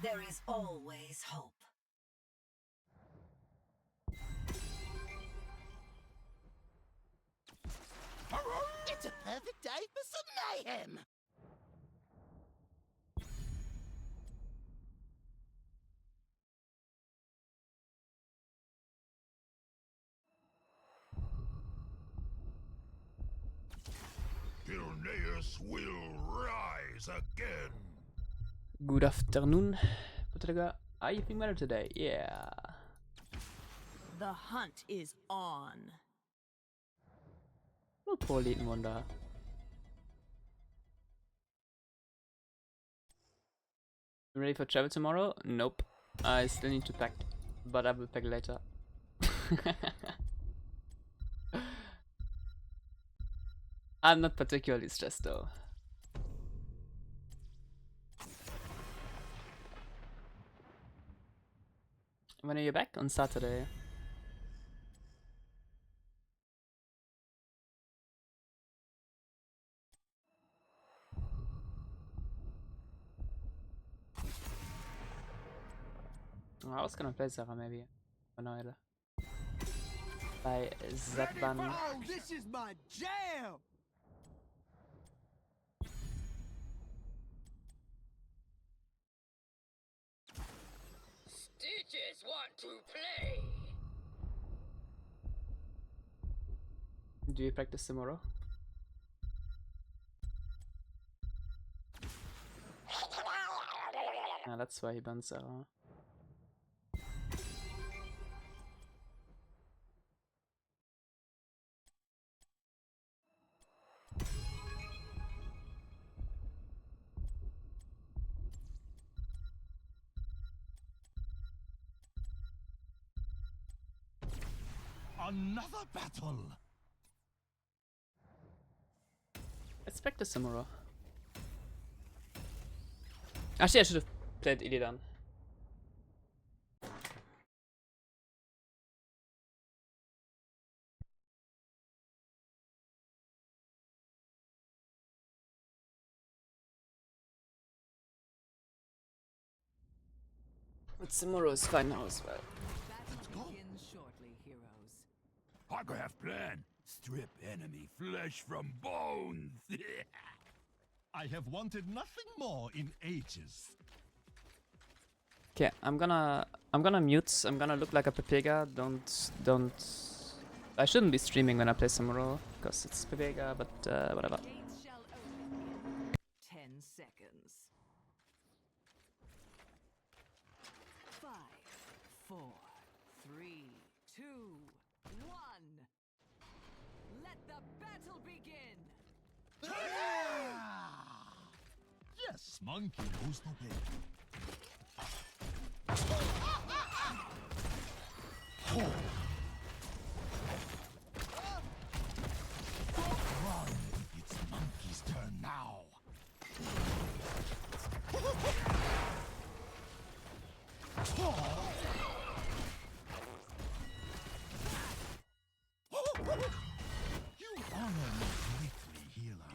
There is always hope. It's a perfect day for some mayhem! Dynouh will rise again. Good afternoon, Potaga. Are you feeling better today? Yeah. The hunt is on. Oh, poor little wonder. Ready for travel tomorrow? Nope. I still need to pack, but I will pack later. I'm not particularly stressed though. When are you back? On Saturday. I was gonna play Sarah maybe. Annoyed. By Zatban. Oh, this is my jam! Stitches want to play. Do you practice tomorrow? Ah, that's why he bans Sarah. Another battle. Let's practice tomorrow. Actually, I should have played Illidan. But tomorrow is fine now as well. Battle begins shortly, heroes. I have plan. Strip enemy flesh from bones. I have wanted nothing more in ages. Okay, I'm gonna mute. I'm gonna look like a Pepega. Don't. I shouldn't be streaming when I play tomorrow because it's Pepega, but whatever. Gates shall open in 10 seconds. 5, 4, 3, 2, 1. Let the battle begin. Yes, monkey knows no pain. Run. It's monkey's turn now. You honor me greatly, healer.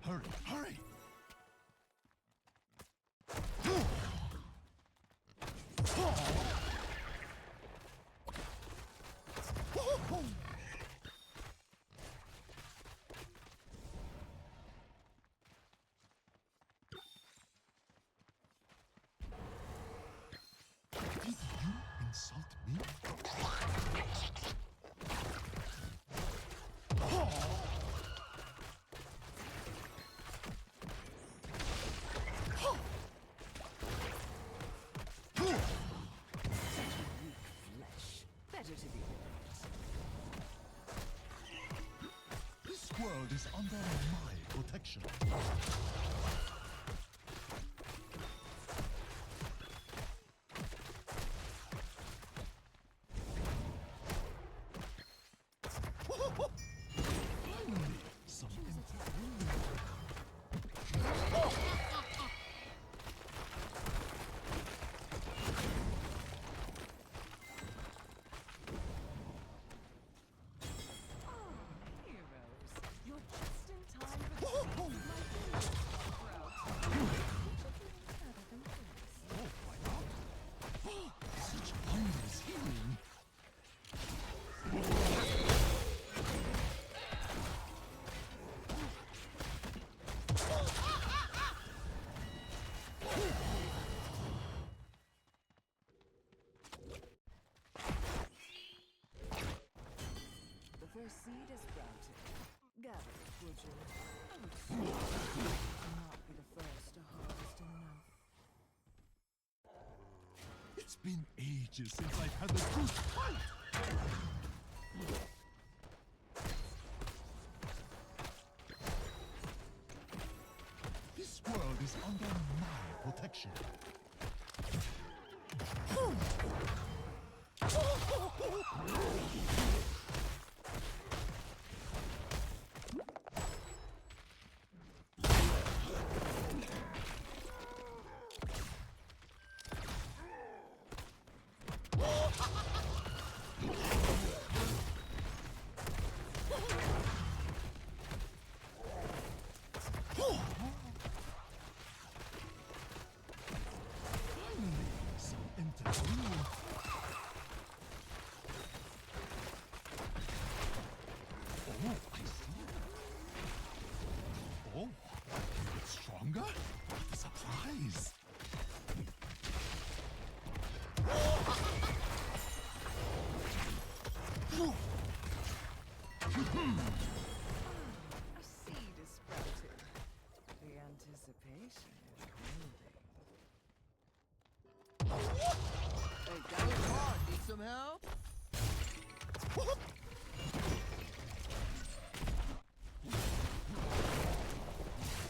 Hurry, hurry! Did you insult me? Flesh. Better to be honest. This world is under my protection. Finally, some Not be the first to harvest enough. It's been ages since I've had a good fight. This world is under my protection. Some entertainment. Oh, I see. Oh, it's stronger? What a surprise! A seed is sprouted. The anticipation is building. Hey, that was hard. Need some help?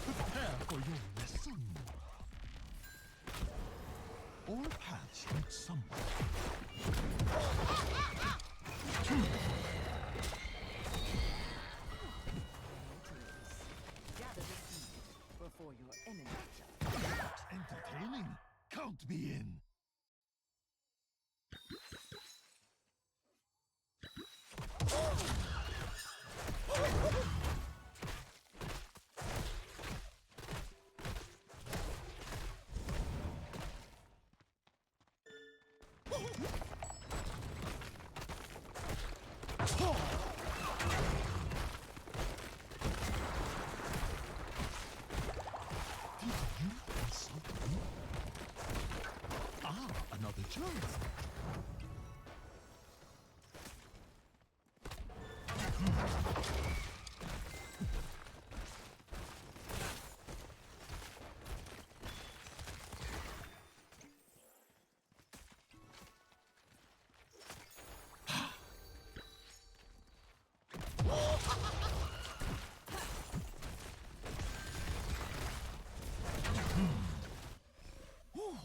Prepare for your lesson. All paths lead somewhere. Gather the seed before your enemy jumps. Entertaining. Count me in. Did you insult me? Ah, another chance. Ooh,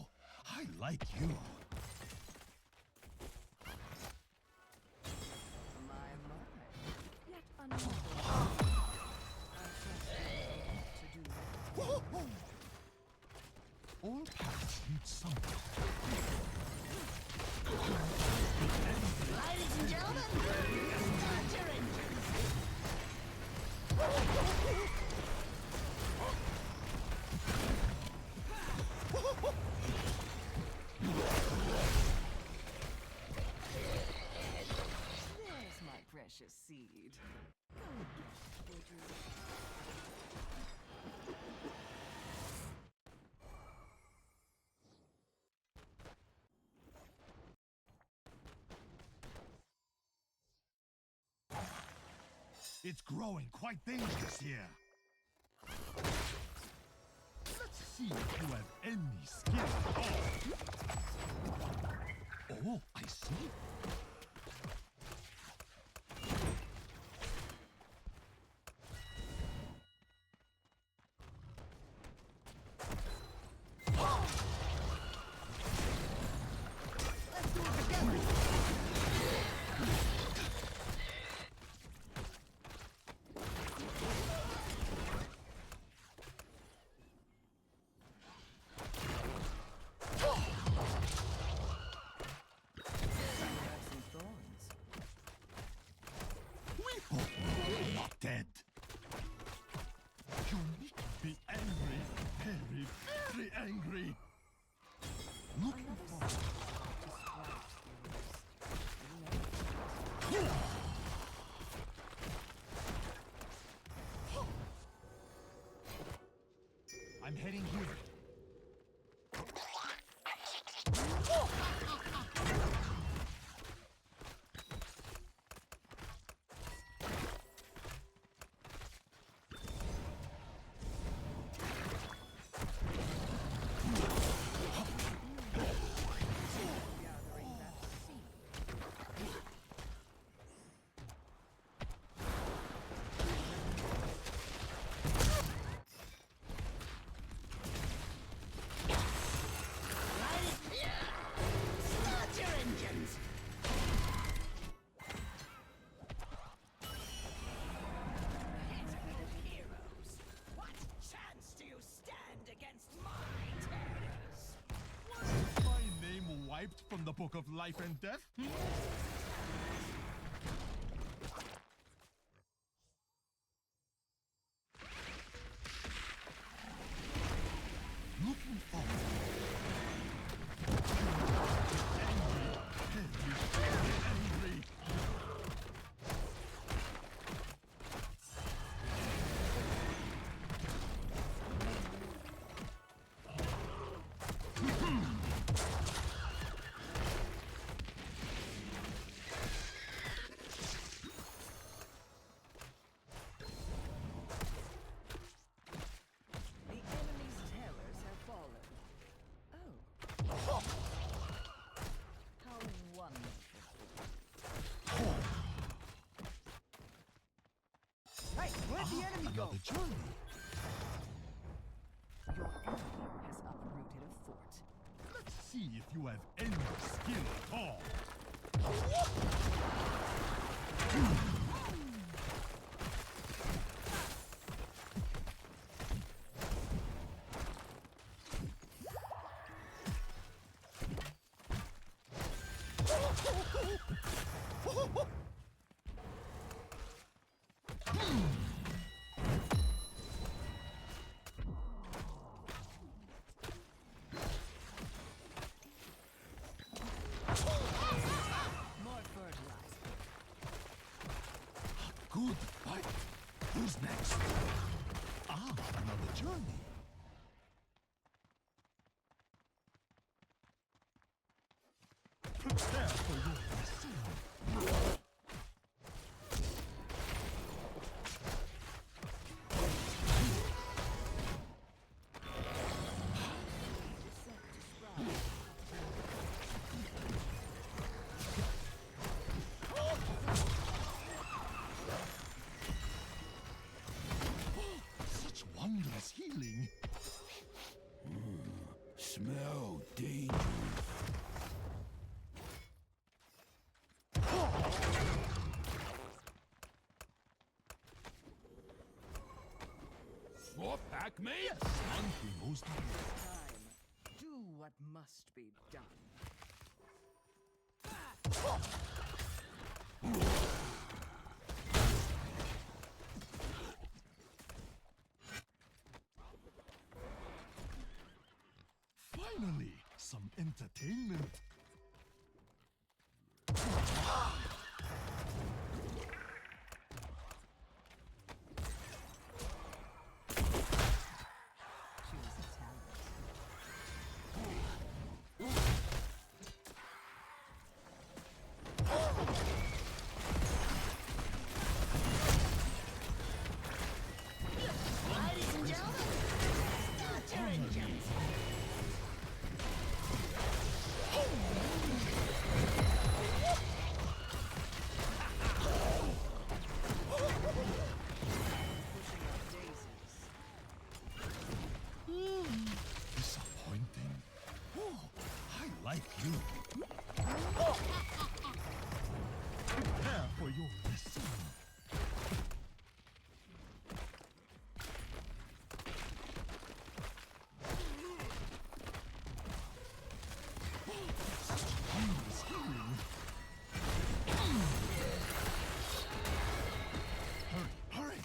I like you. My. Yet another. I trust you to do. All paths lead somewhere. Ladies and gentlemen, start your engines. There's my precious seed. Go get it, Drew. It's growing quite dangerous here. Let's see if you have any skill at all. Oh, I see. Let's do it together. Some thorns. We both know you're not dead. You need to be angry, very, very angry. Looking Another for seed to sprout the roost. I'm heading here. on the book of life and death? Looking forward. Angry. The enemy's towers have fallen. Oh. How wonderful. Hey, where'd the enemy go? Another journey. Your enemy has uprooted a fort. Let's see if you have any skill at all. More fertilizer. Good fight. Who's next? Ah, another journey. Prepare for your pursuit. Such wondrous healing. Smell danger. What, pack me? Monkey knows the way. Time. Do what must be done. Finally, some entertainment. Choose a talent. Ladies and gentlemen, start your engines. Pushing up daisies. Disappointing. Oh, I like you. Prepare for your lesson. Such wondrous healing. Hurry, hurry.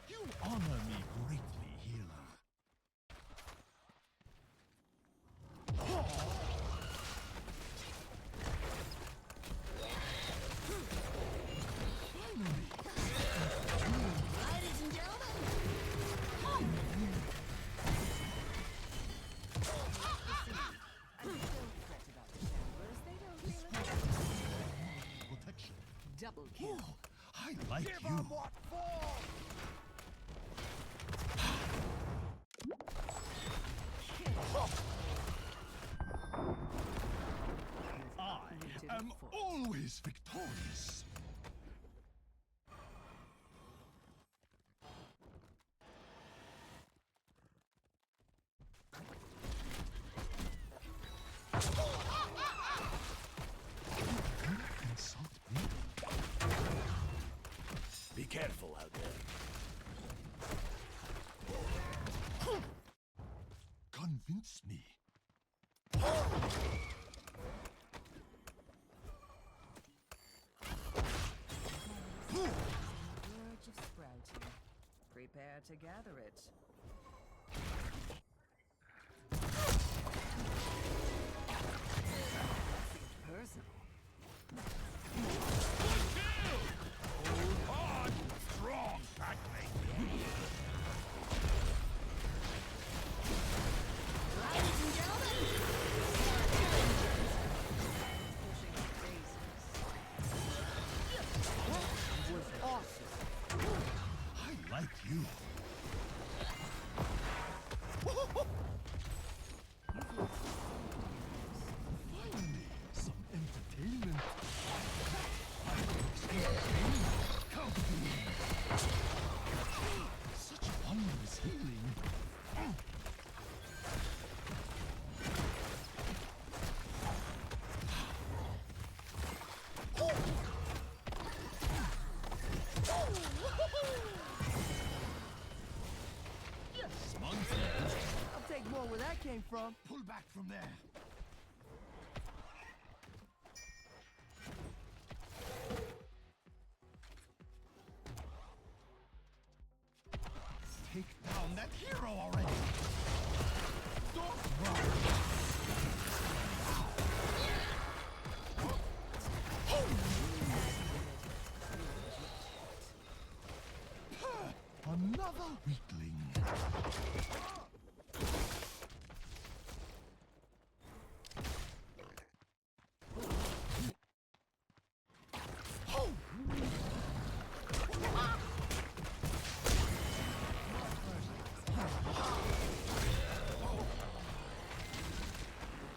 You honor me greatly, healer. Finally, Ladies and gentlemen, And don't fret about the gamblers. They don't feel it. protection. Double kill. Oh, I like you. what for? I am always victorious. careful out there. Convince me. Verge of sprouting. Prepare to gather it. Personal. Hold on! Strong, packmate! Pushing the bases. Was awesome. I like you. Finally, some entertainment. Come to me. Such wondrous healing. Monkey. I'll take more where that came from. Pull back from there. Take down that hero already. Don't run. Another weakling.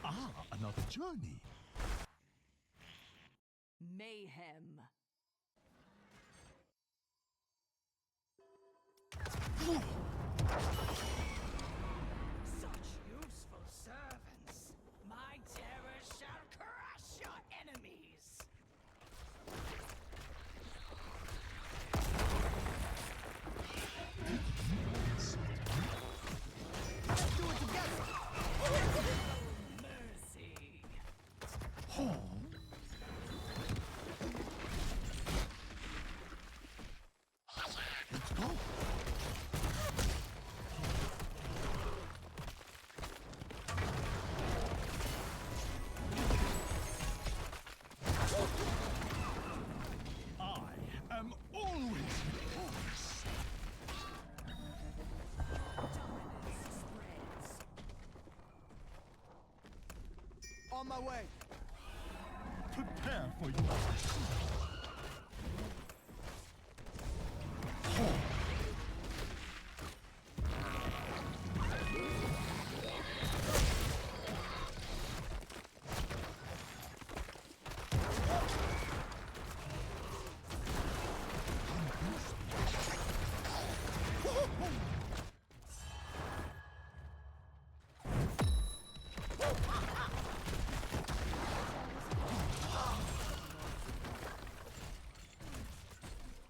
Ah, another journey. Mayhem. Such useful servants. My terror shall crush your enemies. Let's do it together. Mercy. Oh. Let's go. I am always victorious. Dominance spreads. On my way. Prepare for your pursuit.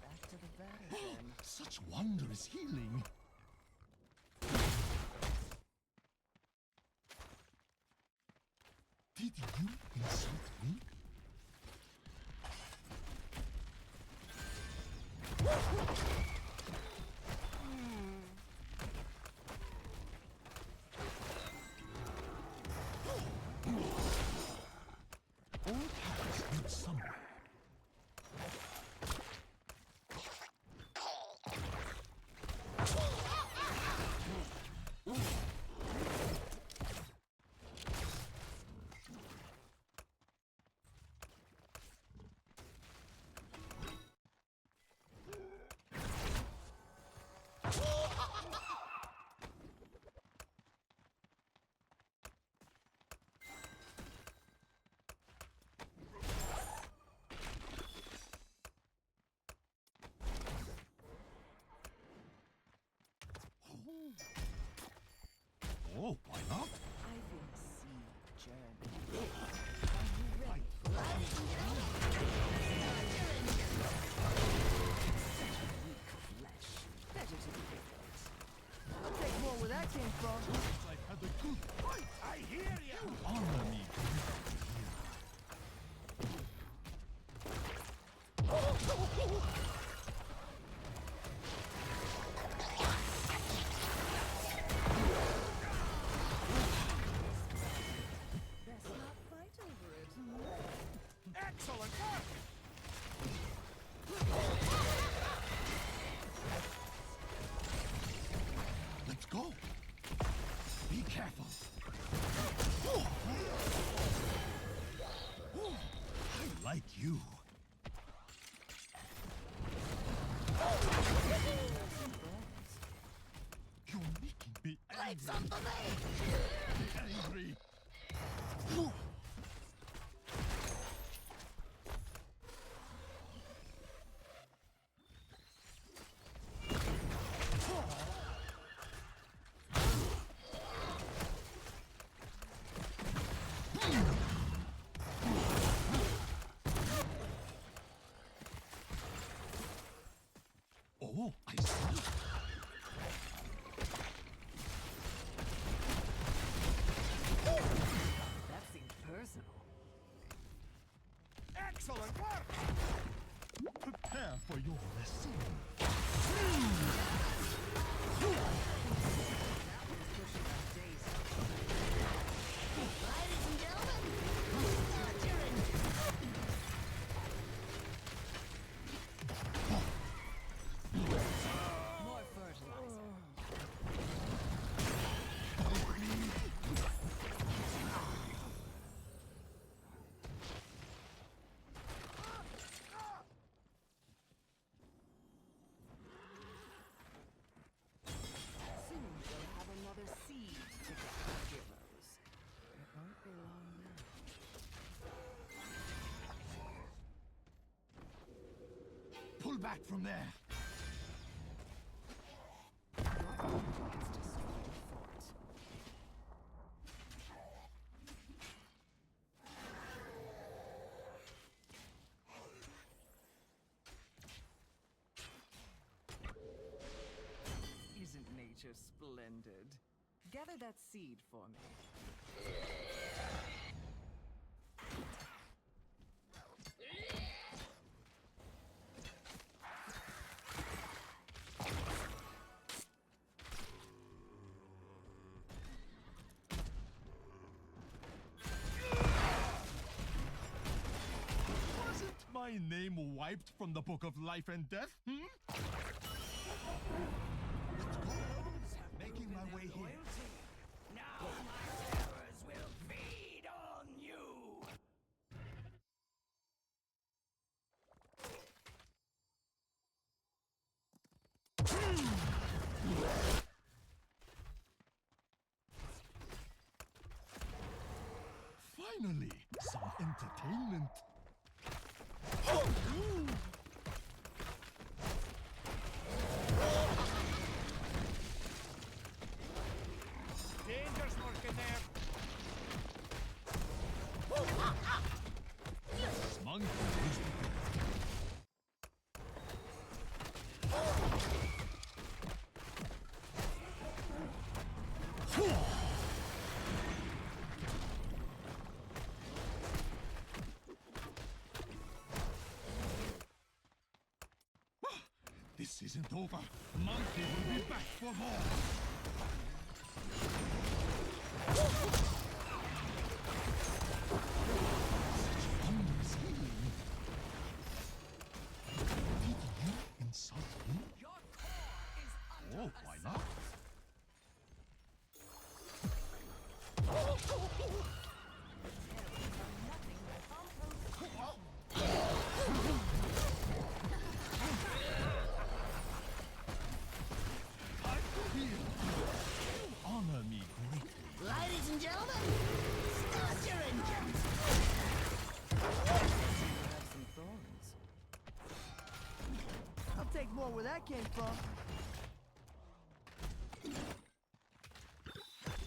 Back to the Vatican. Such wondrous healing. Did you insult me? All paths lead somewhere. that came from. I had a good fight. I hear you. Honor me. Best not fight over it. Excellent work. Let's go. Be careful. I like you. You're making me angry. Oh, I see. That seemed personal. Excellent work! Prepare for your lesson. Pushing our days. Ladies and gentlemen, start your engines. More fertilizer. Soon we'll have another seed to get, heroes. It won't be long now. Pull back from there. Your army has destroyed a fort. Isn't nature splendid? Gather that seed for me. Wasn't my name wiped from the book of life and death? Let's go. Making my way here. Now my terrors will feed on you! Finally, some entertainment. Danger's working there! Monkey is This isn't over. Monkey will be back for more. Such wondrous healing. Did you insult me? Your core is under Oh, why not? I feel you honor me greatly. Ladies and gentlemen, start your engines. Have some thorns. I'll take more where that came from.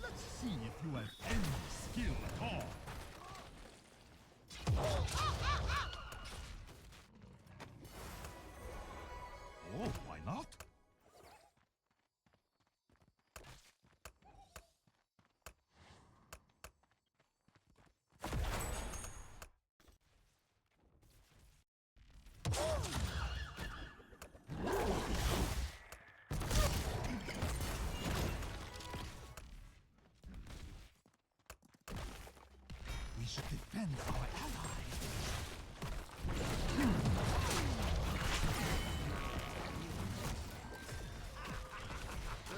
Let's see if you have any skill at all. Oh, why not? Defend our ally.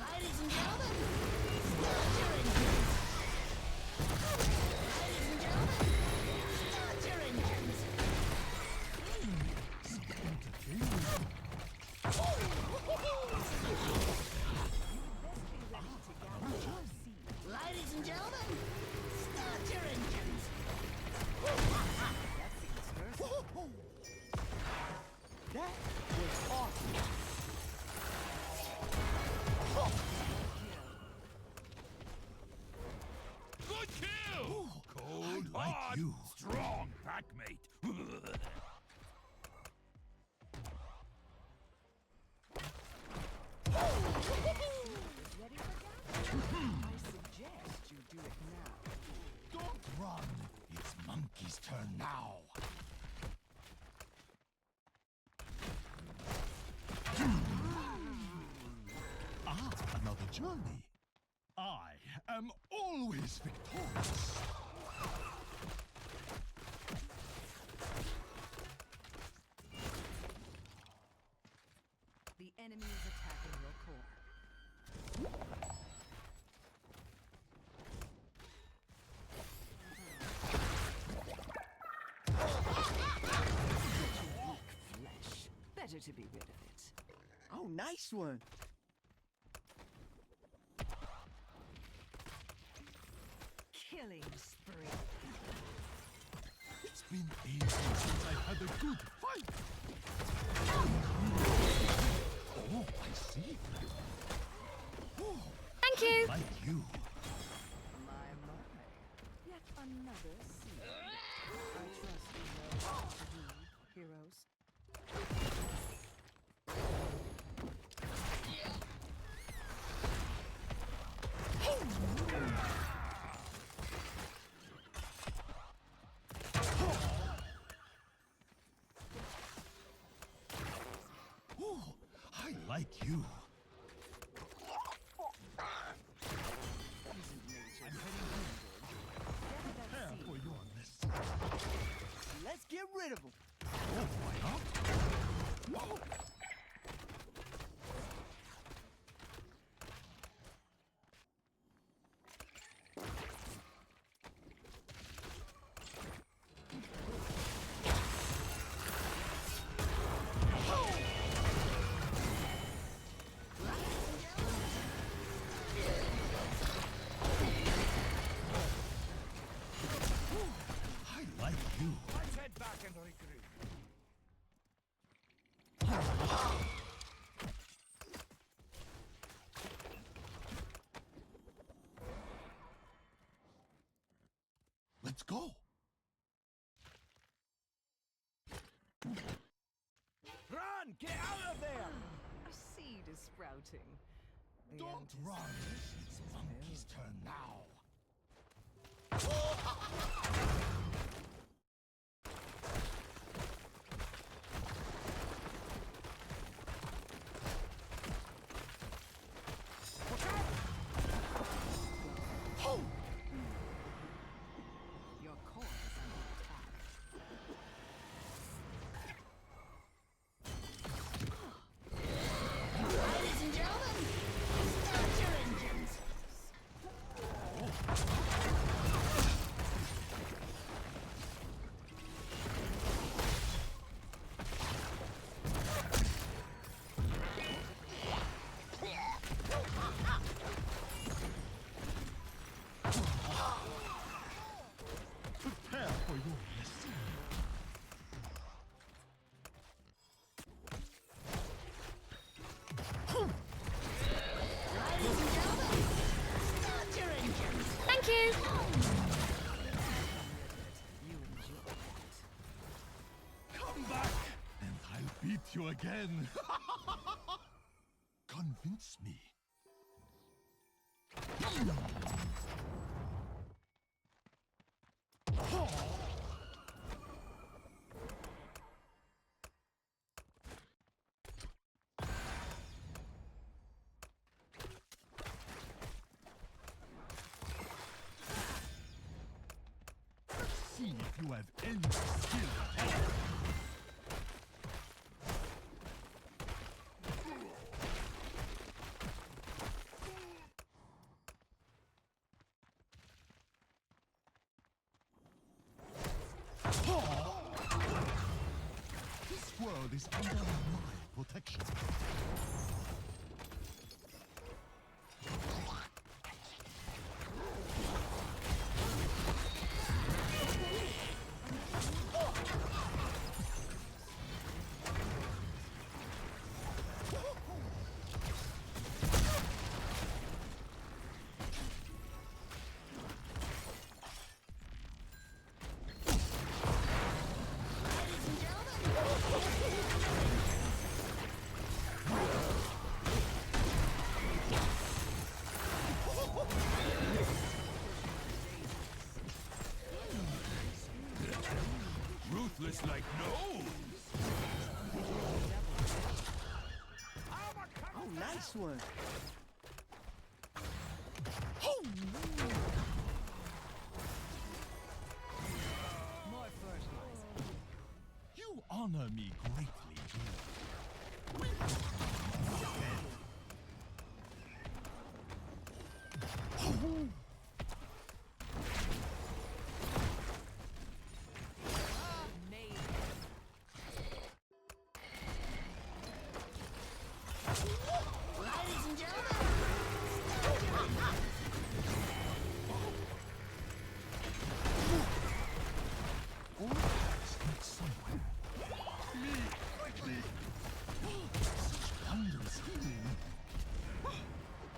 Ladies and gentlemen, start your engines. Ladies and gentlemen, start your engines. Ladies and gentlemen, start your engines. That was awesome. Good kill! Cold, I like hard, you. strong packmate. Ready for gathering? I suggest you do it now. Don't run. It's Monkey's turn now. Another journey. I am always victorious. The enemy is attacking your core. Flesh. Better to be rid of it. Oh, nice one. Killing spree. It's been ages since I had a good fight. Oh, I see. Oh, Thank you. like you. My. Yet another seed. I trust you know how to read, heroes. Oh, I like you. Prepare for your lesson. Let's get rid of him. Oh, why not? Oh. I like you. Let's head back and regroup. Let's go. Run! Get out of there! A seed is sprouting. The Don't run. It's Monkey's turn now. Your core is under attack. Ladies and gentlemen, start your engines. Prepare for your lesson. Ladies and gentlemen, start your engines. Thank you. You enjoy it. Come back, and I'll beat you again. Convince me. see if you have any skill at all. This world is under my protection. Ruthless like no. Oh, nice one. More fertilizer. You honor me greatly here. Made. Ladies and gentlemen, start your engines. Sneak somewhere. Me, quickly! Such wondrous healing.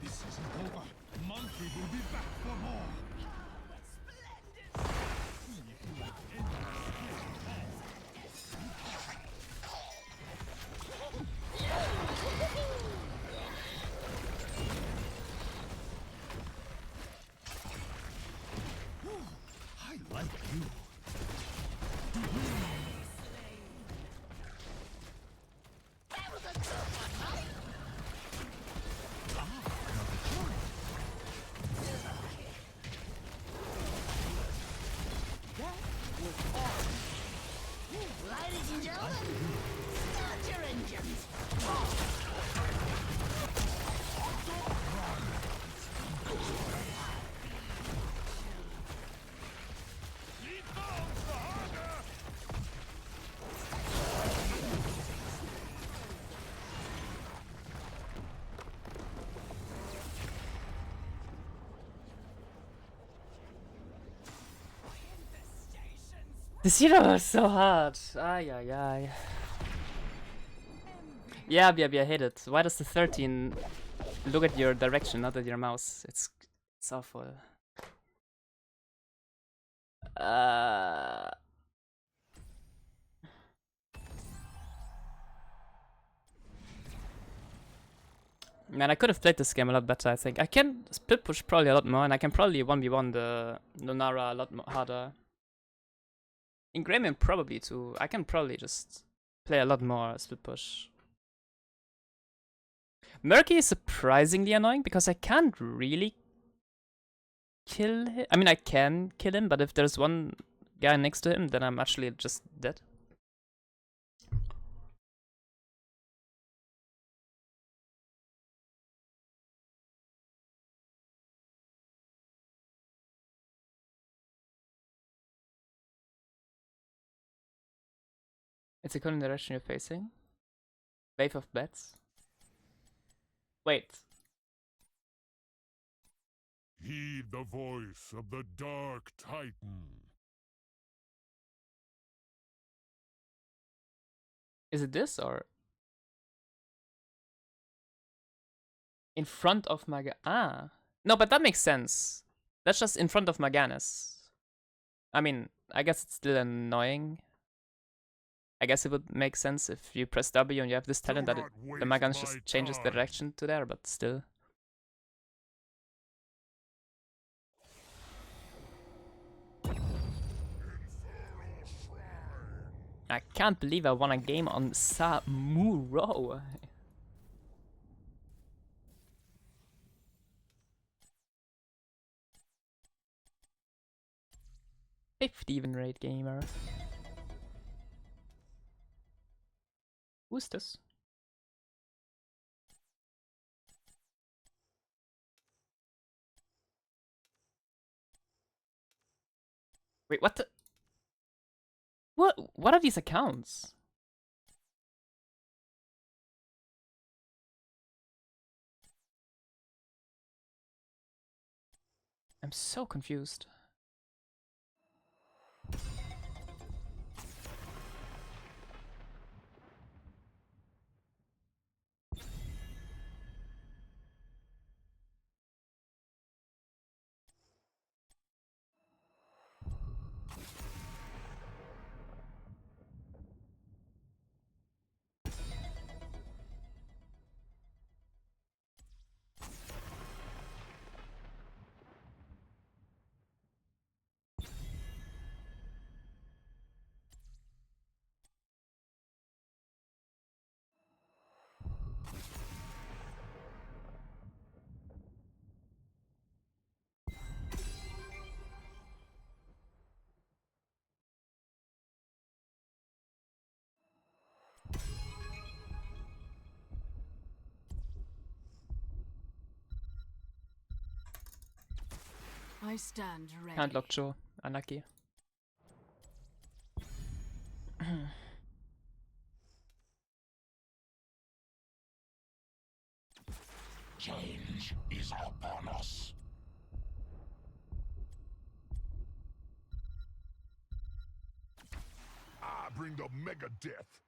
This isn't over. Monkey will be back for more. See if you have any skill at all. I like you. That was a good one, buddy. Another choice. Ladies and gentlemen, start your engines. The zero was so hard. Ay, ay, ay. Yeah, I hate it. Why does the 13 look at your direction, not at your mouse? It's awful. Man, I could have played this game a lot better, I think. I can split push probably a lot more, and I can probably 1v1 the Lunara a lot more harder. In Greyman probably too. I can probably just play a lot more split push. Murky is surprisingly annoying because I can't really kill him. I mean, I can kill him, but if there's one guy next to him, then I'm actually just dead. It's according to the direction you're facing. Wave of bats. Wait. Heed the voice of the Dark Titan. Is it this or? In front of Ah. No, but that makes sense. That's just in front of Maganis. I mean, I guess it's still annoying. I guess it would make sense if you press W and you have this talent that the Maganis just changes the direction to there, but still. I can't believe I won a game on Samuro. 50 win rate gamer. Who's this? Wait, what the? What are these accounts? I'm so confused. I stand ready. Can't lock Joe. Unlucky. Change is upon us. I bring the mega death.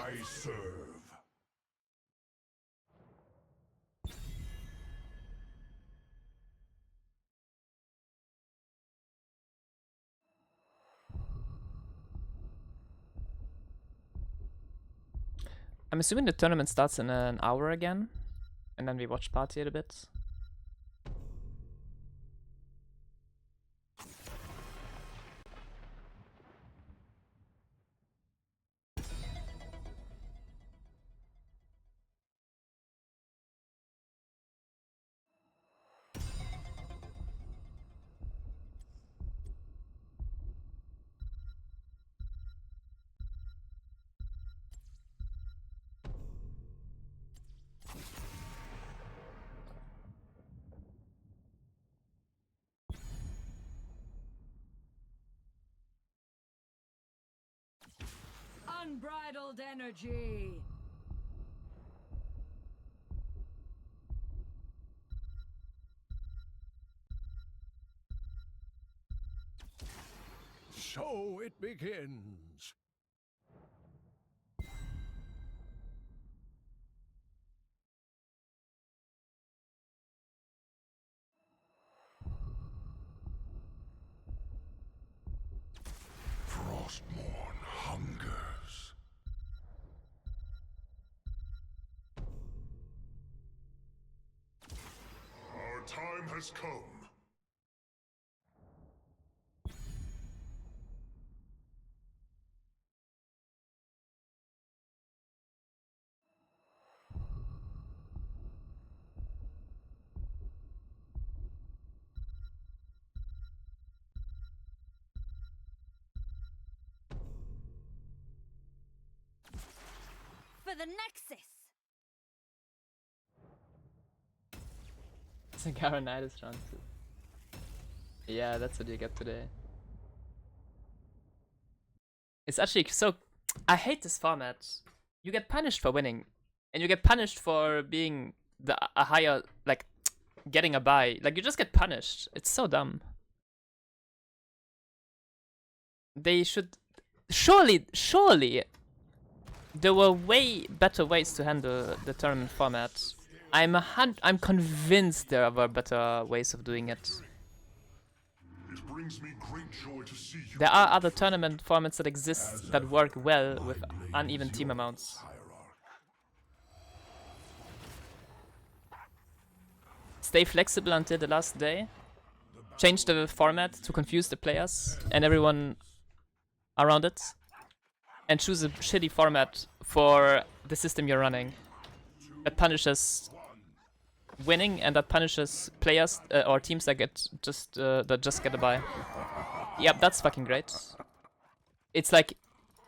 I serve. I'm assuming the tournament starts in an hour again, and then we watch party a bit. Unbridled energy. So it begins. Frostmourne hungers. Our time has come. For the Nexus. It's a Garonitis round 2. Yeah, that's what you get today. It's actually so... I hate this format. You get punished for winning. And you get punished for being a higher... Like, getting a buy. Like, you just get punished. It's so dumb. They should... Surely... There were way better ways to handle the tournament format. I'm convinced there were better ways of doing it. It brings me great joy to see you. There are other tournament formats that exist that work well with uneven team amounts. stay flexible until the last day, change the format to confuse the players and everyone around it, and choose a shitty format for the system you're running that punishes winning and that punishes players or teams that just get a bye. Yep, that's fucking great. It's like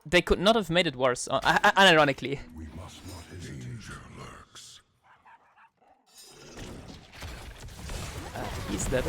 they could not have made it worse, unironically. We must not hesitate. Danger lurks. He's dead.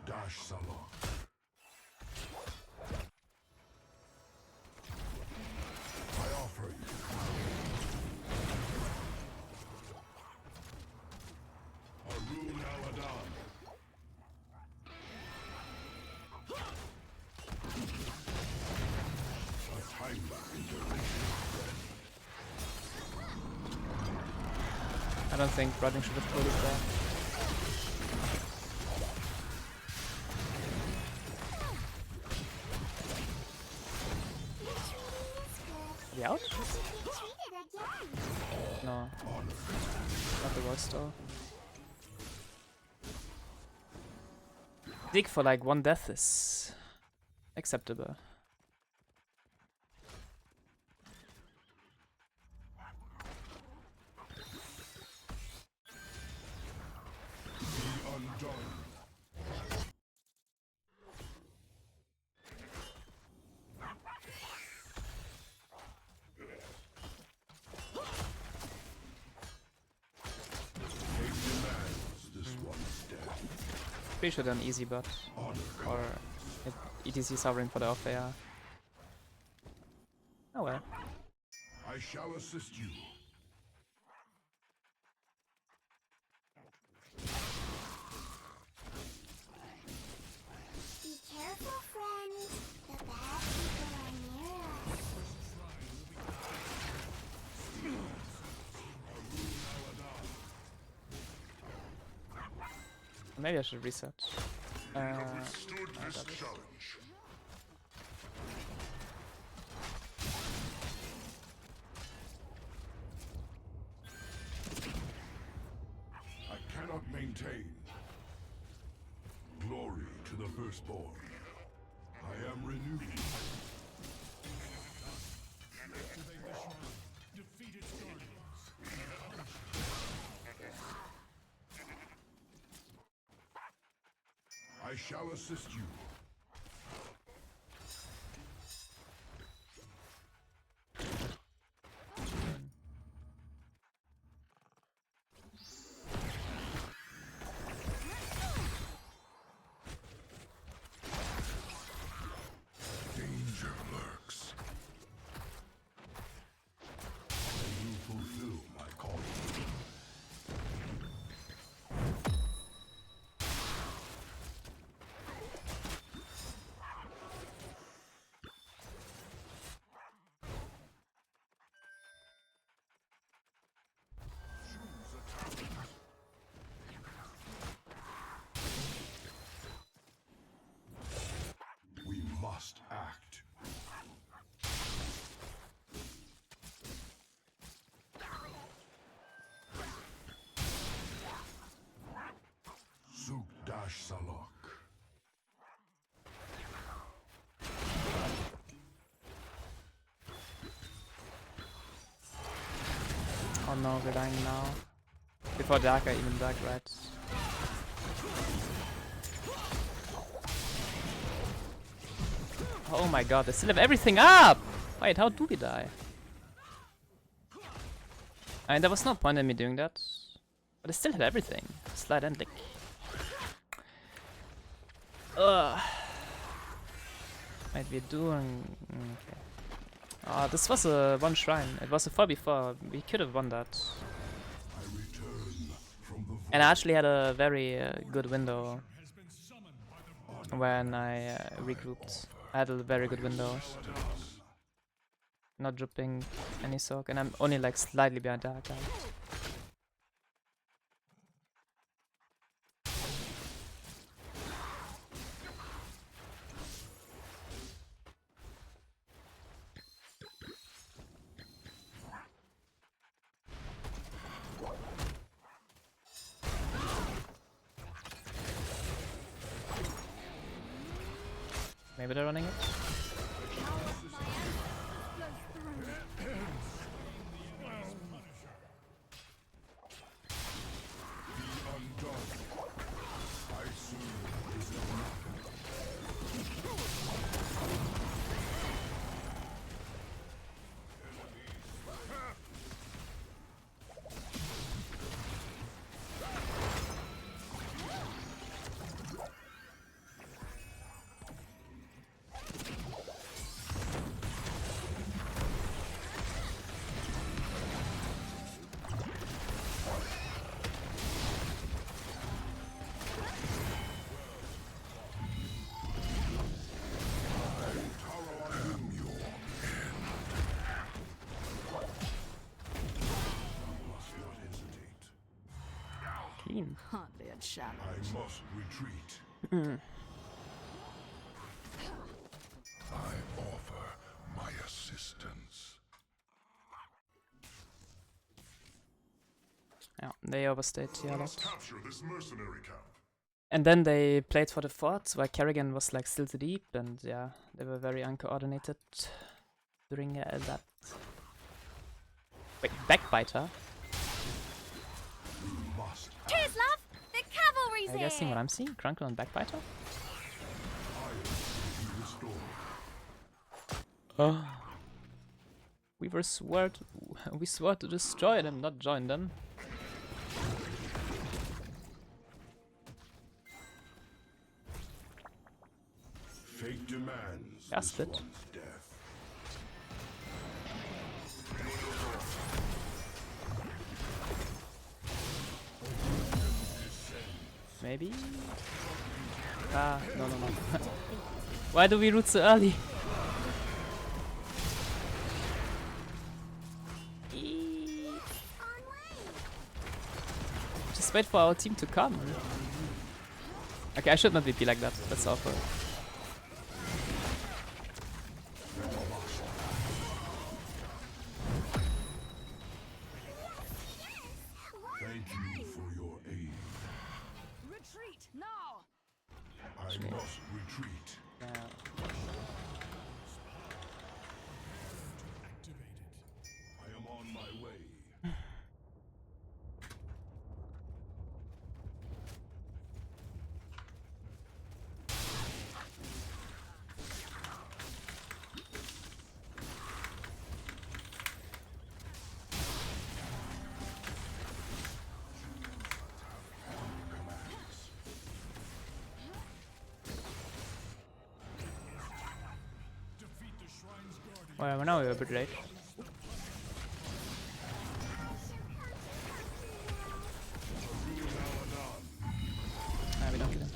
Dash Salon. I offer you. Harun Aladan. A timeless iteration. I don't think Rodney should have pulled it there. Are we out? No. Not the worst though. Dig for like 1 death is acceptable. Pretty sure they're an easy bot. Or ETC sovereign for the off AR. Oh well. I shall assist you. Be careful, friends. The bad people are near us. Maybe I should reset. Withstood this challenge. I cannot maintain. Glory to the firstborn. I am renewed. I shall assist you. Danger lurks. May you fulfill my calling. We must act. Suk Dash Salok. Oh no, we're dying now. Before Dark, I even died, right? Oh my god, they still have everything up! Wait, how do we die? I mean, there was no point in me doing that. But I still had everything. Slide and lick. Ugh. Might be doing... Okay. Ah, this was a one shrine. It was a 4 before. We could have won that. And I actually had a very good window when I regrouped. I had a very good window. Not dropping any soak, and I'm only like slightly behind that guy. Maybe they're running it. Clean. Hardly a challenge. I must retreat. I offer my assistance. Yeah, they overstayed here a lot. Capture this mercenary camp. And then they played for the fort, where Kerrigan was like still too deep, and yeah, they were very uncoordinated during that. Wait, Backbiter? Cheers, love! The cavalry's Are you guys seeing what I'm seeing? Crunkle and Backbiter? Oh. We swore to destroy them, not join them. Fate demands Cast this it. one's death. Maybe? Ah, no. Why do we root so early? Just wait for our team to come. Okay, I should not VP like that. That's awful. Thank you for your aid. Retreat now! I must retreat. I am on my way. Well, now we're a bit late. We don't kill him.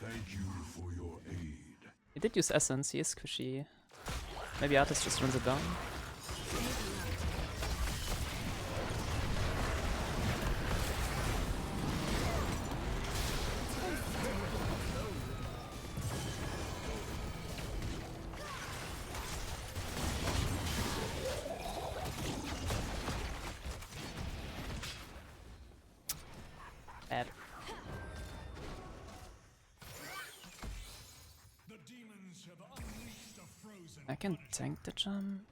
Thank you for your aid. He did use Essence, he is squishy. Maybe Artis just runs it down. Bad. The demons have unleashed a frozen. I can tank the jump.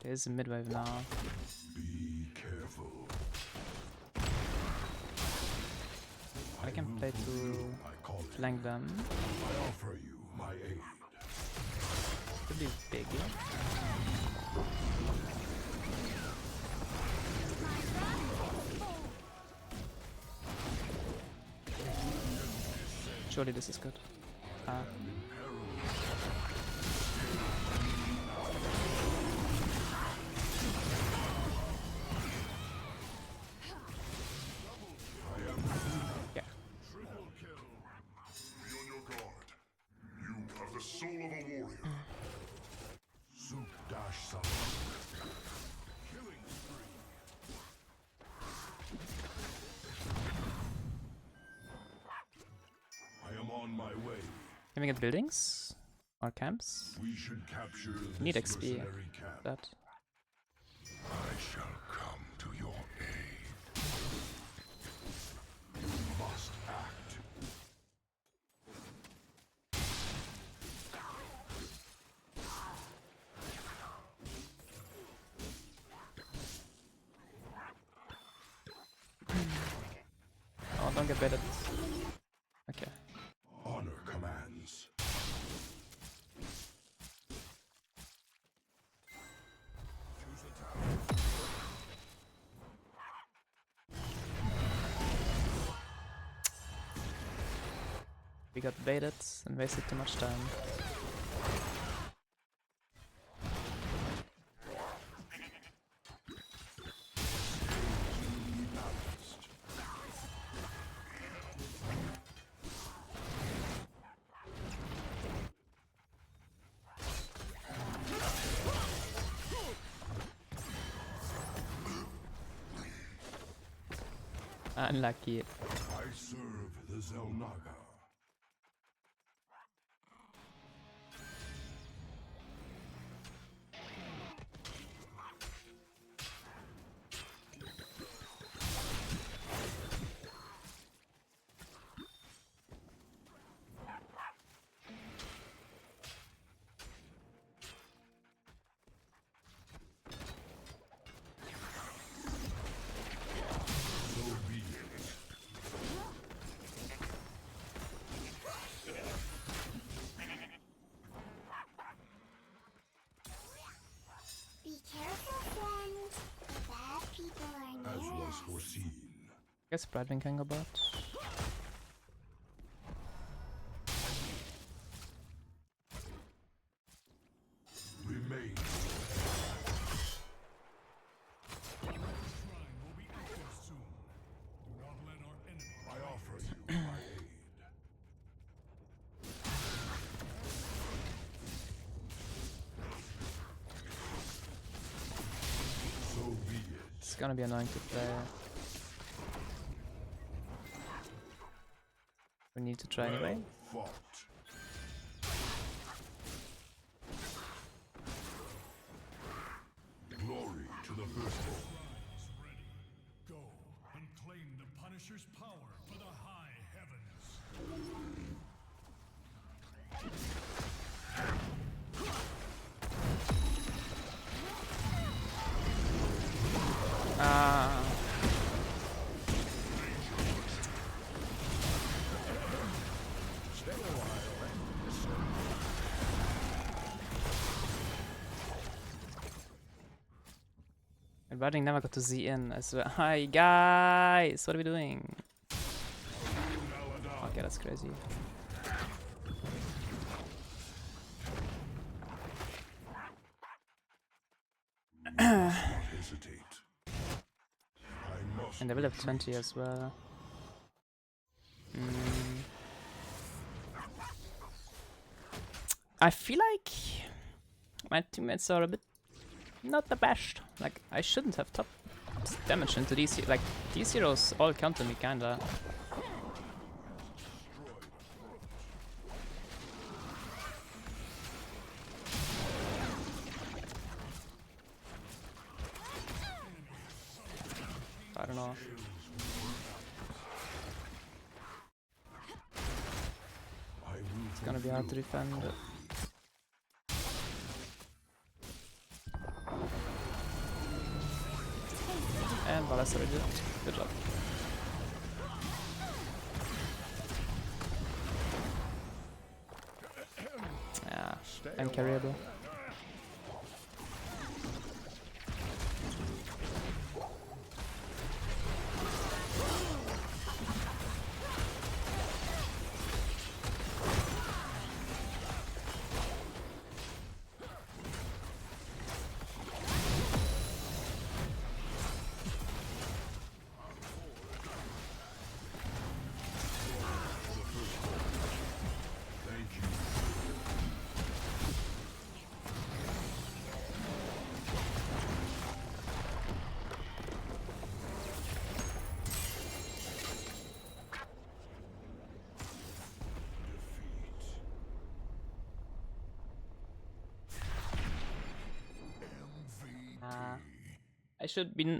There's a midwave now. Be careful. I can play to I call it. flank them. I offer you my aid. Could be big. Surely this is good. Ah. Yeah. Triple kill. Be on your guard. You have the soul of a warrior. Soup dash salad. Killing spree. I am on my way. Can we get buildings? Or camps? We should capture this Need XP. mercenary camp. That. I shall come to your aid. You must act. Oh, don't get baited. Okay. Honor commands. Choose a tower. We got baited and wasted too much time. Unlucky. I serve the Zelnaga. So be it. Be careful, friend. The bad people are As near was us. foreseen. Guess Bradwin can go bot. Remain. I offer you my aid. So be it. It's gonna be annoying to play. We need to try anyway. Fought. Glory to the firstborn. Go and claim the Punisher's power for the high heavens. Ah. And Bradwin never got to Z in. I swear. Hi guys, what are we doing? Okay, that's crazy. Hesitate. I must. And they will have 20 as well. I feel like my teammates are a bit not the best. Like, I shouldn't have top damage into these. Like, these heroes all counter me kinda. I don't know. It's gonna be hard to defend. And Ballas already did. Good job. Yeah, uncarryable.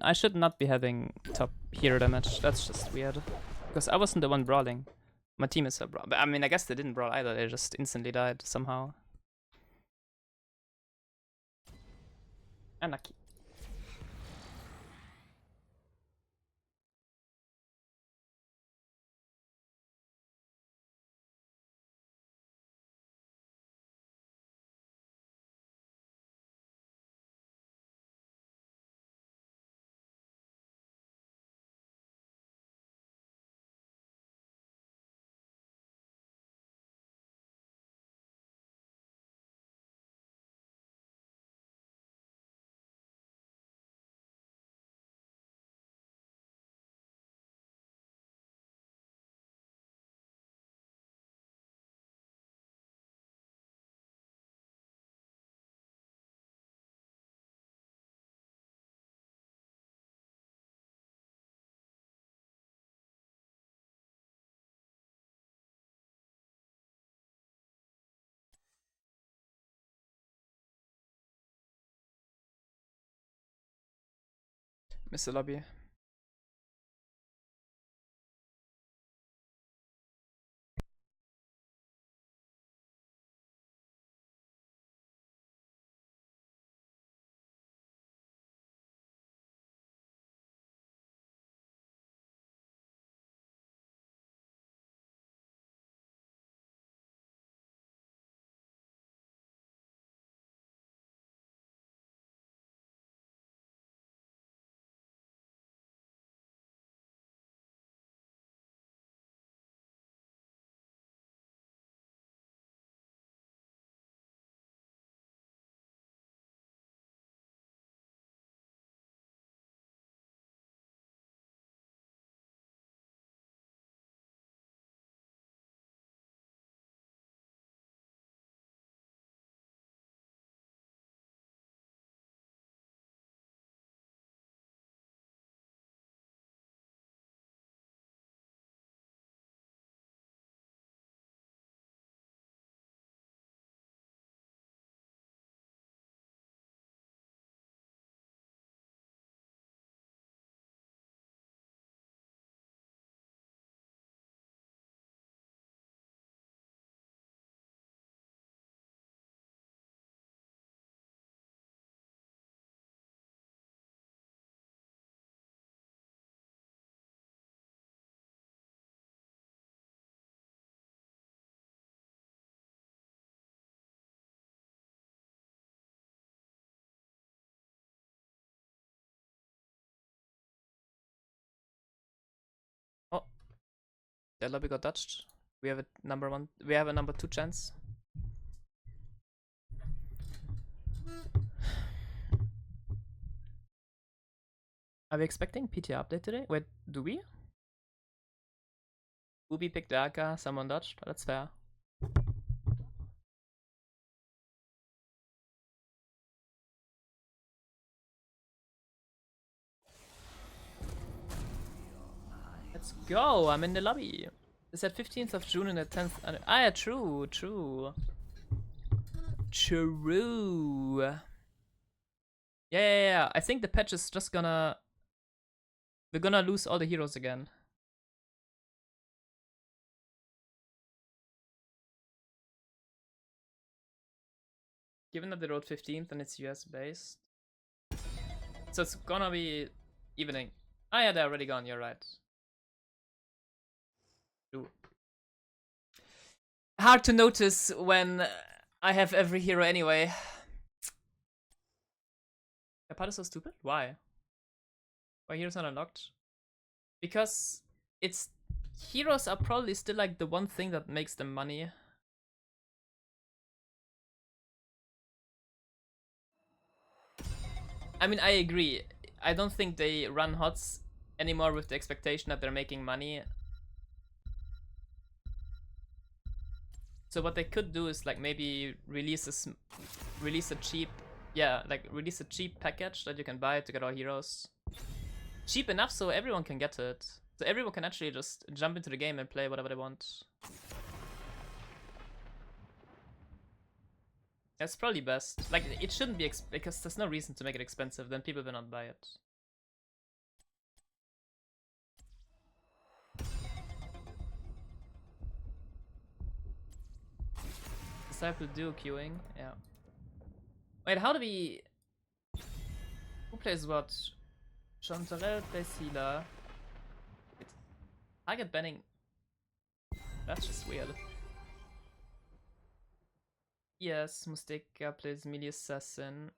I should not be having top hero damage. That's just weird. Because I wasn't the one brawling. My team is a brawl. But I mean, I guess they didn't brawl either. They just instantly died somehow. Unlucky. Miss the lobby. Oh, the lobby got touched. We have a number one. We have a number 2 chance. Are we expecting PTR update today? Wait, do we? Ubi picked Aka, someone dodged. That's fair. Let's go! I'm in the lobby. It's at 15th of June and the 10th. Ah, yeah, true, true. True. Yeah. I think the patch is just gonna... We're gonna lose all the heroes again. Given that they wrote 15th and it's US based. So it's gonna be evening. Ah, yeah, they're already gone, you're right. True. Hard to notice when I have every hero anyway. My part is so stupid? Why? Why heroes not unlocked? Because it's... Heroes are probably still like the one thing that makes them money. I mean, I agree. I don't think they run HOTS anymore with the expectation that they're making money. So what they could do is like maybe release a cheap, yeah, like release a cheap package that you can buy to get all heroes. Cheap enough so everyone can get it. So everyone can actually just jump into the game and play whatever they want. That's probably best. Like, it shouldn't be because there's no reason to make it expensive, then people will not buy it. Disciple duo queuing, yeah. Wait, how do we... Who plays what? Chantarelle plays healer. Target banning. That's just weird. Yes, Mustika plays melee assassin.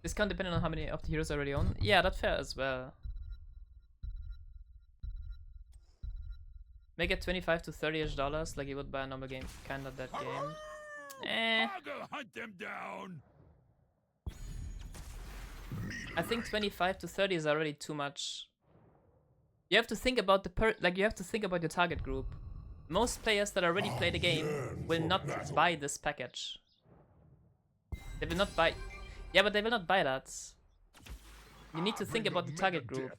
Discount depending on how many of the heroes are already on. Yeah, that's fair as well. Make it $25 to $30-ish like you would buy a normal game. Kind of that game. Eh. I'll go hunt them down. I think 25 to 30 is already too much. You have to think about you have to think about your target group. Most players that already play the game will not buy this package. They will not buy... Yeah, but they will not buy that. You need to think about the target group.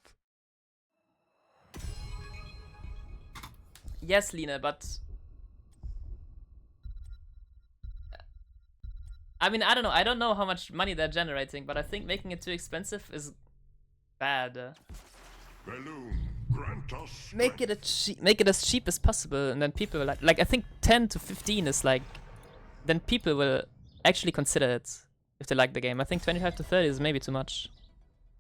Yes, Lina, but... I mean, I don't know. I don't know how much money they're generating, but I think making it too expensive is bad. Balloon, grant us Make it as cheap as possible, and then people will like I think 10 to 15 is like, then people will actually consider it if they like the game. I think 25 to 30 is maybe too much.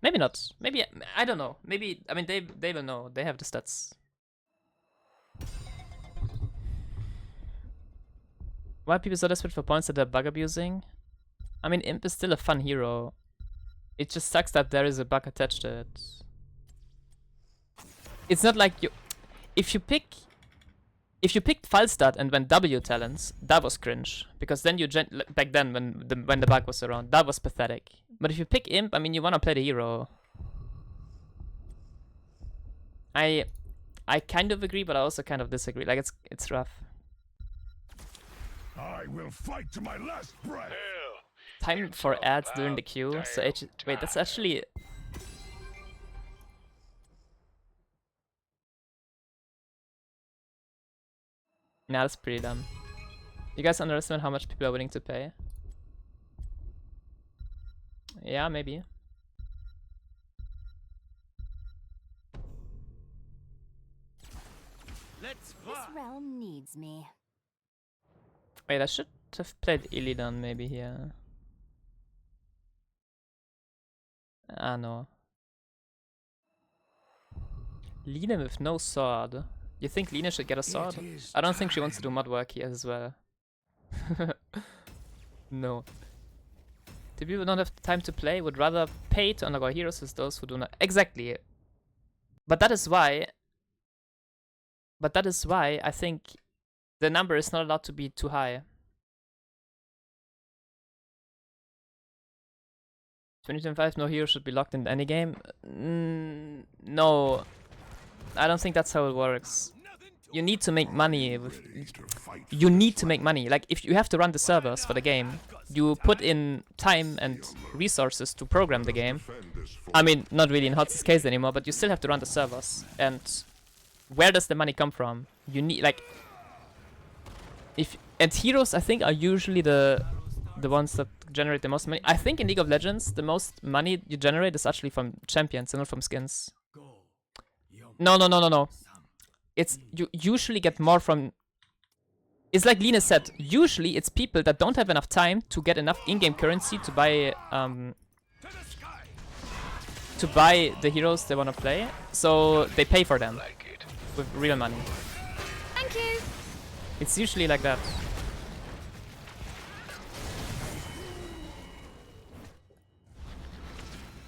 Maybe not. Maybe I don't know. Maybe I mean they will know. They have the stats. Why are people so desperate for points that they're bug abusing? I mean, Imp is still a fun hero. It just sucks that there is a bug attached to it. It's not like you... If you picked Falstad and went W talents, that was cringe. Because then you... Back then, when the bug was around, that was pathetic. But if you pick Imp, I mean, you wanna play the hero. I kind of agree, but I also kind of disagree. Like, it's rough. I will fight to my last breath. Time for ads during the queue. So wait, that's actually... Nah, that's pretty dumb. You guys underestimate how much people are willing to pay? Yeah, maybe. Let's This realm needs me. Wait, I should have played Illidan maybe here. Ah, no. Lina with no sword. You think Lina should get a sword? I don't think she wants to do mod work here as well. No. The people who don't have time to play would rather pay to undergo heroes as those who do not. Exactly. But that is why I think the number is not allowed to be too high. 2025, no hero should be locked in any game. No, I don't think that's how it works. You need to make money. You need to make money. Like, if you have to run the servers for the game, you put in time and resources to program the game. I mean, not really in HOTS' case anymore, but you still have to run the servers. And where does the money come from? You need, like... And heroes, I think, are usually the ones that generate the most money. I think in League of Legends, the most money you generate is actually from champions and not from skins. No. It's you usually get more from... It's like Lina said, usually it's people that don't have enough time to get enough in-game currency to buy the heroes they want to play. So they pay for them with real money. Thank you. It's usually like that.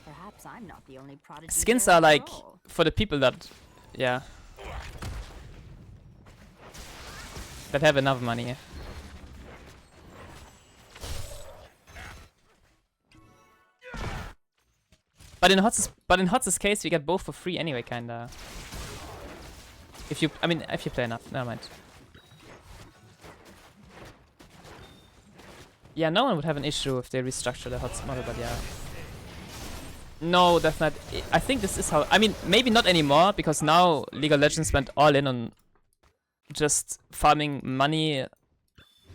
Perhaps I'm not the only prodigy. Skins there are after like all. for the people that, yeah, that have enough money. But in HOTS' case, you get both for free anyway, kinda. If you play enough. Never mind. Yeah, no one would have an issue if they restructure the HOTS model, but yeah. No, that's not. I think this is how. I mean, maybe not anymore, because now League of Legends went all in on just farming money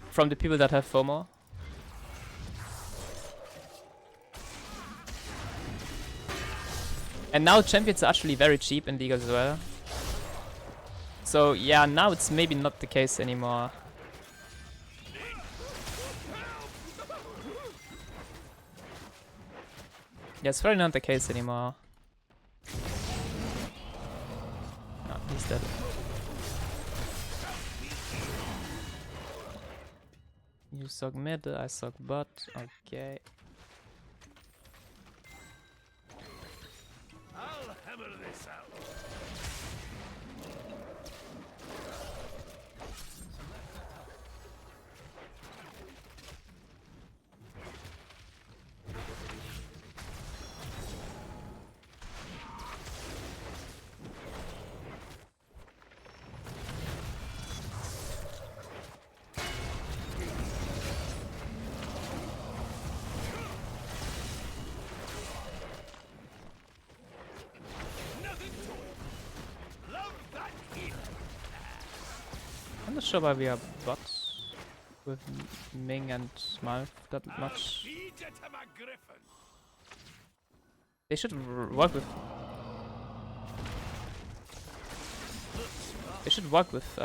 from the people that have FOMO. And now champions are actually very cheap in League as well. So yeah, now it's maybe not the case anymore. Yeah, it's probably not the case anymore. No, he's dead. You suck mid, I suck bot. Okay. I'll hammer this out. I'm not sure why we are bots with Ming and Malf that much. Feed you to my griffin. They should work with. They should work with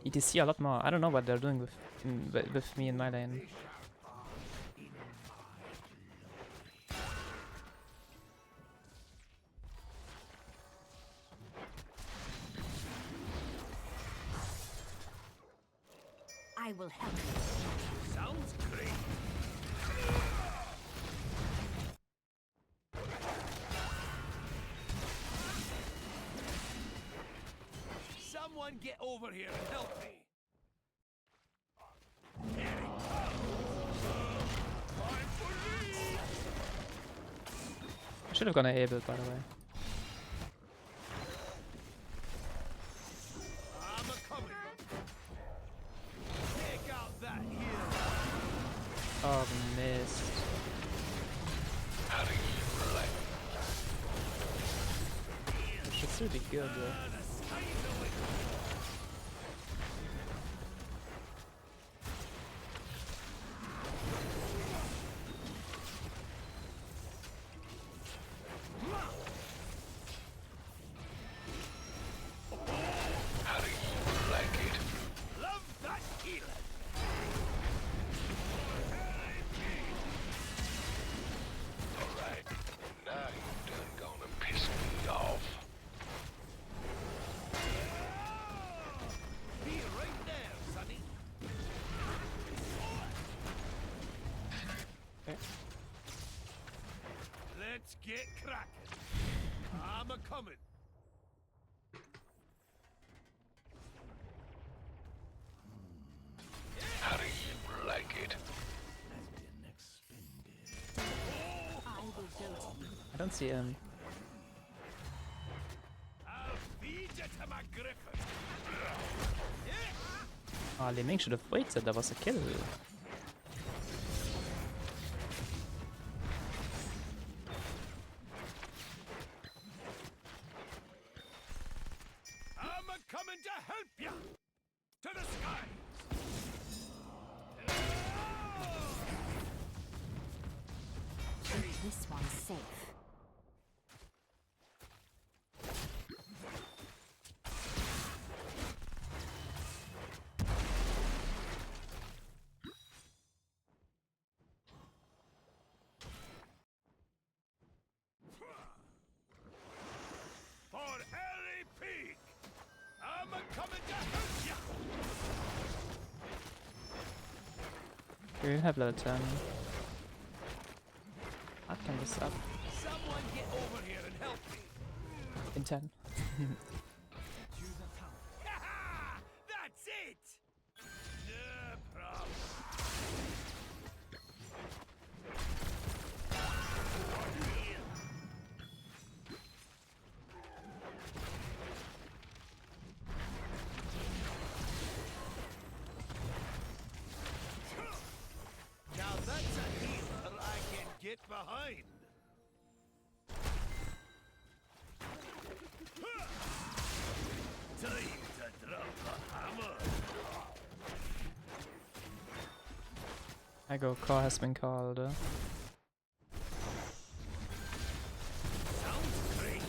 ETC a lot more. I don't know what they're doing with me in my lane. I will help you. Sounds great. Someone get over here and help me. I should have gone able, by the way. I'm a coming. Take out that here. Oh, missed. Should still be good though. Love that healing. Alright, now you done gonna piss me off. Be right there, sonny. Okay. Let's get cracking. I'm a coming. How do you like it? I will go to you. I don't see him. I'll feed you to my griffin. Ah, Li Ming should have waited. That was a kill. I'm a coming to help you. To the sky. This one's safe. For Ellie Peak. I'm a coming to help you. We have level 10. I can this up Someone get over here and help me. in 10. That's it. No problem. Now that's a healer I can get behind. Time to drop the hammer. I go car has been called. Sounds great.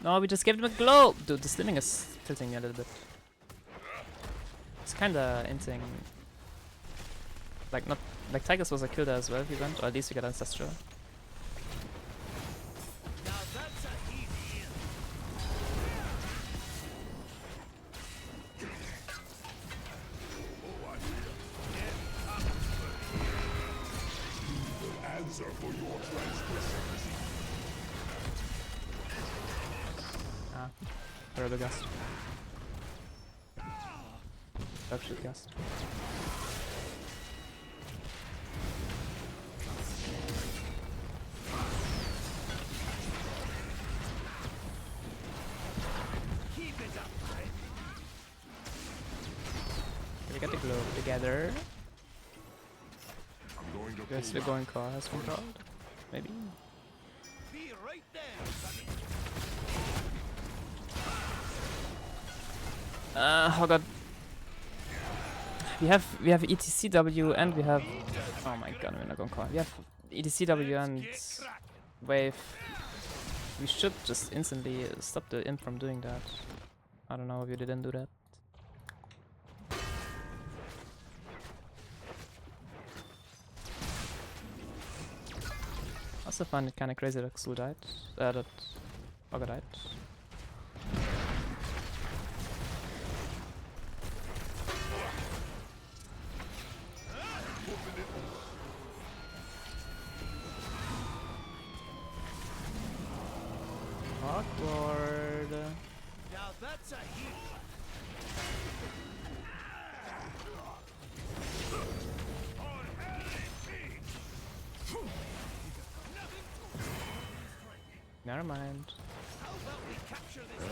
No, we just gave them a glow! Dude, the slimming is tilting me a little bit. It's kinda inting. Like, not. Like, Tigers was a kill there as well if he went, or at least we got Ancestral. Now that's a easy in. Answer for your transgressions. Ah, terrible gust. Dog shit gust. Keep it up, Fred. Can we get the glow together? I'm going to Yes, the going car has been called. Maybe. Be right there, Sonny. Oh god. We have ETCW and we have. Oh my god, we're not going car. We have ETCW and wave. We should just instantly stop the imp from doing that. I don't know if you didn't do that. I also find it kinda crazy that Xul died. That Ogre died. Awkward. Now that's a heat. Never mind. How about we capture this?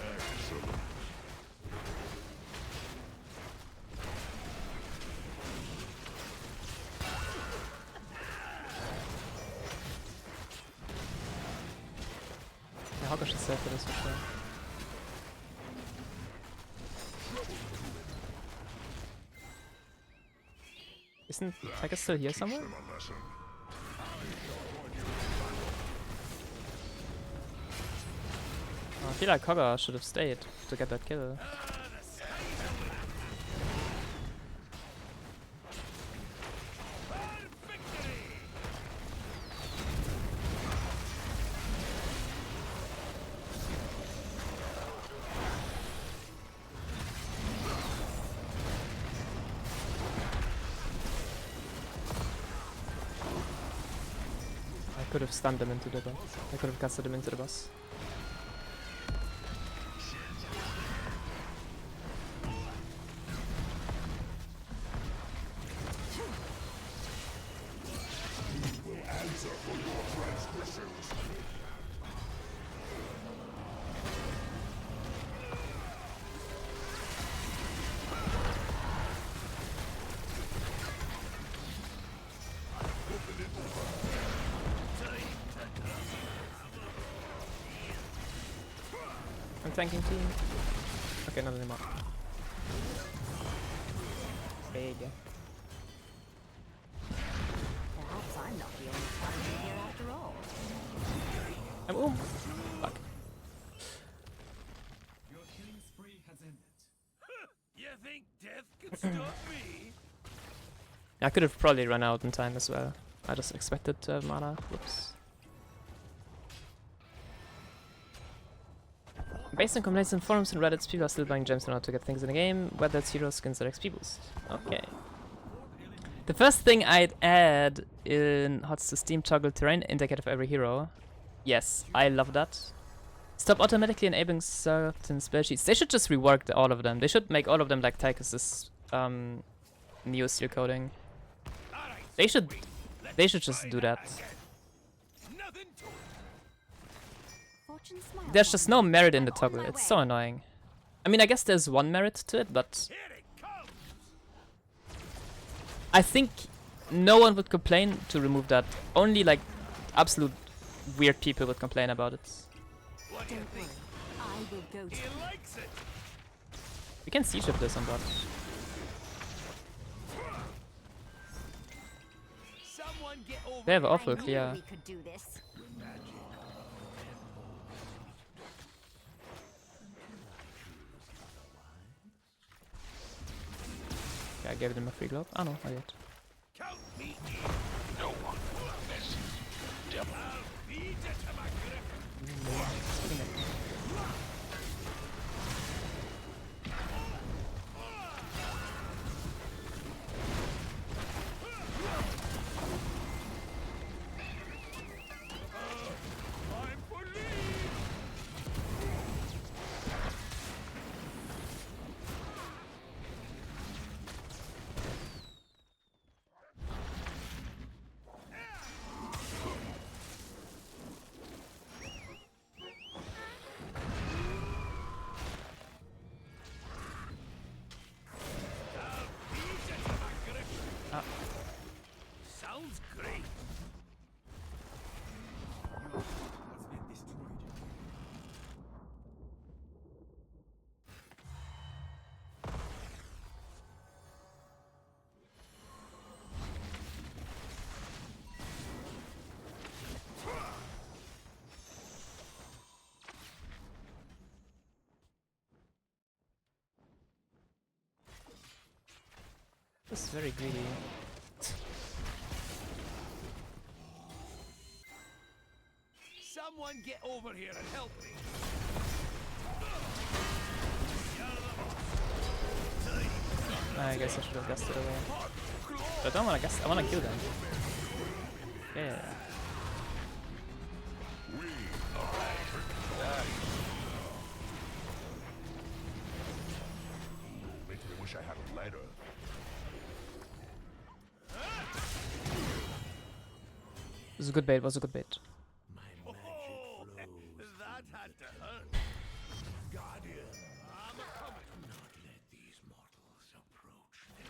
Yeah, Hogger should save for this for sure. Isn't Tiger still here somewhere? a lesson. I feel like Hogger should have stayed to get that kill. I could have stunned him into the boss. I could have casted him into the boss. Answer for your transgressions. I'm tanking team. Okay, not anymore. There you go. Perhaps I'm not the only prodigy here after all. I'm fuck. Your killing spree has ended. You think death could stop me? I could have probably run out in time as well. I just expected to have mana. Whoops. Based on complaints in forums and Reddits, people are still buying gems in order to get things in the game, whether it's hero skins or XP boost. Okay. The first thing I'd add in HOTS to Steam toggle terrain indicator for every hero. Yes, I love that. Stop automatically enabling certain spell sheets. They should just rework all of them. They should make all of them like Tychus's Neo Steel coding. They should just do that. Nothing to it. Fortune smiles There's on just me. no merit in the I'm on toggle. my It's way. so annoying. I mean, I guess there's one merit to it, but Here it comes. I think no one would complain to remove that. Only like absolute weird people would complain about it. What do you Don't worry. think? I will go to He likes it. We can siege up this on bot. Someone get over. They have I awful knew clear. we could do this. I gave them a free globe. Oh no, not yet. Count me in. No one messes. Devil. I'll feed it to my griffin. I'm for lead. Sounds great. Your heart has been destroyed. This is very greedy. Someone get over here and help me. I guess I should have guessed it away. But I don't wanna guess, I wanna kill them. Yeah. Makes me wish I had a ladder. It was a good bait, was a good bait. Oh, that had to hurt. Guardian, I'm coming. Not let these mortals approach them.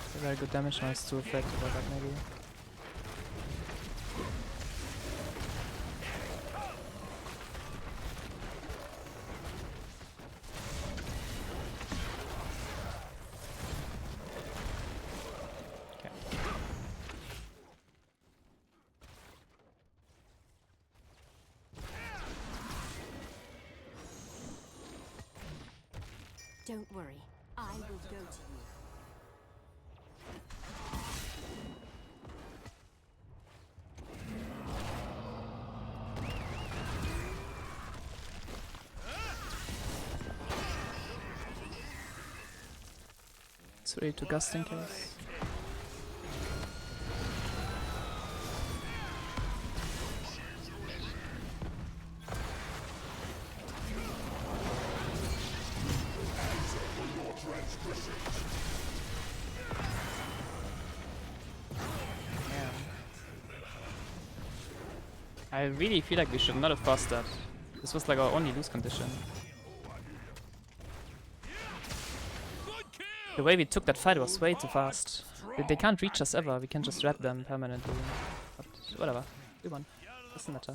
It's a very good damage, now it's too effective about that maybe. Don't worry, I will go to you. It's ready to gust in case. I really feel like we should not have forced that. This was like our only lose condition. The way we took that fight was way too fast. They can't reach us ever, we can just red them permanently. But whatever, we won. Doesn't matter.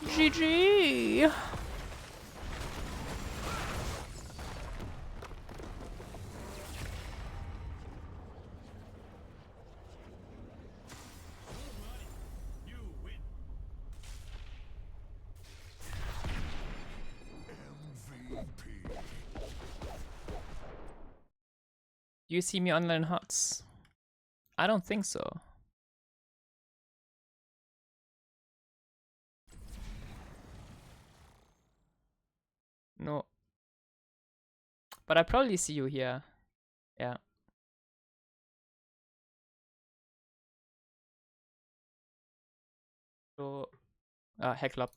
GG! You win. MVP. You see me online HOTS? I don't think so. No. But I probably see you here. Yeah. So, Hecklop.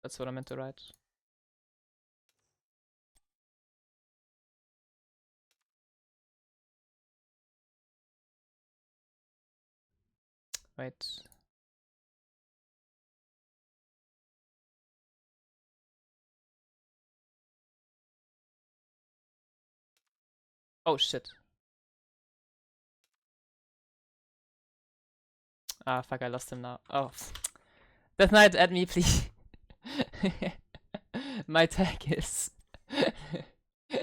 That's what I meant to write. Wait. Oh shit. Ah fuck, I lost him now. Oh. Death Knight, add me please. My tag is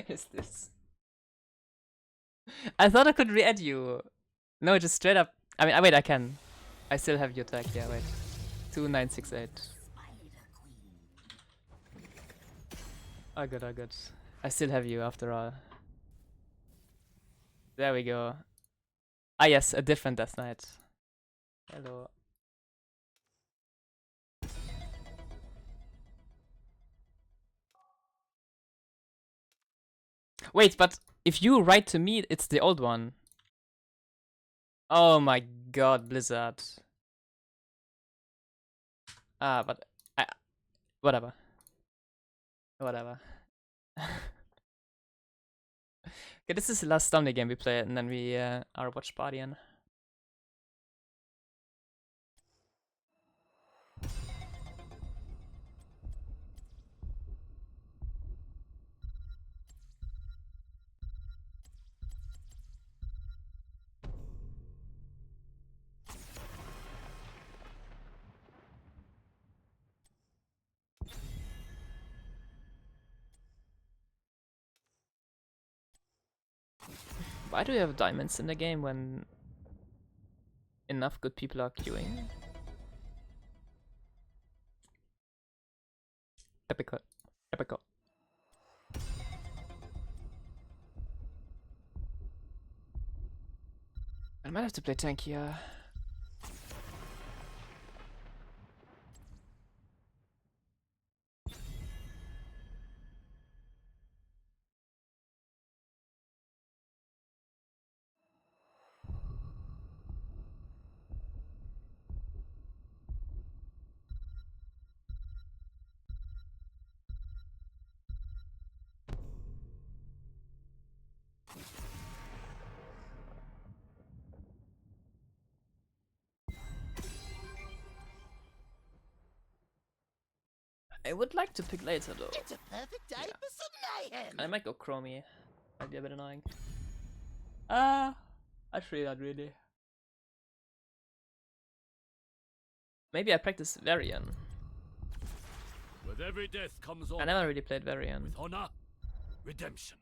is this. I thought I could re-add you. No, just straight up. I mean, wait, I can. I still have your tag. Yeah, wait. 2968. Oh, good, oh, good. I still have you after all. There we go. Ah, yes, a different Death Knight. Hello. Wait, but if you write to me, it's the old one. Oh my god, Blizzard. Ah, but whatever. Whatever. Okay, this is the last Stomny game we play, and then we are watch partying. Why do you have diamonds in the game when enough good people are queuing? Typical. Typical. I might have to play tank here. I would like to pick later though. It's a perfect day for some mayhem. I might go Chromie. Might be a bit annoying. Actually not really. Maybe I practice Varian. With every death comes I honor. never really played Varian. With honor, redemption.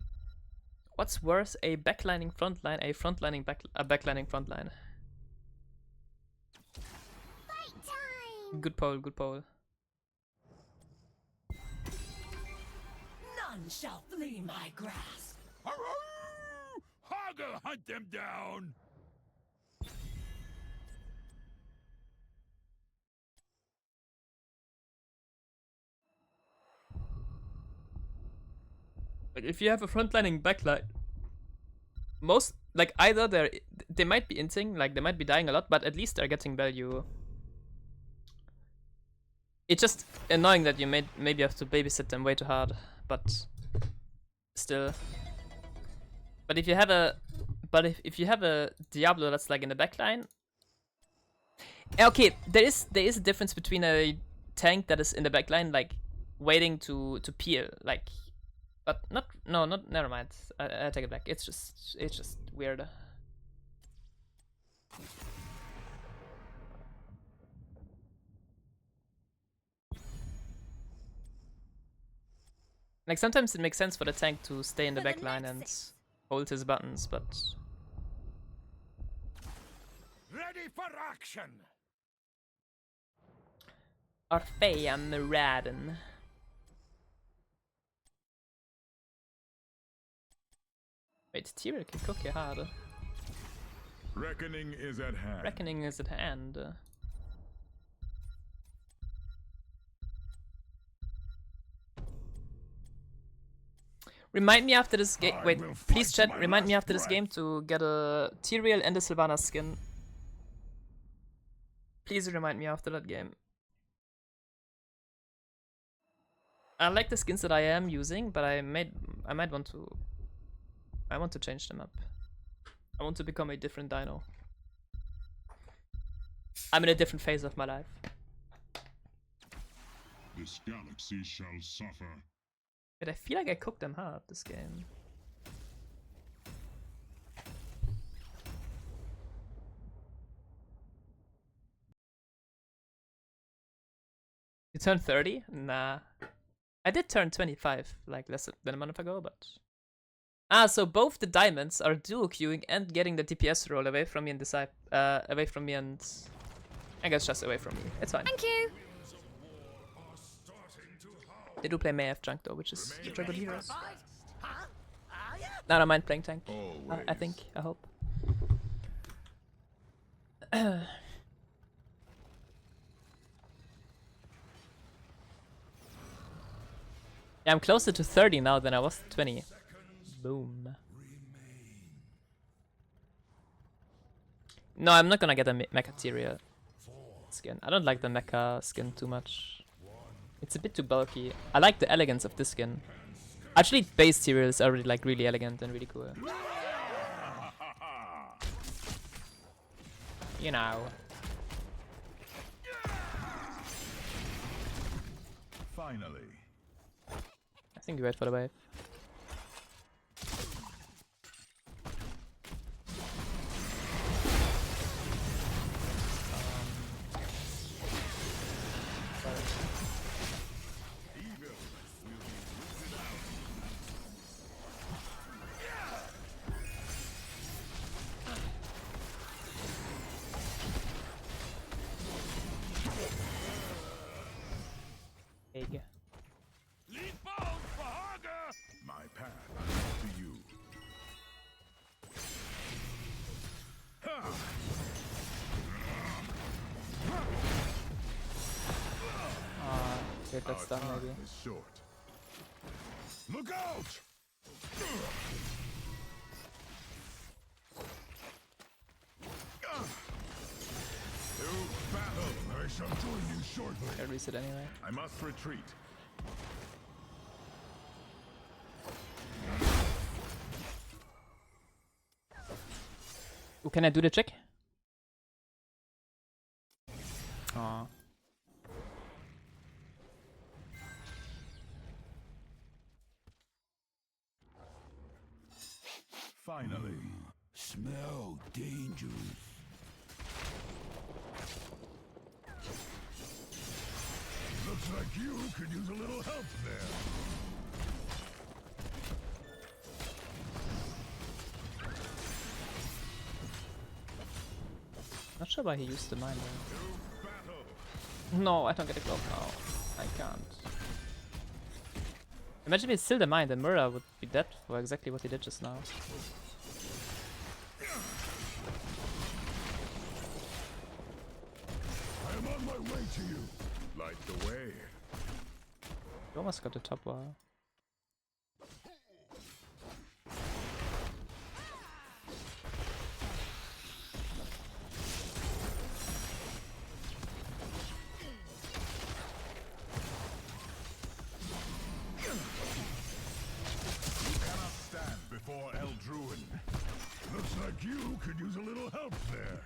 What's worse, a backlining frontline, a backlining frontline? Fight time! Good poll, good poll. None shall flee my grasp. Hoggle, hunt them down. Like if you have a frontlining backline, most like either they might be inting, like they might be dying a lot, but at least they're getting value. It's just annoying that you maybe have to babysit them way too hard, but still. But if you have a if you have a Diablo that's like in the backline, okay, there is a difference between a tank that is in the backline like waiting to peel, like, but not never mind. I take it back. It's just weird. Like sometimes it makes sense for the tank to stay in the For the backline and Nexus. hold his buttons, but Ready for action. Orpheum Raden. Wait, Tyrael can cook you hard. Reckoning is at hand. Reckoning is at hand. Remind me after this game. I Wait, will please fight chat. to my Remind me last after this breath. game to get a Tyrael and a Sylvanas skin. Please remind me after that game. I like the skins that I am using, but I might want to. I want to change them up. I want to become a different Dynouh. I'm in a different phase of my life. This galaxy shall suffer. But I feel like I cooked them hard this game. turned 30? Nah. I did turn 25, like less than a month ago, but... Ah, so both the diamonds are duo queuing and getting the DPS roll away from me and away from me and... I guess just away from me. It's fine. Thank you. They do play Mayf junk though, which are good heroes. Huh? Are ya? No, I don't mind playing tank. Always. I think. I hope. Yeah, I'm closer to 30 now than I was 20. Boom. No, I'm not gonna get a mecha Tyria skin. I don't like the mecha skin too much. It's a bit too bulky. I like the elegance of this skin. Actually, base Tyrias are really, like, really elegant and really cool. You know. Finally. I think you wait for the wave. Egg. Lead bound for Hager! My path to you. Get that stun maybe. Is short. Look out! To battle! I shall join you shortly. I reset anyway. I must retreat. Ooh, can I do the check? Aw. Finally. Smell dangerous. Looks like you could use a little help there. Not sure why he used the mine there. To battle! No, I don't get a glove now. I can't. Imagine if it's still the mine, then Mura would be dead for exactly what he did just now. I am on my way to you. Light the way. You almost got the top wall. You cannot stand before Eldruin. Looks like you could use a little help there.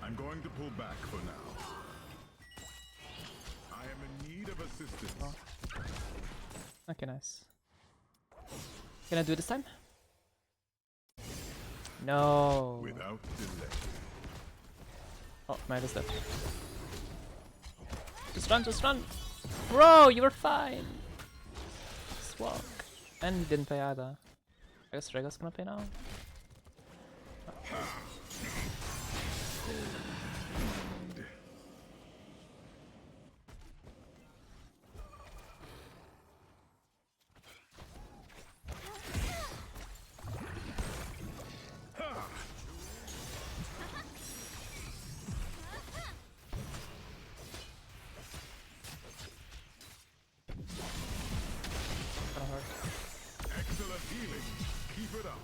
I'm going to pull back for now. I am in need of assistance. Okay, nice. Can I do it this time? No. Without delay. Oh, Might is dead. Just run! Bro, you were fine! Just walk. And he didn't pay either. I guess Rhaegar's gonna pay now. Kinda hard. Excellent healing. Keep it up.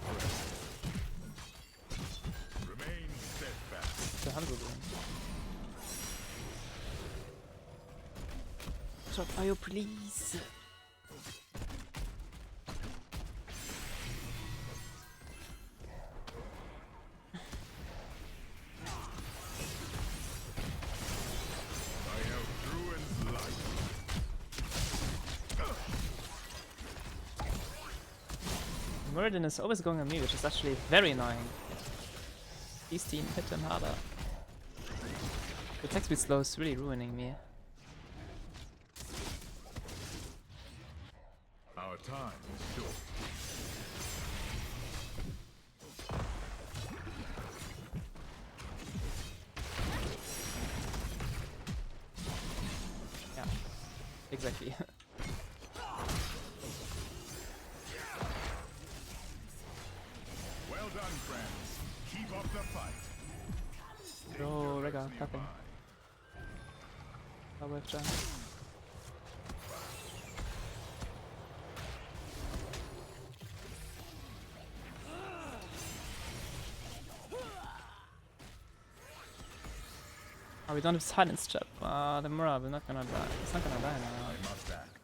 Drop IO, please. I have ruined life. Muradin is always going on me, which is actually very annoying. These team hit him harder. The attack speed slow is really ruining me. Our time is short. Yeah, exactly. Well done, friends. Keep up the fight. Oh, Rega, nothing. I'll wave jump. Oh, we don't have silence chip. The Mura, we're not gonna die. It's not gonna die now. I must act.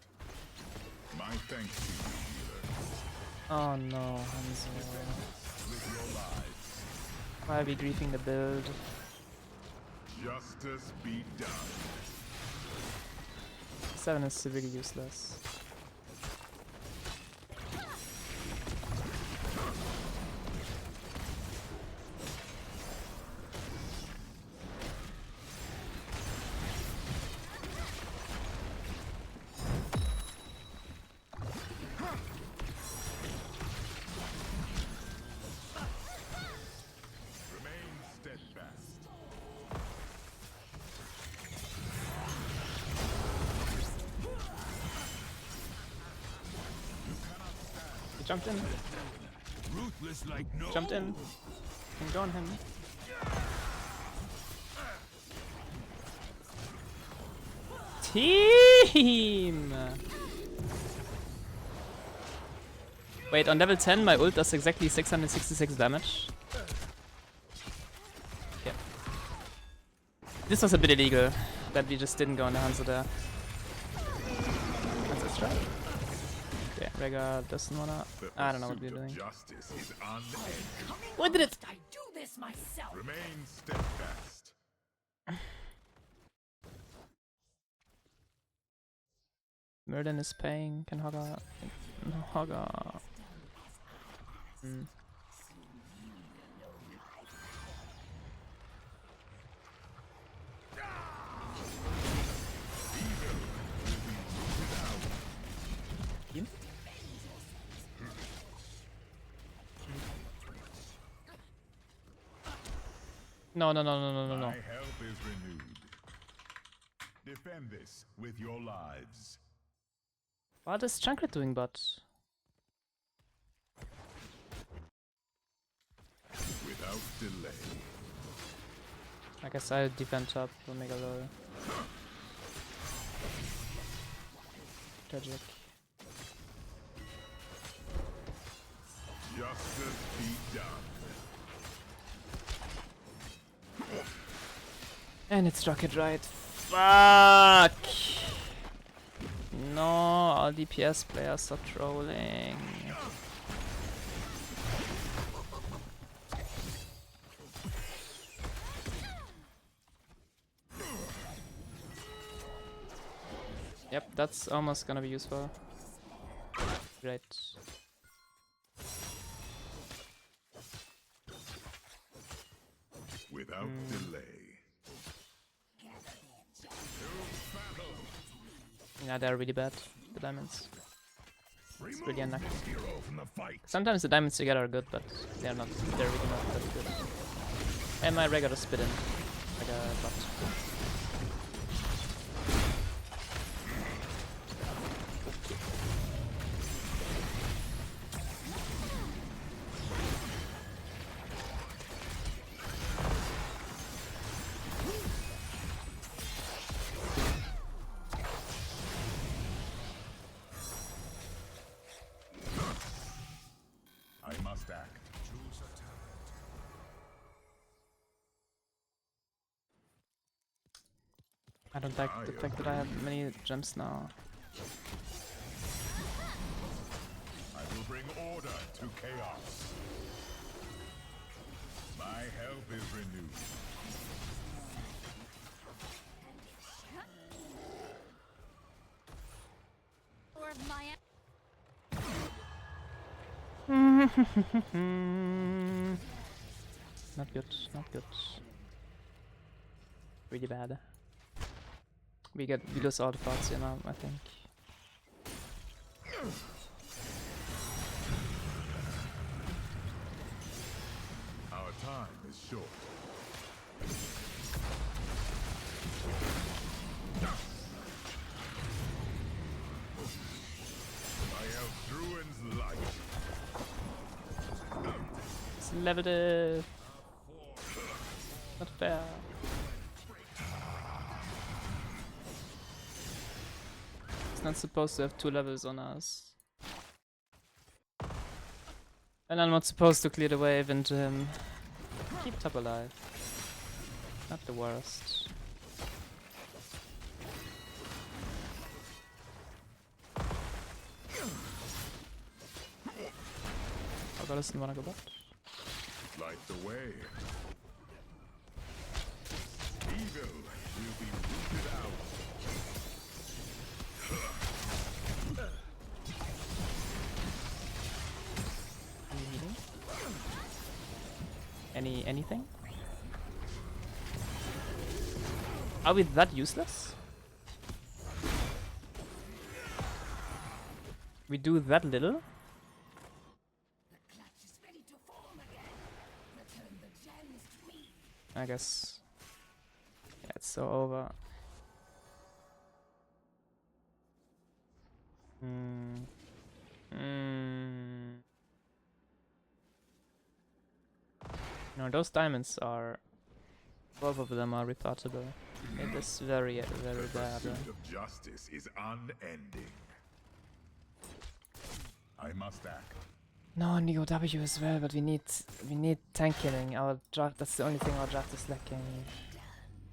My thanks to you, healer. Oh no, Hanzo. With your lives, Why are we griefing the build? justice be done. 7 is really useless. Remain steadfast. He jumped in. Ruthless like no. Jumped in. Can go on him. Team! Wait, on level 10 my ult does exactly 666 damage. Yeah. This was a bit illegal, that we just didn't go on the Hanzo there. That's a strike. Okay, Rega doesn't wanna... I don't know what we're doing. Justice is unending. What did it? I do this myself. Remain steadfast. Murden is paying. Can Hogger... No, Hogger... Hmm. Team? No, no, no, no, no, no, no. My help is renewed. Defend this with your lives. What is Junkrat doing, but? Without delay. I guess I'll defend top Omega low. Tragic. Justice be done. And it struck it right. Fuck! No, all DPS players are trolling. Yep, that's almost gonna be useful. Right. Without delay. Yeah, they're really bad, the diamonds. It's really unlucky. Hero from the fight. Sometimes the diamonds together are good, but they're not, they're really not that good. And my regular spit in. Like a bot. I must act. I don't like the fact that I have many gems now. I will bring order to chaos. My help is renewed. Or of my Not good, not good. Really bad. We lose all the parts here now, I think. Our time is short. My elf ruins light. It's leveled up. Not fair. It's not supposed to have 2 levels on us. And I'm not supposed to clear the wave into him. Keep top alive. Not the worst. Oh god, doesn't wanna go back. Light the way. Evil will be rooted out. Anything? Are we that useless? We do that little? I guess. Yeah, it's so over. No, those diamonds are... both of them are reportable. It is very, very bad. Pursuit of justice is unending. I must act. No, Neo W as well, but we need tank killing. Our draft, that's the only thing our draft is lacking.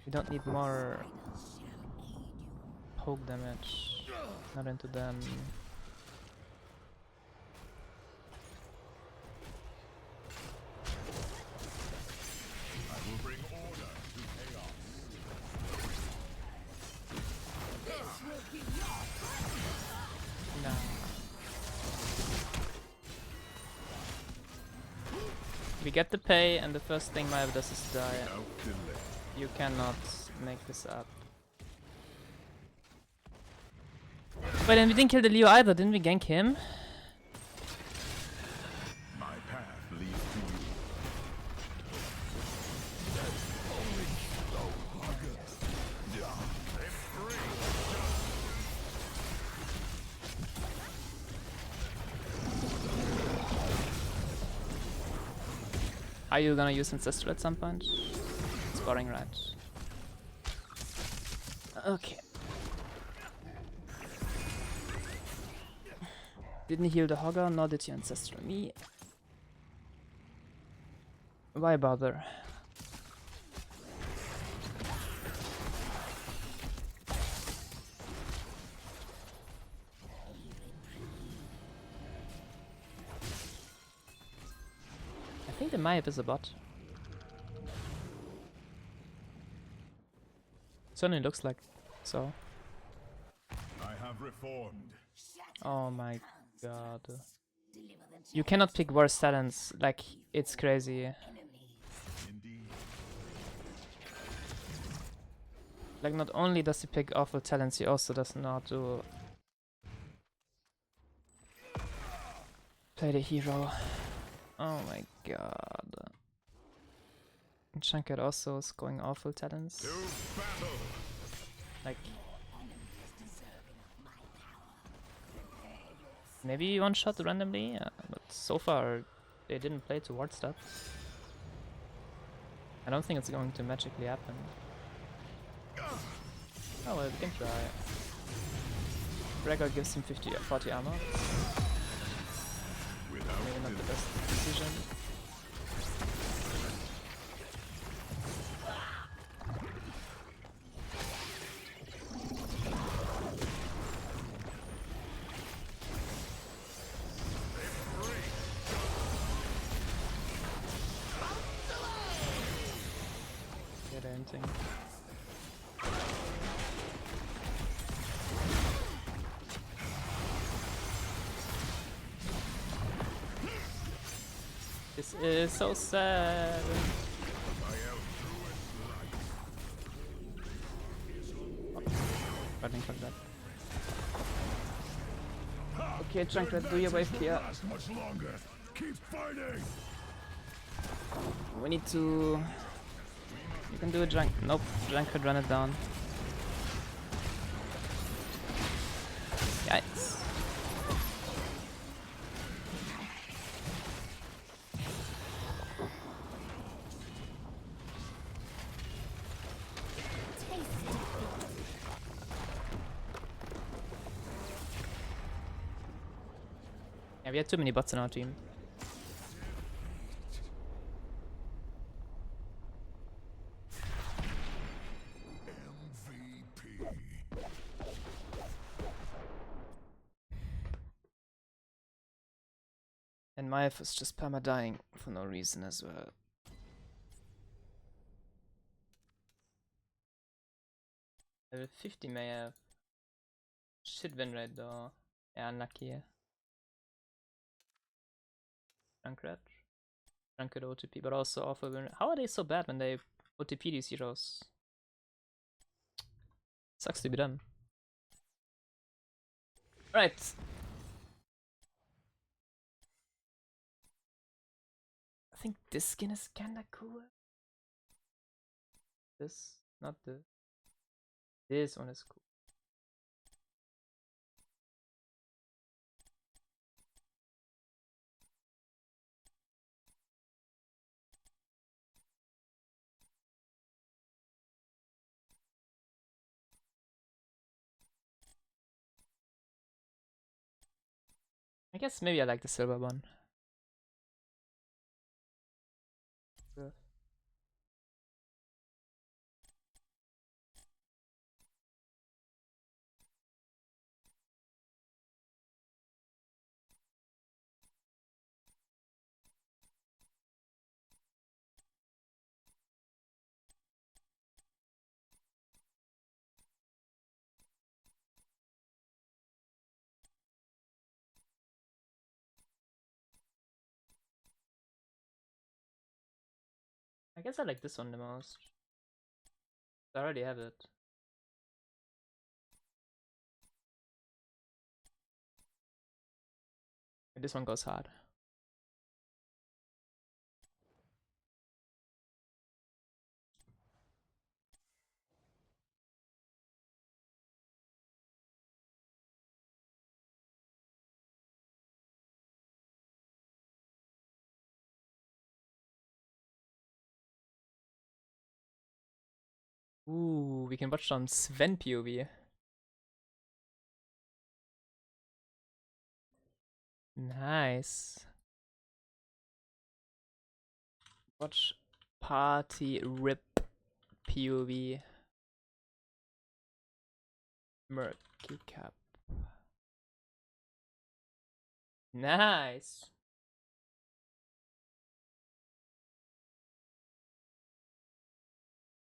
We don't need more poke damage. Not into them. I will bring order to chaos. Nah. We get the pay, and the first thing Maya does is die. Without delay. You cannot make this up. Wait, and we didn't kill the Leo either, didn't we gank him? My path leads to you. Are you gonna use Ancestral at some point? It's boring, right? Okay. Didn't heal the Hogger, nor did you Ancestral me. Why bother? I think the Mayap is a bot. Certainly looks like so. I have reformed. Oh my god. You cannot pick worse talents, like, it's crazy. Indeed. Like, not only does he pick awful talents, he also does not do... play the hero. Oh my god. And Shankar also is going awful talents. To battle. Like... maybe one shot randomly, but so far they didn't play towards that. I don't think it's going to magically happen. Oh well, we can try. Gregor gives him 40 armor. Maybe not the best decision. anything. This is so sad. Running from that. Okay, Junkrat, do your wave here. Much longer. Keep fighting. We need to. You can do a junk. Nope, Junkrat run it down. Yikes. Yeah, we had too many bots in our team. MVP. And Maiev is just perma dying for no reason as well. Level 50 Maiev. Shit win rate though. Yeah, unlucky. Junkrat. Junkrat OTP, but also awful win rate. How are they so bad when they OTP these heroes? Sucks to be them. Right. I think this skin is kinda cool. This, not the. This one is cool. I guess maybe I like the silver one. Yeah. I guess I like this one the most. I already have it. This one goes hard. Ooh, we can watch some Sven POV. Nice. Watch party rip POV. Murky cap. Nice.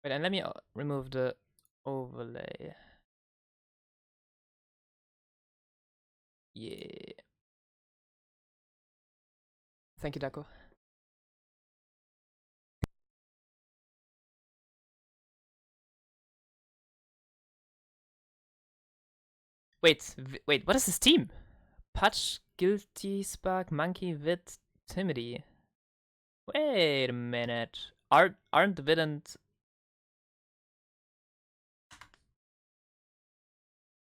Wait, and let me remove the overlay. Yeah. Thank you, Daco. Wait, wait, what is this team? Patch, Guilty, Spark, Monkey, Wit, Timidity. Wait a minute. Aren't Wit and...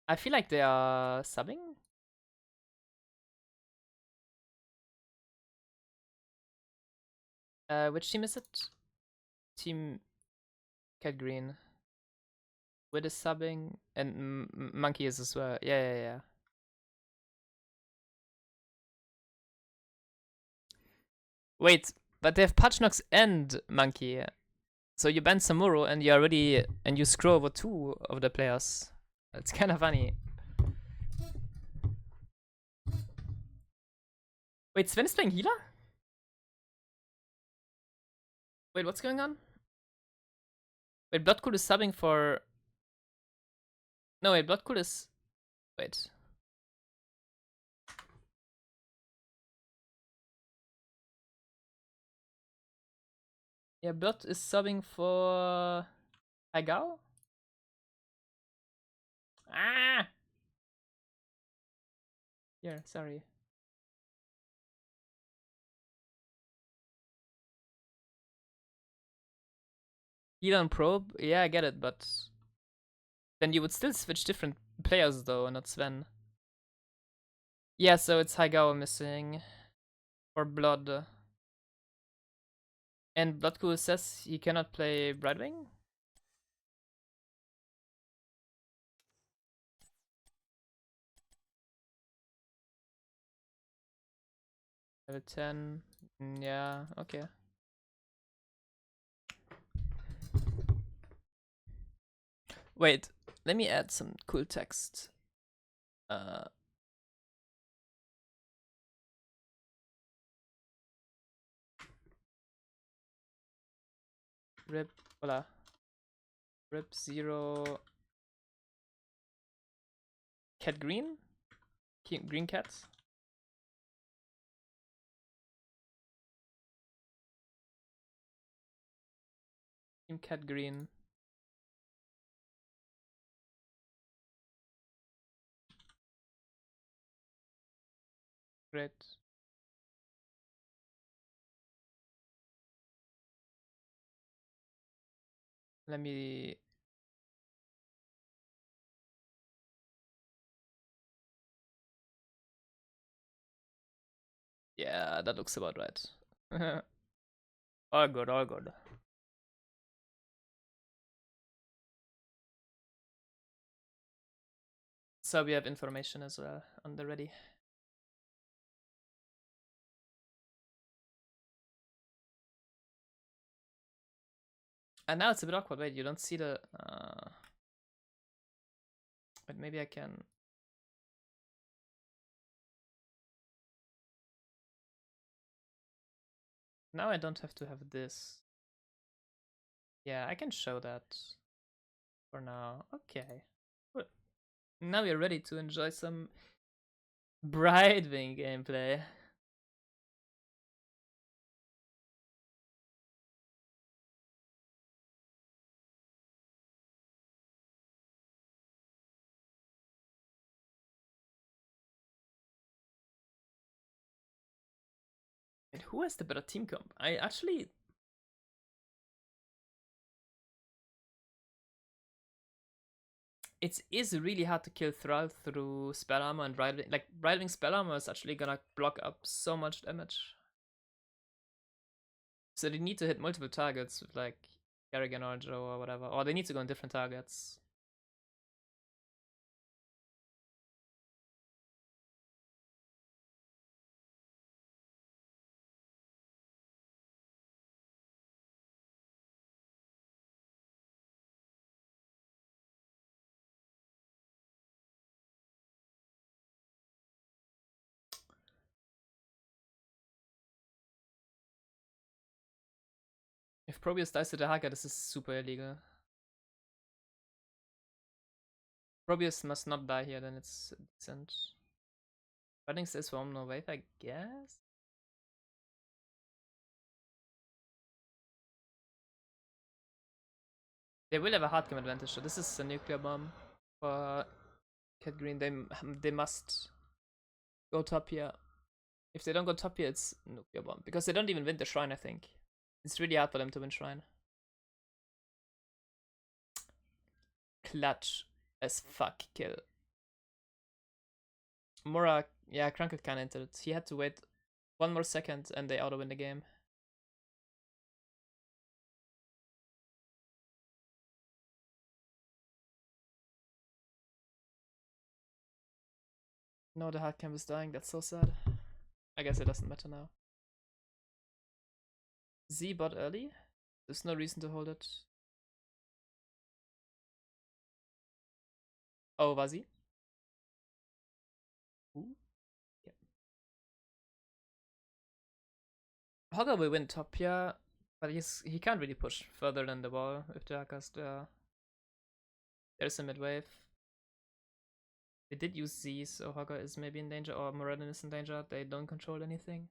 I feel like they are subbing? Which team is it? Team Cat Green. Wit is subbing, and Monkey is as well. Yeah. Wait, but they have Patchnox and Monkey. So you ban Samuro and you already and you screw over 2 of the players. It's kind of funny. Wait, Sven is playing healer? Wait, what's going on? Wait, Bloodcool is subbing for... No, wait, Bloodcool is... Wait. Yeah, Blood is subbing for... Agao? Ah! Here, sorry. Heal on probe? Yeah, I get it, but... Then you would still switch different players though, and not Sven. Yeah, so it's Haigawa missing. For Blood. And Bloodcool says he cannot play Brightwing? Level 10. Yeah, okay. Wait, let me add some cool text. Rip, voila. Rip 0. Cat green? Green cat? Team cat green. Great. Let me... Yeah, that looks about right. All good, all good. So we have information as well on the ready. And now it's a bit awkward. Wait, you don't see the... But maybe I can... Now I don't have to have this. Yeah, I can show that for now. Okay. Good. Now we're ready to enjoy some Brightwing gameplay. And who has the better team comp? I actually... It is really hard to kill Thrall through spell armor and Brightwing. Like, Brightwing spell armor is actually gonna block up so much damage. So they need to hit multiple targets with like Kerrigan or Joe or whatever. Or they need to go on different targets. If Probius dies to the hacker, this is super illegal. Probius must not die here, then it's decent. Running stays for no wave, I guess? They will have a hard game advantage, so this is a nuclear bomb for Cat Green. They must go top here. If they don't go top here, it's nuclear bomb. Because they don't even win the shrine, I think. It's really hard for them to win shrine. Clutch as fuck kill. Mora, yeah, Krunkle kinda entered it. He had to wait one more second and they auto win the game. No, the hard cam is dying, that's so sad. I guess it doesn't matter now. Z bot early? There's no reason to hold it. Oh, was he? Ooh. Yeah. Hogger will win top here, But he can't really push further than the wall if the Hakas there. There's a mid wave. They did use Z, so Hogger is maybe in danger, or Moradin is in danger. They don't control anything.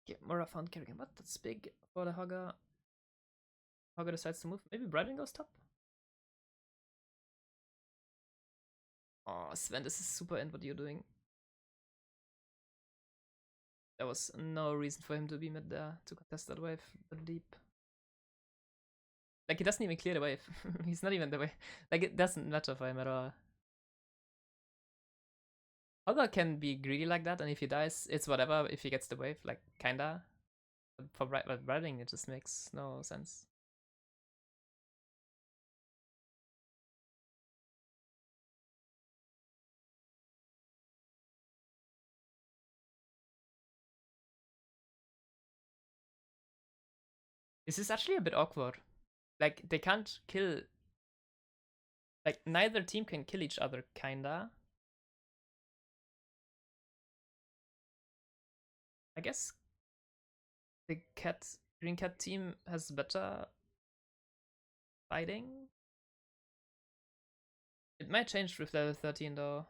Yeah, Mora found Kerrigan. What? That's big for the Hogger. Hogger decides to move. Maybe Bryden goes top? Oh, Sven, this is super in. What are you doing? There was no reason for him to be mid there to contest that wave that deep. Like, he doesn't even clear the wave. He's not even the way. Like, it doesn't matter for him at all. Hogger can be greedy like that, and if he dies, it's whatever if he gets the wave, like, kinda. But for riding, it just makes no sense. This is actually a bit awkward. Like, they can't kill... Like, neither team can kill each other, kinda. I guess the green cat team has better fighting. It might change with level 13 though.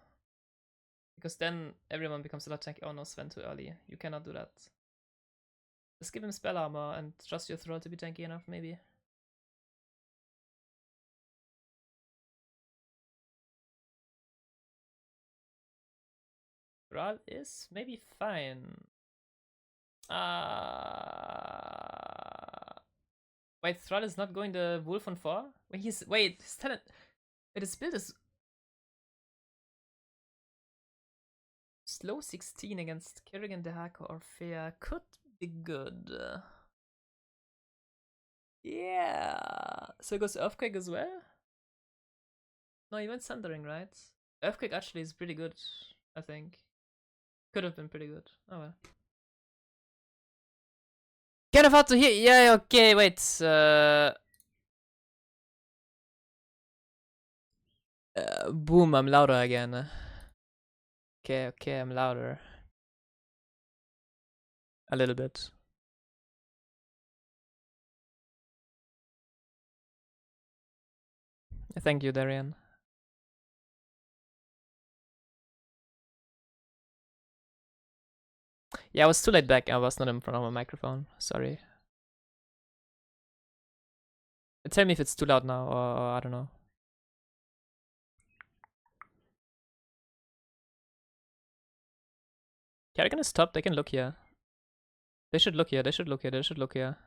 Because then everyone becomes a lot tanky. Oh no, Sven too early. You cannot do that. Just give him spell armor and trust your throw to be tanky enough, maybe. Thrall is maybe fine. Wait, Thrall is not going the wolf on 4? Wait, his talent. Wait, his build is slow 16 against Kerrigan, Dehaka, or Fair. Could be good. Yeah. So it goes Earthquake as well? No, he went Sundering, right? Earthquake actually is pretty good, I think. Could have been pretty good. Oh well. Can't afford to hear. Yeah, okay, wait. Boom, I'm louder again. Okay, I'm louder. A little bit. Thank you, Darian. Yeah, I was too late back. I was not in front of my microphone. Sorry. Tell me if it's too loud now, or I don't know. Kerrigan is top. They can look here. They should look here. They should look here. They should look here.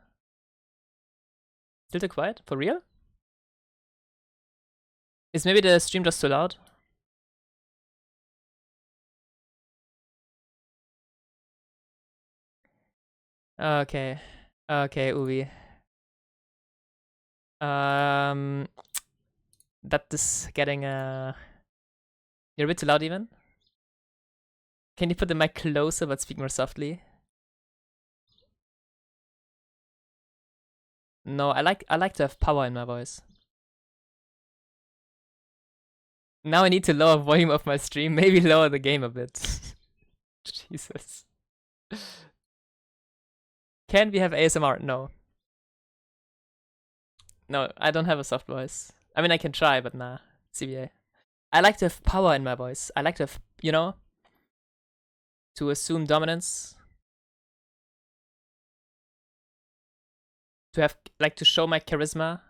Still too quiet? For real? Is maybe the stream just too loud? Okay. Okay, Uvi. That is getting you're a bit too loud even. Can you put the mic closer but speak more softly? No, I like to have power in my voice. Now I need to lower volume of my stream, maybe lower the game a bit. Jesus. Can we have ASMR? No. No, I don't have a soft voice. I mean, I can try, but nah. CBA. I like to have power in my voice. I like to have, you know, to assume dominance. To have, like, to show my charisma.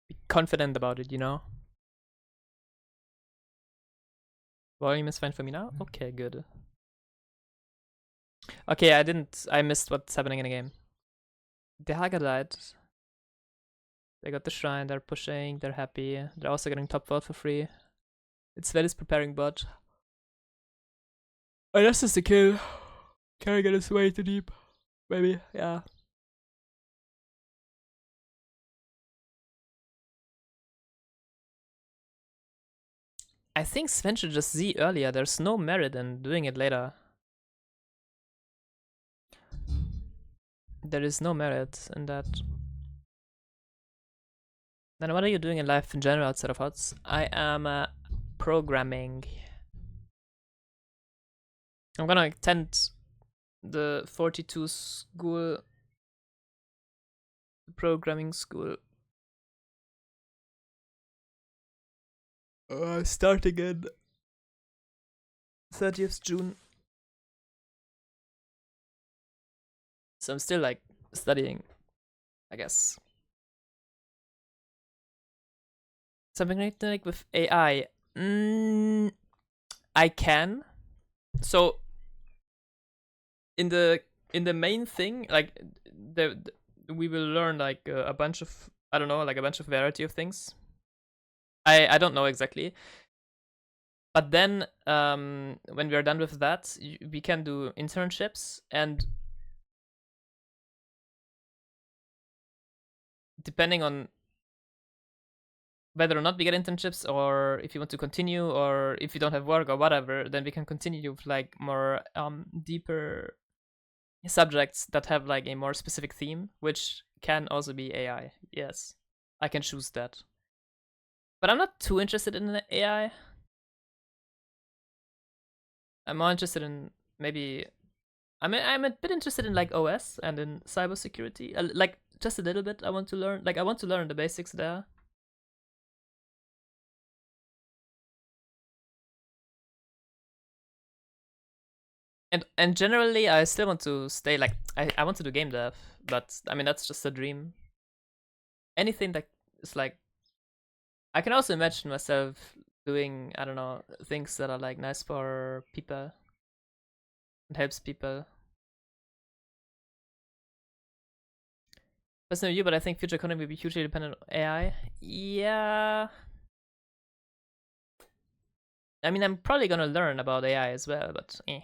Be confident about it, you know? Volume is fine for me now? Okay, good. Okay, I missed what's happening in the game. The Haga died. They got the shrine, they're pushing, they're happy. They're also getting top vote for free. It's Sven preparing bot. Oh, that's just a kill. Kerrigan is way too deep. Maybe, yeah. I think Sven should just Z earlier. There's no merit in doing it later. There is no merit in that. Then what are you doing in life in general outside of HOTS? I am programming. I'm gonna attend the 42 school, programming school. Starting in 30th June. So I'm still like studying, I guess. Something like with AI. I can. So in the main thing, like we will learn like a bunch of, I don't know, like a bunch of variety of things. I don't know exactly. But then when we are done with that, we can do internships, and depending on whether or not we get internships, or if you want to continue, or if you don't have work or whatever, then we can continue with like more deeper subjects that have like a more specific theme, which can also be AI. Yes, I can choose that. But I'm not too interested in AI. I'm more interested in maybe I'm a bit interested in like OS and in cybersecurity. Like just a little bit. I want to learn the basics there. And generally I still want to stay like I want to do game dev, but I mean that's just a dream. Anything that is like, I can also imagine myself doing, I don't know, things that are like nice for people and helps people. Personally, you, but I think future economy will be hugely dependent on AI. Yeah. I mean, I'm probably gonna learn about AI as well, but eh.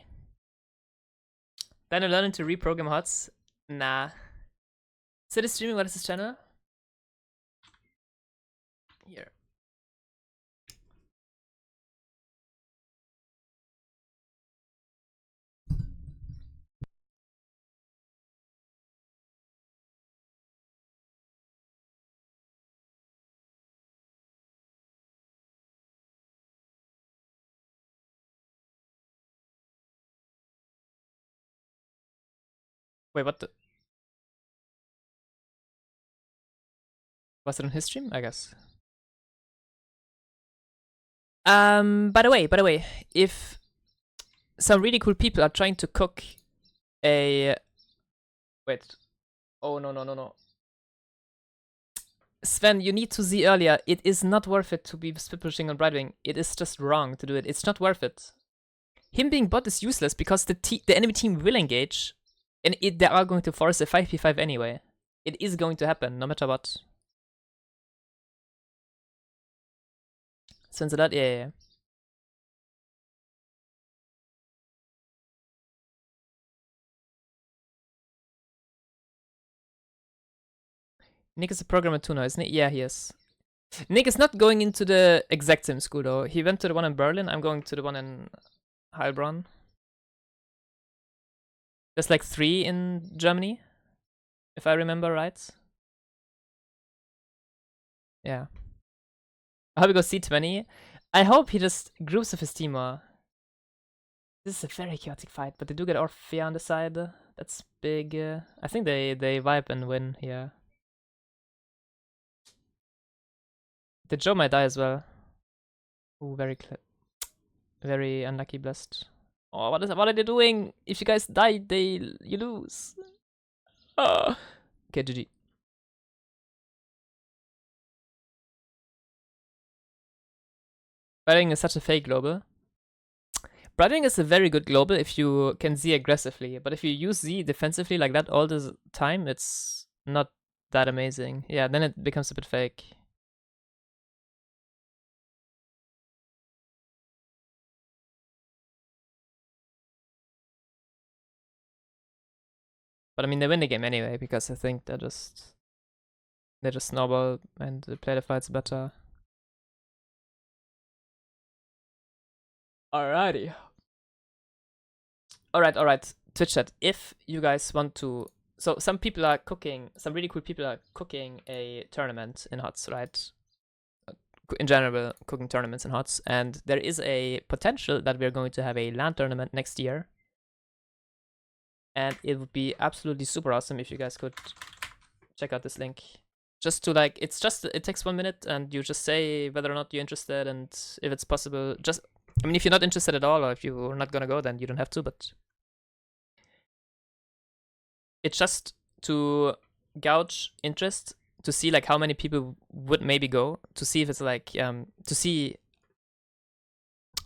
Then I'm learning to reprogram HOTS. Nah. So this streaming, what is this channel? Here. Wait, what the? Was it on his stream? I guess. By the way, if some really cool people are trying to cook a... Wait. Oh, no. Sven, you need to see earlier, it is not worth it to be split pushing on Brightwing. It is just wrong to do it. It's not worth it. Him being bot is useless because the enemy team will engage, and they are going to force a 5v5 anyway. It is going to happen, no matter what. Sven's that? Yeah. Nick is a programmer too now, isn't he? Yeah, he is. Nick is not going into the exact same school though. He went to the one in Berlin. I'm going to the one in Heilbronn. There's like 3 in Germany, if I remember right. Yeah. I hope he goes C20. I hope he just groups with his team more. This is a very chaotic fight, but they do get Orphea on the side. That's big. I think they vibe and win here. The Joe might die as well. Ooh, very unlucky blessed. Oh, what are they doing? If you guys die, you lose. Oh. Okay, GG. Brightwing is such a fake global. Brightwing is a very good global if you can Z aggressively, but if you use Z defensively like that all the time, it's not that amazing. Yeah, then it becomes a bit fake. But I mean, they win the game anyway because I think they just snowball and play the fights better. Alrighty. Alright. Twitch chat. If you guys want to, so some really cool people are cooking a tournament in HOTS, right? in general cooking tournaments in HOTS, and there is a potential that we're going to have a LAN tournament next year. And it would be absolutely super awesome if you guys could check out this link. Just to like, it takes 1 minute and you just say whether or not you're interested and if it's possible. Just, I mean, if you're not interested at all or if you're not gonna go, then you don't have to, but it's just to gauge interest, to see like how many people would maybe go, to see if it's like, to see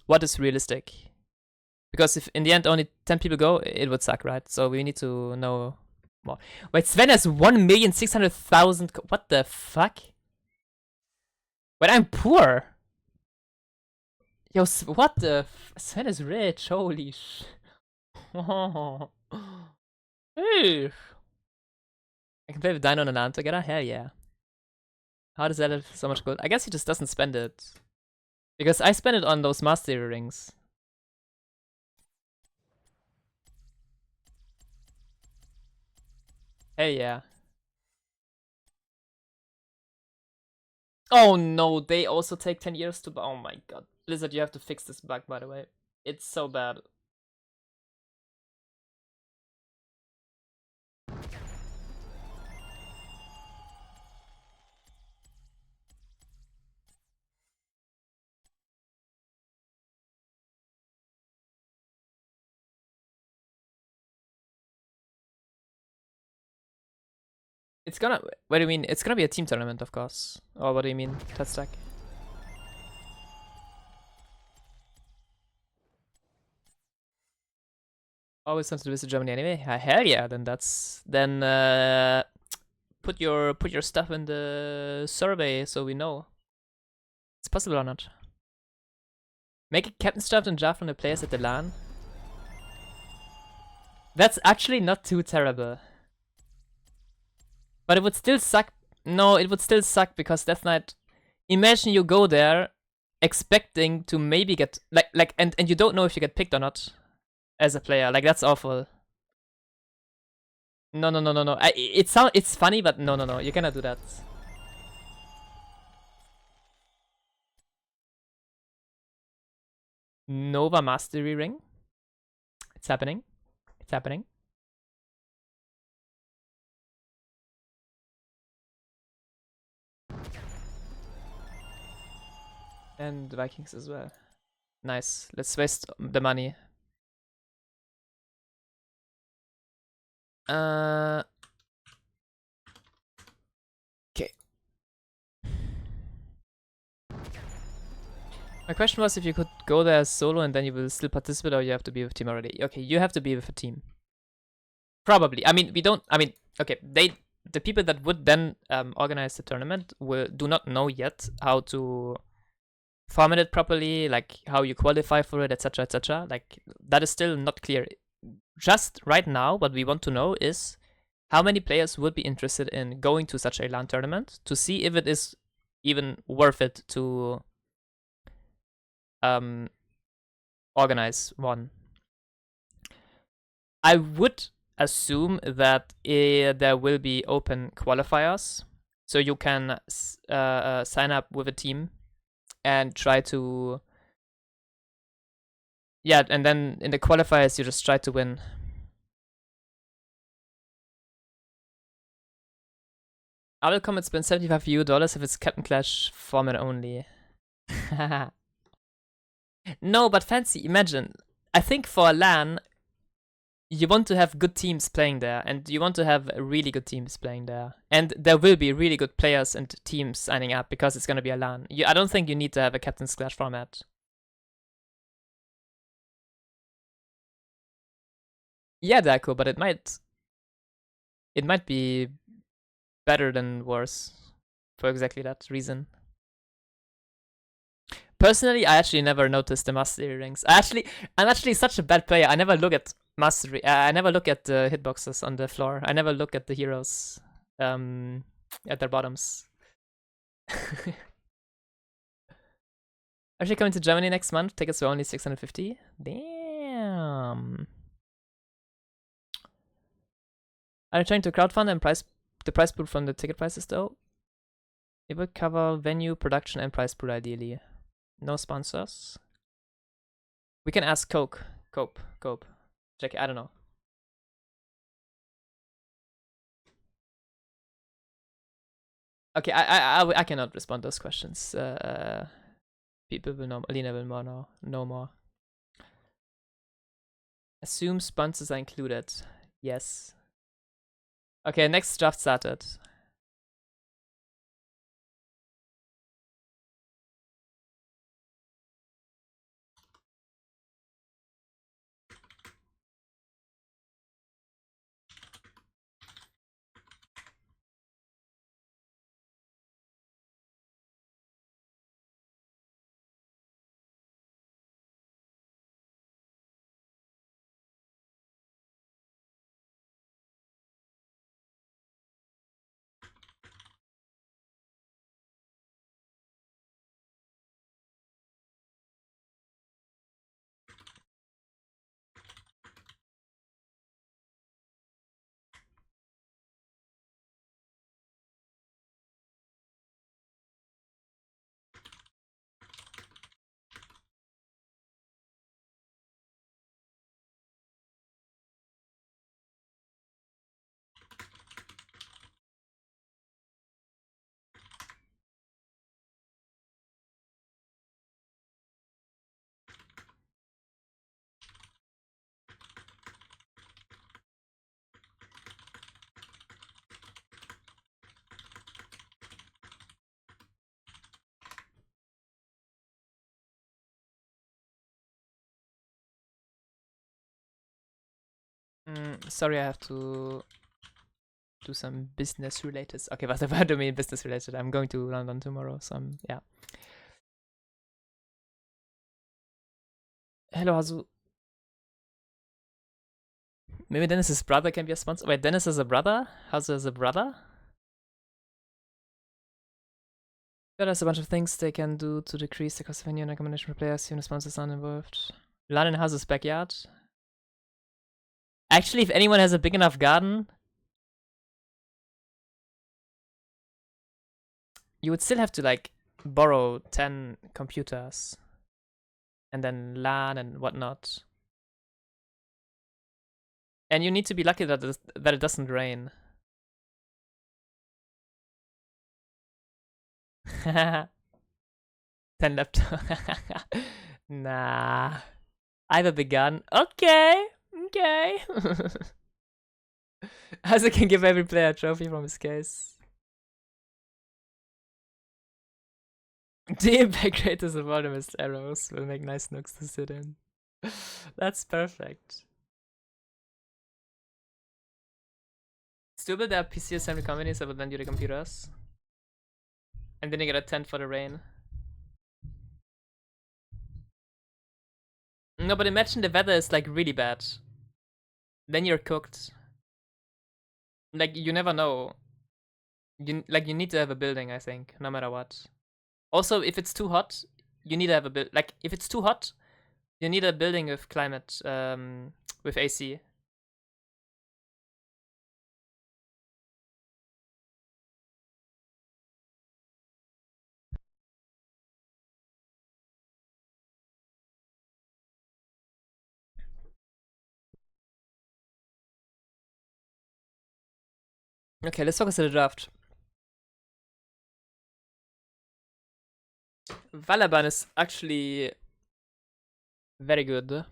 what is realistic. Because if in the end only 10 people go, it would suck, right? So we need to know more. Wait, Sven has 1,600,000. What the fuck? But I'm poor. Yo, what the? Sven is rich. Holy sh. Hey. I can play with Dynouh and LAN together? Hell yeah. How does that have so much gold? I guess he just doesn't spend it. Because I spend it on those mastery rings. Hey, yeah. Oh no, they also take 10 years to... Oh my god. Blizzard, you have to fix this bug, by the way. It's so bad. It's gonna... What do you mean? It's gonna be a team tournament, of course. Or what do you mean? Touch stack. Always wants to visit Germany anyway? Hell yeah, then that's... Then put your stuff in the survey so we know. It's possible or not. Make a captain draft and draft from the players at the LAN. That's actually not too terrible. But it would still suck. No, it would still suck because Death Knight. Imagine you go there expecting to maybe get and you don't know if you get picked or not as a player. Like that's awful. No. It's funny, but no. You cannot do that. Nova Mastery Ring. It's happening. It's happening. And the Vikings as well. Nice. Let's waste the money. Okay. My question was if you could go there as solo and then you will still participate, or you have to be with a team already. Okay, you have to be with a team. Probably. I mean, we don't. I mean, okay. The people that would then organize the tournament do not know yet how to format it properly, like how you qualify for it, etc., etc. Like that is still not clear. Just right now, what we want to know is how many players would be interested in going to such a LAN tournament to see if it is even worth it to organize one. I would assume that there will be open qualifiers, so you can sign up with a team and try to... Yeah, and then in the qualifiers you just try to win. I will come and spend $75 if it's Captain Clash format only. No, but fancy, imagine. I think for a LAN, you want to have good teams playing there, and you want to have really good teams playing there. And there will be really good players and teams signing up because it's going to be a LAN. I don't think you need to have a Captain's Clash format. Yeah, Daco, but it might be better than worse for exactly that reason. Personally, I actually never noticed the mastery rings. I'm actually such a bad player. I never look at mastery. I never look at the hitboxes on the floor. I never look at the heroes at their bottoms. Actually coming to Germany next month. Tickets were only 650. Damn. Are you trying to crowdfund and the price pool from the ticket prices though? It would cover venue, production, and price pool ideally. No sponsors. We can ask Cope. Check. I don't know. Okay, I cannot respond to those questions. People will know. Alina will know more. Assume sponsors are included. Yes. Okay, next draft started. Sorry, I have to do some business related. Okay, what do I mean business related? I'm going to London tomorrow, so yeah. Hello, Hazu. Maybe Dennis's brother can be a sponsor. Wait, Dennis is a brother? Hazu is a brother? Yeah, there's a bunch of things they can do to decrease the cost of venue and accommodation for players even if sponsors aren't involved. Land in Hazu's backyard. Actually, if anyone has a big enough garden, you would still have to like borrow 10 computers and then LAN and whatnot. And you need to be lucky that it doesn't rain. 10 laptop. Nah. I have a big gun. Okay. Hazu can give every player a trophy from his case. The impact rate is voluminous arrows will make nice nooks to sit in. That's perfect. Still, there are PC assembly companies that will lend you the computers. And then you get a tent for the rain. No, but imagine the weather is like really bad. Then you're cooked. Like, you never know. You need to have a building, I think, no matter what. Also, if it's too hot, you need to have a build. Like, if it's too hot, you need a building with climate, with AC. Okay, let's focus on the draft. Valaban is actually very good.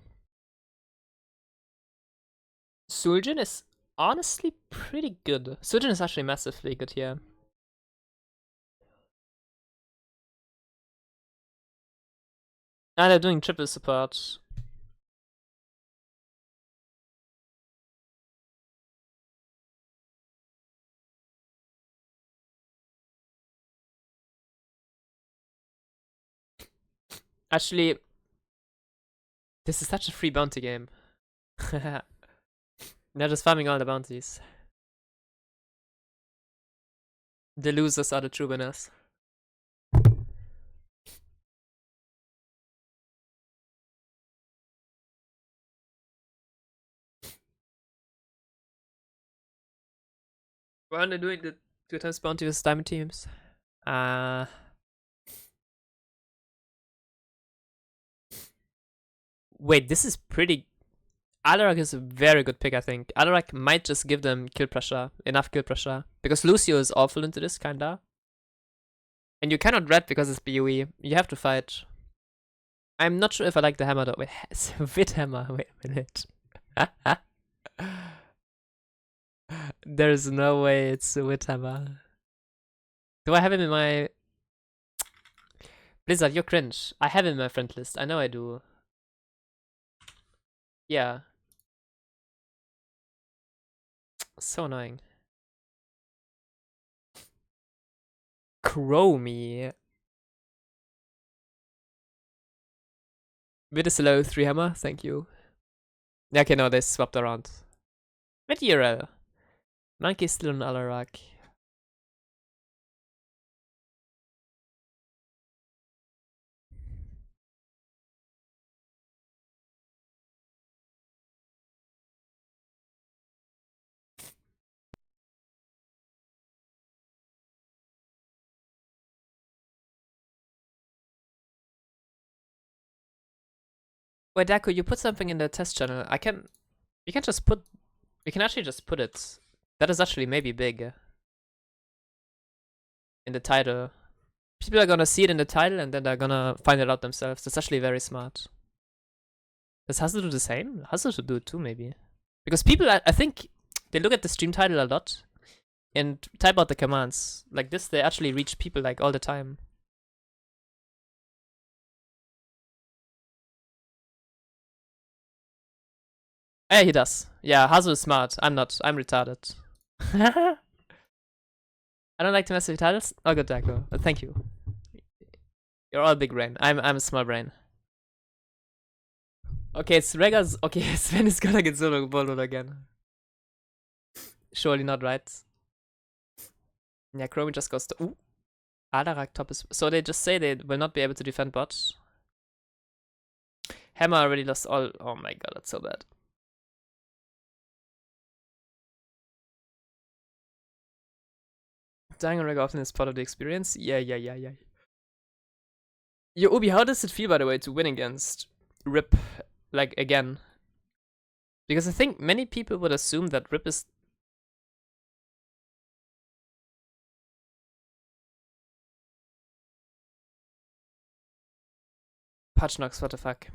Suljin is honestly pretty good. Suljin is actually massively good here. And they're doing triple support. Actually, this is such a free bounty game. They're just farming all the bounties. The losers are the true winners. Why aren't they doing the 2 times bounty with diamond teams? Uh, wait, this is pretty. Alarak is a very good pick, I think. Alarak might just give them kill pressure, enough kill pressure. Because Lucio is awful into this, kinda. And you cannot red because it's BOE. You have to fight. I'm not sure if I like the hammer though. Wait, it's a Wit hammer. Wait a minute. There's no way it's a Wit hammer. Do I have him in my... Blizzard, you're cringe. I have him in my friend list. I know I do. Yeah. So annoying. Chromie. With a slow 3 hammer, thank you. Okay, no, they swapped around. Medieval. Monkey still on Alarak. Wait, Daku, you put something in the test channel. You can just put... You can actually just put it. That is actually maybe big. In the title. People are gonna see it in the title and then they're gonna find it out themselves. That's actually very smart. Does Hazel do the same? Hazel should do it too, maybe. Because people, I think, they look at the stream title a lot and type out the commands. Like this, they actually reach people like all the time. Yeah, he does. Yeah, Hazel is smart. I'm not. I'm retarded. I don't like to mess with titles. Oh, good, Daco. Thank you. You're all big brain. I'm a small brain. Okay, it's Rega's. Okay, Sven is gonna get solo bowled again. Surely not, right? Yeah, Chromie just goes to. Ooh. Alarak top is. So they just say they will not be able to defend bot. Hammer already lost all. Oh my god, that's so bad. Dying on Rega often is part of the experience. Yeah. Yo, Obi, how does it feel, by the way, to win against Rip, like, again? Because I think many people would assume that Rip is... Patch Nox, what the fuck?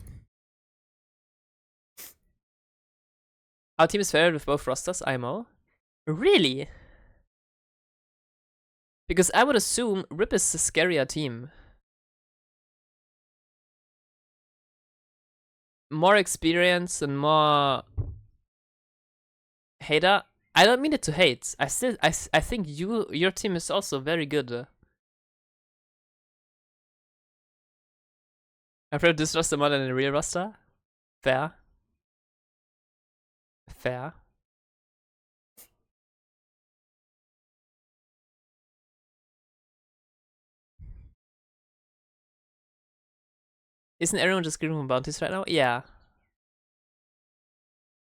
Our team is favored with both rosters, IMO. Really? Because I would assume Rip is a scarier team. More experience and more hater. I don't mean it to hate. I think your team is also very good. I prefer this roster more than the real roster. Fair. Fair. Isn't everyone just screaming bounties right now? Yeah.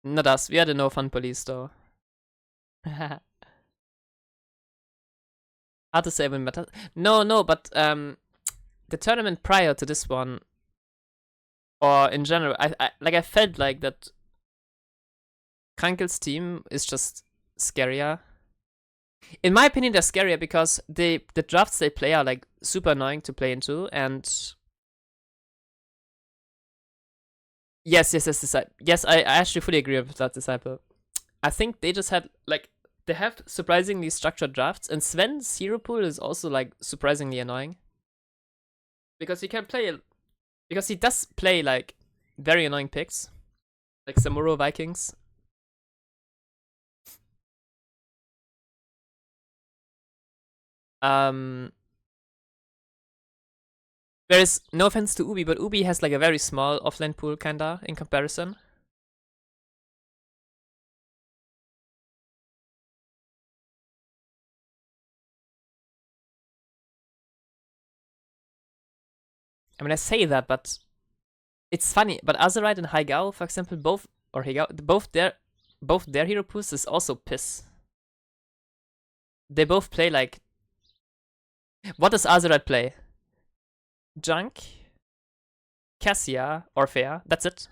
Not us. We are the no fun police though. Hard to say when meta. No, but the tournament prior to this one, or in general, I felt like that Krankel's team is just scarier. In my opinion, they're scarier because the drafts they play are like super annoying to play into, and yes, I actually fully agree with that, Disciple. I think they just had like they have surprisingly structured drafts, and Sven's hero pool is also like surprisingly annoying because he can play, because he does play like very annoying picks, like Samuro Vikings. Whereas, no offense to Ubi, but Ubi has like a very small offlane pool kinda in comparison. I mean, I say that, but it's funny. But Azerite and Haigao, for example, both their hero pools is also piss. They both play like What does Azeroth play? Junk, Cassia, Orphea. That's it.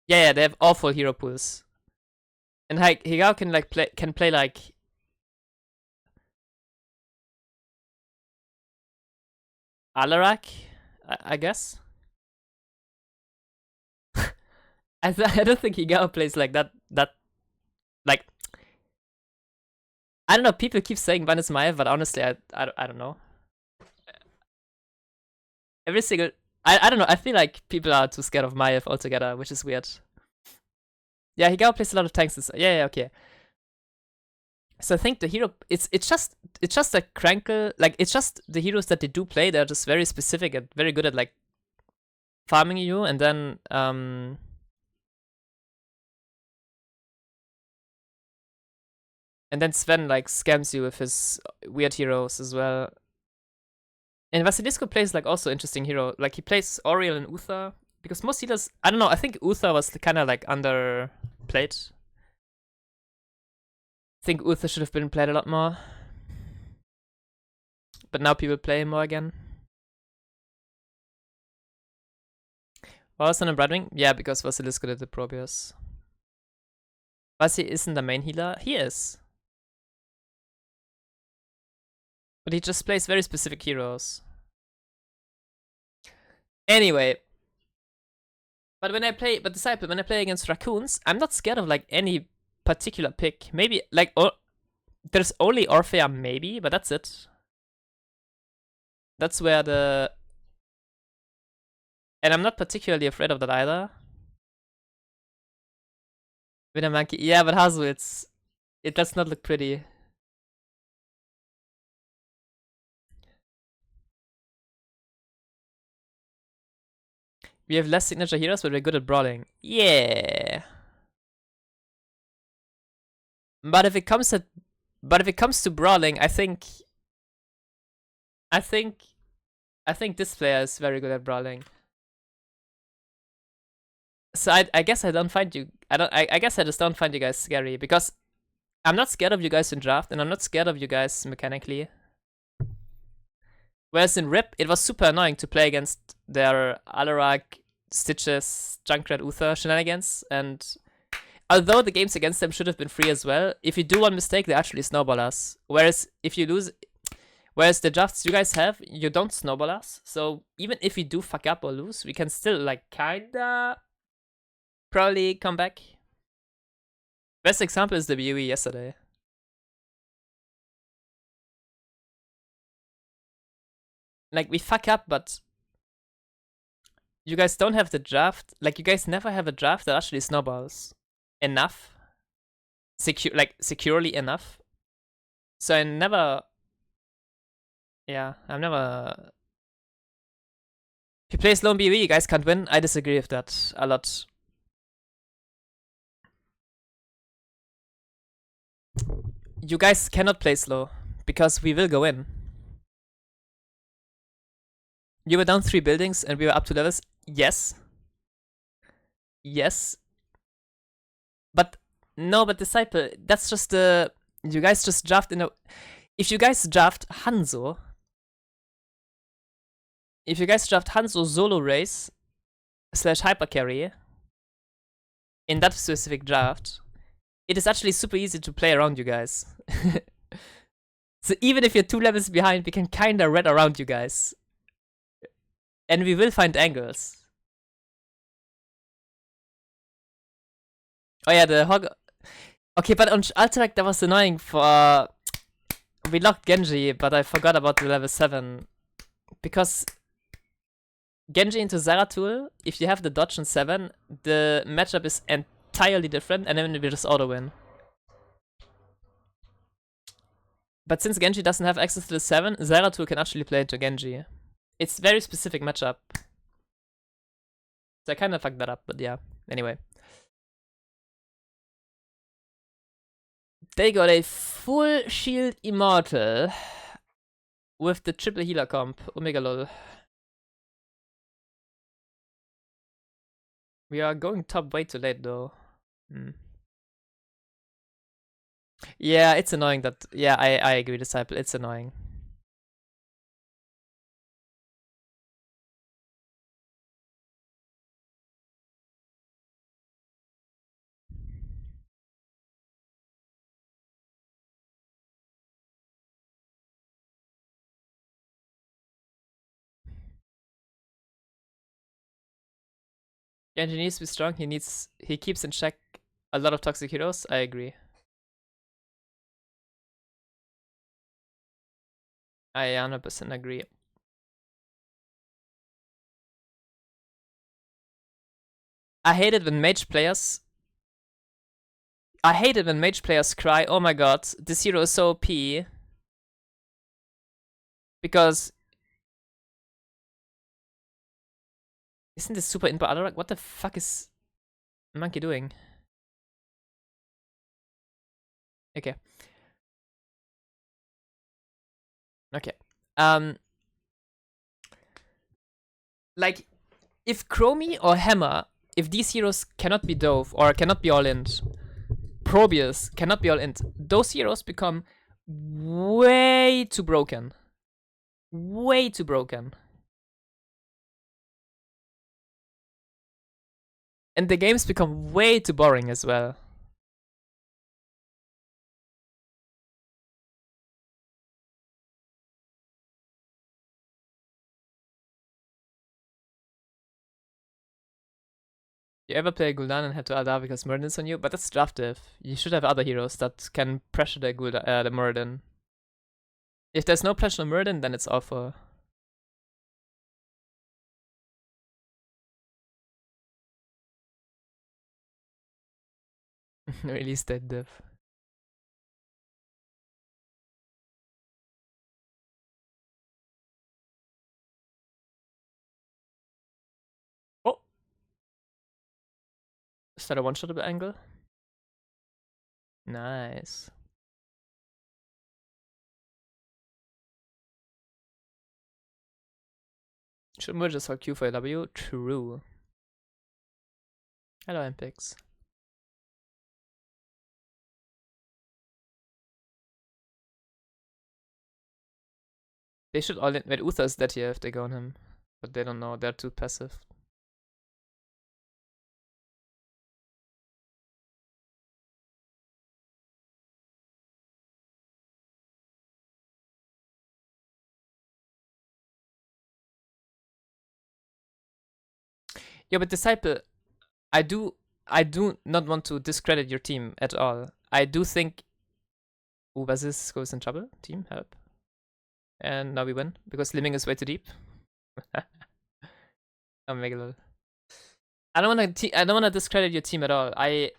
Yeah, they have awful hero pools. And like Higao can play like Alarak, I guess. I don't think Higao plays like that. Like, I don't know. People keep saying Vanessa Maiev, but honestly, I don't know. Every single I don't know. I feel like people are too scared of Maiev altogether, which is weird. Yeah, Higao plays a lot of tanks. Yeah, okay. So I think the hero it's just a crankle, like it's just the heroes that they do play, they're just very specific and very good at like farming you, and then Sven like scams you with his weird heroes as well. And Vasilisco plays like also interesting hero. Like he plays Oriel and Uther. Because most healers, I don't know, I think Uther was kinda like underplayed. I think Uther should have been played a lot more. But now people play him more again. Was on Embroidering? Yeah, because Vasilisco did the Probius. Vasi isn't the main healer? He is. But he just plays very specific heroes. Anyway. But Disciple, when I play against Raccoons, I'm not scared of like any particular pick. Maybe like there's only Orphea maybe, but that's it. That's where the... And I'm not particularly afraid of that either. With a monkey. Yeah, but Hazu, it does not look pretty. We have less signature heroes, but we're good at brawling. Yeah. But if it comes to brawling, I think this player is very good at brawling. So I guess I don't find you I guess I just don't find you guys scary, because I'm not scared of you guys in draft, and I'm not scared of you guys mechanically. Whereas in RIP, it was super annoying to play against their Alarak, Stitches, Junkrat, Uther shenanigans, and although the games against them should have been free as well, if you do one mistake, they actually snowball us. Whereas if you lose... Whereas the drafts you guys have, you don't snowball us, so even if we do fuck up or lose, we can still like kinda... probably come back. Best example is the BUE yesterday. Like, we fuck up, but you guys don't have the draft. Like, you guys never have a draft that actually snowballs enough. Securely enough. So I never... Yeah, I'm never... If you play slow in BUE, you guys can't win. I disagree with that a lot. You guys cannot play slow, because we will go in. You were down 3 buildings and we were up 2 levels? Yes. Yes. But, no, but Disciple, that's just the... You guys just draft in a... If you guys draft Hanzo... If you guys draft Hanzo solo race / hypercarry in that specific draft, it is actually super easy to play around you guys. So even if you're 2 levels behind, we can kinda red around you guys. And we will find angles. Oh yeah, the Hog... Okay, but on Alterac that was annoying for... We locked Genji, but I forgot about the level 7. Because... Genji into Zeratul, if you have the dodge on 7, the matchup is entirely different, and then we just auto-win. But since Genji doesn't have access to the 7, Zeratul can actually play into Genji. It's very specific matchup. So I kinda fucked that up, but yeah. Anyway. They got a full shield immortal with the triple healer comp. Omega lol. We are going top way too late though. Yeah, it's annoying that... Yeah, I agree, Disciple. It's annoying. Genji needs to be strong. He keeps in check a lot of toxic heroes. I agree. I 100% agree. I hate it when mage players. I hate it when mage players cry, "Oh my god, this hero is so OP," because isn't this super input Alarak? What the fuck is Monkey doing? Okay. Okay. Like, if Chromie or Hammer, if these heroes cannot be dove or cannot be all in, Probius cannot be all in, those heroes become way too broken. Way too broken. And the games become way too boring as well. You ever play Gul'dan and had to Adar because Muradin is on you? But that's draft diff. You should have other heroes that can pressure the Muradin. If there's no pressure on Muradin, then it's awful. Release that diff. Oh! Is that a one-shotable angle? Nice. Shouldn't we just hold Q for a W? True. Hello, Ampix. They should all in. Wait, Uther is dead here if they go on him. But they don't know, they're too passive. Yeah, but Disciple, I do not want to discredit your team at all. I do think Basis goes in trouble. Team, help. And now we win because Limming is way too deep. Oh, Megalol. I don't wanna discredit your team at all. I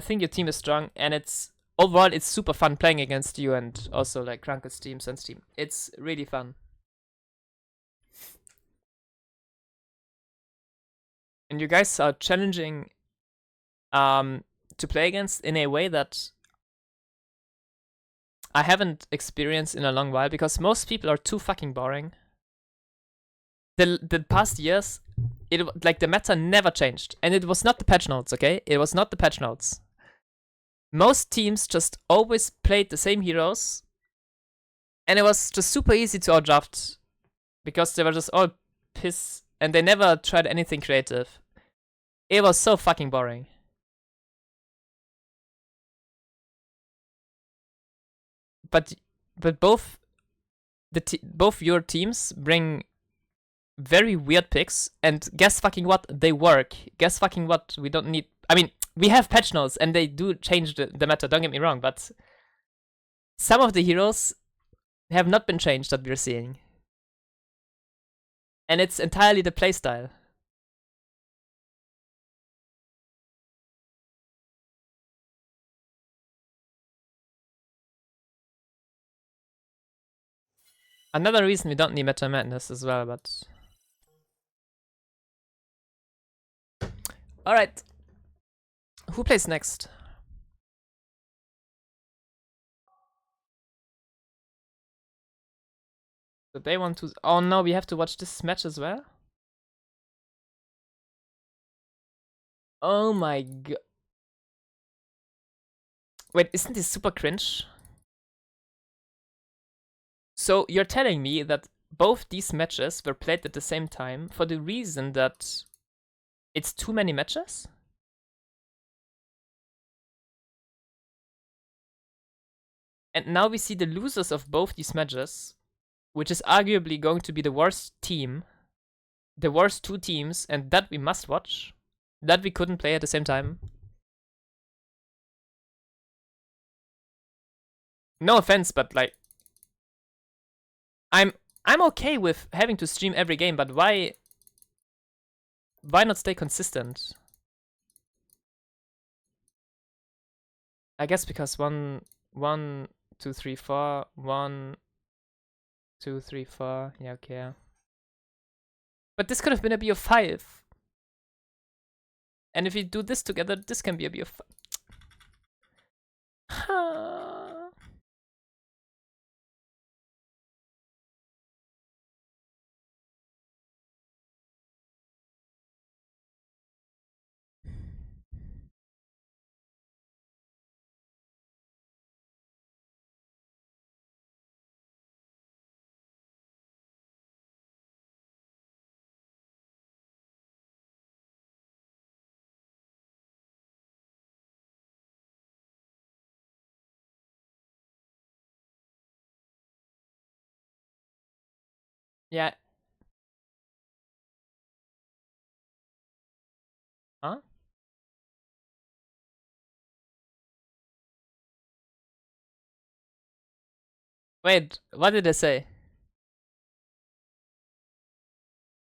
think your team is strong, and it's overall it's super fun playing against you and also like Krankel's team, Sen's team. It's really fun. And you guys are challenging to play against in a way that I haven't experienced in a long while because most people are too fucking boring. The past years, like the meta never changed, and it was not the patch notes, okay? It was not the patch notes. Most teams just always played the same heroes, and it was just super easy to outdraft because they were just all piss, and they never tried anything creative. It was so fucking boring. But both your teams bring very weird picks, and guess fucking what? They work. Guess fucking what? We don't need. I mean, we have patch notes, and they do change the meta. Don't get me wrong, but some of the heroes have not been changed that we're seeing, and it's entirely the playstyle. Another reason we don't need Meta Madness as well, but... Alright. Who plays next? So they want to... Oh no, we have to watch this match as well? Oh my god. Wait, isn't this super cringe? So you're telling me that both these matches were played at the same time for the reason that it's too many matches? And now we see the losers of both these matches, which is arguably going to be the worst team, the worst two teams, and that we must watch, that we couldn't play at the same time. No offense, but like, I'm okay with having to stream every game, but why not stay consistent? I guess because 1, 2, 3, 4, 1, 2, 3, 4. Yeah, okay. But this could have been a BO5. And if we do this together, this can be a BO5. Yeah. Huh? Wait, what did I say?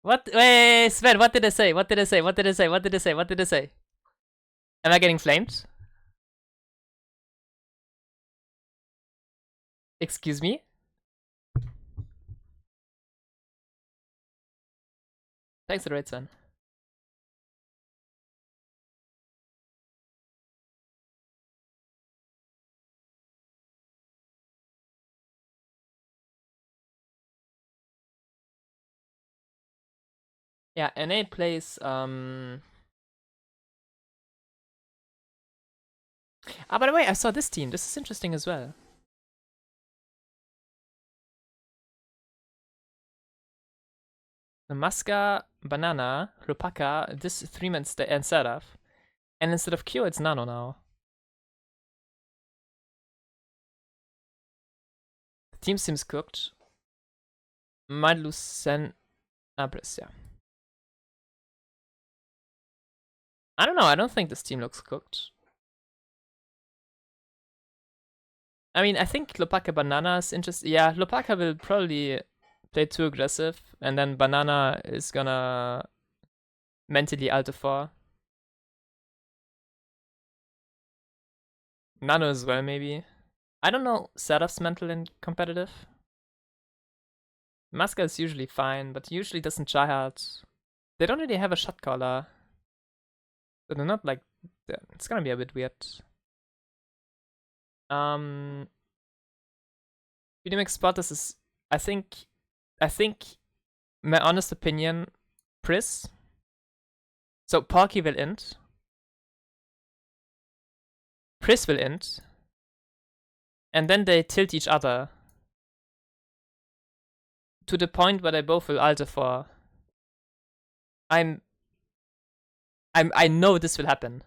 What? Wait, Sven, what did I say? What did I say? What did I say? What did I say? What did I say? Am I getting flamed? Excuse me? Thanks for the raid, Sven. Yeah, NA plays Ah, by the way, I saw this team. This is interesting as well. Namaska, Banana, Rupaka, this 3-man and Seraph. And instead of Q, it's Nano now. The team seems cooked. Might lose Sen Abris, yeah. I don't know, I don't think this team looks cooked. I mean, I think Lopaka Banana is interesting. Yeah, Lopaka will probably play too aggressive, and then Banana is gonna mentally alter 4. Nano as well, maybe. I don't know Seraph's mental in competitive. Maska is usually fine, but usually doesn't try hard. They don't really have a shot caller. So they're not like... It's gonna be a bit weird. Video spot, this is... I think, my honest opinion, Pris. So Porky will int. Pris will int. And then they tilt each other. To the point where they both will alter 4. I know this will happen.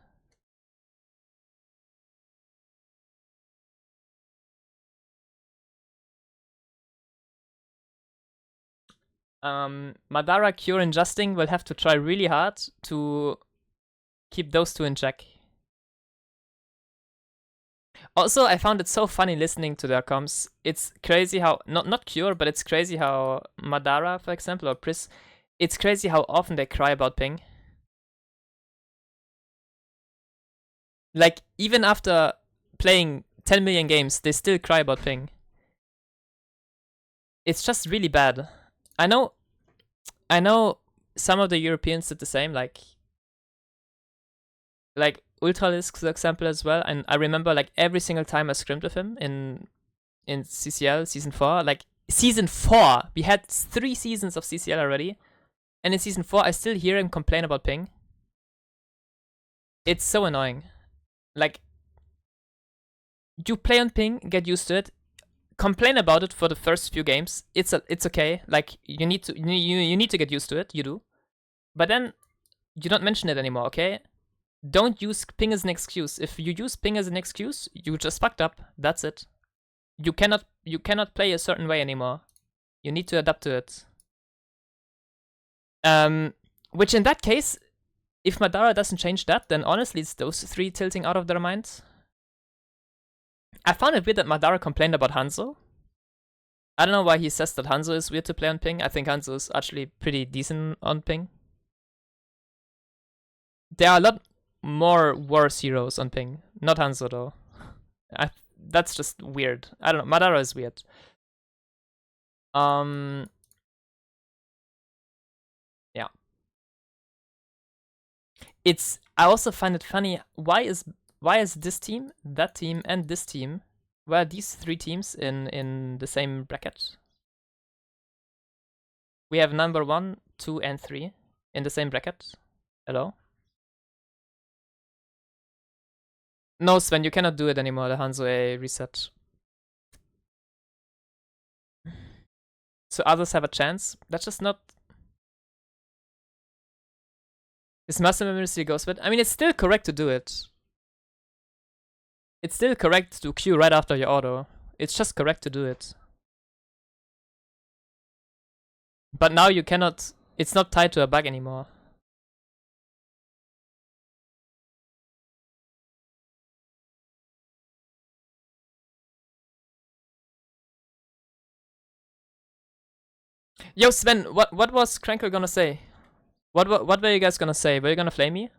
Madara, Cure, and Justing will have to try really hard to keep those two in check. Also, I found it so funny listening to their comms. It's crazy how, not Cure, but it's crazy how Madara, for example, or Pris, it's crazy how often they cry about ping. Like, even after playing 10 million games, they still cry about ping. It's just really bad. I know some of the Europeans did the same, like Ultralisk, for example, as well. And I remember, like, every single time I scrimmed with him in CCL Season 4, like, Season 4! We had 3 seasons of CCL already. And in Season 4, I still hear him complain about ping. It's so annoying. Like, you play on ping, get used to it. Complain about it for the first few games. It's okay. Like, you need to get used to it. You do, but then you don't mention it anymore. Okay? Don't use ping as an excuse. If you use ping as an excuse, you just fucked up. That's it. You cannot play a certain way anymore. You need to adapt to it. Which in that case, if Madara doesn't change that, then honestly it's those three tilting out of their minds. I found it weird that Madara complained about Hanzo. I don't know why he says that Hanzo is weird to play on ping. I think Hanzo is actually pretty decent on ping. There are a lot more worse heroes on ping. Not Hanzo though. That's just weird. I don't know. Madara is weird. Yeah. I also find it funny. Why is this team, that team, and this team? Why are these three teams in the same bracket? We have number 1, 2, and 3 in the same bracket. Hello? No, Sven, you cannot do it anymore. The Hanzo A reset. So others have a chance. That's just not. Is muscle memory still goes with? I mean, it's still correct to do it. It's still correct to queue right after your auto. It's just correct to do it. But now you cannot. It's not tied to a bug anymore. Yo, Sven, what was Cranker gonna say? What were you guys gonna say? Were you gonna flame me?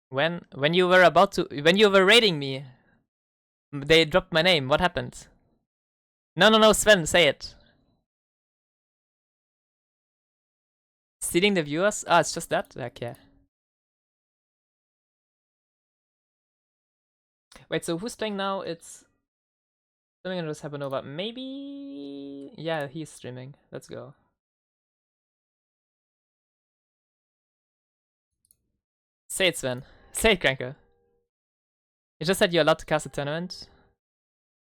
When you were raiding me, they dropped my name. What happened? No, Sven, say it. Stealing the viewers? Ah, it's just that? Okay. Wait, so who's playing now? It's something just happened over. Maybe. Yeah, he's streaming. Let's go. Say it, Sven. Say it, Cranker. You just said you're allowed to cast a tournament.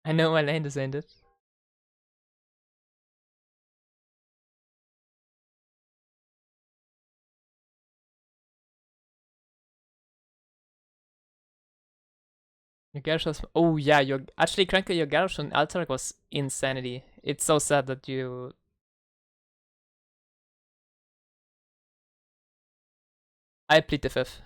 I know my lane designed it. Your Gyarados. Oh yeah, actually, Cranker, your Gyarados on Alterac was insanity. It's so sad that you. I plead the fifth.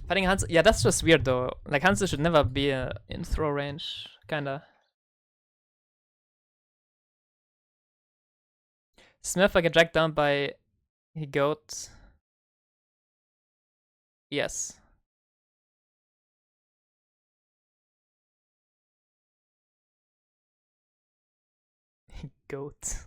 Fighting Hanzo, yeah, that's just weird though. Like Hanzo should never be in throw range, kinda. Smurf, I get dragged down by he goat. Yes. Goat.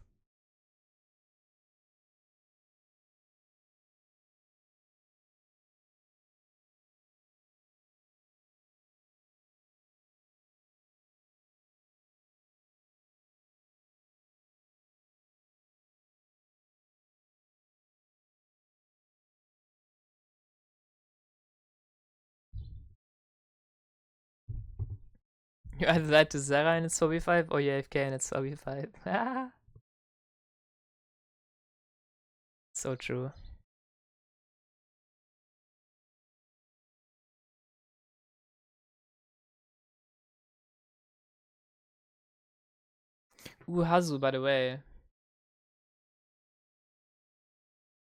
You either died to Zara and it's 4v5 or you AFK and it's 4v5. So true. Ooh, Hazu, by the way.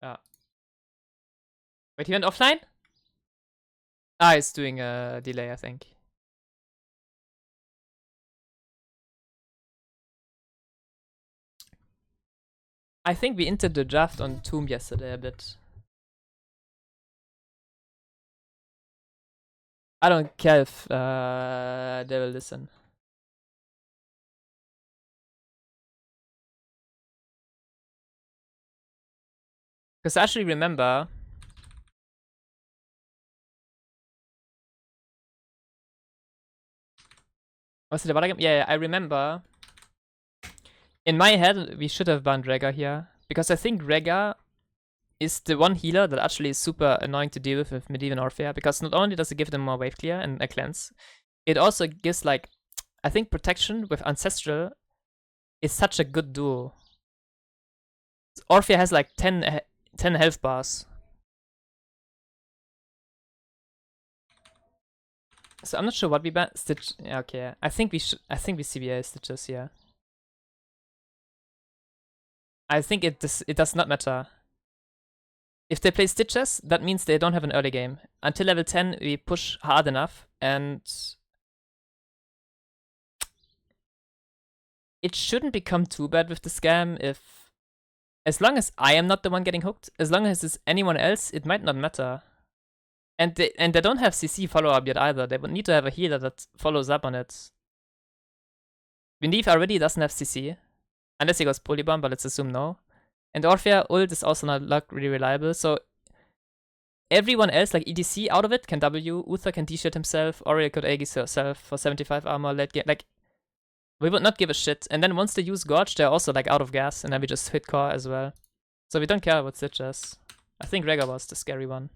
Ah. Wait, he went offline? Ah, he's doing a delay, I think. I think we entered the draft on Tomb yesterday a bit. I don't care if they will listen. Because I actually remember. Was it about again? Yeah, I remember. In my head, we should have banned Rega here. Because I think Rega is the one healer that actually is super annoying to deal with Medieval Orphea, because not only does it give them more wave clear and a cleanse, it also gives like, I think protection with Ancestral is such a good duo. Orphea has like 10 health bars. So I'm not sure what we ban. Stitch. Yeah, okay. I think we CBA Stitches here. I think it does not matter. If they play Stitches, that means they don't have an early game. Until level 10, we push hard enough, and it shouldn't become too bad with the scam if, as long as I am not the one getting hooked, as long as it's anyone else, it might not matter. And they don't have CC follow-up yet either. They would need to have a healer that follows up on it. Windeef already doesn't have CC. Unless he goes Polybomb, but let's assume no. And Orphea ult is also not really reliable, so everyone else, like EDC out of it, can W, Uther can D-shit himself, Oriel could Aegis herself for 75 armor late game. Like, we would not give a shit. And then once they use Gorge, they're also like out of gas, and then we just hit core as well. So we don't care about Stitches. I think Rega was the scary one.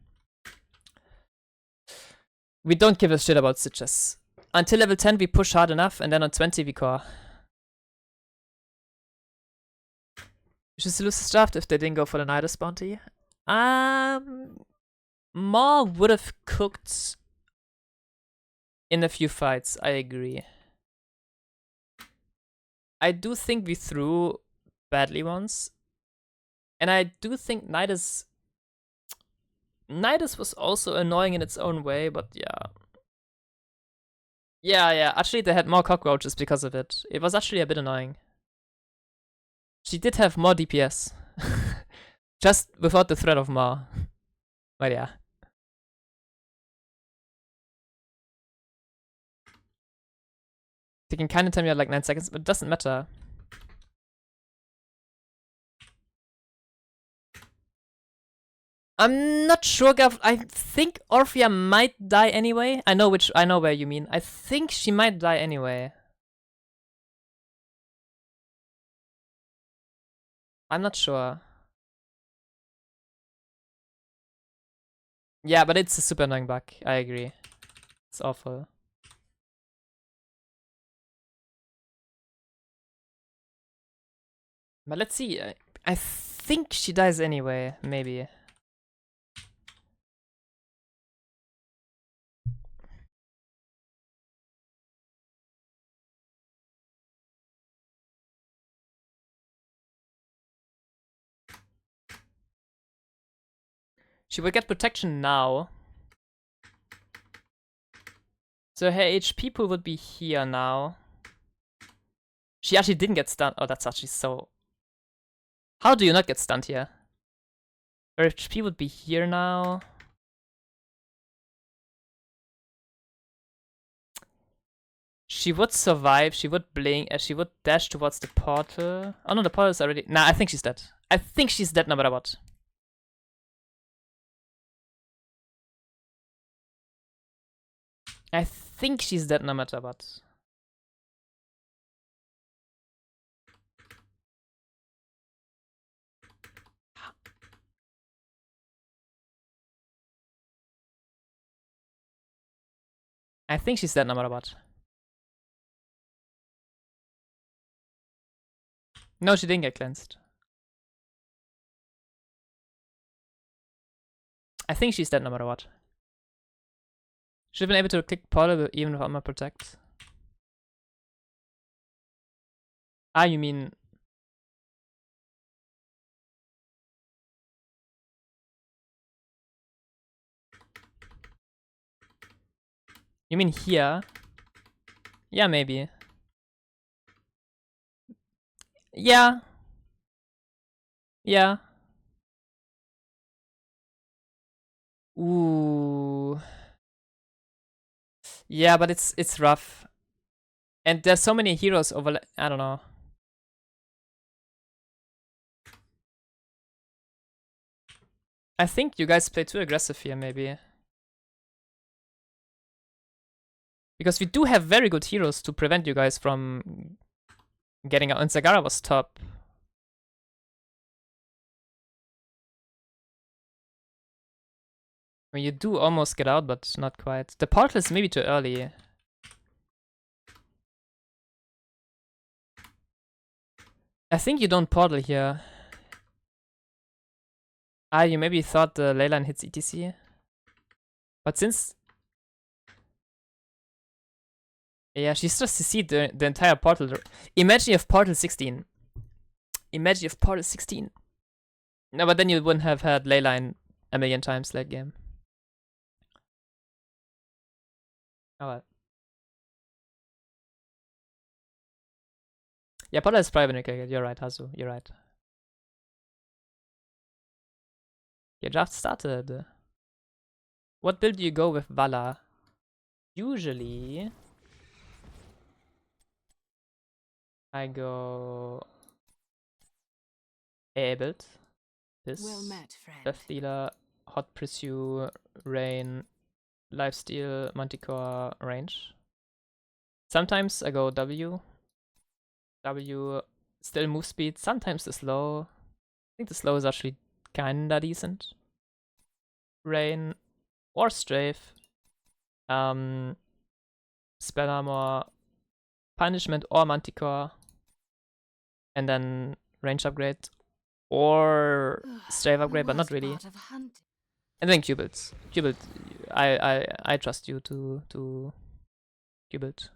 We don't give a shit about Stitches. Until level 10 we push hard enough, and then on 20 we core. We should lose the draft if they didn't go for the Nidus bounty. Maw would have cooked in a few fights, I agree. I do think we threw badly once. And I do think Nidus was also annoying in its own way, but yeah. Yeah, actually they had more cockroaches because of it. It was actually a bit annoying. She did have more DPS. Just without the threat of Maw. But yeah. They can kinda tell me at like 9 seconds, but it doesn't matter. I'm not sure, Gav. I think Orphea might die anyway. I know where you mean. I think she might die anyway. I'm not sure. Yeah, but it's a super annoying bug. I agree. It's awful. But let's see. I think she dies anyway, maybe. She will get protection now. So her HP pool would be here now. She actually didn't get stunned. Oh, that's actually so... How do you not get stunned here? Her HP would be here now. She would survive, she would blink, she would dash towards the portal. Oh no, the portal is already... Nah, I think she's dead. I think she's dead no matter what. I think she's dead no matter what. I think she's dead no matter what. No, she didn't get cleansed. I think she's dead no matter what. Should have been able to click portal even without my protect. Ah, you mean... You mean here? Yeah, maybe. Yeah. Yeah. Ooh. Yeah, but it's rough. And there's so many heroes over... I don't know. I think you guys play too aggressive here, maybe. Because we do have very good heroes to prevent you guys from getting out. And Zagara was top. I mean, you do almost get out, but not quite. The portal is maybe too early. I think you don't portal here. Ah, you maybe thought the ley line hits ETC. But since... Yeah, she's just CC'd the entire portal. Imagine if portal 16. Imagine if portal 16. No, but then you wouldn't have had ley line a million times late game. Oh well. Yeah, portal is probably when you you're right, Hazu. You're right. Your draft started. What build do you go with Vala? Usually... I go... AA build. This. Well met, friend. Death Dealer, Hot Pursue, Rain, Lifesteal, Manticore, Range. Sometimes I go W. W, still move speed. Sometimes the slow. I think the slow is actually kinda decent. Rain or Strafe. Spell Armor, Punishment or Manticore. And then range upgrade. Or Strafe upgrade, but not really. And then Q-builds. Q-build, I trust you to Q-build.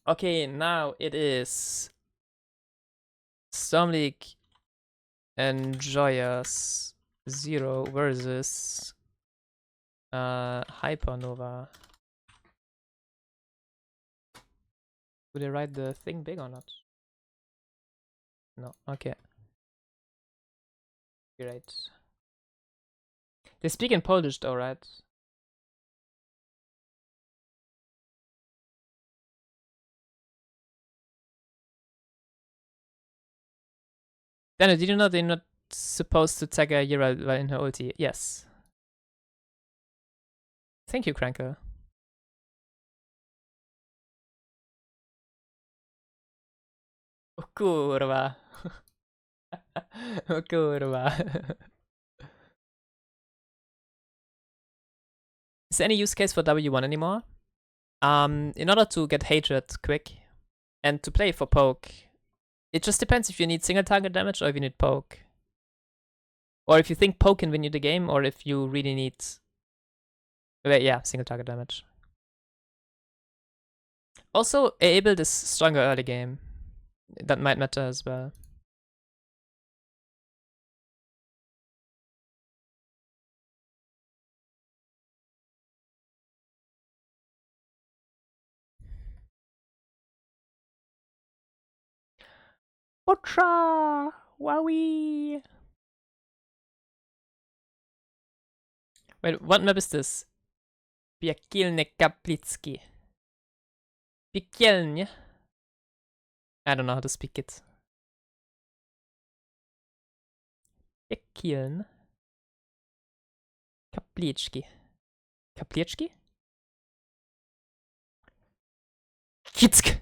Okay, now it is Storm League and Joyous 0 versus Hypernova. Do they write the thing big or not? No, okay. Great. They speak in Polish though, right? Daniel, did you know they're not supposed to tag a Yira in her ulti? Yes. Thank you, Cranker. Oh, kurwa. Oh, kurwa. Is there any use case for W1 anymore? In order to get hatred quick and to play for poke, it just depends if you need single target damage or if you need poke. Or if you think poke can win you the game, or if you really need... Wait, yeah, single target damage. Also, AA build is stronger early game. That might matter as well. Otra! Wowie! Wait, what map is this? Piekielny Kaplicki. Piekielny? I don't know how to speak it. Piekielny Kaplicki. Kapliczki? Kitsk!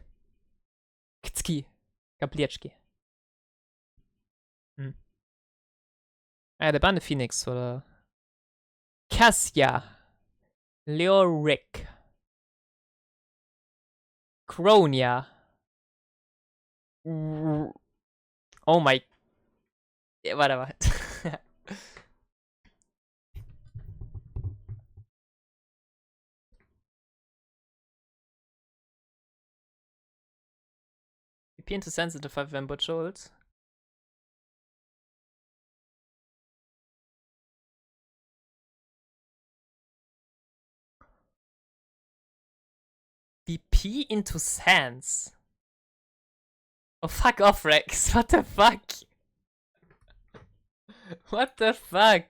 Kitski. Kapliczki. Ah, der Bande Phoenix, oder? Cassia. Leoric. Cronia. Oh my. Ja, warte. VP into sensitive 5 when bot holds. VP into Sans. Oh, fuck off, Rex. What the fuck? What the fuck?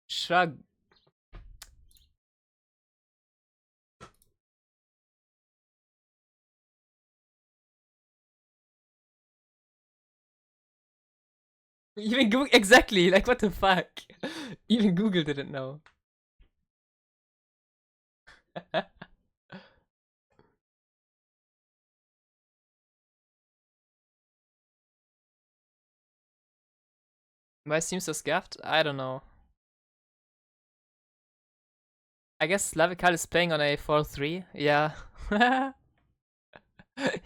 Shrug. Even Google exactly, like what the fuck? Even Google didn't know. Why seems so scuffed? I don't know. I guess Slavikal is playing on a 4-3. Yeah.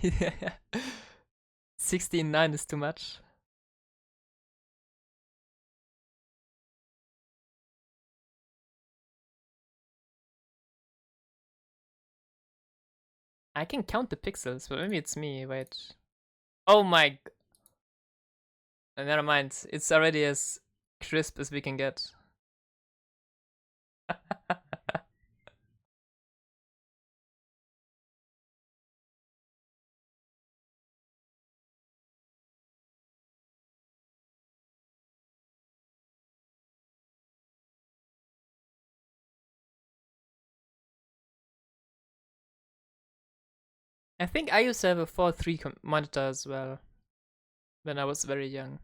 Yeah. 16-9 is too much. I can count the pixels, but maybe it's me. Wait. Oh my. Never mind. It's already as crisp as we can get. I think I used to have a 4-3 monitor as well when I was very young.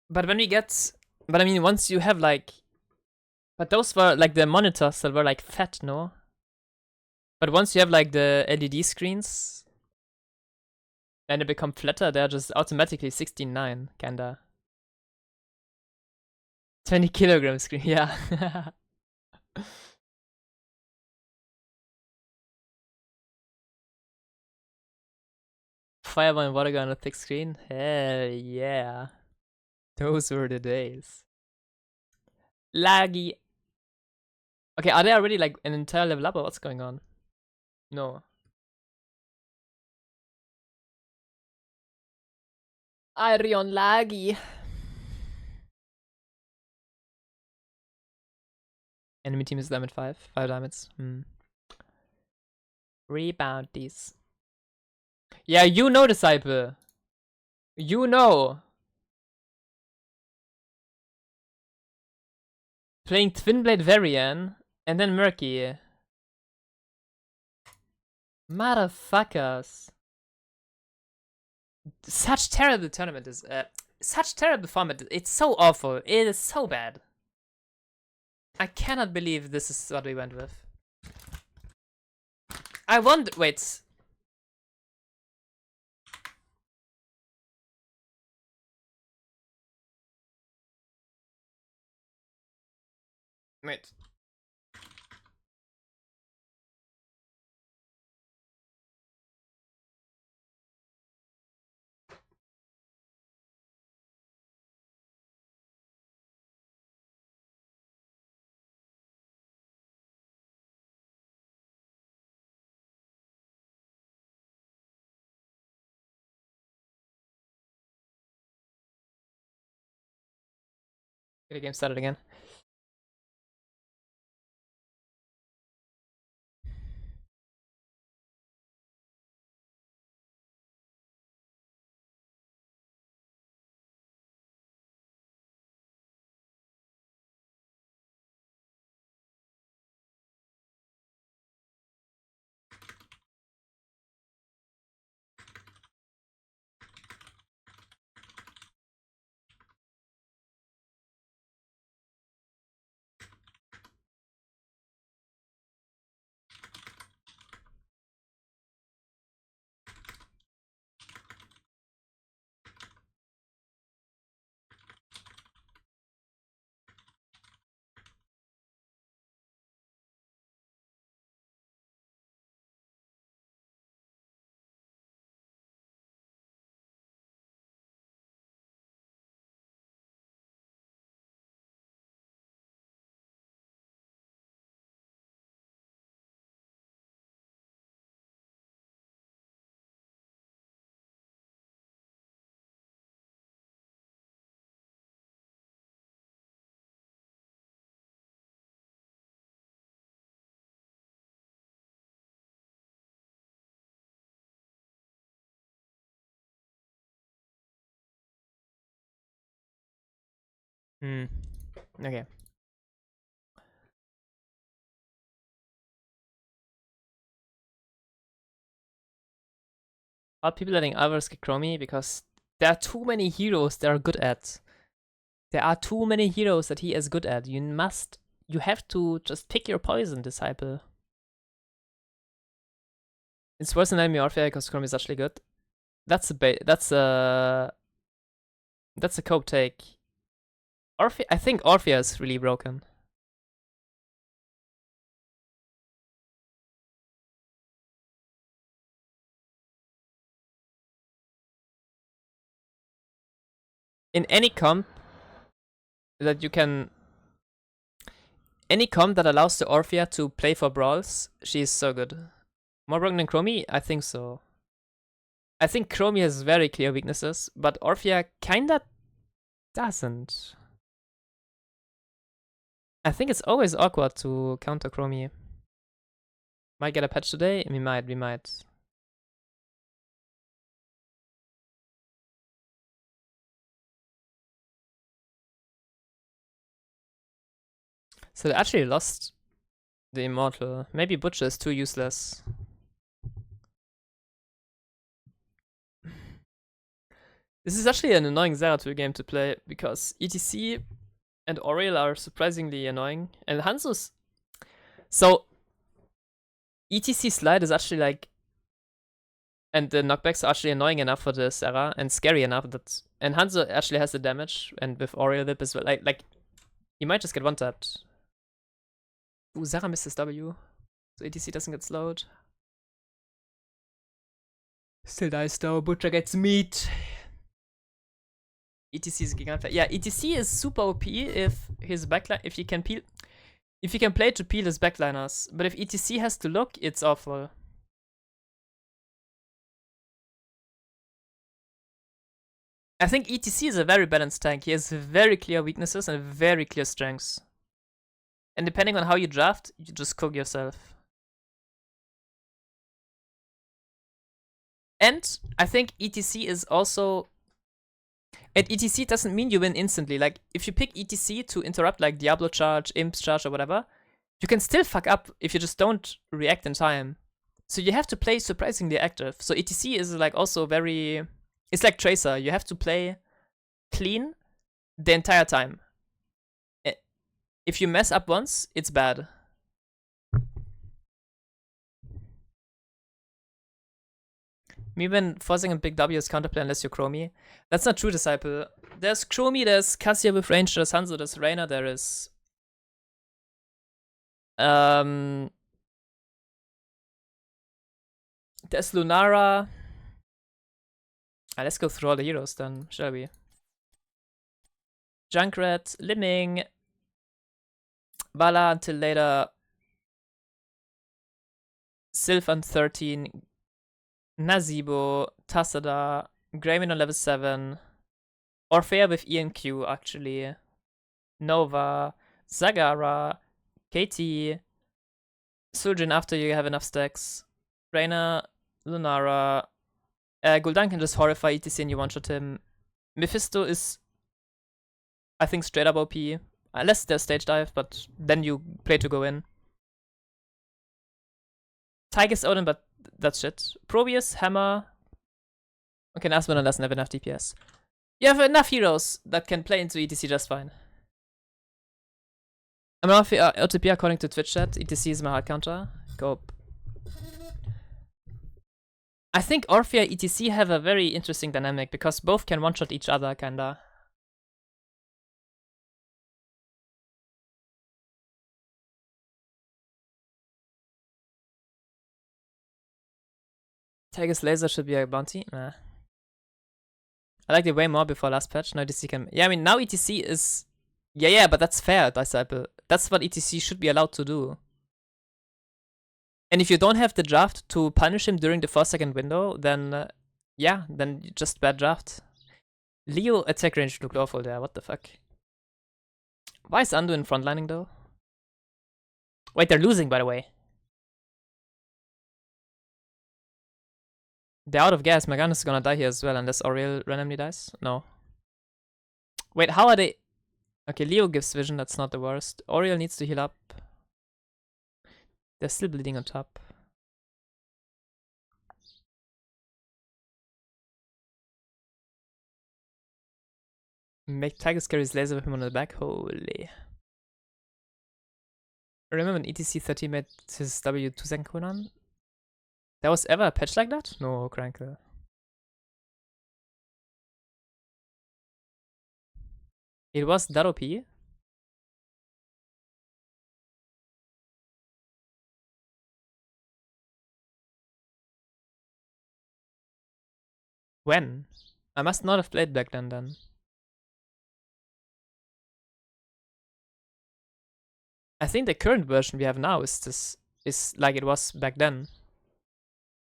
But when we get, but I mean, once you have like, but those were like the monitors that were like fat, no? But once you have like the LED screens, and they become flatter, they're just automatically 16:9, kinda. 20 kilogram screen, yeah. Fireball and water gun on a thick screen? Hell yeah. Those were the days. Laggy. Okay, are they already like an entire level up or what's going on? No. Iron laggy. Enemy team is diamond 5. 5 diamonds. Rebound these. Yeah, you know, Disciple. You know. Playing Twin Blade Varian and then Murky. Motherfuckers. Such terrible tournament is such terrible format. It's so awful. It is so bad. I cannot believe this is what we went with. I wonder. Wait. Wait. Get the game started again. Okay. Are people letting others get Chromie? Because there are too many heroes they are good at. There are too many heroes that he is good at. You have to just pick your poison, disciple. It's worse than enemy Orphea because Chromie is actually good. That's a cope take. I think Orphea is really broken. In any comp that you can, any comp that allows the Orphea to play for brawls, she is so good. More broken than Chromie? I think so. I think Chromie has very clear weaknesses, but Orphea kinda doesn't. I think it's always awkward to counter Chromie. Might get a patch today? We might. So they actually lost the Immortal. Maybe Butcher is too useless. This is actually an annoying Zeratul game to play, because ETC and Oriel are surprisingly annoying. And Hanzo's... So, ETC slide is actually like... And the knockbacks are actually annoying enough for the Sarah, and scary enough that... And Hanzo actually has the damage, and with Oriel Whip as well. Like he might just get one-tapped. Ooh, Sarah misses W. So ETC doesn't get slowed. Still dies though, Butcher gets meat. ETC is gigantic. Yeah, ETC is super OP if his backline, if he can play to peel his backliners. But if ETC has to look, it's awful. I think ETC is a very balanced tank. He has very clear weaknesses and very clear strengths. And depending on how you draft, you just cook yourself. And I think ETC is also... And ETC doesn't mean you win instantly. Like, if you pick ETC to interrupt like Diablo charge, Imp's charge or whatever, you can still fuck up if you just don't react in time. So you have to play surprisingly active. So ETC is like also very... It's like Tracer. You have to play clean the entire time. If you mess up once, it's bad. Me when forcing a big W is counterplay unless you're Chromie. That's not true, Disciple. There's Chromie, there's Cassia with range, there's Hanzo, there's Reyna, there is... There's Lunara. Let's go through all the heroes then, shall we? Junkrat, Liming, Vala until later, Sylph 13, Nazeebo, Tassada, Greymane on level 7, Orphea with E and Q actually, Nova, Zagara, KT, Suljin after you have enough stacks, Reyna, Lunara, Gul'dan can just horrify ETC and you one-shot him. Mephisto is, I think, straight up OP. Unless there's stage dive, but then you play to go in. Tiger's Odin, but that's shit. Probius, Hammer. Okay, Nasmana doesn't have enough DPS. You have enough heroes that can play into ETC just fine. I'm off OTP according to Twitch chat. ETC is my hard counter. Go. I think Orphea ETC have a very interesting dynamic because both can one-shot each other, kinda. Tiger's laser should be a bounty. Nah. I liked it way more before last patch. Now ETC can... Yeah, I mean, now ETC is... Yeah, but that's fair, Disciple. That's what ETC should be allowed to do. And if you don't have the draft to punish him during the 4-second window, then... yeah, then just bad draft. Leo attack range looked awful there, what the fuck. Why is Andu in frontlining though? Wait, they're losing by the way. They're out of gas. Morgana is gonna die here as well unless Auriel randomly dies. No. Wait, how are they? Okay, Leo gives vision. That's not the worst. Auriel needs to heal up. They're still bleeding on top. Make Tiger carry his laser weapon on the back. Holy. Remember when ETC 30 made his W 2-second cooldown? There was ever a patch like that? No, Crankle. It was that OP? When? I must not have played back then. I think the current version we have now is like it was back then.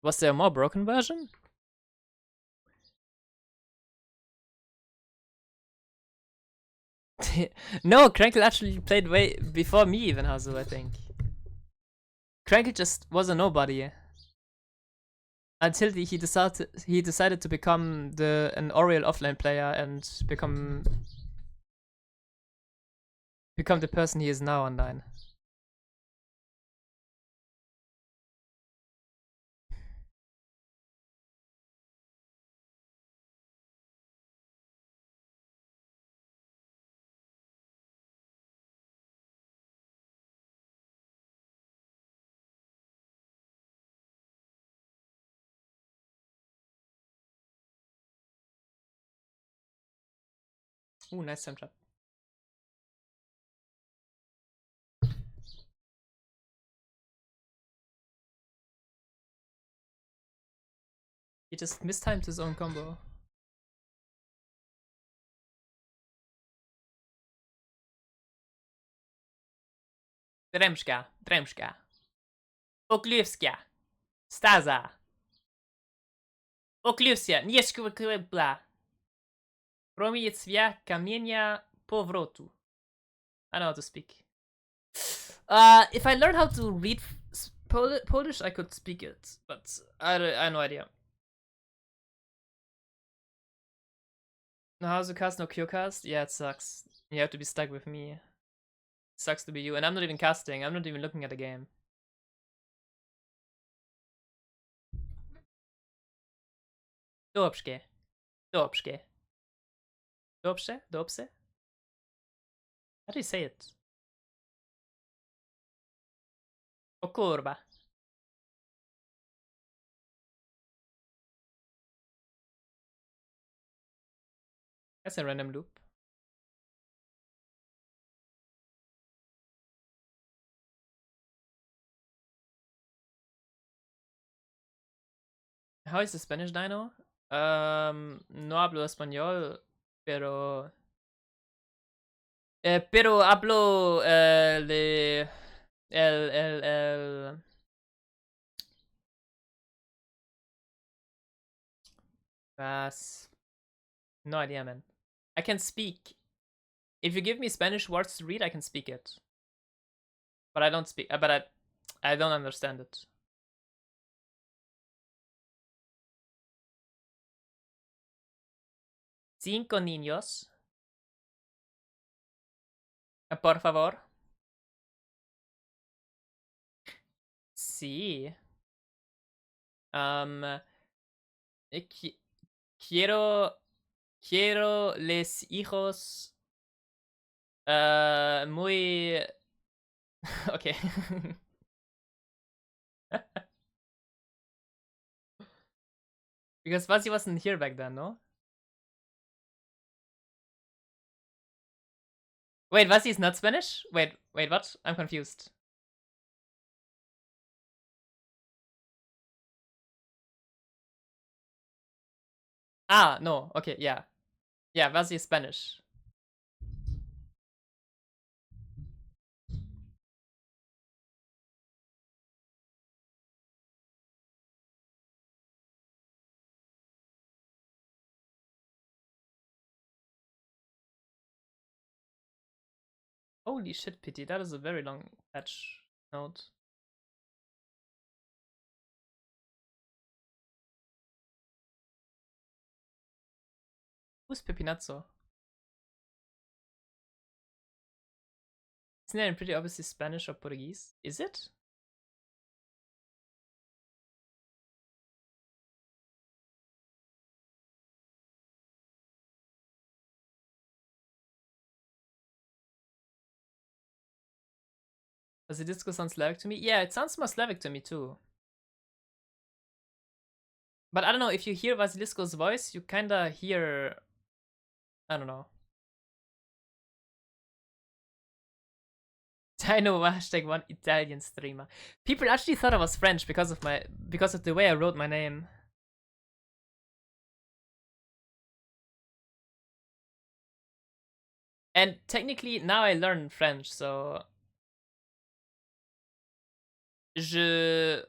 Was there a more broken version? No, Crankle actually played way before me even, Hazu, I think. Crankle just was a nobody. Until he decided to become an Oriel offline player and become the person he is now online. Ooh, nice time trap. He just mistimed his own combo. Dremska. Okliwska. Staza. Okliwsia. Nieszkubla. Promiecwia kamienia powrotu. I know how to speak. If I learn how to read Polish, I could speak it, but I have no idea. No Hazucast, no Qcast? Yeah, it sucks. You have to be stuck with me. It sucks to be you, and I'm not even casting. I'm not even looking at the game. Dobrze. Dobrze. Dobrze? Dobrze? How do you say it? O kurwa. That's a random loop. How is the Spanish Dynouh? No hablo español, pero... pero hablo el... No idea, man. I can speak. If you give me Spanish words to read, I can speak it. But I don't speak. But I don't understand it. Cinco niños. Por favor. Sí. Quiero les hijos muy okay. Because Fuzzy wasn't here back then, no? Wait, Fuzzy is not Spanish? Wait, what? I'm confused. Ah, no, okay, yeah. Yeah, Fuzzy is Spanish. Holy shit, Pity, that is a very long patch note. Who's Pepinazzo? Isn't that pretty obviously Spanish or Portuguese? Is it? Basilisco sounds Slavic to me. Yeah, it sounds more Slavic to me too. But I don't know, if you hear Basilisco's voice, you kinda hear... I don't know. Dynouh #1 Italian streamer. People actually thought I was French because of the way I wrote my name. And technically now I learn French, so je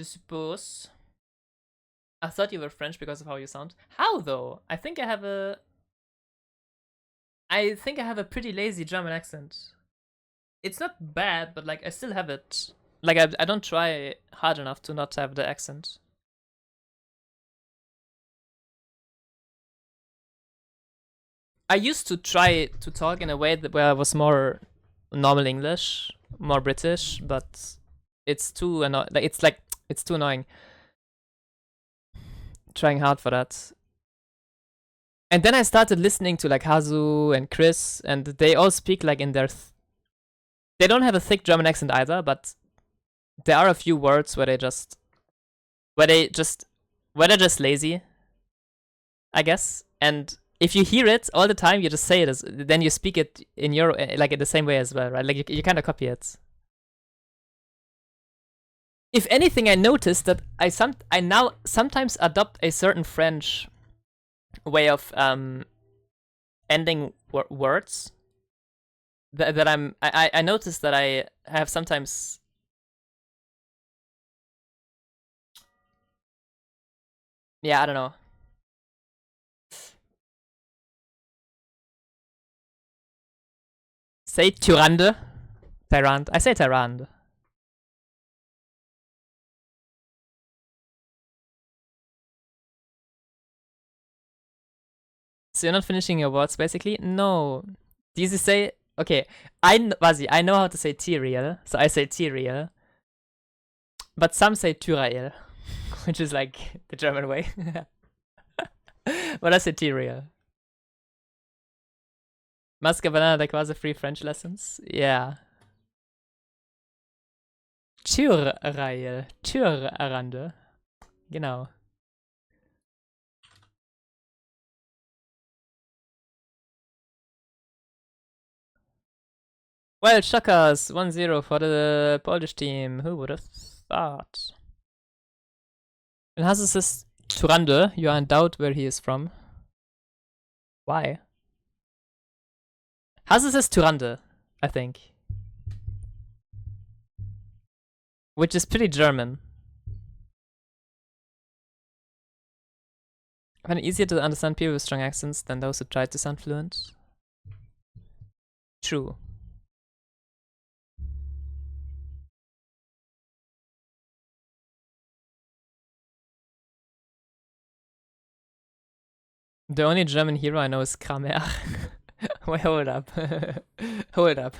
suppose. I thought you were French because of how you sound. How though? I think I have a pretty lazy German accent. It's not bad, but like I still have it. Like I don't try hard enough to not have the accent. I used to try to talk in a way where I was more normal English, more British, but it's too annoying. It's too annoying. Trying hard for that. And then I started listening to like Hazu and Chris, and they all speak like in their... they don't have a thick German accent either, but there are a few words where they're just lazy, I guess. And if you hear it all the time, you just say it, then you speak it in your like in the same way as well, right? Like you kind of copy it. If anything, I noticed that I now sometimes adopt a certain French way of ending words. I noticed that I have sometimes... yeah, I don't know. Say Tyrande. Tyrande. I say Tyrande. So you're not finishing your words, basically? No. Do you say... okay, Vasi, I know how to say Tyrael, so I say Tyrael. But some say Tyrael, which is like the German way. But I say Tyrael. Maske Banana, da quasi free French lessons? Yeah. Tyrael. Tyrande. Genau. Well, Shockers, 1-0 for the Polish team. Who would have thought? And Hasu says Tyrande, you are in doubt where he is from. Why? Hasu says Tyrande, I think. Which is pretty German. I find it easier to understand people with strong accents than those who try to sound fluent. True. The only German hero I know is Kramer. Wait, hold up. Hold up.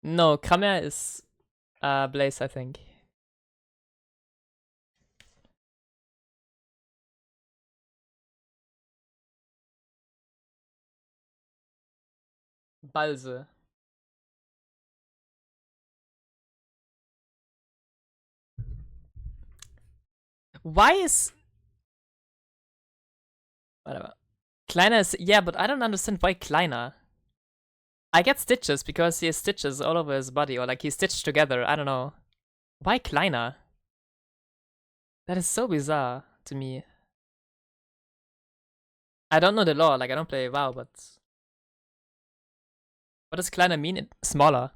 No, Kramer is Blaze, I think. Balse. Why is... whatever. Kleiner is... yeah, but I don't understand why Kleiner. I get stitches because he has stitches all over his body, or like he's stitched together, I don't know. Why Kleiner? That is so bizarre to me. I don't know the lore, like I don't play WoW, but... what does Kleiner mean? Smaller.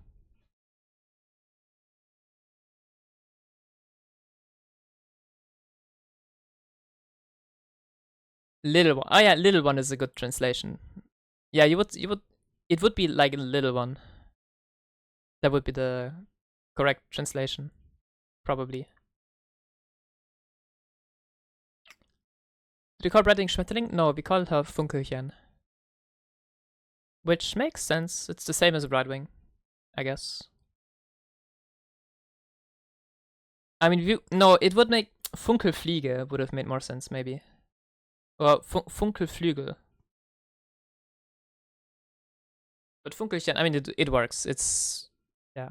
Little one. Oh yeah, little one is a good translation. Yeah, it would be like a little one. That would be the correct translation. Probably. Do you call Breading Schmetterling? No, we call her Funkelchen. Which makes sense. It's the same as a Brightwing, I guess. I mean, no, it would make... Funkelfliege would have made more sense, maybe. Or Funkelflügel. But Funkelchen, I mean, it works. It's, yeah.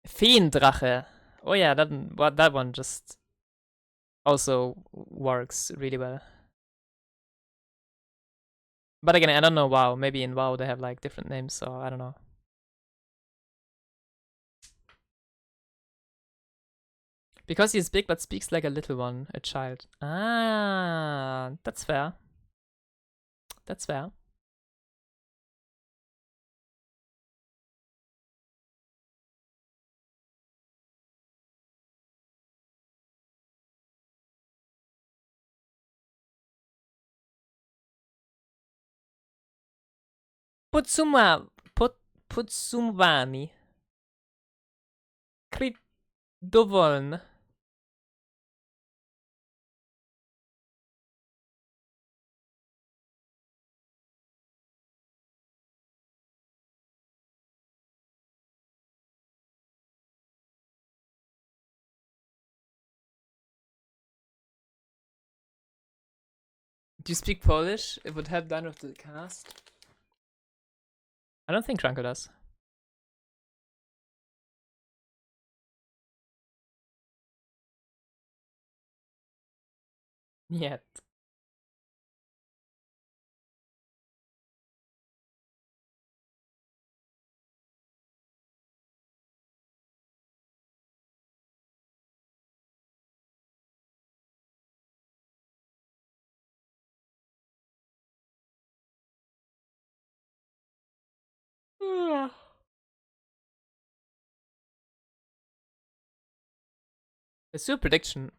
Feendrache. Oh yeah, that one just also works really well. But again, I don't know WoW. Maybe in WoW they have like different names, so I don't know. Because he's big but speaks like a little one, a child. Ah, that's fair. That's fair. Putsumwani. Kryt dowolny. Do you speak Polish? It would help Dynouh to cast. I don't think Franco does. Yet. Let's do a prediction.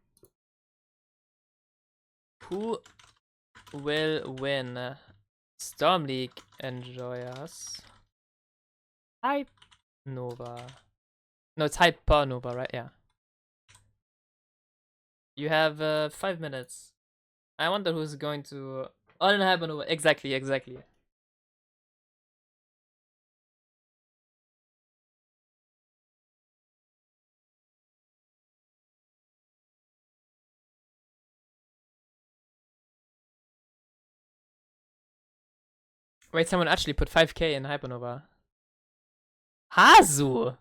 Who will win Storm League Enjoyers? Hype Nova. No, it's Hyper Nova, right? Yeah. You have 5 minutes. I wonder who's going to. Oh, no, Hyper Nova. Exactly, exactly. Wait, someone actually put 5k in Hypernova. Hazu!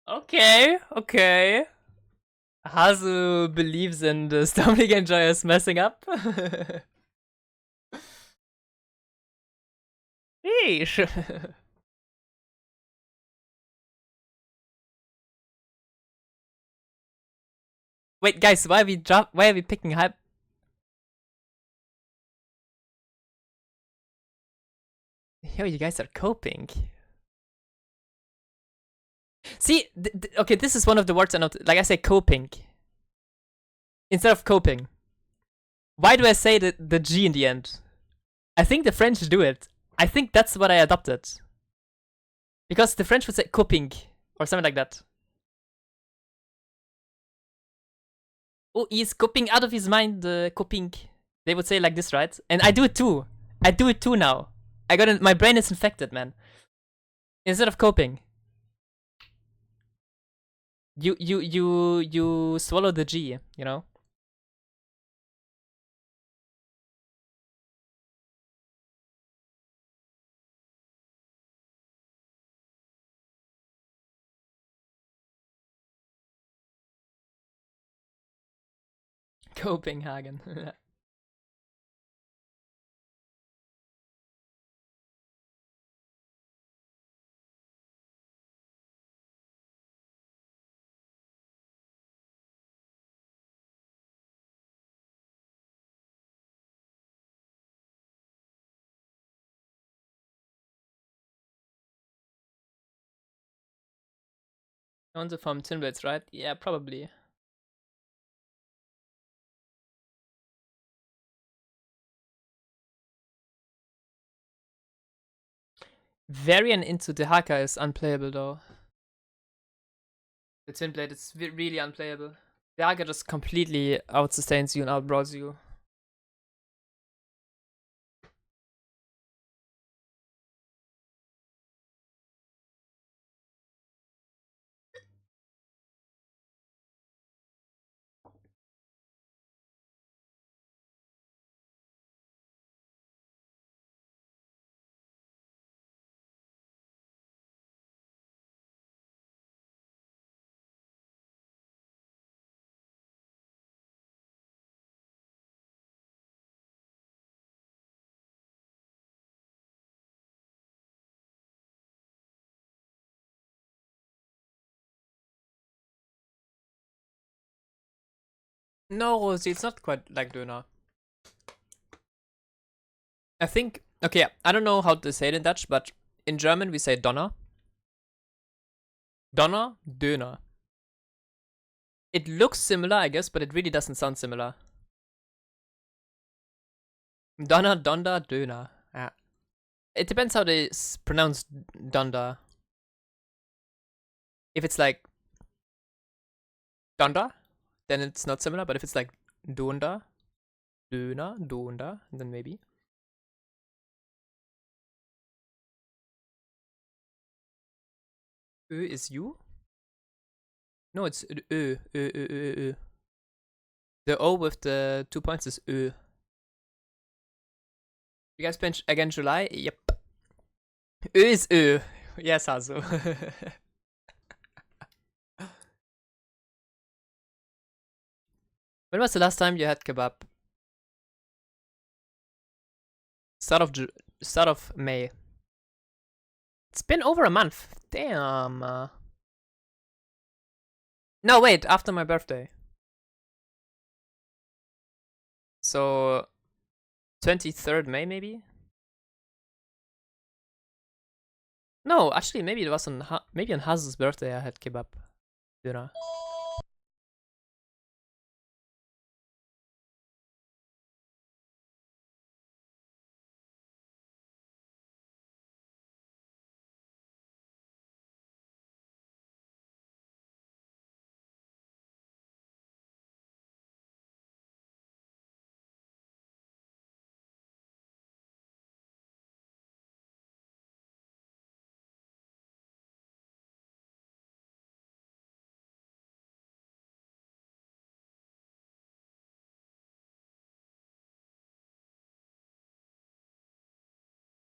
Okay, okay. Hazu believes in the Storm League Enjoyers messing up. Yeesh. Wait, guys, why are we picking Hype? Yo, you guys are coping. See, okay, this is one of the words I know. Like I say, coping instead of coping. Why do I say the G in the end? I think the French do it. I think that's what I adopted. Because the French would say coping or something like that. Oh, he's coping out of his mind, coping. They would say like this, right? And I do it too. I do it too now. My brain is infected, man. Instead of coping. You swallow the G, you know? Copenhagen. Also from Tinblades, right? Yeah, probably. Variant into the Haka is unplayable though. The Tinblade is really unplayable. The Haka just completely outsustains you and outbrawls you. No, Rosie, it's not quite like Döner. I think, okay, yeah, I don't know how to say it in Dutch, but in German we say Donner. Donner, Döner. It looks similar, I guess, but it really doesn't sound similar. Donner, Donder, Döner. Yeah. It depends how they pronounce Donder. If it's like Donder, then it's not similar, but if it's like Donder, Döner, Donder, then maybe. Ö is you? No, it's Ö. Ö. The O with the 2 points is Ö. You guys play again July? Yep. Ö is Ö. Yes, also. When was the last time you had kebab? Start of May. It's been over a month. Damn. No, wait, after my birthday. So 23rd May, maybe? No, actually, maybe it was on maybe on Haz's birthday I had kebab. Dinner.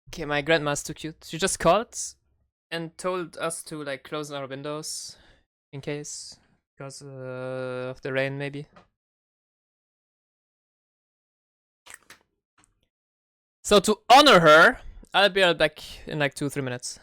Okay, my grandma's too cute. She just called and told us to like close our windows in case because of the rain, maybe. So to honor her, I'll be right back in like 2-3 minutes.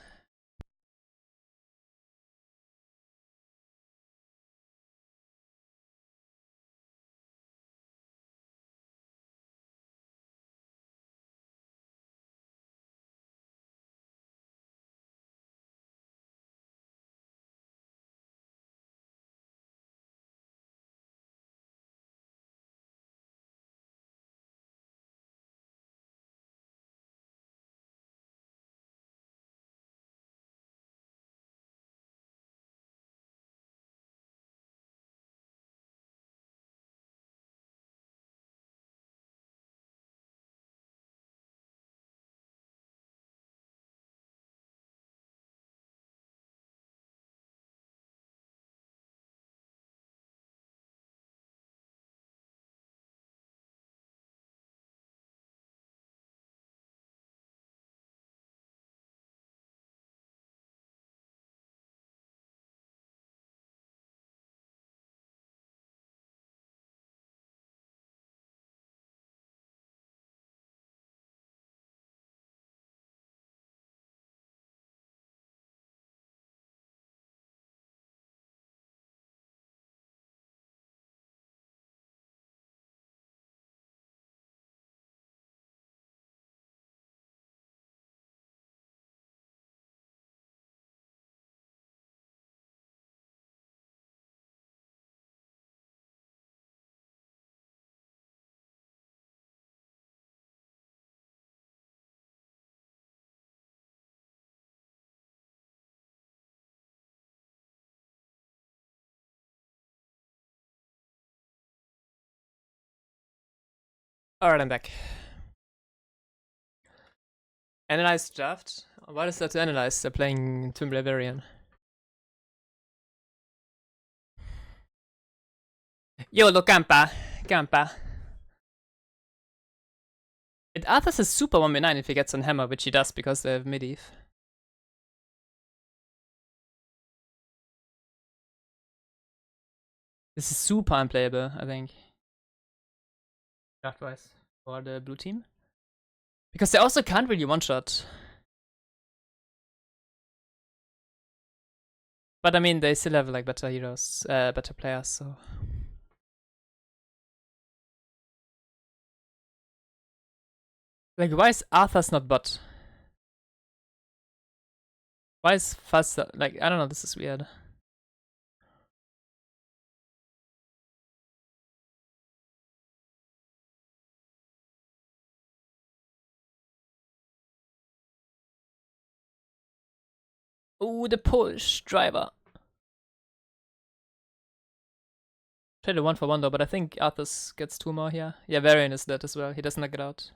Alright, I'm back. Analyze draft? What is that to analyze? They're playing Tomb Barbarian. Yo, lo campa. Campa. It Arthur's a super 1v9 if he gets on hammer, which he does because they have mid-eve. This is super unplayable, I think. Draft-wise. For the blue team. Because they also can't really one-shot. But I mean, they still have like better heroes, better players, so... Like, why is Arthas not bot? Why is faster? Like, I don't know, this is weird. Ooh, the push driver. Try the 1-for-1 though, but I think Arthas gets 2 more here. Yeah, Varian is dead as well. He doesn't knock it out.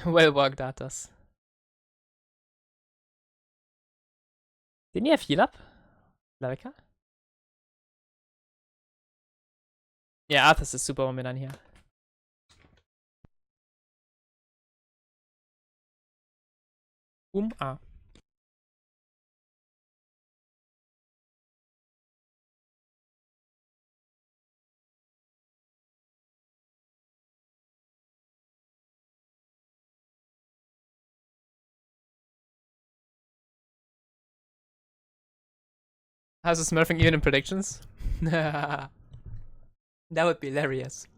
Well worked, Arthas. Didn't he have heal up? Lavika? Yeah, Arthas is super dominant here. Ah. How's the smurfing even in predictions? That would be hilarious.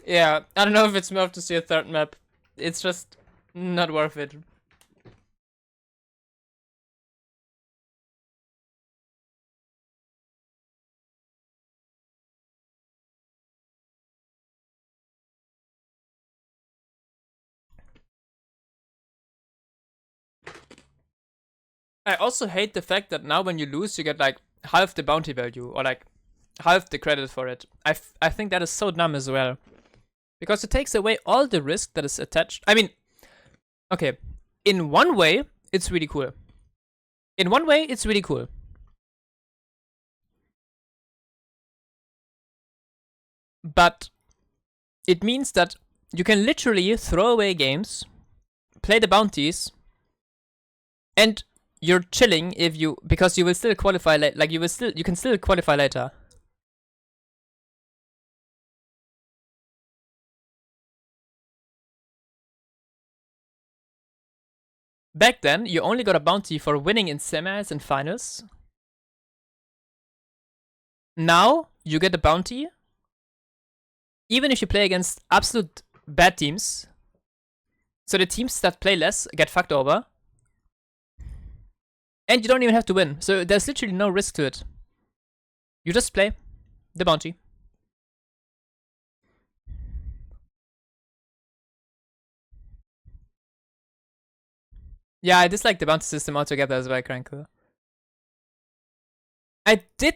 Yeah, I don't know if it's smurf to see a third map. It's just not worth it. I also hate the fact that now when you lose, you get like half the bounty value or like half the credit for it. I think that is so dumb as well. Because it takes away all the risk that is attached. I mean, okay, in one way, it's really cool. In one way, it's really cool. But it means that you can literally throw away games, play the bounties, and you're chilling if you, because you will still qualify like you can still qualify later. Back then, you only got a bounty for winning in semis and finals. Now, you get a bounty even if you play against absolute bad teams. So the teams that play less get fucked over. And you don't even have to win. So there's literally no risk to it. You just play the bounty. Yeah, I dislike the bounty system altogether as well, Crankle. I did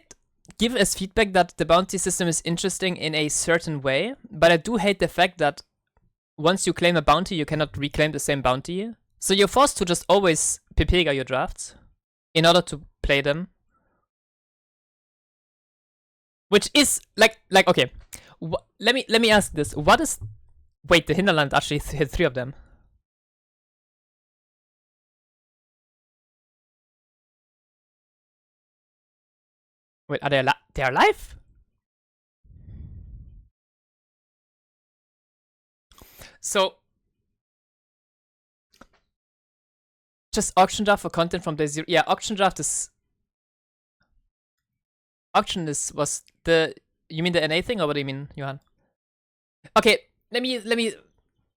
give as feedback that the bounty system is interesting in a certain way, but I do hate the fact that once you claim a bounty, you cannot reclaim the same bounty. So you're forced to just always Pepega your drafts in order to play them. Which is like okay. Let me ask this. What is... Wait, the Hinterland actually hit 3 of them. Wait, are they alive? So just auction draft for content from day 0. Yeah, auction draft is... Auction was the... You mean the NA thing, or what do you mean, Johan? Okay, let me...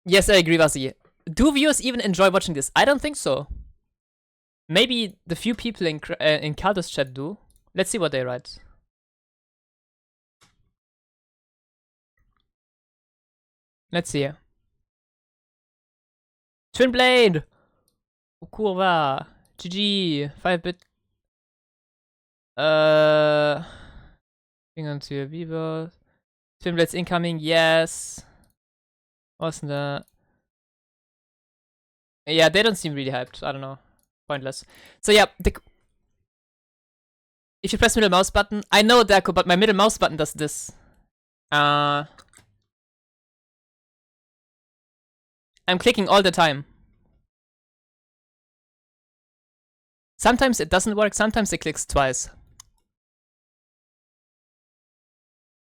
Yes, I agree, Vasi. Do viewers even enjoy watching this? I don't think so. Maybe the few people in Kaldo's chat do. Let's see what they write. Let's see. Twin Blade! Kurva! GG! 5-bit. Hang on to your Vivo. Twin Blades incoming, yes. Wasn't that? Yeah, they don't seem really hyped. I don't know. Pointless. So yeah, if you press middle mouse button, I know Deco, but my middle mouse button does this. I'm clicking all the time. Sometimes it doesn't work, sometimes it clicks twice.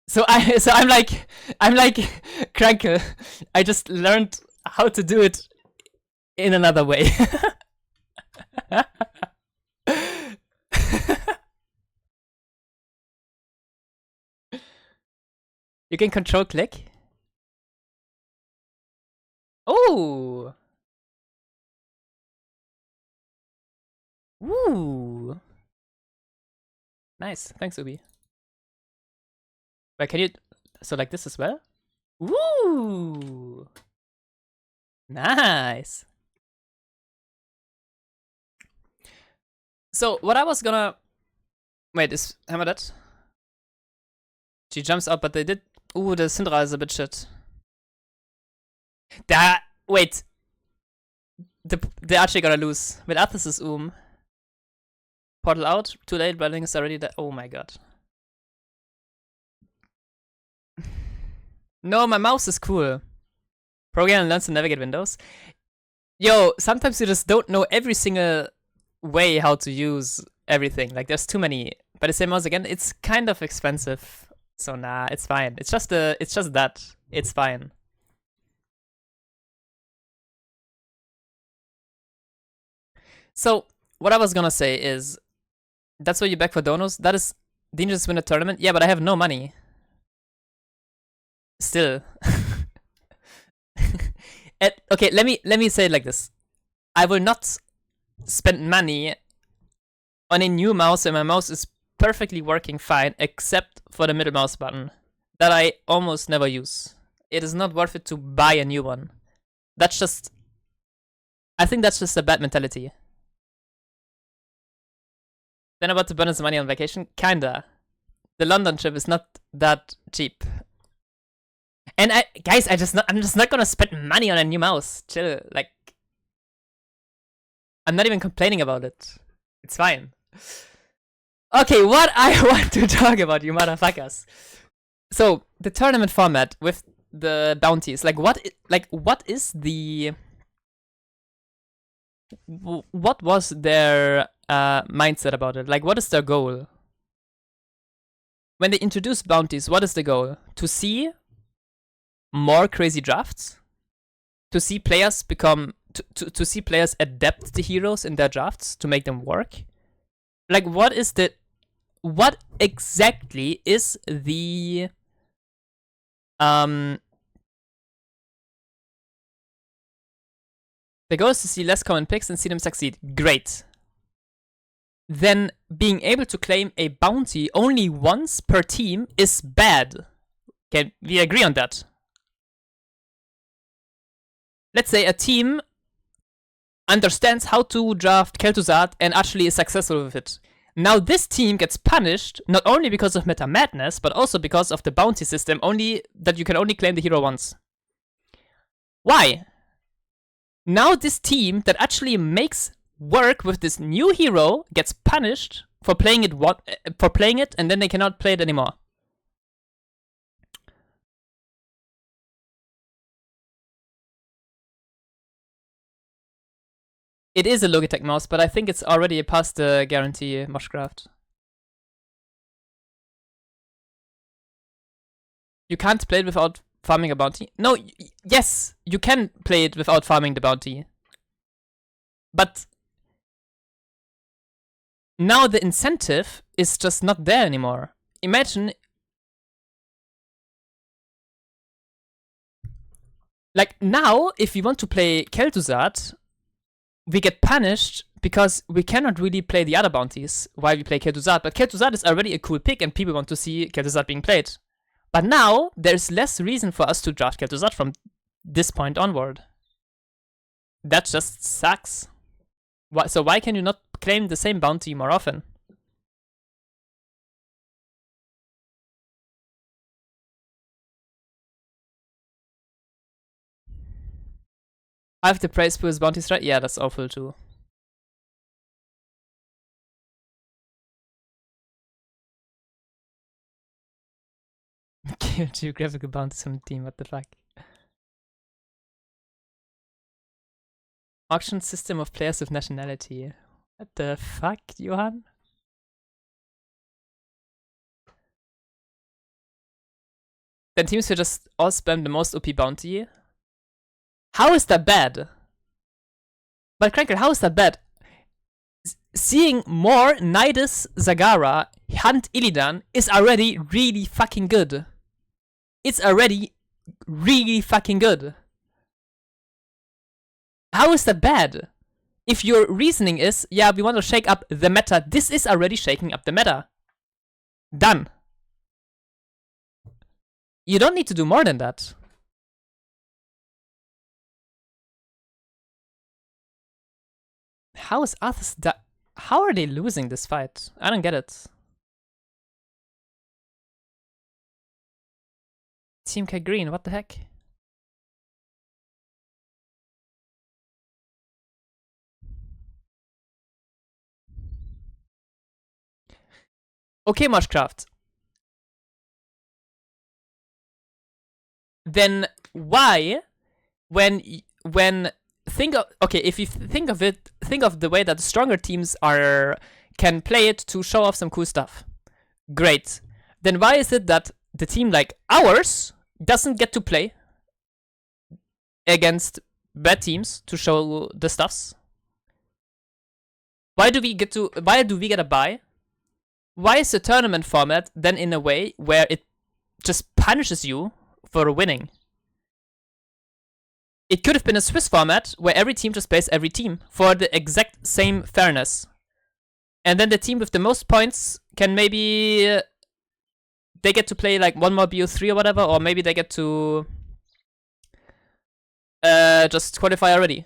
So I'm like Crankle. I just learned how to do it in another way. You can control click. Oh! Ooh! Nice, thanks Ubi. But can you... So like this as well? Ooh! Nice! So, what I was gonna... Wait, is Hammer dead? She jumps out, but they did... Ooh, the Syndra is a bit shit. Wait. They're actually gonna lose. With Athos is Portal out, too late, Bradling is already dead. Oh my god. No, my mouse is cool. Program learns to navigate windows. Yo, sometimes you just don't know every single way how to use everything. Like, there's too many. But the same mouse again, it's kind of expensive. So nah, it's fine. It's just that. It's fine. So, what I was gonna say is, that's why you're back for donos. That is, didn't you just win a tournament? Yeah, but I have no money. Still. Okay, let me say it like this. I will not spend money on a new mouse, and my mouse is perfectly working fine, except for the middle mouse button that I almost never use. It is not worth it to buy a new one. That's just... I think that's just a bad mentality. Then about to burn some money on vacation? Kinda. The London trip is not that cheap. And guys, I'm just not gonna spend money on a new mouse. Chill, like... I'm not even complaining about it. It's fine. Okay, what I want to talk about, you motherfuckers. So, the tournament format with the bounties, what is the... What was their mindset about it? Like, what is their goal? When they introduce bounties, what is the goal? To see more crazy drafts? To see players become... To see players adapt the heroes in their drafts to make them work? Like, what exactly is the... The goal is to see less common picks and see them succeed. Great. Then being able to claim a bounty only once per team is bad. Can we agree on that? Let's say a team understands how to draft Kel'Thuzad and actually is successful with it. Now this team gets punished not only because of meta madness, but also because of the bounty system, only that you can only claim the hero once. Why? Now this team that actually makes work with this new hero gets punished for playing it, and then they cannot play it anymore. It is a Logitech mouse, but I think it's already past the guarantee Moshcraft. You can't play it without farming a bounty? No, yes, you can play it without farming the bounty. But now the incentive is just not there anymore. Imagine... Like, now, if we want to play Kel'Thuzad, we get punished because we cannot really play the other bounties while we play Kel'Thuzad. But Kel'Thuzad is already a cool pick and people want to see Kel'Thuzad being played. But now, there's less reason for us to draft Kel'Thuzad from this point onward. That just sucks. So why can you not claim the same bounty more often? I have to praise for his bounty strat? Yeah, that's awful too. Geographical bounties from the team, what the fuck? Auction system of players with nationality. What the fuck, Johan? Then teams will just all spam the most OP bounty. How is that bad? But Crankle, how is that bad? Seeing more Nidus Zagara hunt Illidan is already really fucking good. It's already really fucking good. How is that bad? If your reasoning is, yeah, we want to shake up the meta, this is already shaking up the meta. Done. You don't need to do more than that. How is Arthas how are they losing this fight? I don't get it. Team K Green, what the heck? Okay, Moshcraft. Then why, when think of, okay, if you think of it, think of the way that stronger teams can play it to show off some cool stuff. Great. Then why is it that the team like ours doesn't get to play against bad teams to show the stuffs? Why do we get a bye? Why is the tournament format then in a way where it just punishes you for winning? It could have been a Swiss format where every team just plays every team for the exact same fairness. And then the team with the most points can maybe... they get to play like one more BO3 or whatever, or maybe they get to just qualify already.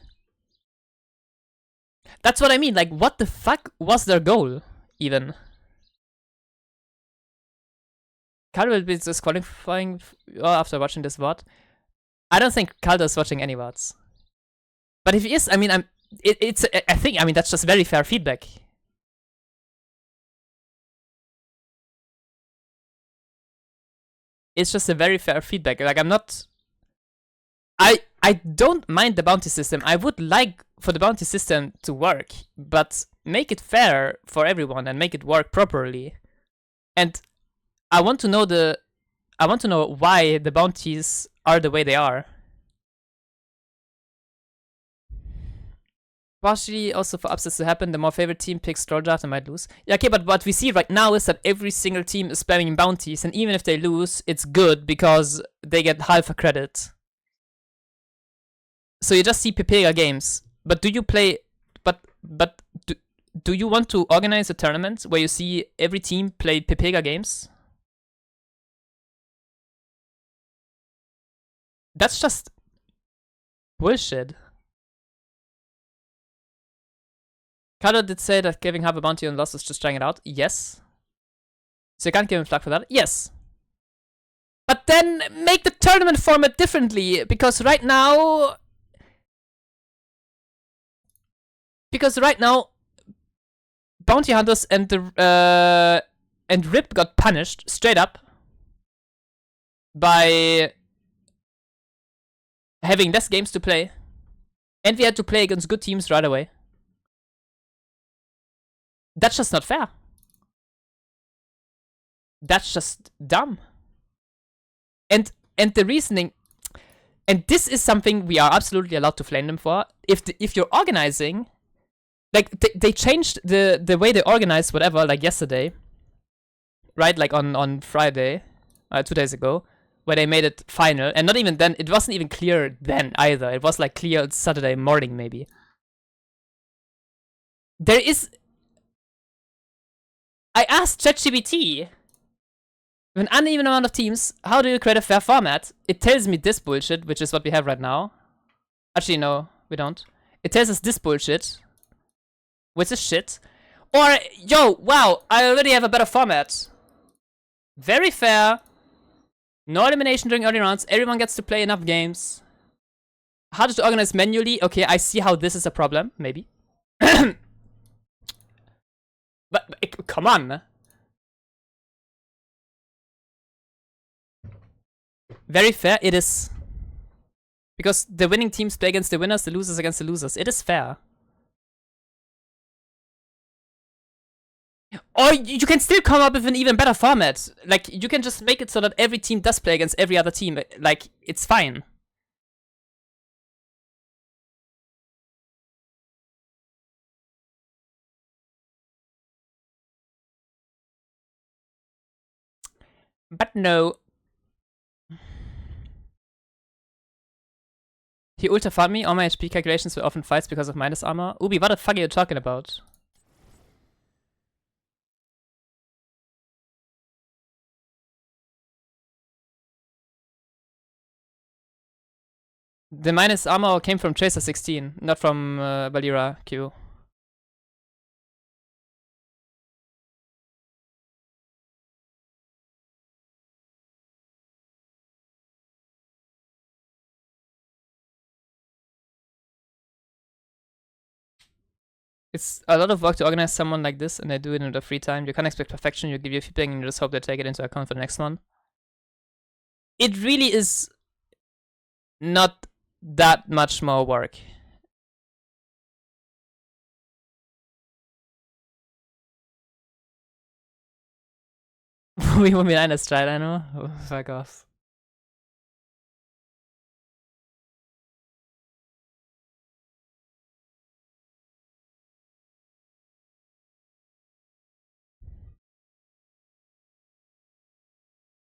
That's what I mean, like what the fuck was their goal, even? Carl will be disqualifying after watching this VOD. I don't think Caldo is watching any VODs. But if he is, I mean, I think that's just very fair feedback. It's just a very fair feedback. Like, I'm not... I don't mind the bounty system. I would like for the bounty system to work, but make it fair for everyone and make it work properly. And I want to know why the bounties are the way they are. Partially also for upsets to happen, the more favorite team picks draw draft and might lose. Yeah, okay, but what we see right now is that every single team is spamming bounties, and even if they lose, it's good because they get half a credit. So you just see Pepega games. But do you play... do you want to organize a tournament where you see every team play Pepega games? That's just bullshit. Carlo did say that giving half a bounty on loss is just trying it out. Yes. So you can't give him flag for that? Yes. But then make the tournament format differently, because right now... Bounty Hunters and the and Rip got punished straight up by having less games to play, and we had to play against good teams right away. That's just not fair. That's just dumb. And the reasoning, and this is something we are absolutely allowed to flame them for. If you're organizing, like they changed the way they organized whatever, like yesterday, right? Like on Friday, 2 days ago, where they made it final, and not even then, it wasn't even clear then either. It was like clear Saturday morning maybe. I asked ChatGPT, with an uneven amount of teams, how do you create a fair format? It tells me this bullshit, which is what we have right now. Actually, no, we don't. It tells us this bullshit, which is shit. Or, yo, wow, I already have a better format. Very fair. No elimination during early rounds. Everyone gets to play enough games. Harder to organize manually. Okay, I see how this is a problem, maybe. But come on. Very fair, it is. Because the winning teams play against the winners, the losers against the losers. It is fair. Or you can still come up with an even better format. Like, you can just make it so that every team does play against every other team. Like, it's fine. But no. He ulta farmed me. All my HP calculations were often fights because of minus armor. Ubi, what the fuck are you talking about? The minus armor came from Tracer 16, not from Valira Q. It's a lot of work to organize someone like this, and they do it in their free time. You can't expect perfection. You give your feedback, and you just hope they take it into account for the next one. It really is not that much more work. We will be honest, right? I know. Oh, fuck off.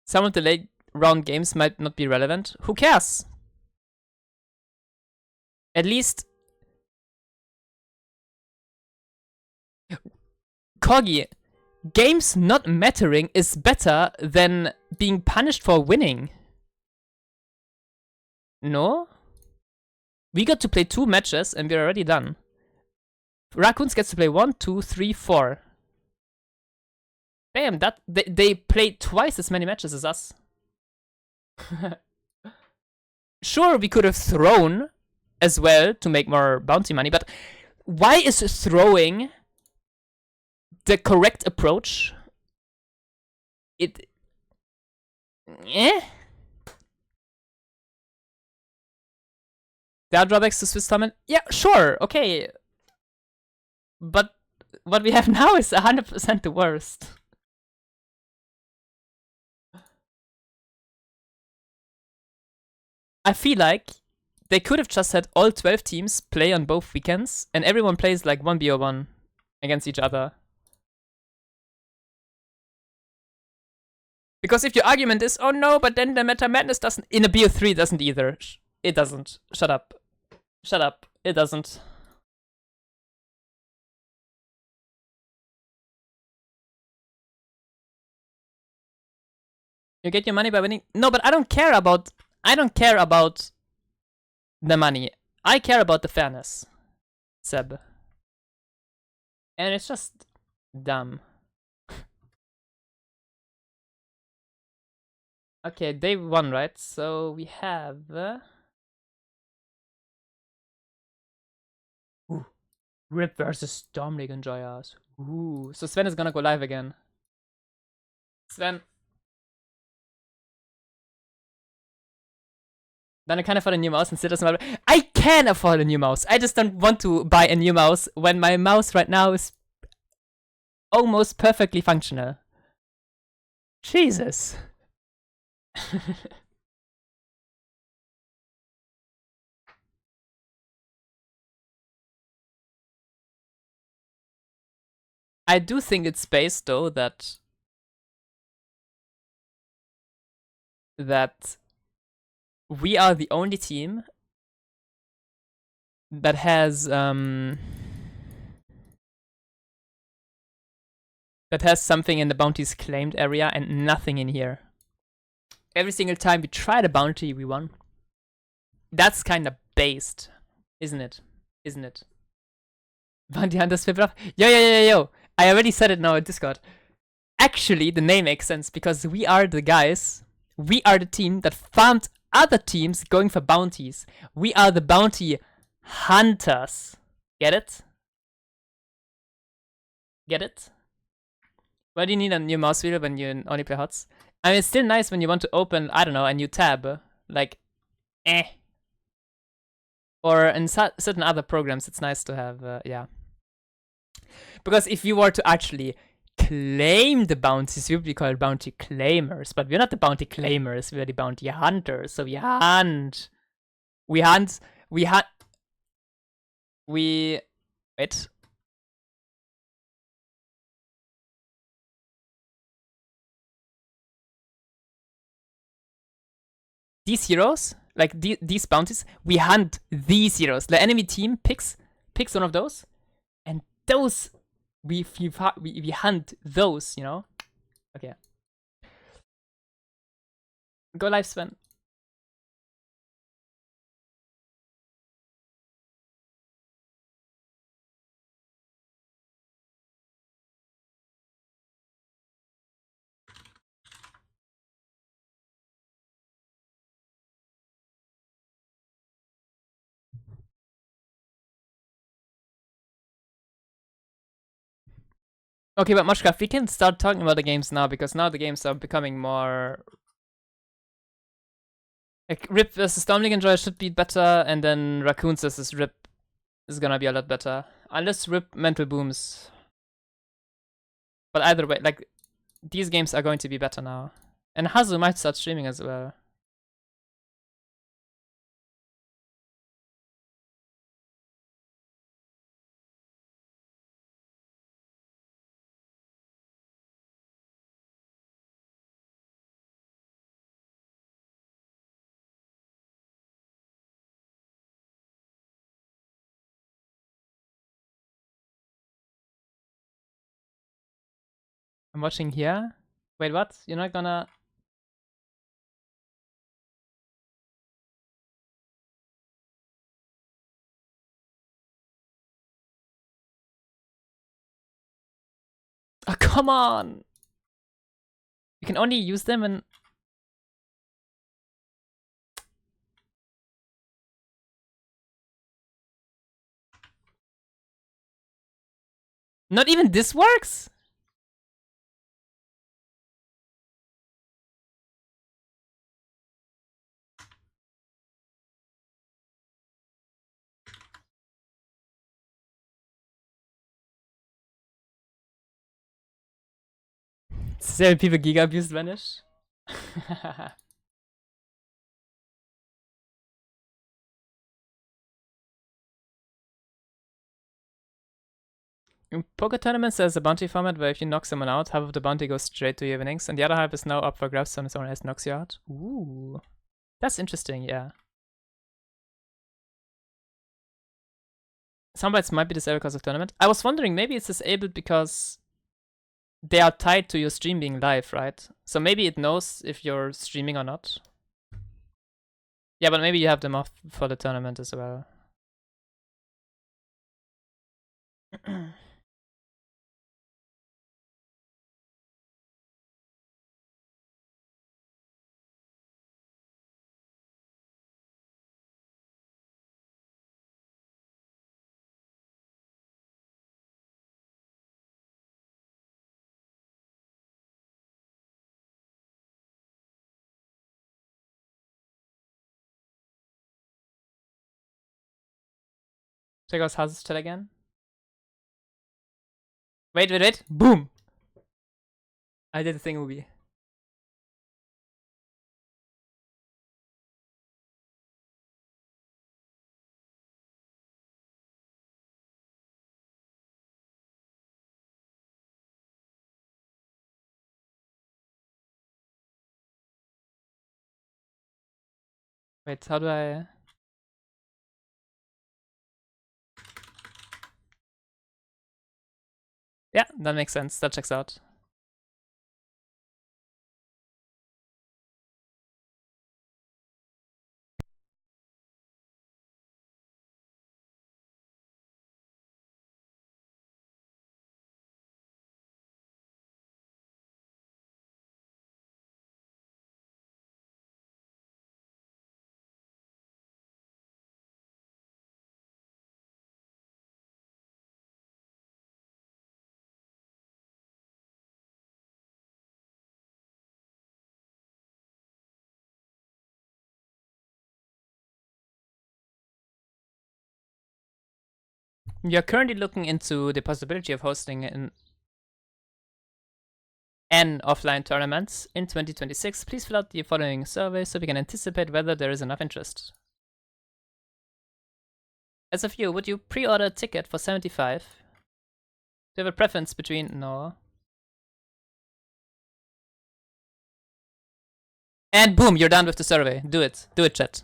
Some of the late round games might not be relevant. Who cares? At least Corgi, games not mattering is better than being punished for winning. No? We got to play 2 matches and we're already done. Raccoons gets to play 1, 2, 3, 4. Damn, that they played twice as many matches as us. Sure, we could have thrown as well to make more bounty money, but why is throwing the correct approach? Eh? There are drawbacks to Swiss Summon? Yeah, sure, okay. But what we have now is 100% the worst. I feel like they could have just had all 12 teams play on both weekends, and everyone plays like 1v1 against each other. Because if your argument is, oh no, but then the Meta Madness doesn't, in a BO3 doesn't either. It doesn't. Shut up. Shut up. It doesn't. You get your money by winning. No, but I don't care about the money. I care about the fairness, Seb. And it's just dumb. Okay, day 1, right? So we have... Rip versus Storm League and Joyous. Ooh, so Sven is gonna go live again. Sven. Then I can afford a new mouse and still doesn't matter. I can afford a new mouse. I just don't want to buy a new mouse when my mouse right now is almost perfectly functional. Jesus. I do think it's based though that we are the only team that has something in the bounties claimed area and nothing in here. Every single time we tried a bounty, we won. That's kind of based, isn't it? Isn't it? Bounty Hunters flip it off. Yo. I already said it now in Discord. Actually, the name makes sense because we are the guys. We are the team that farmed other teams going for bounties. We are the bounty hunters. Get it? Get it? Why do you need a new mouse wheel when you only play HOTS? I mean, it's still nice when you want to open, I don't know, a new tab. Like, Or in certain other programs, it's nice to have, yeah. Because if you were to actually claim the bounties, we would be called bounty claimers. But we're not the bounty claimers, we're the bounty hunters. So we hunt. Wait. These heroes like these bounties, we hunt these heroes. The enemy team picks one of those, and those we hunt those, you know. Okay. Go live, Sven. Okay, but Mushcraft, we can start talking about the games now, because now the games are becoming more... Like, Rip vs. Stormling Enjoy should be better, and then Raccoons vs. Rip is gonna be a lot better. Unless Rip mental booms. But either way, like, these games are going to be better now. And Hazu might start streaming as well. I'm watching here. Wait, what? You're not gonna... Oh, come on! You can only use them in... Not even this works? Seven people giga abused vanish. In poker tournaments, there's a bounty format where if you knock someone out, half of the bounty goes straight to your winnings, and the other half is now up for grabs when someone else knocks you out. Ooh. That's interesting, yeah. Soundbites might be disabled because of tournament. I was wondering, maybe it's disabled because they are tied to your stream being live, right? So maybe it knows if you're streaming or not. Yeah, but maybe you have them off for the tournament as well. Check out Hazu's chat again. Wait. Boom! I did the thing, Ubi. Wait, how do I... Yeah, that makes sense. That checks out. We are currently looking into the possibility of hosting an offline tournaments in 2026. Please fill out the following survey so we can anticipate whether there is enough interest. As of you, would you pre-order a ticket for 75? Do you have a preference between... No. And boom, you're done with the survey. Do it. Do it, chat.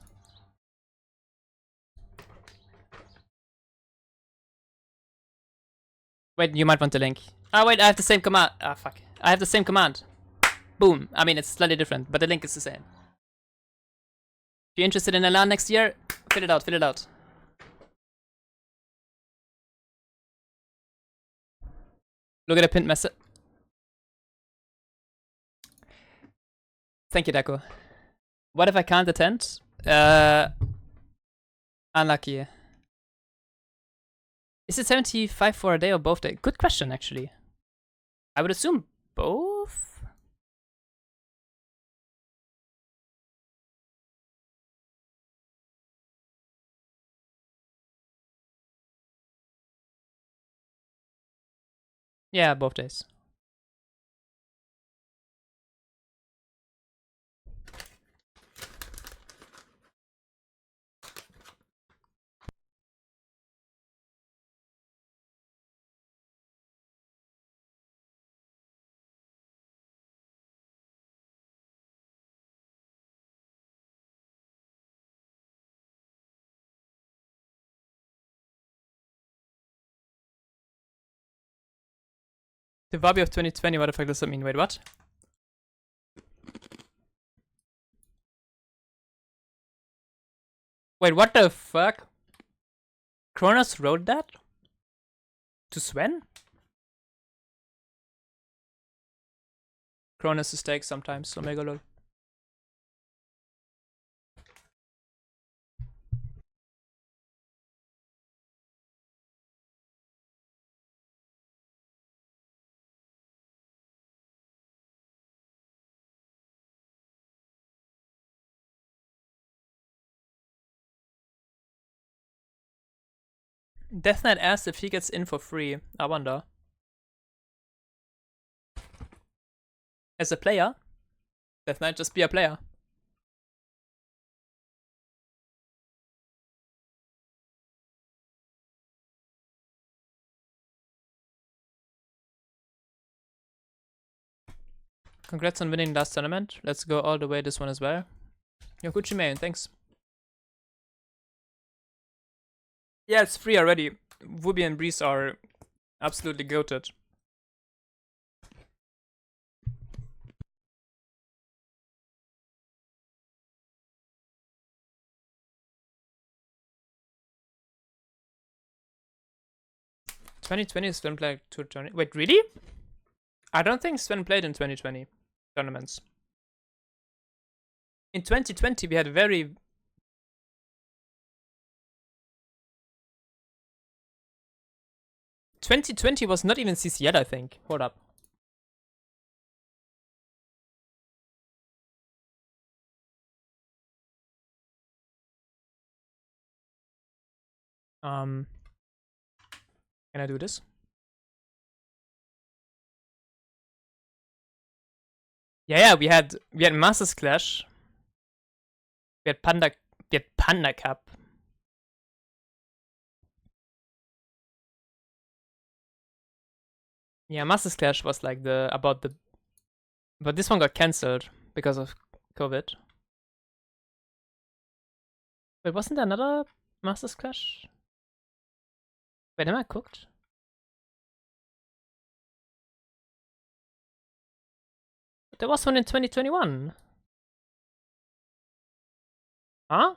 Wait, you might want the link. Ah, wait, I have the same command. Ah, fuck. I have the same command. Boom. I mean, it's slightly different, but the link is the same. If you're interested in Elan next year, fill it out, fill it out. Look at the pinned message. Thank you, Deco. What if I can't attend? Unlucky. Is it 75 for a day or both day? Good question, actually. I would assume both? Yeah, both days. The Vabi of 2020, what the fuck does that mean? Wait, what? Wait, what the fuck? Kronos wrote that? To Sven? Kronos is take sometimes, Omega lol. Death Knight asked if he gets in for free. I wonder. As a player? Death Knight, just be a player. Congrats on winning last tournament. Let's go all the way this one as well. Yo, Gucci man, thanks. Yeah, it's free already. Wubi and Breeze are absolutely goated. $2020 Sven played 220. Wait, really? I don't think Sven played in 2020 tournaments. In 2020 we had very... ...2020 was not even CCL, I think. Hold up. Can I do this? Yeah, we had Masters Clash. We had Panda Cup. Yeah, Masters Clash was like but this one got cancelled because of COVID. Wait, wasn't there another Masters Clash? Wait, am I cooked? There was one in 2021. Huh?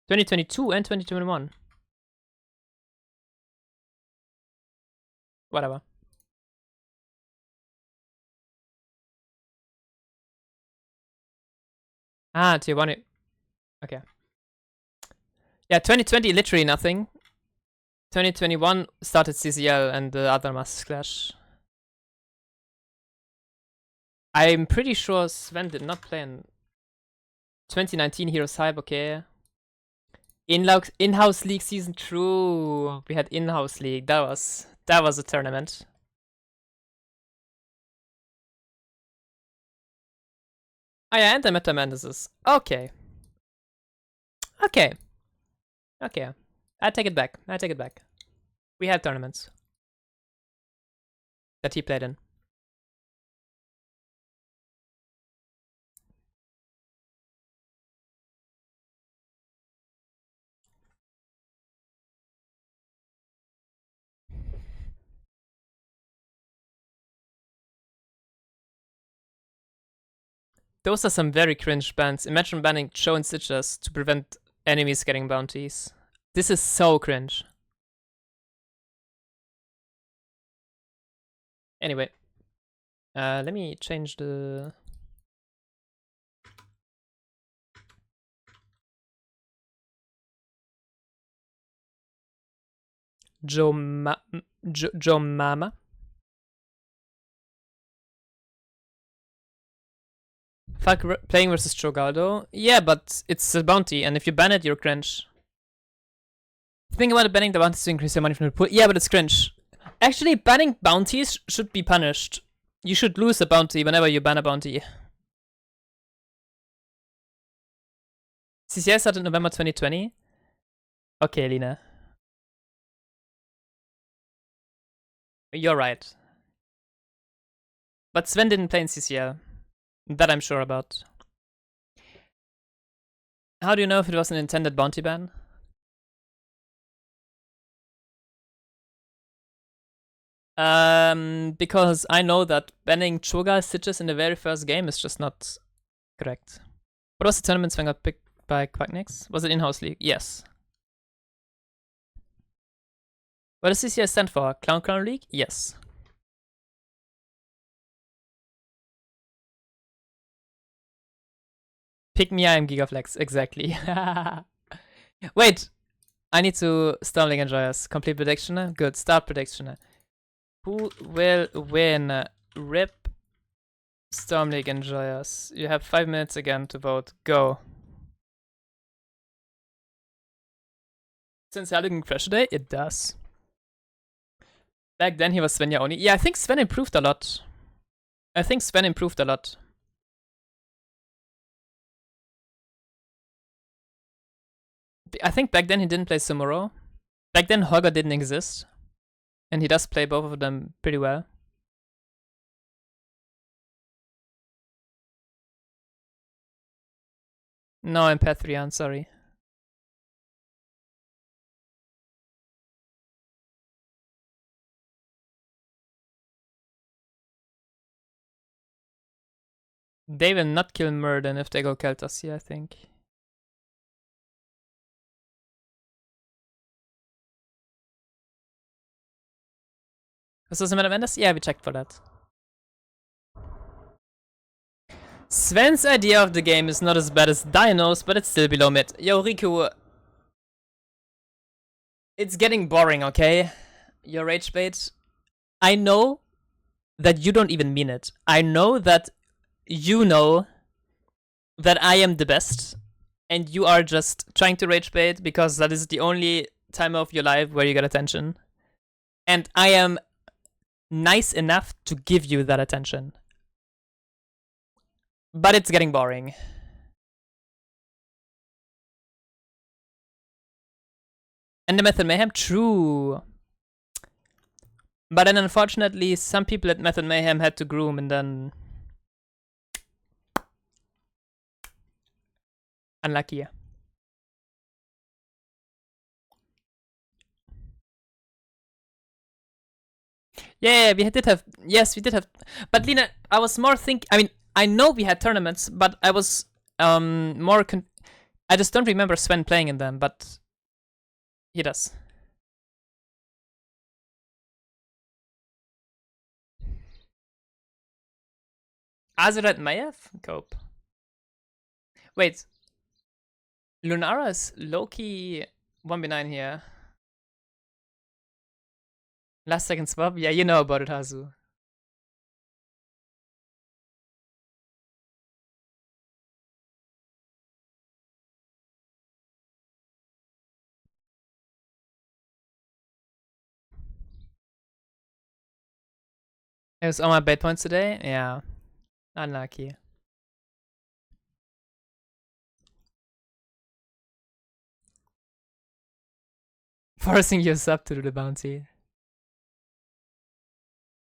2022 and 2021. Whatever. Ah, tier 1. Okay. Yeah, 2020, literally nothing. 2021 started CCL and the other Masters Clash. I'm pretty sure Sven did not play in 2019 Heroes Hype, okay. In-house league season, true. We had in-house league. That was a tournament. Oh yeah, and the Meta Mandises. Okay. Okay. Okay. I take it back. I take it back. We had tournaments that he played in. Those are some very cringe bans. Imagine banning Cho and Stitches to prevent enemies getting bounties. This is so cringe. Anyway. Let me change the... Joe Mama. Fuck playing versus Chogaldo. Yeah, but it's a bounty, and if you ban it, you're cringe. Think about it, banning the bounties to increase your money from the pool. Yeah, but it's cringe. Actually, banning bounties should be punished. You should lose a bounty whenever you ban a bounty. CCI started November 2020. Okay, Lina. You're right. But Sven didn't play in CCL. That I'm sure about. How do you know if it was an intended bounty ban? Because I know that banning Choga Stitches in the very first game is just not correct. What was the tournament Sven got picked by Quacknix? Was it in-house league? Yes. What does CCI stand for? Clown Crown League? Yes. Pick me, I am Gigaflex. Exactly. Wait! I need to Stormling Enjoyers. Complete prediction? Good. Start prediction. Who will win? RIP Stormling Enjoyers. You have 5 minutes again to vote. Go. Since looking fresh today? It does. Back then he was Svenja only. Yeah, I think Sven improved a lot. I think back then he didn't play Sumuro. Back then Hogger didn't exist. And he does play both of them pretty well. No, I'm Patreon, sorry. They will not kill Murden if they go Kel'Thuzzi, I think. Was this a Madame Enders? Yeah, we checked for that. Sven's idea of the game is not as bad as Dynouh's, but it's still below mid. Yo, Riku. It's getting boring, okay? Your rage bait. I know that you don't even mean it. I know that you know that I am the best. And you are just trying to rage bait because that is the only time of your life where you get attention. And I am nice enough to give you that attention. But it's getting boring. And the Method Mayhem? True. But then unfortunately, some people at Method Mayhem had to groom and then... Unlucky. Yeah, we did have... Yes, we did have... But Lina, I was more I mean, I know we had tournaments, but I was more... I just don't remember Sven playing in them, but... He does. Azeroth Mayev? Cope. Wait. Lunara is low-key 1v9 here. Last second swap? Yeah, you know about it, Hazu. It was all my bait points today? Yeah. Unlucky. Forcing you sub to do the bounty.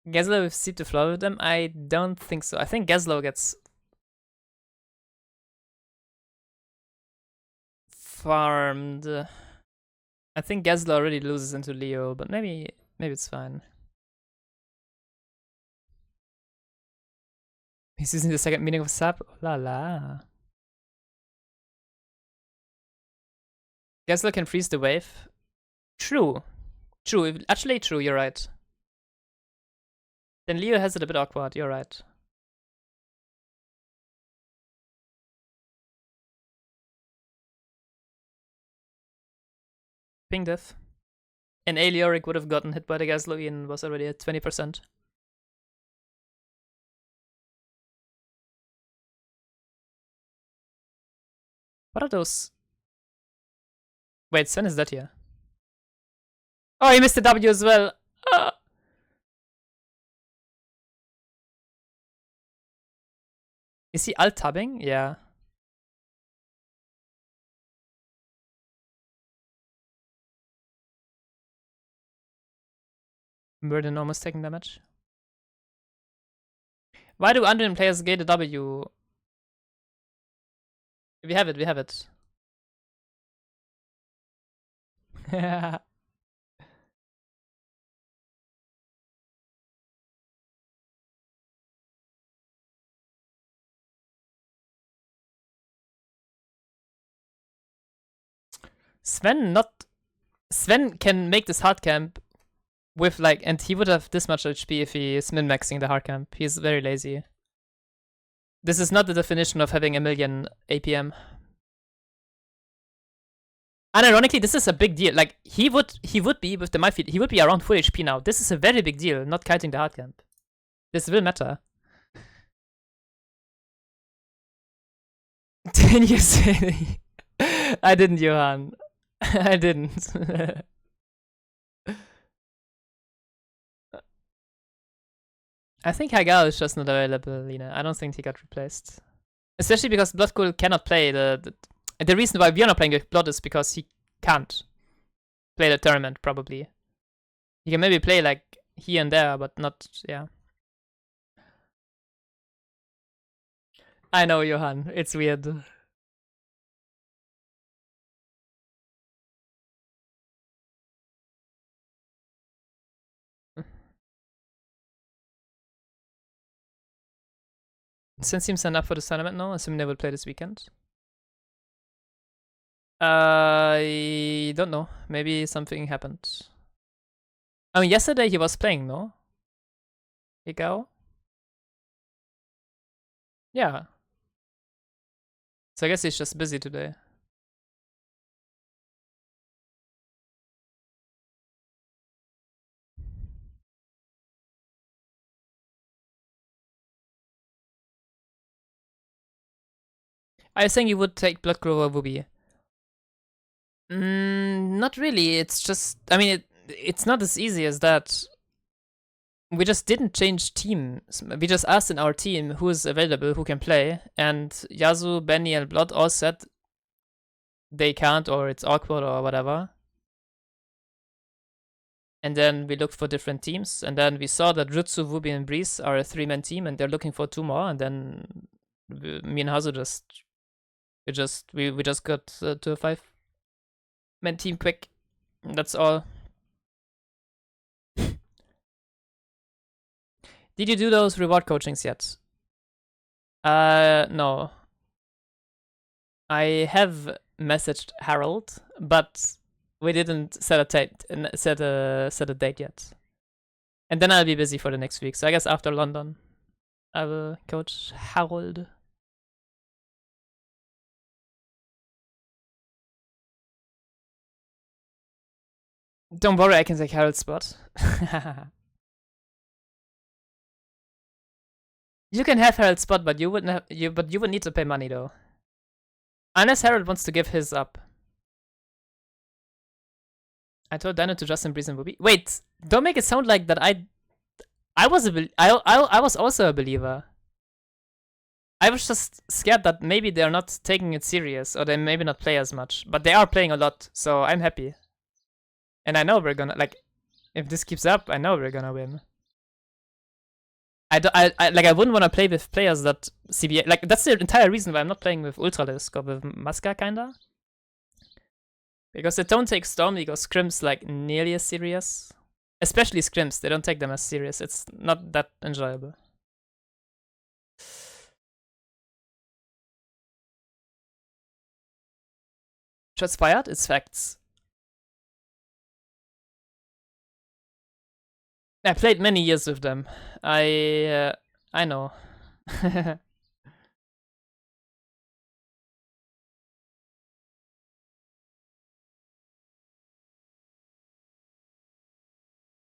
Gazlow with Seep to flow with them? I don't think so. I think Gazlow gets farmed. I think Gazlow already loses into Leo, but maybe it's fine. He's using the second meaning of sap. Oh, la la. Gessler can freeze the wave. True. True. Actually, true. You're right. Then Leo has it a bit awkward. You're right. Ping diff. And Aelioric would have gotten hit by the Gazlowe and was already at 20%. What are those? Wait, Sven is dead here. Oh, he missed the W as well. Ah. Is he alt-tabbing? Yeah. Burden almost taking damage. Why do Undrain players get a W? We have it, we have it. Sven can make this hard camp with like, and he would have this much HP if he is min-maxing the hard camp. He's very lazy. This is not the definition of having a million APM. And ironically, this is a big deal. Like, he would be with the Myfield, he would be around full HP now. This is a very big deal, not kiting the hard camp. This will matter. 10 years. I didn't, Johan. I didn't. I think Hagal is just not available, Lina. I don't think he got replaced. Especially because Bloodcool cannot play the reason why we are not playing with Blood is because he can't play the tournament, probably. He can maybe play like here and there, but not, yeah. I know, Johan. It's weird. Since seems signed up for the tournament now, assuming they will play this weekend. I don't know. Maybe something happened. I mean, yesterday he was playing, no? Higao? Yeah. So I guess he's just busy today. I was saying you would take Bloodcrow over Wubi. Not really. It's just, I mean, it's not as easy as that. We just didn't change teams. We just asked in our team who is available, who can play, and Yasu, Benny, and Blood all said they can't, or it's awkward, or whatever. And then we looked for different teams, and then we saw that Jutsu, Wubi, and Breeze are a 3-man team, and they're looking for 2 more, and then me and Hazu we just got to a 5-man team quick. That's all. Did you do those reward coachings yet? No. I have messaged Harold, but we didn't set a date yet. And then I'll be busy for the next week. So I guess after London, I will coach Harold. Don't worry, I can take Harold's spot. You can have Harold's spot, but you wouldn't have you would need to pay money though. Unless Harold wants to give his up. I told Dynouh to Justin Breeze and Bobby. Wait, don't make it sound like that I was also a believer. I was just scared that maybe they're not taking it serious, or they maybe not play as much. But they are playing a lot, so I'm happy. And I know we're gonna, like, if this keeps up, I know we're gonna win. I wouldn't want to play with players that CBA, like, that's the entire reason why I'm not playing with Ultralisk or with Masca, kinda. Because they don't take Storm League or Scrims, like, nearly as serious. Especially Scrims, they don't take them as serious. It's not that enjoyable. Shots fired? It's facts. I played many years with them. I know.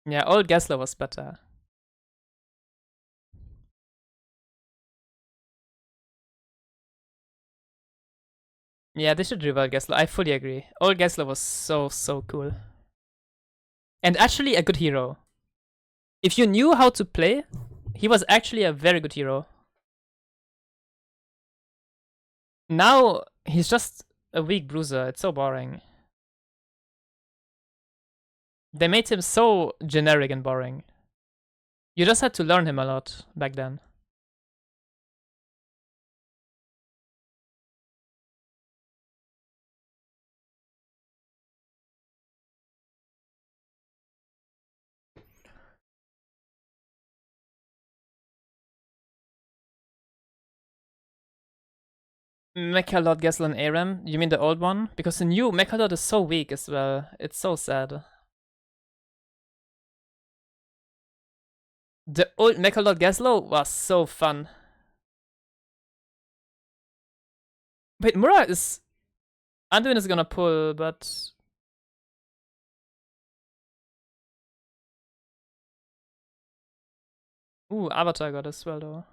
Yeah, old Gessler was better. Yeah, they should revive Gessler. I fully agree. Old Gessler was so cool. And actually a good hero. If you knew how to play, he was actually a very good hero. Now, he's just a weak bruiser. It's so boring. They made him so generic and boring. You just had to learn him a lot back then. Mechalord, Gessler, and Aram? You mean the old one? Because the new Mechalord is so weak as well. It's so sad. The old Mechalord Gessler was so fun. Wait, Mura is... Anduin is gonna pull, but... Ooh, Avatar got as well though.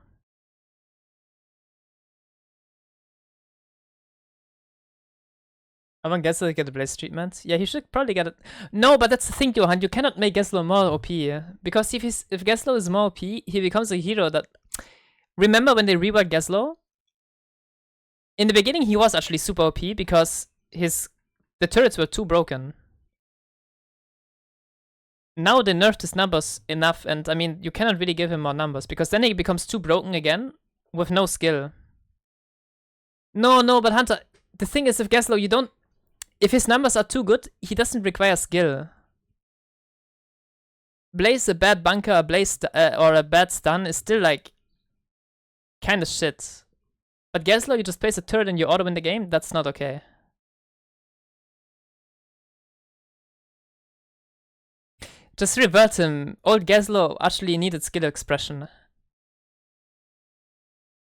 I want Gessler to get the Blaze treatment. Yeah, he should probably get it. No, but that's the thing, Johan. You cannot make Gessler more OP. Because if Gessler is more OP, he becomes a hero that... Remember when they reworked Gessler? In the beginning, he was actually super OP because the turrets were too broken. Now they nerfed his numbers enough, and I mean, you cannot really give him more numbers because then he becomes too broken again with no skill. No, but Hunter, the thing is, if Gessler, you don't... If his numbers are too good, he doesn't require skill. Blaze a bad bunker, or a bad stun is still like kind of shit. But Gessler, you just place a turret and you auto win the game. That's not okay. Just revert him. Old Gessler actually needed skill expression.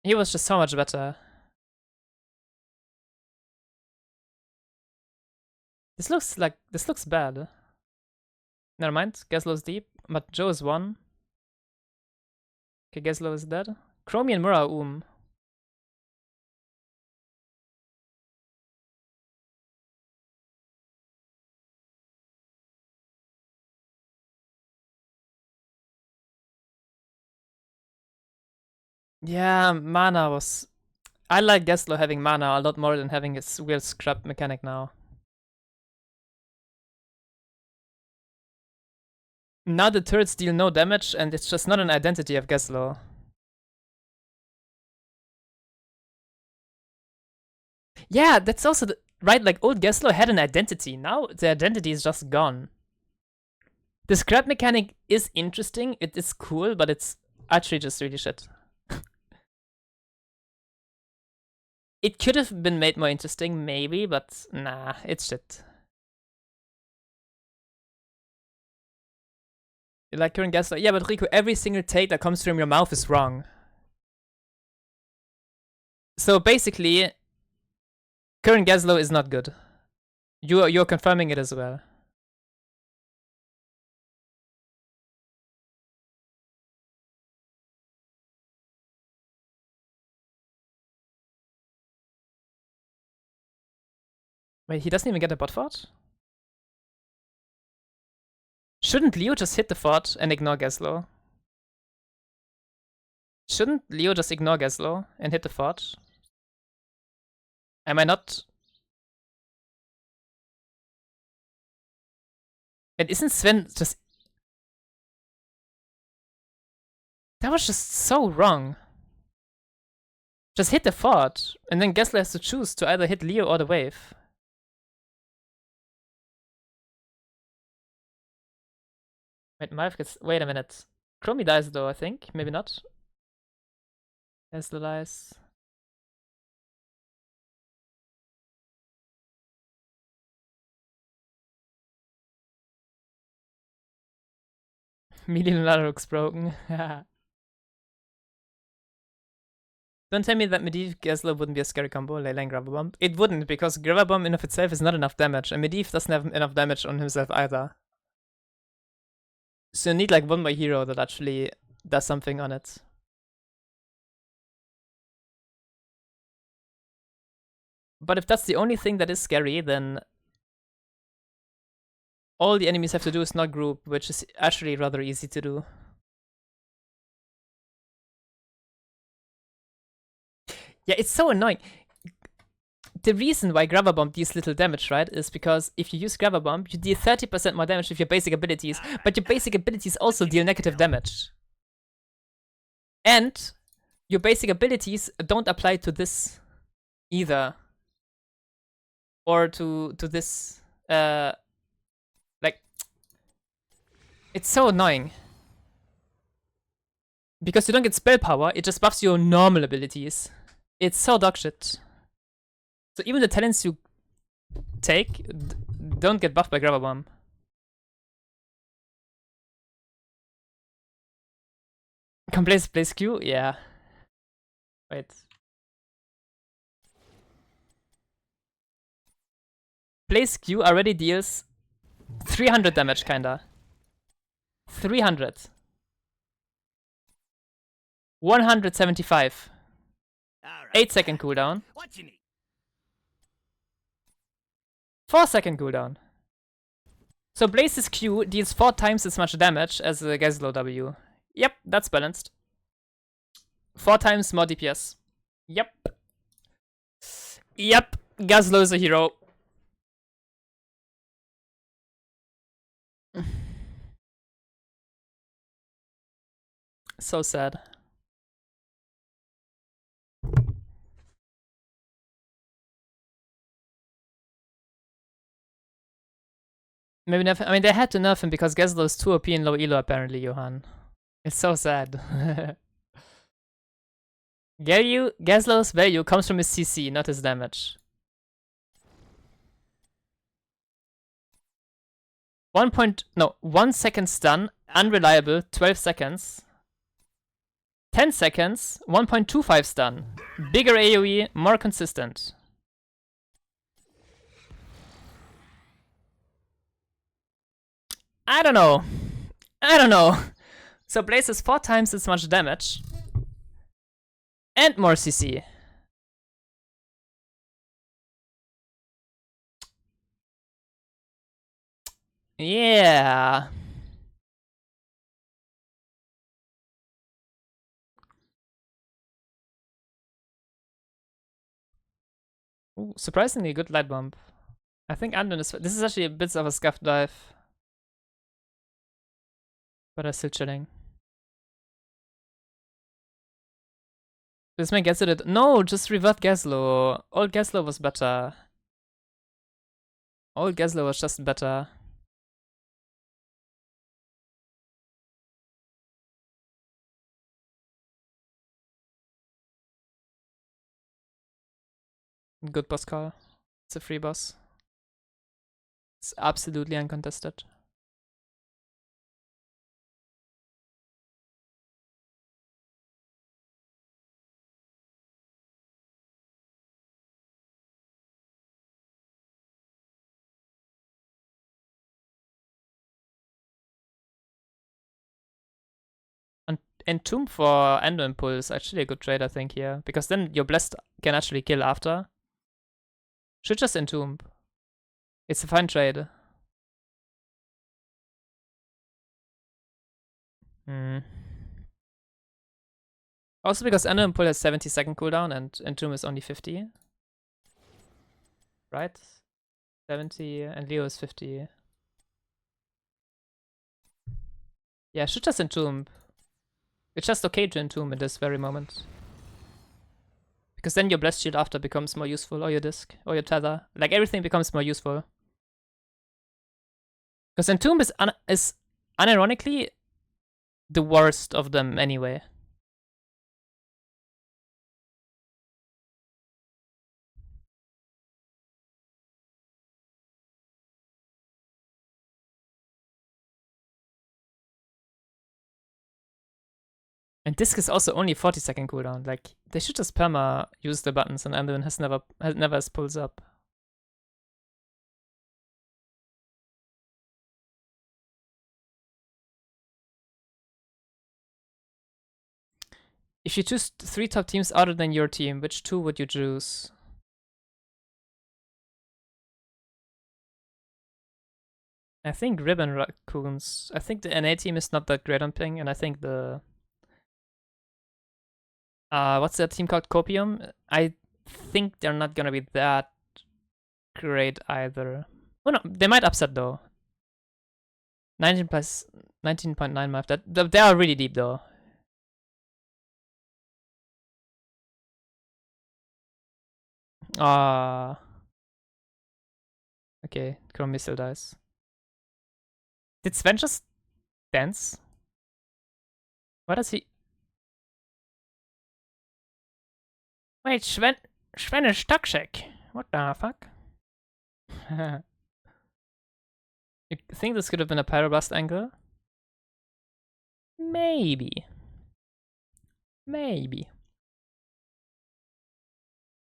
He was just so much better. This looks bad. Never mind, Gessler's deep, but Joe is 1. Okay, Gessler is dead. Chromie and Mura are Yeah, mana was... I like Gessler having mana a lot more than having his weird scrap mechanic now. Now the turrets deal no damage and it's just not an identity of Gessler. Yeah, that's also right, like old Gessler had an identity. Now the identity is just gone. The scrap mechanic is interesting, it is cool, but it's actually just really shit. It could have been made more interesting, maybe, but nah, it's shit. You like current Gessler? Yeah, but Riku, every single take that comes from your mouth is wrong. So basically, current Gessler is not good. You're confirming it as well. Wait, he doesn't even get a bot fort? Shouldn't Leo just hit the fort and ignore Gessler? Shouldn't Leo just ignore Gessler and hit the fort? Am I not... And isn't Sven just... That was just so wrong. Just hit the fort, and then Gessler has to choose to either hit Leo or the wave. Wait, Malf gets... Wait a minute. Chromie dies though, I think. Maybe not. Gessler dies. Melee Lunar looks broken. Don't tell me that Medivh Gazlo wouldn't be a scary combo, Leyline Grabber Bomb. It wouldn't, because Grabber Bomb in of itself is not enough damage, and Medivh doesn't have enough damage on himself either. So you need like one more hero that actually does something on it. But if that's the only thing that is scary, then all the enemies have to do is not group, which is actually rather easy to do. Yeah, it's so annoying. The reason why Grabber Bomb deals little damage, right, is because if you use Grabber Bomb, you deal 30% more damage with your basic abilities, but your basic abilities also deal negative damage. And your basic abilities don't apply to this either. Or to this, like, it's so annoying. Because you don't get spell power, it just buffs your normal abilities. It's so dog shit. So even the talents you take don't get buffed by Grabber Bomb. Can place Q? Yeah. Wait. Place Q already deals 300 damage, kinda. 300. 175. 8-second cooldown. What you need? 4-second cooldown. So Blaze's Q deals 4 times as much damage as the Gazlo W. Yep, that's balanced. 4 times more DPS. Yep. Yep, Gazlo is a hero. So sad. Maybe nerf him. I mean, they had to nerf him because Gazlo is too OP in low elo, apparently, Johan. It's so sad. Gazlo's value comes from his CC, not his damage. 1 second stun, unreliable, 12 seconds. 10 seconds, 1.25 stun. Bigger AoE, more consistent. I don't know. I don't know. So Blaze has 4 times as much damage. And more CC. Yeah. Ooh, surprisingly good light bump. I think Andon is... This is actually a bit of a scuffed dive. But I'm still chilling. This man gets it. No, just revert Gazlo. Old Gazlo was better. Old Gazlo was just better. Good boss call. It's a free boss. It's absolutely uncontested. And Entomb for Endo Impulse, actually a good trade, I think, here. Because then your Blessed can actually kill after. Should just Entomb. It's a fine trade. Also because Endo Impulse has 70-second cooldown and Entomb is only 50. Right? 70 and Leo is 50. Yeah, should just Entomb. It's just okay to Entomb in this very moment. Because then your Blessed Shield after becomes more useful, or your Disc, or your Tether. Like, everything becomes more useful. Because Entomb is unironically the worst of them anyway. And Disc is also only 40-second cooldown. Like, they should just perma use the buttons and Anduin has never has pulls up. If you choose 3 top teams other than your team, which 2 would you choose? I think Ribbon Raccoons. I think the NA team is not that great on ping, and I think the what's that team called? Copium? I think they're not gonna be that great either. Oh no, they might upset though. 19 plus 19.9 math. That they are really deep though. Okay, Chrome Missile dies. Did Sven just dance? Why does he? Wait, Sven is toxic. What the fuck? You think this could have been a Pyroblast angle? Maybe. Maybe.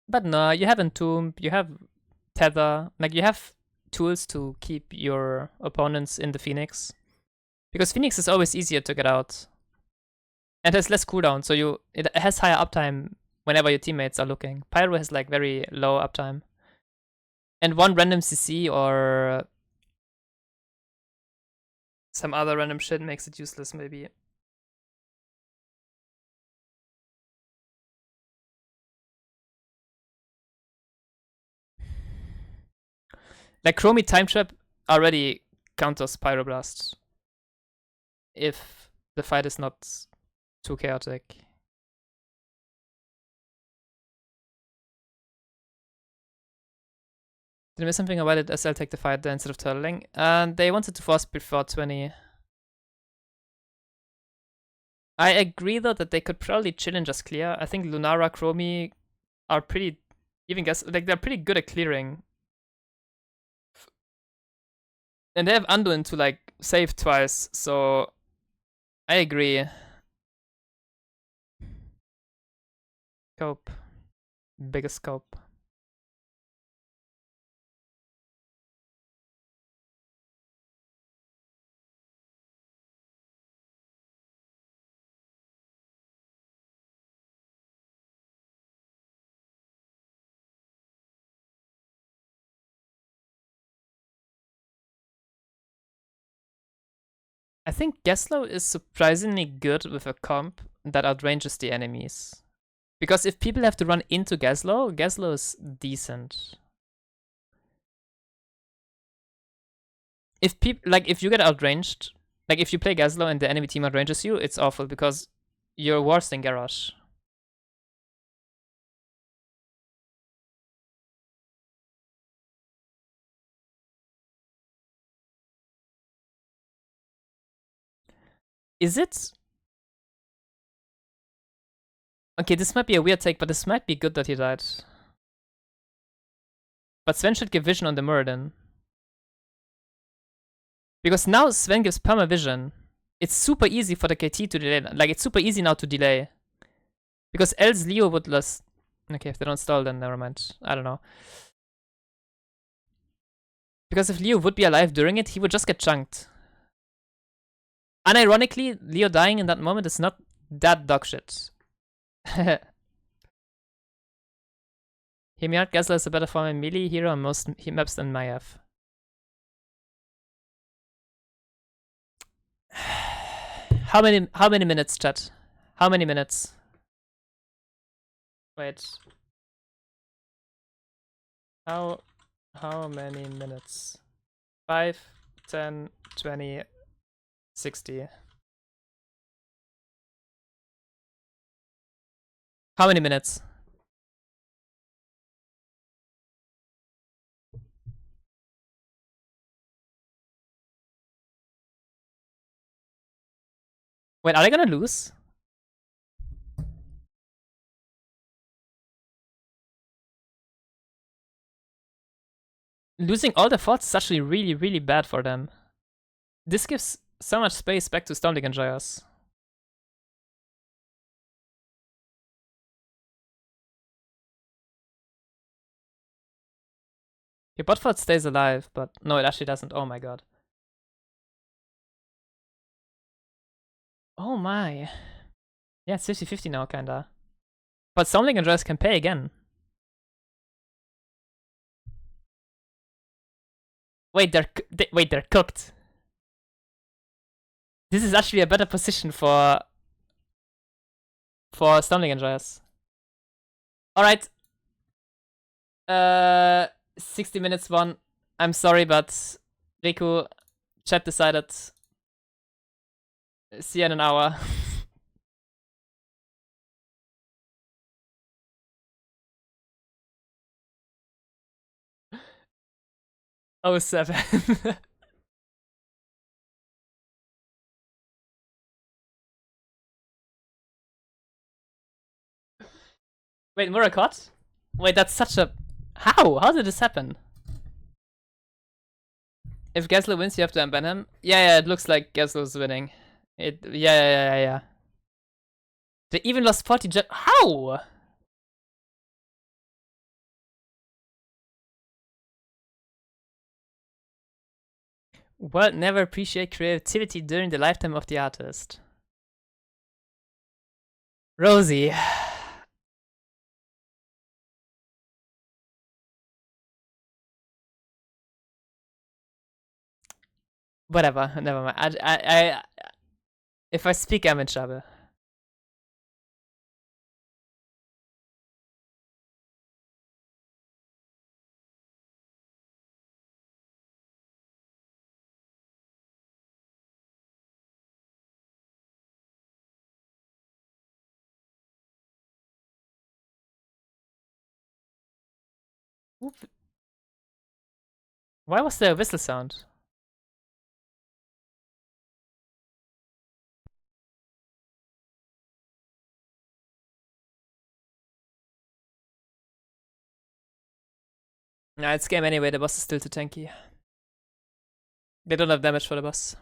But no, you have Entomb, you have Tether, like you have tools to keep your opponents in the Phoenix. Because Phoenix is always easier to get out. And has less cooldown, so it has higher uptime whenever your teammates are looking. Pyro has like very low uptime. And one random CC or some other random shit makes it useless maybe. Like Chromie Time Trap already counters Pyroblast if the fight is not too chaotic. Did I miss something, or why did SL take the fight there instead of turtling? And they wanted to force before 20. I agree though that they could probably chill and just clear. I think Lunara, Chromie are pretty, even guess, like they're pretty good at clearing. And they have Anduin to like save twice, so I agree. Scope. Biggest scope. I think Gaslow is surprisingly good with a comp that outranges the enemies. Because if people have to run into Gaslow, Gaslow is decent. If if you get outranged, like if you play Gaslow and the enemy team outranges you, it's awful because you're worse than Garrosh. Is it? Okay, this might be a weird take, but this might be good that he died. But Sven should give vision on the Muradin. Because now Sven gives perma vision. It's super easy for the KT to delay. Like, it's super easy now to delay. Because else Leo would lose. Okay, if they don't stall, then never mind. I don't know. Because if Leo would be alive during it, he would just get chunked. Unironically, Leo dying in that moment is not that dog shit. Hear me out, Gazla is a better form in melee hero on most maps than Mayav. How many minutes, chat? How many minutes? Wait. How many minutes? 5, 10, 20, 60. How many minutes? Wait, are they gonna lose? Losing all the forts is actually really, really bad for them. This gives so much space back to Stormling and Joyous. Your bot stays alive, but no, it actually doesn't. Oh my god. Oh my. Yeah, it's 50-50 now, kinda. But Soundlink and Joyce can pay again. Wait, they're cooked. This is actually a better position for Stumbling and Joyous. Alright. 60 minutes one. I'm sorry, but Riku, chat decided. See you in an hour. Oh, 7. Wait, Murakot? Wait, that's such a... How? How did this happen? If Gessler wins, you have to unban him? Yeah, it looks like Gessler's winning. Yeah. They even lost 40 gen- How? World never appreciate creativity during the lifetime of the artist. Rosie. Whatever, never mind. If I speak, I'm in trouble. Oop. Why was there a whistle sound? Nah, it's game anyway, the boss is still too tanky. They don't have damage for the boss.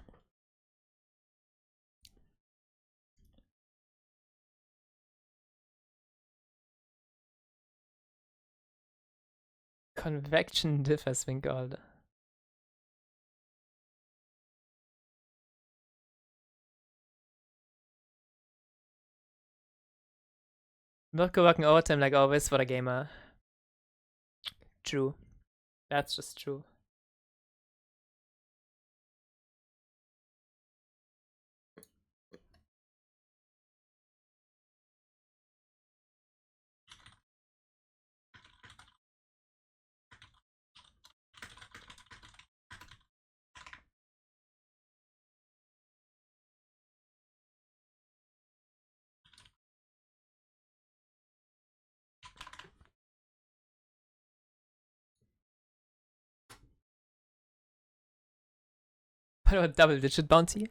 Convection diff has been called. Mirko working overtime like always for the gamer. True. That's just true. What about double digit bounty?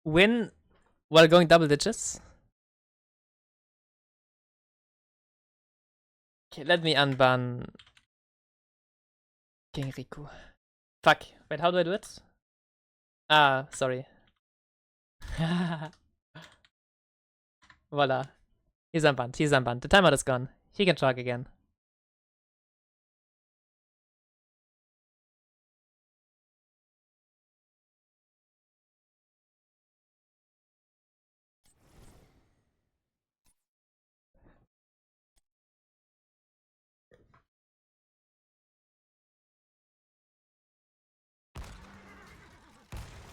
Win while going double digits? Okay, let me unban King Riku. Fuck. Wait, how do I do it? Ah, sorry. Voila. He's unbanned. The timer is gone. He can talk again.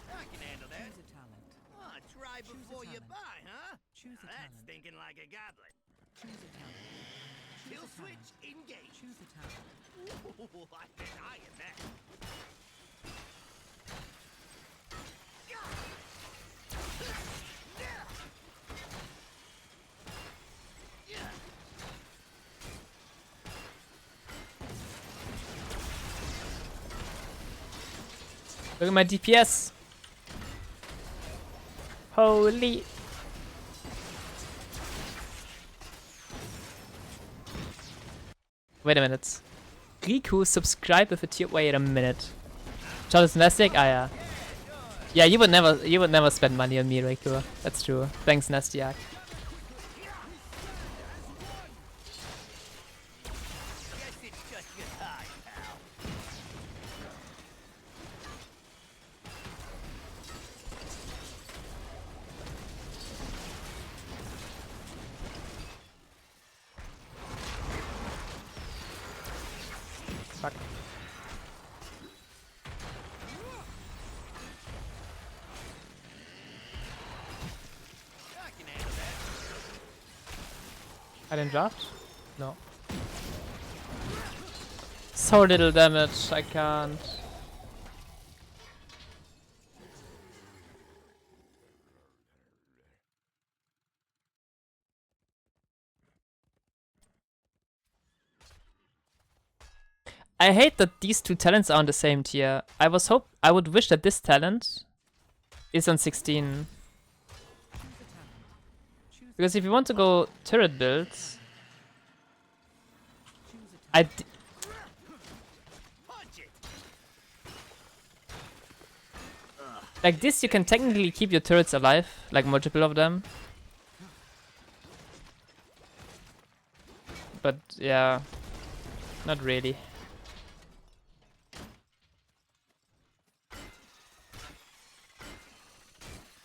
I can handle that. Choose a talent. Oh, try before you buy, huh? Choose a That's talent. thinking like a goblin. Choose a talent. Kill switch engage. Choose a talent. Ooh, I bet I am that. Look at my DPS. Holy. Wait a minute. Riku subscribe with a tier. Wait a minute. Charles Nastic? Ah yeah. Yeah, you would never spend money on me, Riku. That's true. Thanks, Nastiak. Guess it's just your time, pal. Fuck. I didn't draft? No. So little damage, I can't. I hate that these two talents are on the same tier. I would wish that this talent is on 16. Because if you want to go turret builds, like this, you can technically keep your turrets alive, like multiple of them. But yeah, not really.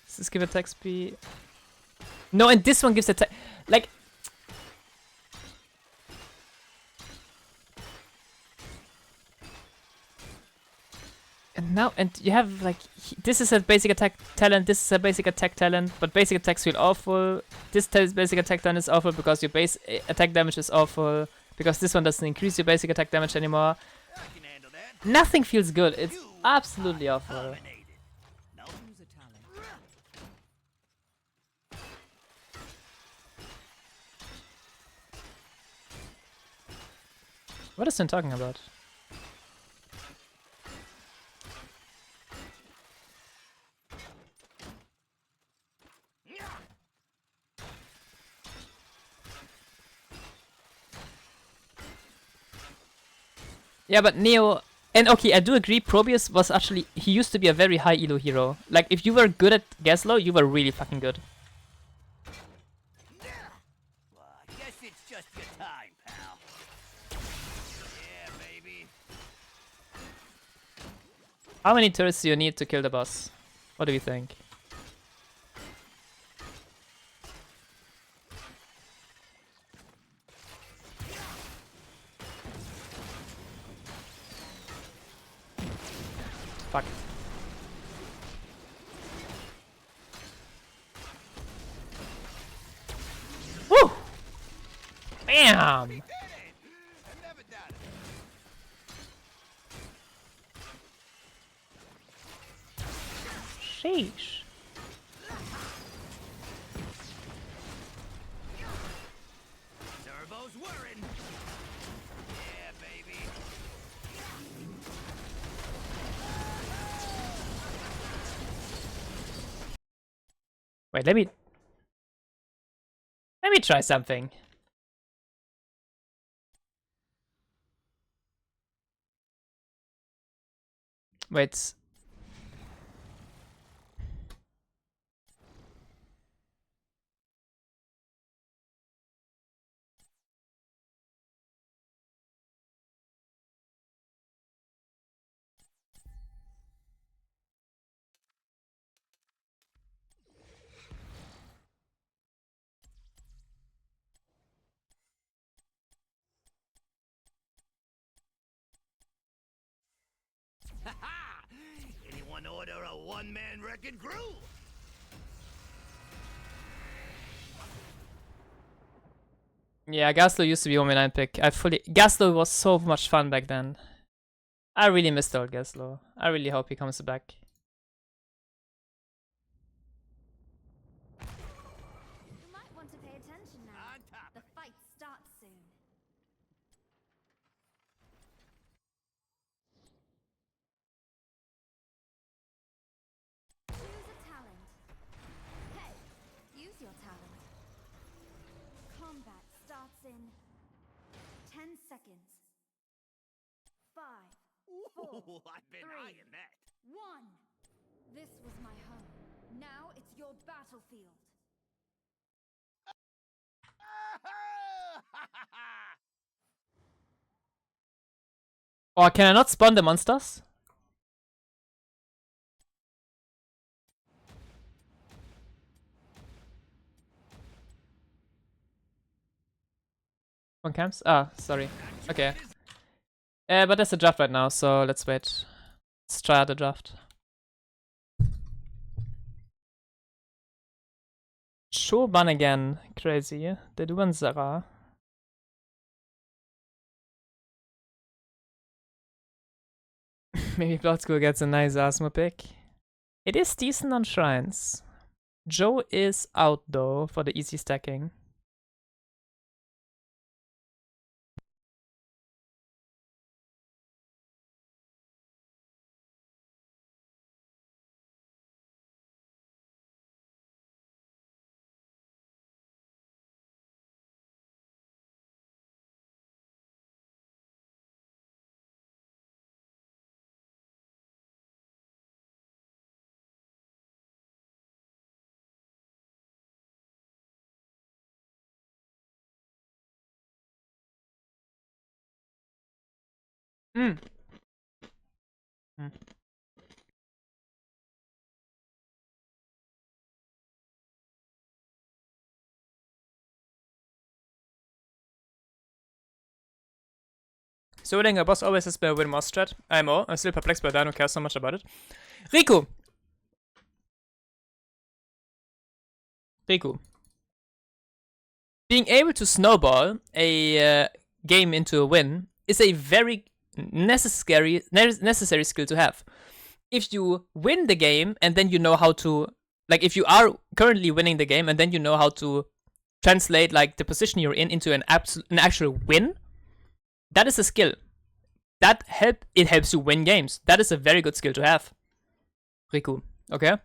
Does this give attack speed? No, and this one gives attack. Like, and now, and you have like, this is a basic attack talent, this is a basic attack talent, but basic attacks feel awful. This basic attack talent is awful because your base attack damage is awful, because this one doesn't increase your basic attack damage anymore. Nothing feels good, it's absolutely awful. What is Sin talking about? Yeah, but Neo... And okay, I do agree, Probius was actually... He used to be a very high elo hero. Like, if you were good at Gaslow, you were really fucking good. Well, I guess it's just your time, pal. Yeah, baby. How many turrets do you need to kill the boss? What do you think? Fuck. Woo! Bam! Sheesh. Turbo's whirring. Yeah, baby. Wait, let me try something. Wait. Anyone order a one-man wrecking crew? Yeah, Gaslow used to be 1v9 pick. Gaslow was so much fun back then. I really missed old Gaslow. I really hope he comes back. You might want to pay attention now. The fight starts soon. Choose a talent. Hey, use your talent. Combat starts in 10 seconds. 5, 4, Ooh, I've been 3, eyeing that. 1. This was my home. Now it's your battlefield. Or can I not spawn the monsters? One camps? Ah, sorry. Okay. But there's a draft right now, so let's wait. Let's try out the draft. Shoban again. Crazy. They do one Zara. Maybe Blood School gets a nice Asmo pick. It is decent on shrines. Joe is out though for the easy stacking. Hmm. So winning a boss always has been a win more strat. I'm still perplexed by Dynouh cares so much about it. Riku! Being able to snowball a game into a win is a very necessary skill to have. If you win the game and then you know how to, like, if you are currently winning the game and then you know how to translate like the position you're in into an actual win, that is a skill. It helps you win games. That is a very good skill to have. Riku, okay?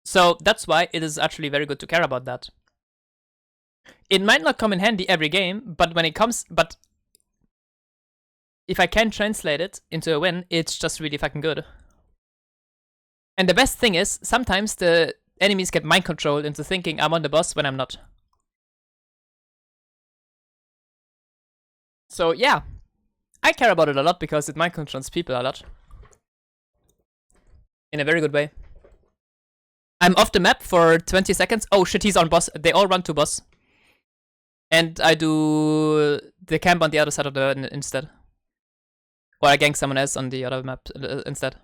So that's why it is actually very good to care about that. It might not come in handy every game, but when it comes, if I can translate it into a win, it's just really fucking good. And the best thing is, sometimes the enemies get mind controlled into thinking I'm on the boss when I'm not. So yeah, I care about it a lot because it mind controls people a lot. In a very good way. I'm off the map for 20 seconds. Oh shit, he's on boss. They all run to boss. And I do the camp on the other side of the instead. Or I gank someone else on the other map instead.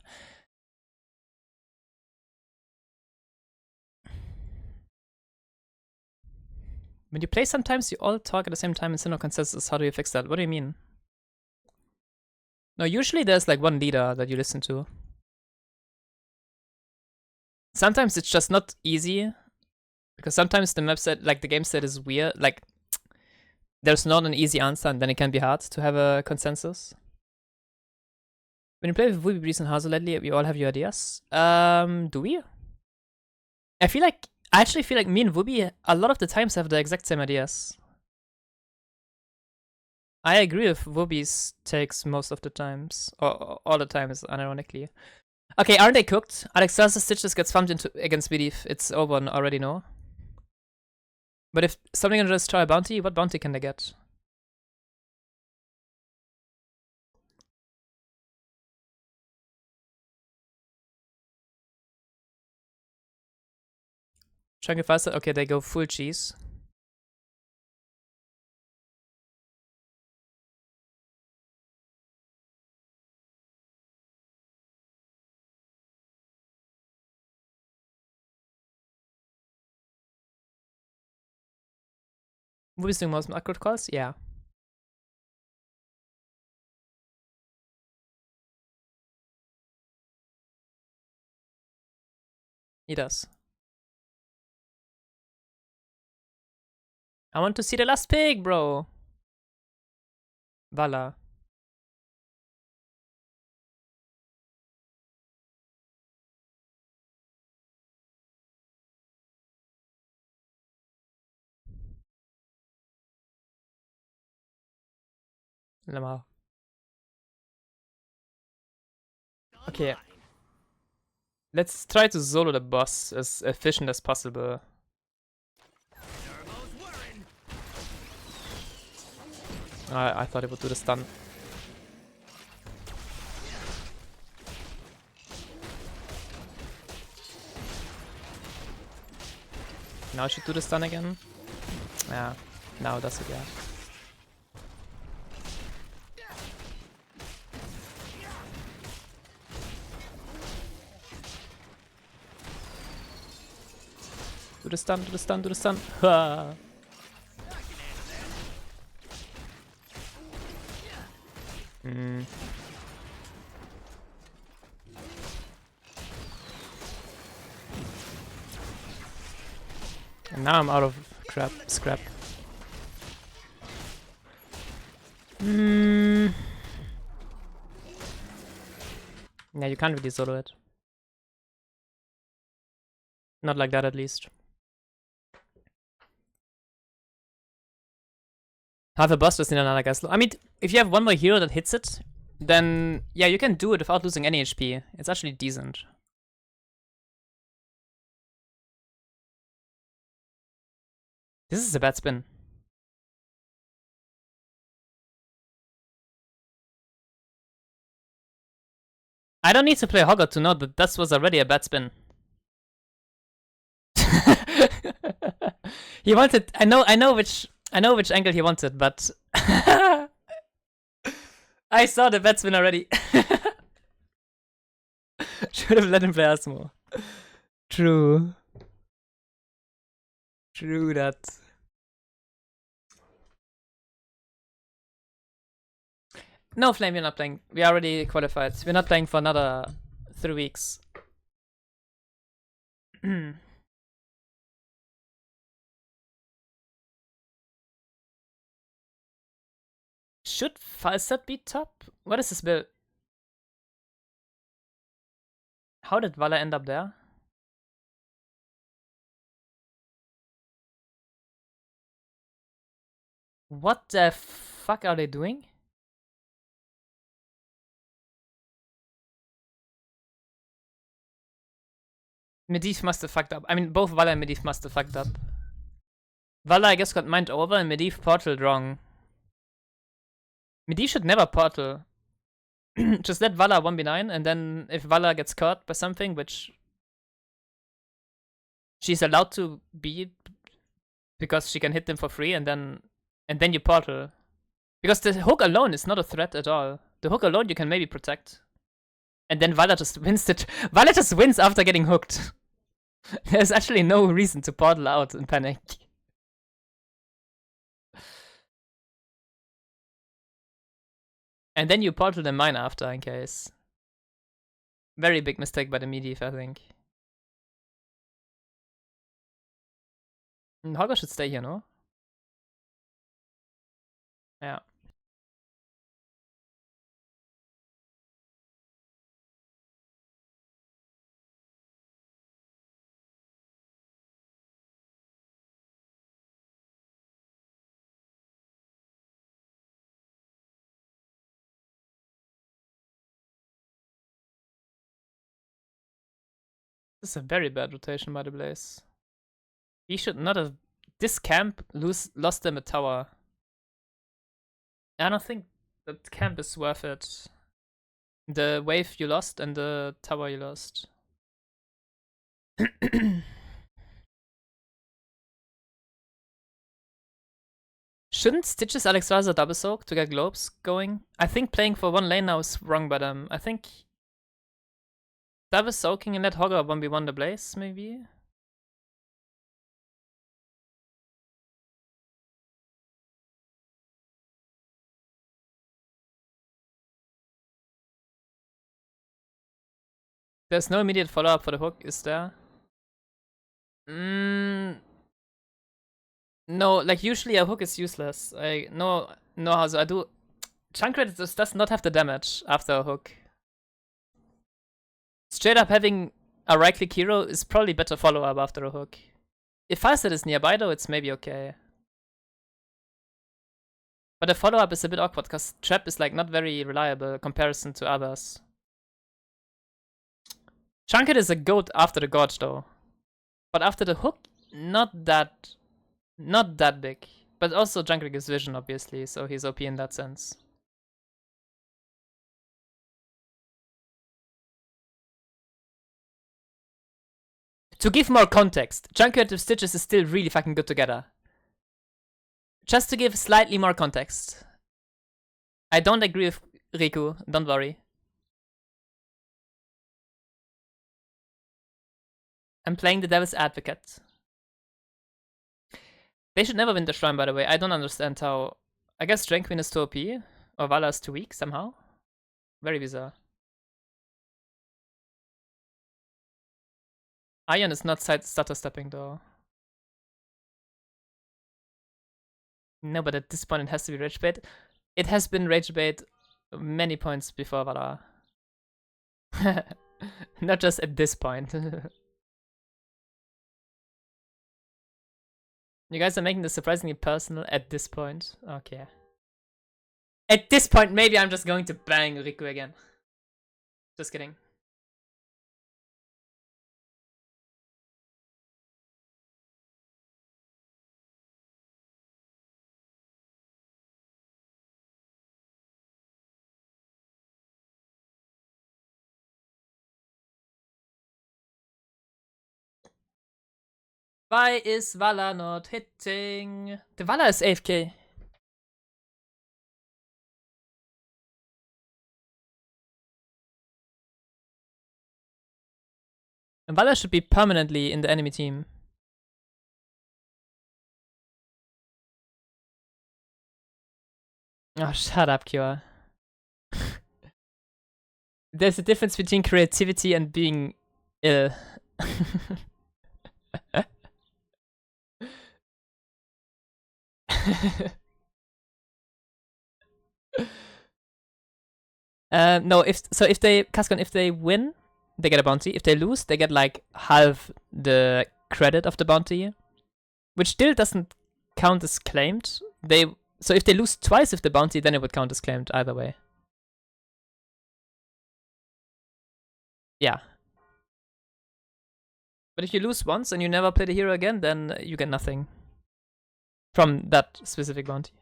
When you play sometimes you all talk at the same time and no consensus. How do you fix that? What do you mean? No, usually there's like one leader that you listen to. Sometimes it's just not easy. Because sometimes the map set, like the game set is weird. Like, there's not an easy answer and then it can be hard to have a consensus. When you play with Wubi, Breeze, and Hazel lately, we all have your ideas. Do we? I actually feel like me and Wubi a lot of the times have the exact same ideas. I agree with Wubi's takes most of the times. Or all the times, unironically. Okay, aren't they cooked? Alexander Stitches gets thumped into against Belief. It's over already, no? But if something can just try a bounty, what bounty can they get? Chunky faster? Okay, they go full cheese. Wubi's doing most macro calls? Yeah. He does. I want to see the last pig, bro. Vala. Lamar. Okay. Let's try to solo the boss as efficient as possible. I thought it would do the stun. Now it should do the stun again. Yeah, now it does it, yeah. the stun, to the stun, to the stun. Ha. Mm. And now I'm out of scrap. Mm. Yeah, you can't really solo it. Not like that, at least. Half a burst is in another guy's slow. I mean, if you have one more hero that hits it, then yeah, you can do it without losing any HP. It's actually decent. This is a bad spin. I don't need to play Hogger to know that this was already a bad spin. He wanted. I know which angle he wanted, but I saw the bad spin already. Should have let him play Asmo. True that. No, Flame, you're not playing. We already qualified. We're not playing for another 3 weeks. Should Falset be top? What is this build? How did Vala end up there? What the fuck are they doing? Medivh must have fucked up. I mean, both Vala and Medivh must have fucked up. Vala, I guess, got mined over, and Medivh portaled wrong. Medivh should never portal. Just let Vala 1v9, and then if Vala gets caught by something, which she's allowed to be because she can hit them for free, and then you portal. Because the hook alone is not a threat at all. The hook alone you can maybe protect. And then Vala just wins Vala just wins after getting hooked. There's actually no reason to portal out and panic. And then you portal the mine after in case. Very big mistake by the Medivh, I think. Hogger should stay here, no? Yeah. This is a very bad rotation by the Blaze. He should not have. This camp lost them a tower. I don't think that camp is worth it. The wave you lost and the tower you lost. Shouldn't Stitches Alexstrasza double soak to get globes going? I think playing for one lane now is wrong by them. I think double soaking and let Hogger 1v1 the Blaze, maybe? There's no immediate follow-up for the hook, is there? No, like usually a hook is useless. I know how I do. Junkrat just does not have the damage after a hook. Straight up having a right click hero is probably better follow-up after a hook. If Falset is nearby though, it's maybe okay. But the follow-up is a bit awkward because Trap is like not very reliable in comparison to others. Junkrat is a goat after the Gorge though. But after the hook, not that big. But also Junkrat gives vision obviously, so he's OP in that sense. To give more context, Junkrat with Stitches is still really fucking good together. Just to give slightly more context. I don't agree with Riku, don't worry. I'm playing the devil's advocate. They should never win the shrine, by the way. I don't understand how. I guess Drain Queen is too OP, or Vala is too weak somehow. Very bizarre. Iron is not stutter stepping though. No, but at this point it has to be Rage Bait. It has been Rage Bait many points before Vala. Not just at this point. You guys are making this surprisingly personal at this point. Okay. At this point, maybe I'm just going to bang Riku again. Just kidding. Why is Vala not hitting? The Vala is AFK. And Vala should be permanently in the enemy team. Oh, shut up, Kira. There's a difference between creativity and being ill. No, if they Cascon, if they win, they get a bounty. If they lose, they get like half the credit of the bounty, which still doesn't count as claimed. So if they lose twice with the bounty, then it would count as claimed either way. Yeah. But if you lose once and you never play the hero again, then you get nothing from that specific bounty.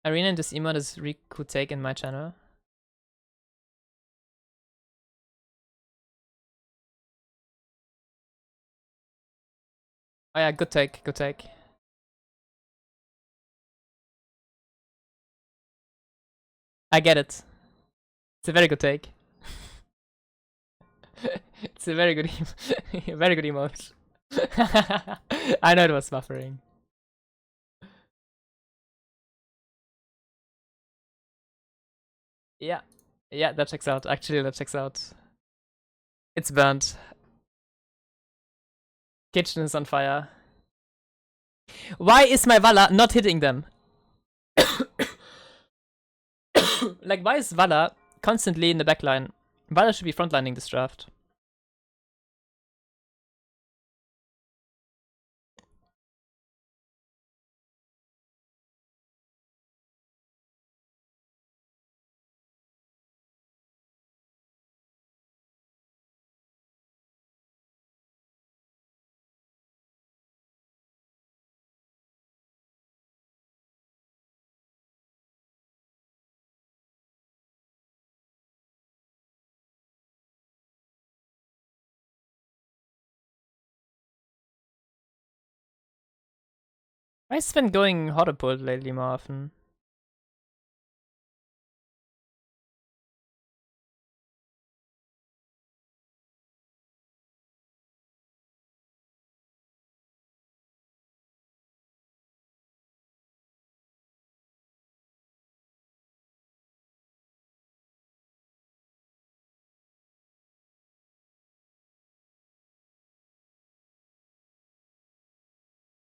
Arena in this emote is Riku take in my channel. Oh yeah, good take, good take. I get it. It's a very good take. It's a very good very good emote. I know it was buffering. Yeah. Yeah, that checks out. Actually, that checks out. It's burnt. Kitchen is on fire. Why is my Vala not hitting them? Like, why is Vala constantly in the backline? Vala should be frontlining this draft. Why is Sven going Horrorpult lately more often?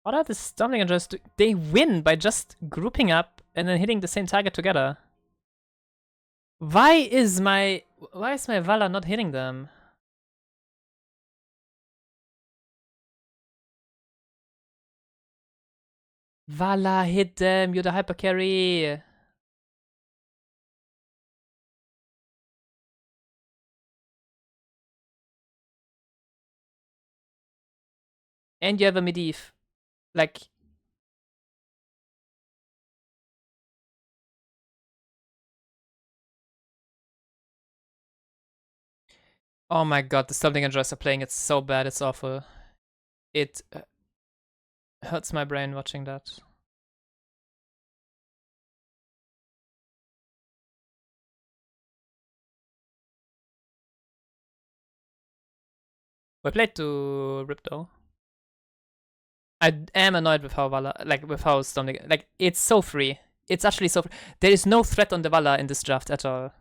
What are the stumbling and just they win by just grouping up and then hitting the same target together. Why is my Vala not hitting them? Vala, hit them, you're the hyper carry. And you have a Medivh. Like, oh my god, the Stumbling and Joyce are playing it so bad, it's awful. It hurts my brain watching that. We played to Rip though. I am annoyed with how Vala, like with how Stone, like it's so free. It's actually so free. There is no threat on the Vala in this draft at all.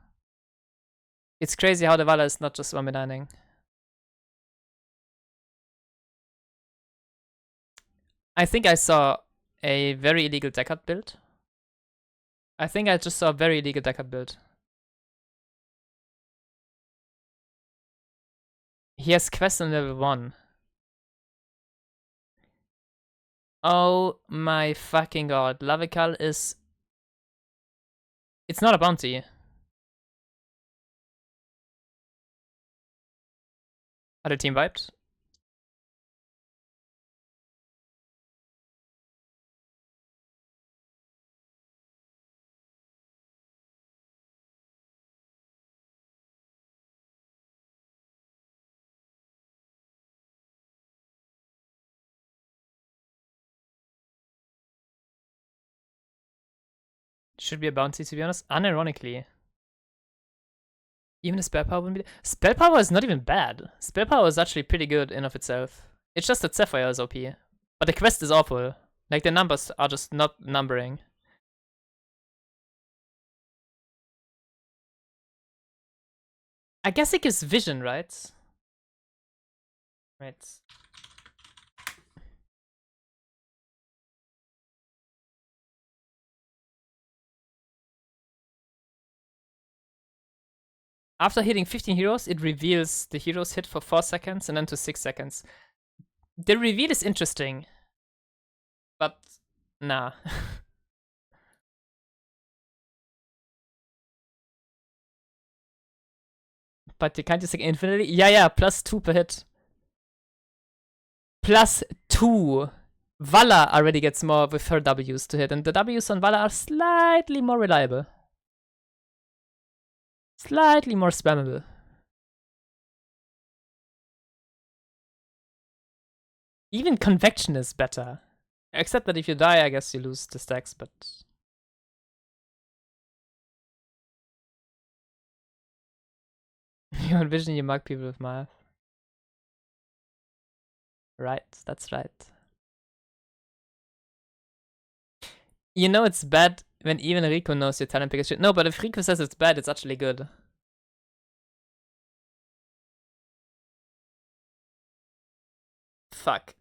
It's crazy how the Vala is not just 1v9ing. I think I saw a very illegal deckard build. I think I just saw a very illegal deckard build. He has quest on level 1. Oh my fucking god. Lavikal is... It's not a bounty. Other team wiped. Should be a bounty, to be honest. Unironically. Even a spell power wouldn't be... Spell power is not even bad. Spell power is actually pretty good in of itself. It's just that Sapphire is OP. But the quest is awful. Like, the numbers are just not numbering. I guess it gives vision, right? Right. After hitting 15 heroes, it reveals the hero's hit for 4 seconds and then to 6 seconds. The reveal is interesting. But, nah. But you can't just like infinitely? Yeah, +2 per hit. +2. Vala already gets more with her W's to hit, and the W's on Vala are slightly more reliable. Slightly more spammable. Even convection is better. Except that if you die, I guess you lose the stacks, but... You envision you mug people with math. Right, that's right. You know it's bad when even Rico knows your talent pick is shit. No, but if Rico says it's bad, it's actually good. Fuck.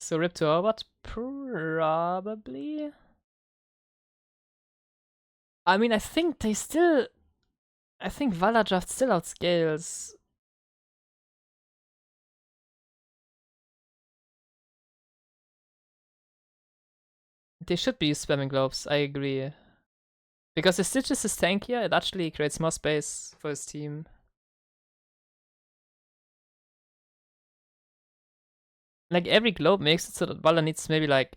So rip to Overwatch? Probably. I mean, I think they still... I think Vala draft still outscales. They should be spamming globes, I agree. Because if Stitches is tankier, it actually creates more space for his team. Like, every globe makes it so that Vala needs maybe like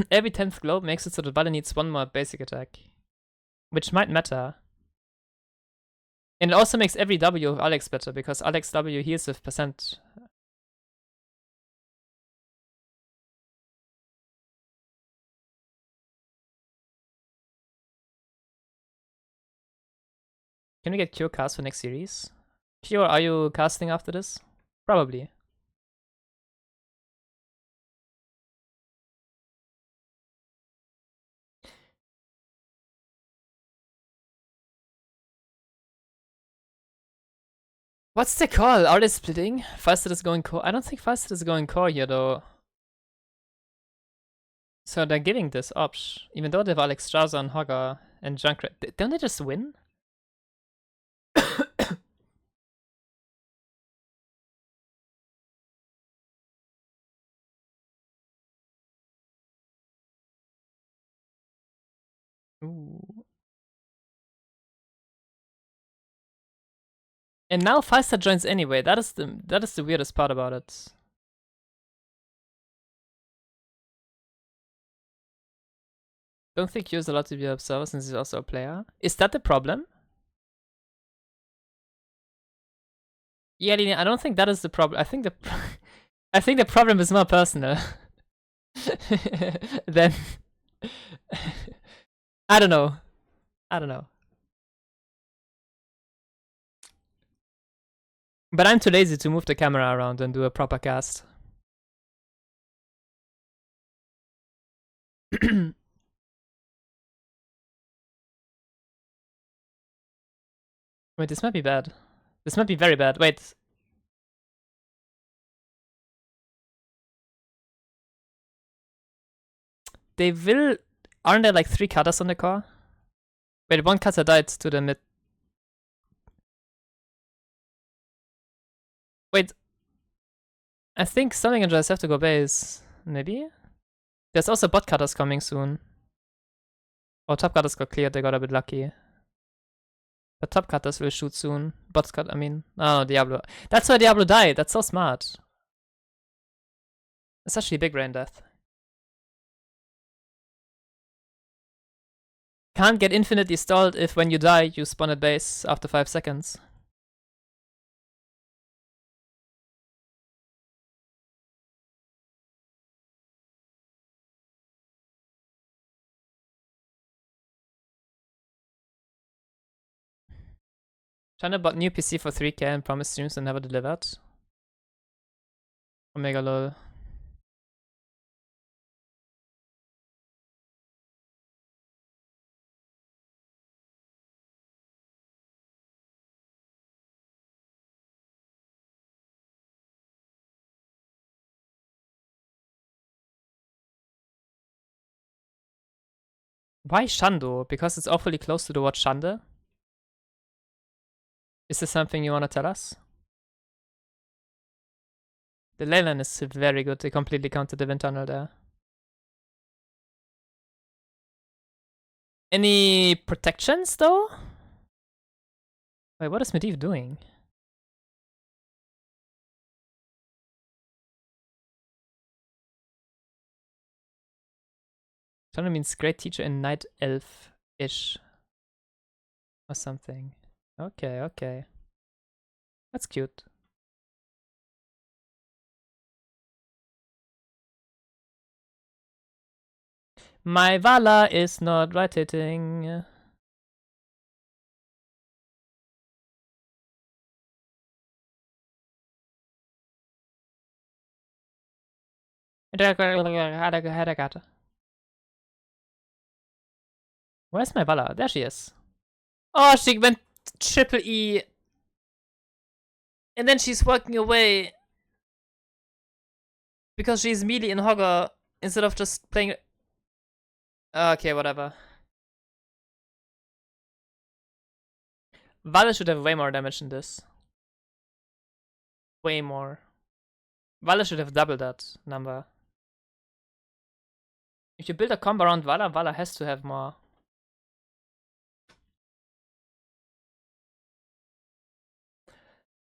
every 10th globe makes it so that Vala needs one more basic attack. Which might matter. And it also makes every W of Alex better, because Alex W heals with percent. Can we get Cure cast for next series? Cure, are you casting after this? Probably. What's the call? Are they splitting? Faster is going core. I don't think Faster is going core here though. So they're giving this option, even though they have Alex Strauss and Hogger and Junkrat. Don't they just win? Ooh. And now Faster joins anyway. That is the weirdest part about it. Don't think Q's allowed to be an observer since he's also a player. Is that the problem? Yeah, Lina, I don't think that is the problem. I think the problem is more personal. then I don't know. I don't know. But I'm too lazy to move the camera around and do a proper cast. Wait, this might be bad. This might be very bad. Wait. They will... Aren't there like 3 cutters on the core? Wait, 1 cutter died to the mid. Wait. I think Stunning Enjoys have to go base. Maybe? There's also bot cutters coming soon. Oh, top cutters got cleared, they got a bit lucky. But top cutters will shoot soon. Bots cut, I mean. Oh, Diablo. That's why Diablo died. That's so smart. It's actually big brain death. Can't get infinitely stalled if when you die you spawn at base after 5 seconds. China bought new PC for 3k and promised streams and never delivered. Omega lol. Why Shando? Because it's awfully close to the word Shande? Is this something you wanna tell us? The leyline is very good, they completely countered the wind tunnel there. Any protections though? Wait, what is Medivh doing? Shando means great teacher in Night Elf-ish. Or something. Okay, okay. That's cute. My Vala is not rotating. Where's my Vala? There she is. Oh, she went triple E. And then she's walking away. Because she's melee in Hogger instead of just playing. Okay, whatever. Vale should have way more damage than this. Way more. Vale should have doubled that number. If you build a combo around Vala, Vala has to have more.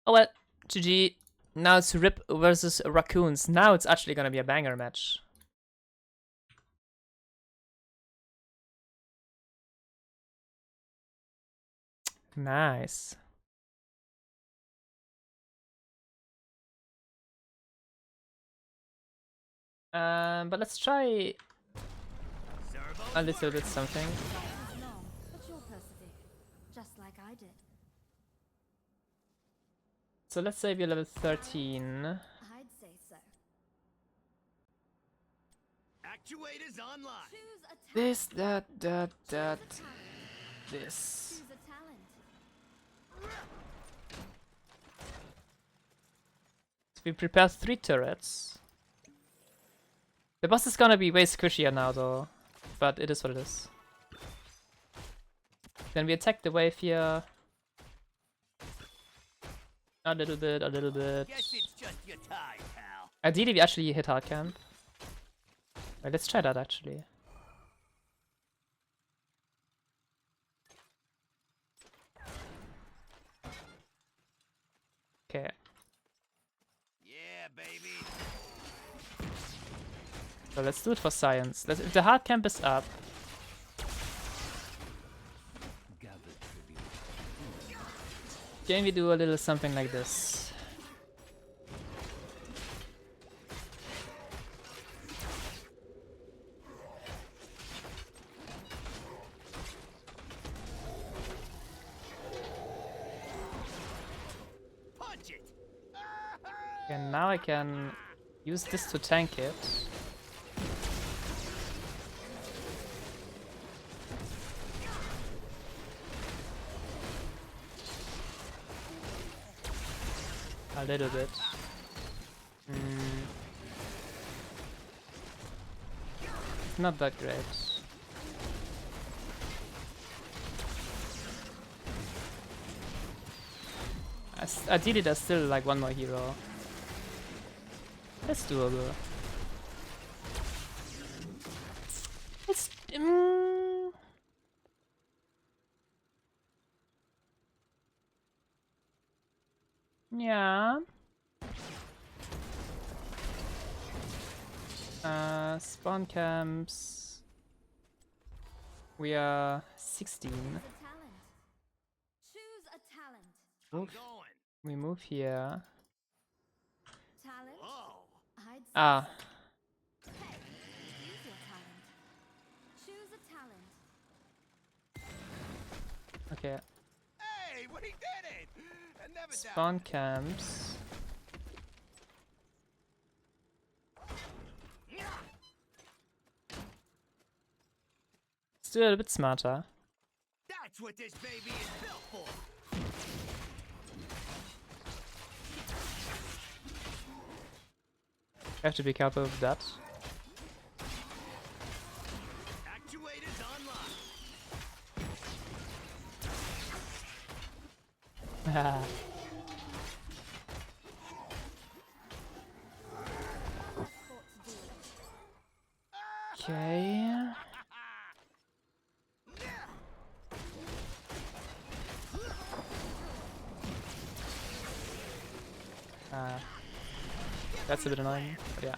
Oh well, GG. Now it's Rip versus Raccoons. Now it's actually gonna be a banger match. Nice. But let's try a little bit something. Long, but you'll persevere, just like I did. So let's say we're level 13. I'd say so. Actuators online. Choose a talent. This, that, this. Choose a talent. So we prepared 3 turrets. The boss is gonna be way squishier now though, but it is what it is. Then we attack the wave here. A little bit, a little bit. Guess it's just your time, pal. Ideally we actually hit hard camp. Wait, let's try that actually. Okay. Yeah, baby. So let's do it for science. If the hard camp is up. Can we do a little something like this? And now I can use this to tank it. A little bit. It's not that great. Ideally, there's still like one more hero. That's doable. It's yeah. Spawn camps. We are 16. A talent. Choose a talent. We move here. Talent. I'd say Ah, so. Hey, use your talent. Choose a talent. okay. Hey, we did it! I never Spawn camps. Let's do it a bit smarter. That's what this baby is built for. I have to be careful with that. Actuators online. Okay. That's a bit annoying, but yeah.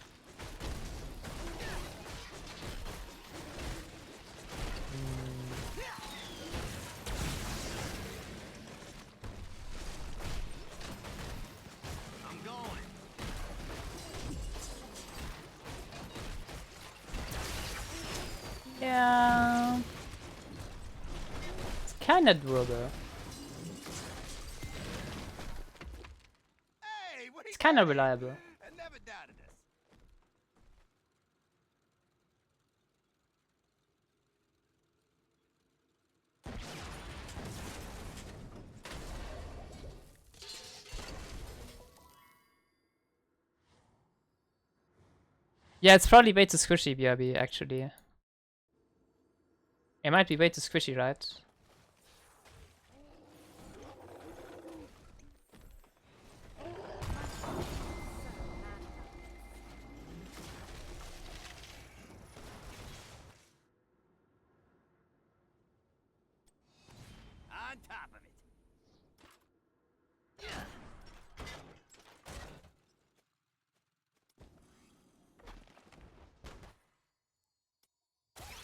I'm going. Yeah. It's kinda doable. Hey, what It's kinda reliable. I never doubted us. Yeah, it's probably way too squishy, BRB, actually. It might be way too squishy, right? On top of it.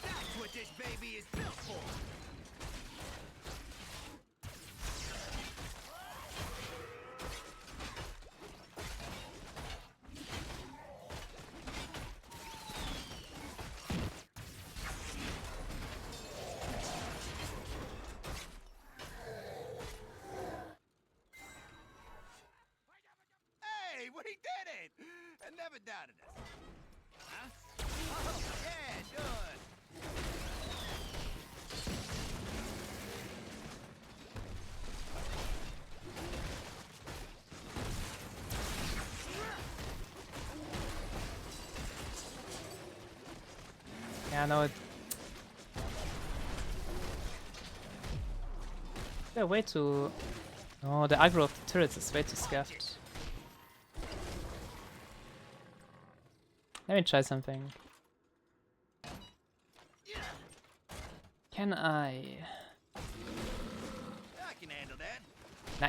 That's what this baby is built for. Hey, we did it! I never doubted us. Huh? Oh, yeah, good. Yeah, no, it... They're way too... Oh, the aggro of the turrets is way too scuffed. Let me try something. Can I? I can handle that. Nah,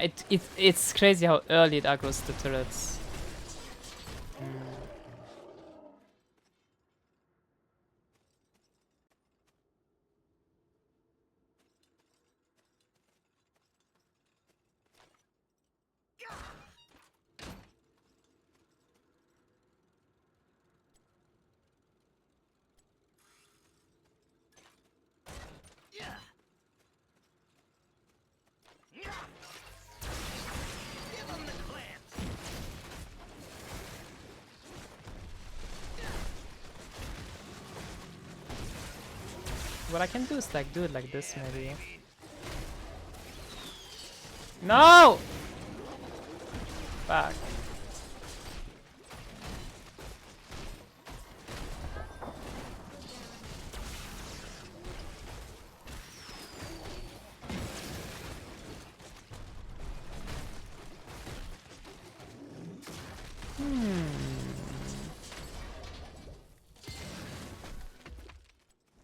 it's crazy how early it aggroes the turrets. Give 'em the clamps. What I can do is like do it like this maybe. No! Fuck.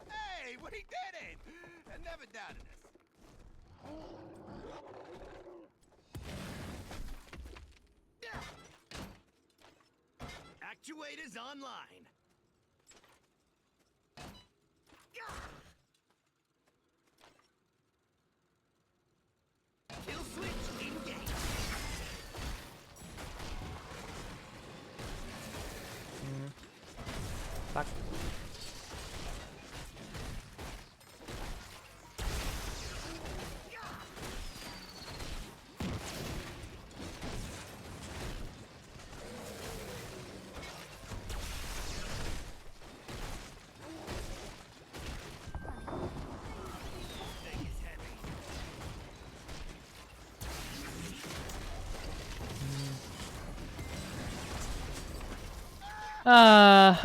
Hey, what he did it! I never doubted us. Actuators online. Kill switch engaged. Fuck. Thing is heavy.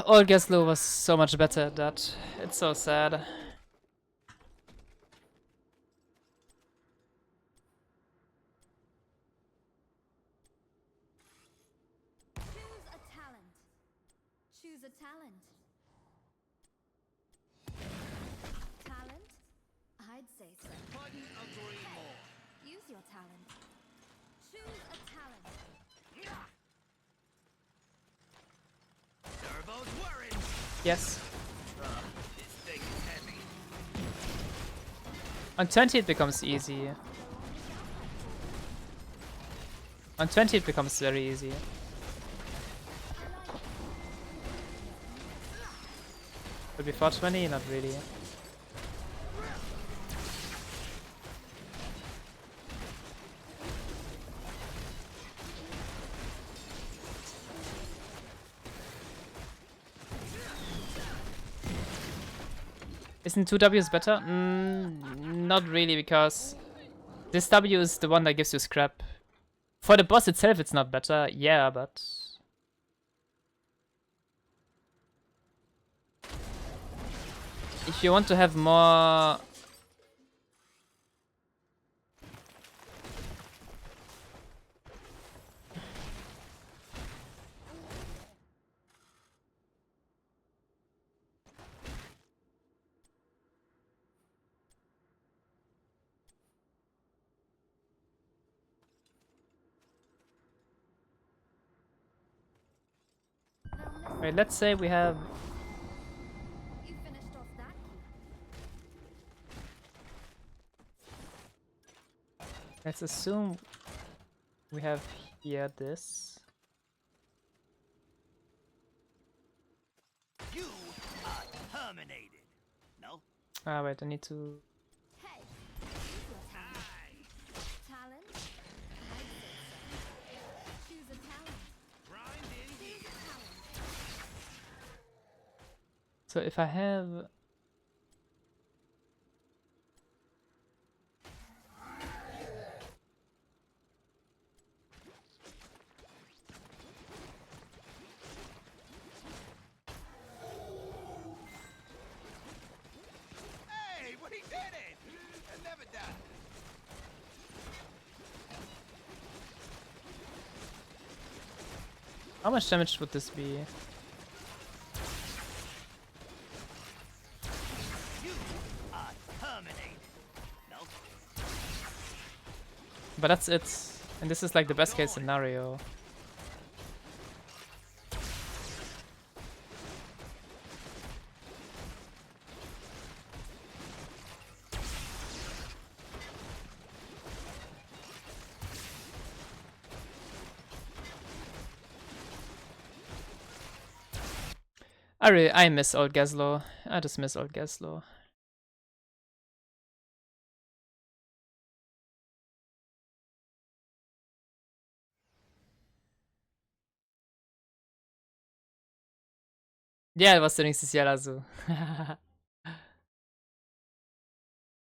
Old Gaslow was so much better at that. It's so sad. Choose a talent. Choose a talent. Talent? I'd say so. Couldn't agree more. Use your talent. Choose a talent. Servo's whirring. Yes. This thing is heavy. On 20 it becomes easy. On 20 it becomes very easy. But before 20, not really. Isn't 2Ws better? Not really, because this W is the one that gives you scrap. For the boss itself it's not better, yeah, but... if you want to have more... Wait, let's say we have... You finished off that. let's assume we have here this. You are terminated. No? Ah, wait, I need to... Hey, use your talent. Talent? I'd say so. Choose a talent. Grind in Choose here. a talent. So if I have... Hey, what he did it! I never doubted us. how much damage would this be? You are terminated. No? But that's it. And this is like the best case scenario. I miss old Gaslow. I just miss old Gaslow. Ja, was du nächstes Jahr da so.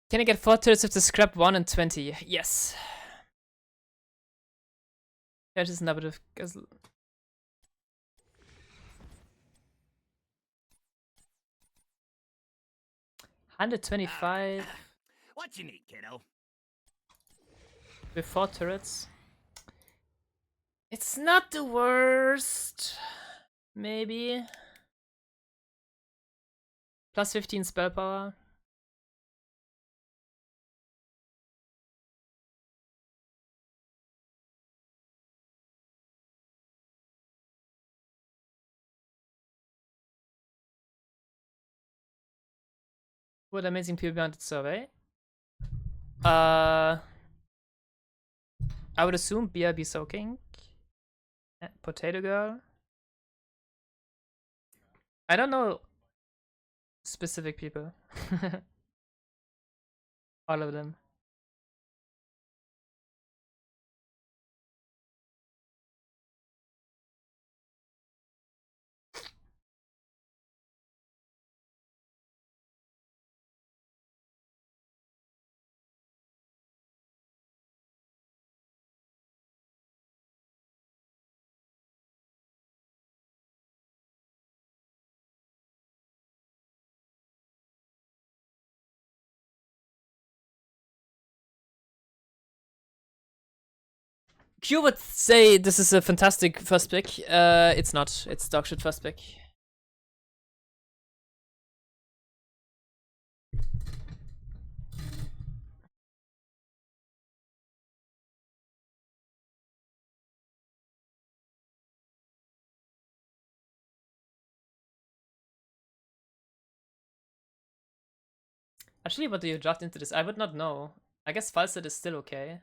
Can I get 4 turrets with the scrap 1 and 20? Yes. That is number of 125 What you need, kiddo? with 4 turrets. It's not the worst. Maybe. Plus 15 spell power. What amazing people behind the survey? I would assume BRB soaking. Potato girl. I don't know specific people. All of them. Q would say this is a fantastic first pick. It's not. It's dog shit first pick. Actually, what do you draft into this? I would not know. I guess Falset is still okay.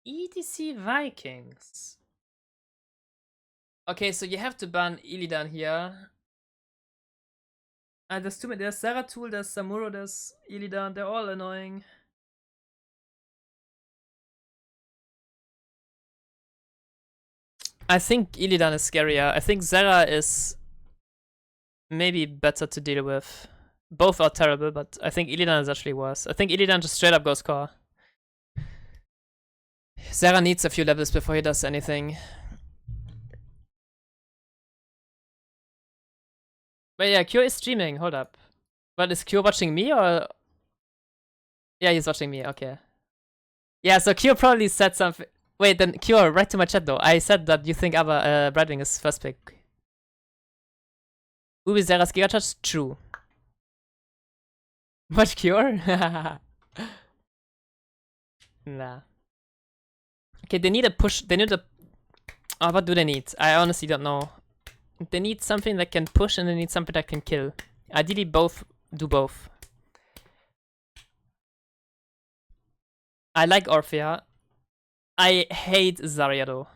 ETC Vikings. Okay, so you have to ban Illidan here. There's too many. There's Zeratul, there's Samuro, there's Illidan. They're all annoying. I think Illidan is scarier. I think Zera is maybe better to deal with. Both are terrible, but I think Illidan is actually worse. I think Illidan just straight up goes core. Zera needs a few levels before he does anything. But yeah, Kyo is streaming. Hold up. But is Kyo watching me or? Yeah, he's watching me. Okay. Yeah, so Kyo probably said something. Wait, then Kyo, write to my chat though. I said that you think Brightwing is first pick. Ubi Zera's Gigacharge? True. Much Cure? Nah. Okay, they need a push. They need a. Oh, what do they need? I honestly don't know. They need something that can push and they need something that can kill. Ideally, both do both. I like Orphea. I hate Zarya though.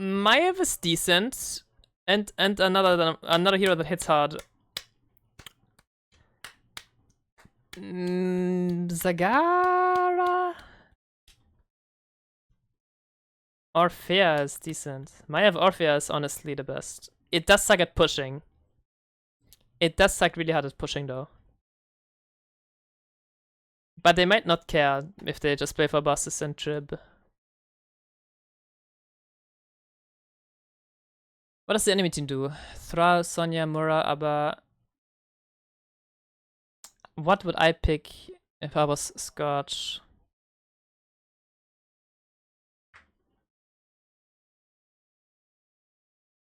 Maiev is decent, and another hero that hits hard. Zagara? Orphea is decent. Maiev Orphea is honestly the best. It does suck at pushing. It does suck really hard at pushing though. But they might not care if they just play for bosses and trib. What does the enemy team do? Thra, Sonya, Mura, Abba. What would I pick if I was Scorch?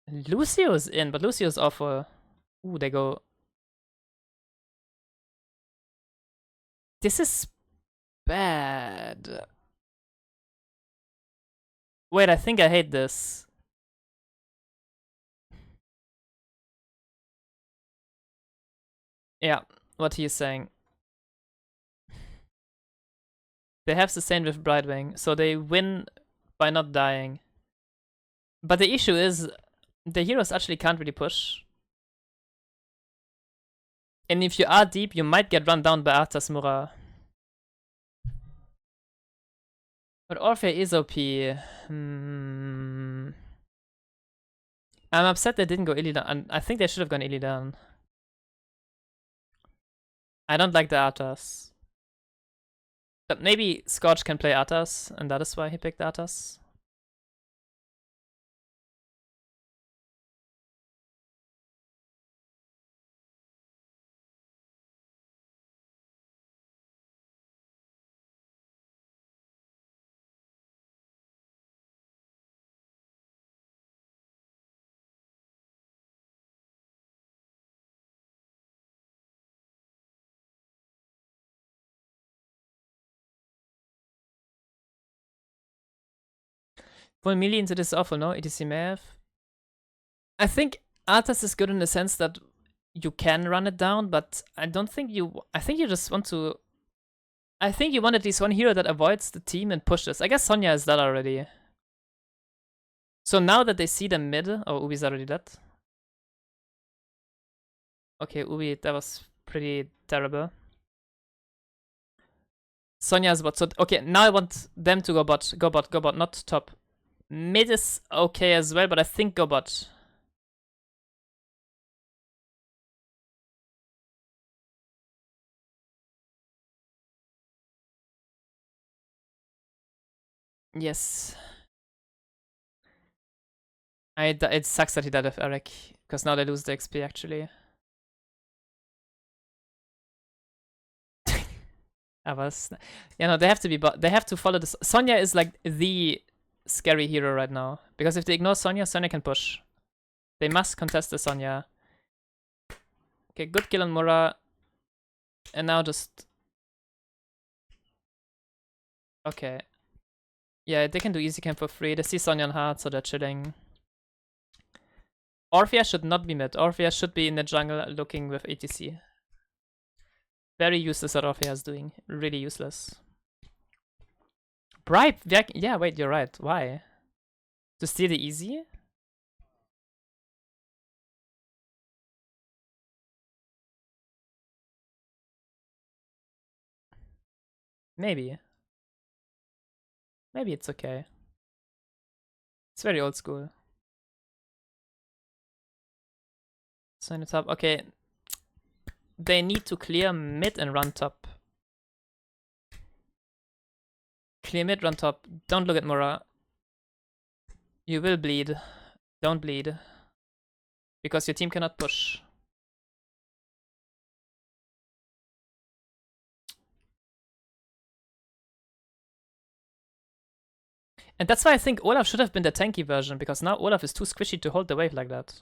Lucio is in, but Lucio is awful. Ooh, they go. This is bad. Wait, I think I hate this. Yeah, what he is saying. They have sustained with Brightwing, so they win by not dying. But the issue is, the heroes actually can't really push. And if you are deep, you might get run down by Arthas Mura. But Orphea is OP. I'm upset they didn't go Illidan. I think they should have gone Illidan. I don't like the Arthas. But maybe Scorch can play Arthas, and that is why he picked Arthas. Full melee into this is awful, no? ETC math. I think Arthas is good in the sense that you can run it down, but I don't think you... I think you just want to... I think you want at least one hero that avoids the team and pushes. I guess Sonya is that already. So now that they see the mid... Oh, Ubi's already dead. Okay, Ubi, that was pretty terrible. Sonya is bot. So, okay, now I want them to go bot. Go bot, go bot, not top. Mid is okay as well, but I think go bot. Yes. It sucks that he died with Eric, because now they lose the XP actually. Yeah, no, they have to be, they have to follow this. Sonya is like the scary hero right now, because if they ignore Sonya, Sonya can push. They must contest the Sonya. Okay, good kill on Mura. And now just... Okay. Yeah, they can do easy camp for free. They see Sonya on hard, so they're chilling. Orphea should not be mid. Orphea should be in the jungle looking with ATC. Very useless what Orphea is doing. Really useless. Bribe! Yeah, wait, you're right. Why? To steal the easy? Maybe. Maybe it's okay. It's very old school. Sign it up. Okay. They need to clear mid and run top. Clear mid, run top. Don't look at Mura. You will bleed. Don't bleed. Because your team cannot push. And that's why I think Olaf should have been the tanky version, because now Olaf is too squishy to hold the wave like that.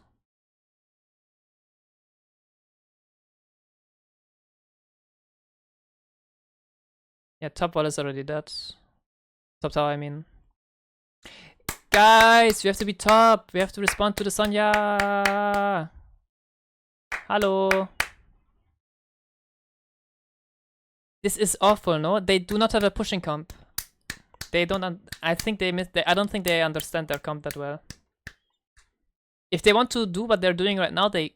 Yeah, top wall is already dead. Top tower, I mean. Guys, we have to be top. We have to respond to the Sonya. Hello. This is awful, no? They do not have a pushing comp. They don't. I think they miss. I don't think they understand their comp that well. If they want to do what they're doing right now, they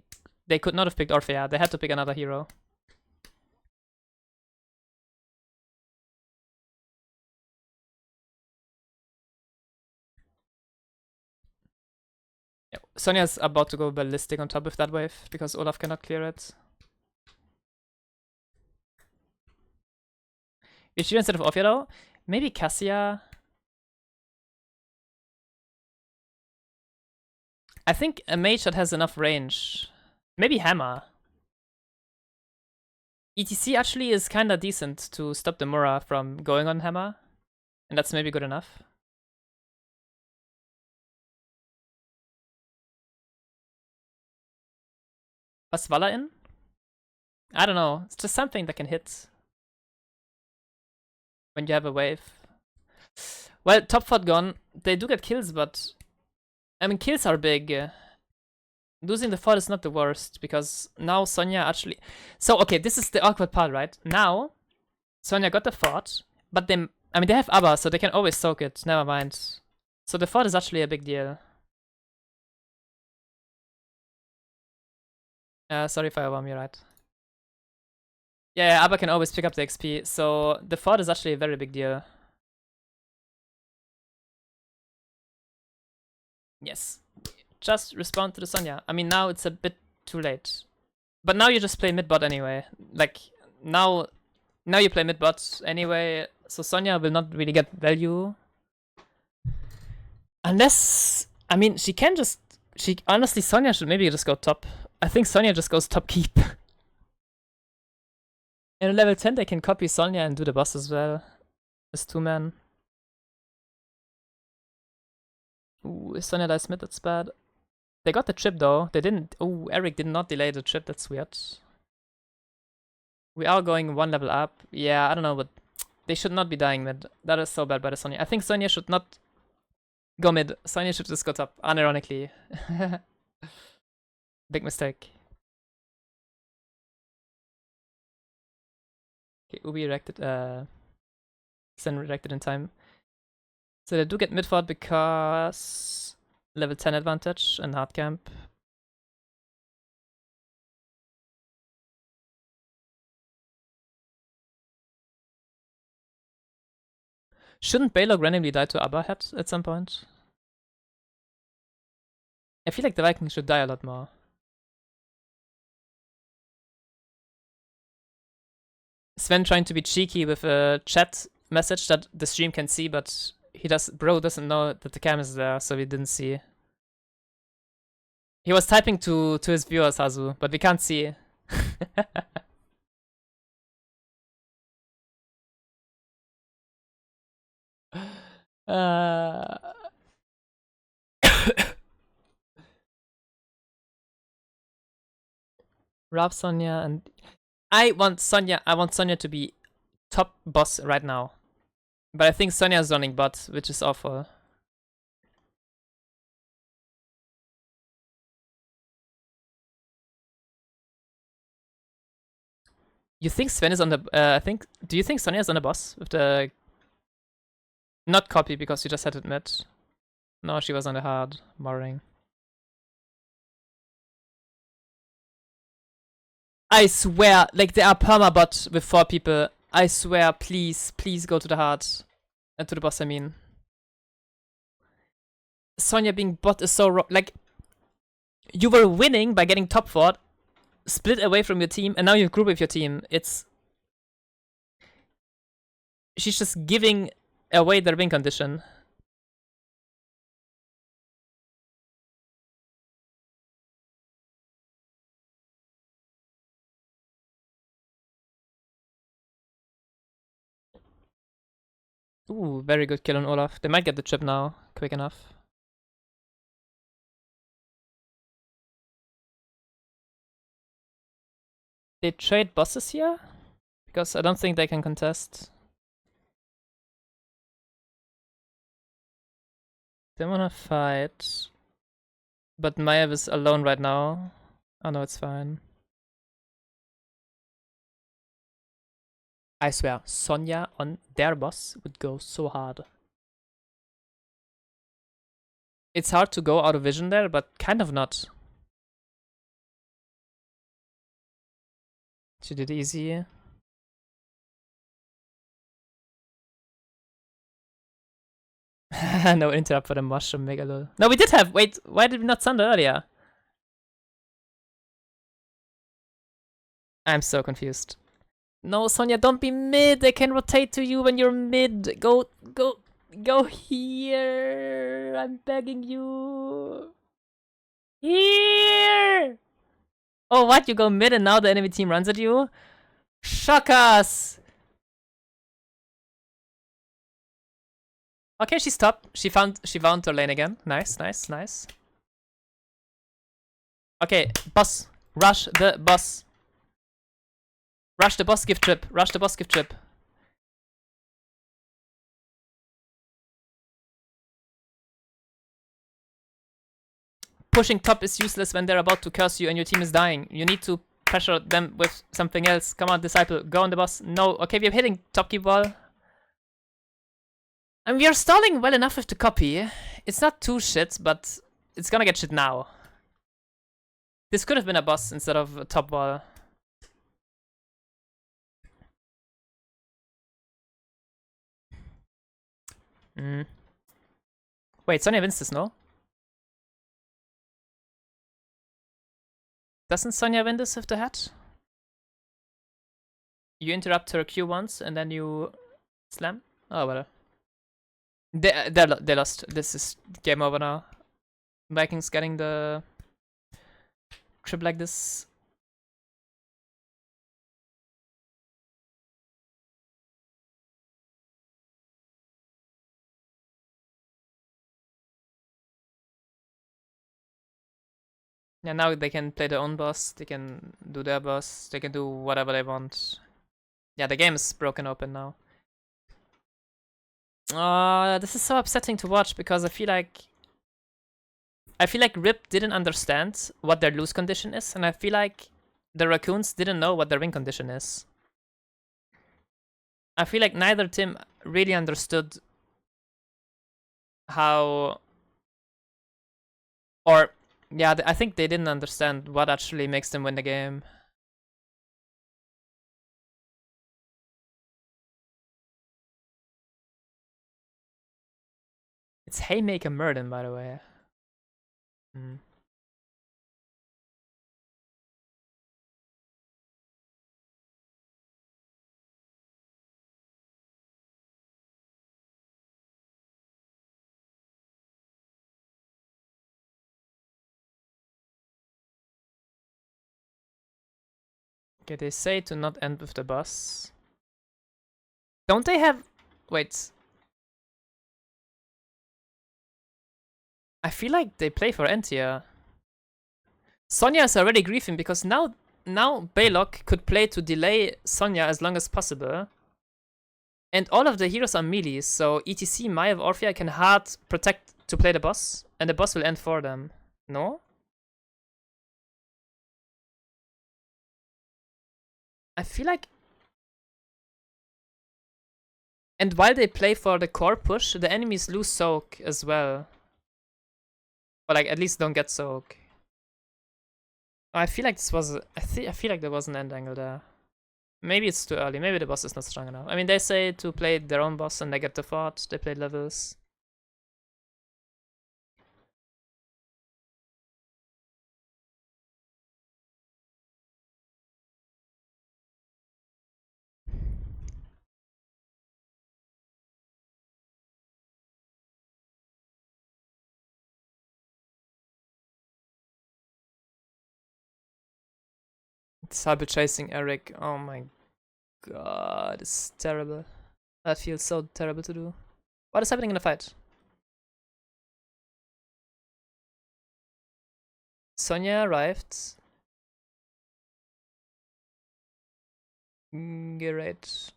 could not have picked Orphea. They had to pick another hero. Yeah, Sonya's about to go ballistic on top of that wave because Olaf cannot clear it. Ichiro instead of Orphea though? Maybe Cassia. I think a mage that has enough range. Maybe Hammer. ETC actually is kinda decent to stop the Mura from going on Hammer. And that's maybe good enough. Was Vala in? I don't know. It's just something that can hit. When you have a wave. Well, top fort gone. They do get kills, but... I mean, kills are big. Losing the fort is not the worst, because now Sonya actually... So, okay, this is the awkward part, right? Now, Sonya got the fort, but they... I mean, they have Abba, so they can always soak it. Never mind. So the fort is actually a big deal. Sorry, Firebomb, you're right. Yeah, Abba can always pick up the XP, so the fort is actually a very big deal. Yes. just respond to the Sonya. I mean, now it's a bit too late. But now you just play mid bot anyway. Like, now you play mid bot anyway, so Sonya will not really get value. Unless, I mean, she can just, honestly, Sonya should maybe just go top. I think Sonya just goes top keep. In level 10 they can copy Sonya and do the boss as well. As 2-man. Ooh, if Sonya dies mid, that's bad. They got the chip though. They didn't. Oh, Eric did not delay the chip. That's weird. We are going 1 level up. Yeah, I don't know, but they should not be dying mid. That is so bad by the Sonya. I think Sonya should not go mid. Sonya should just go top, unironically. Big mistake. Okay, Ubi reacted. Sen reacted in time. So they do get mid fought because level 10 advantage and hard camp. Shouldn't Baylog randomly die to Abba head at some point? I feel like the Viking should die a lot more. Sven trying to be cheeky with a chat message that the stream can see, but bro doesn't know that the cam is there, so we didn't see. He was typing to his viewers, Hazu, but we can't see. Rob Sonya and I want Sonya to be top boss right now. But I think Sonya is running bot, which is awful. You think Sven is on the do you think Sonya is on the boss with the not copy because you just had it mid? No, she was on the hard, boring. I swear, like there are permabot with 4 people. I swear, please go to the hard. And to the boss, I mean. Sonya being bot is so wrong. Like, you were winning by getting top 4, split away from your team, and now you group with your team. She's just giving away their win condition. Ooh, very good kill on Olaf. They might get the chip now, quick enough. They trade bosses here? Because I don't think they can contest. They wanna fight. But Maiev is alone right now. Oh no, it's fine. I swear, Sonya on their boss would go so hard. It's hard to go out of vision there, but kind of not. She did easy. No interrupt for the mushroom megalol. No, we did have. Wait, why did we not sunder earlier? I'm so confused. No, Sonya, don't be mid. They can rotate to you when you're mid. Go here. I'm begging you. Here. Oh, what? You go mid and now the enemy team runs at you? Shock us. Okay, she stopped. She found her lane again. Nice. Okay, boss. Rush the boss. Rush the boss, give trip. Pushing top is useless when they're about to curse you and your team is dying. You need to pressure them with something else. Come on, Disciple. Go on the boss. No. Okay, we're hitting top keep wall. And we are stalling well enough with the copy. It's not too shit, but it's gonna get shit now. This could have been a boss instead of a top wall. Wait, Sonya wins this, no? Doesn't Sonya win this with the hat? You interrupt her Q once and then you slam? Oh, well. They lost. This is game over now. Vikings getting the trip like this. Yeah, now they can play their own boss, they can do their boss, they can do whatever they want. Yeah, the game is broken open now. This is so upsetting to watch because I feel like Rip didn't understand what their lose condition is, and I feel like the Raccoons didn't know what their win condition is. I feel like neither team really understood how, or yeah, I think they didn't understand what actually makes them win the game. It's Haymaker Murden, by the way. Okay, they say to not end with the boss. Don't they have... Wait. I feel like they play for Entia. Sonya is already griefing because now Baylock could play to delay Sonya as long as possible. And all of the heroes are melees, so ETC, Maya, Orphea can hard protect to play the boss, and the boss will end for them. No? I feel like... And while they play for the core push, the enemies lose soak as well. Or like, at least don't get soak. I feel like this was... I feel like there was an end angle there. Maybe it's too early. Maybe the boss is not strong enough. I mean, they say to play their own boss and they get the fort. They play levels. Sabe chasing Eric. Oh my god, it's terrible. That feels so terrible to do. What is happening in the fight? Sonya arrived. Great.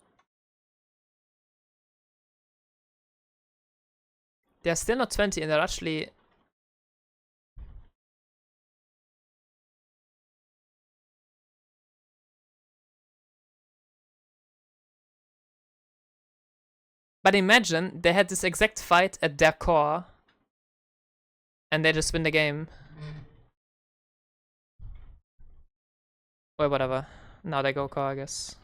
They're still not 20 and they're actually... But imagine they had this exact fight at their core and they just win the game. Or whatever. Now they go core, I guess.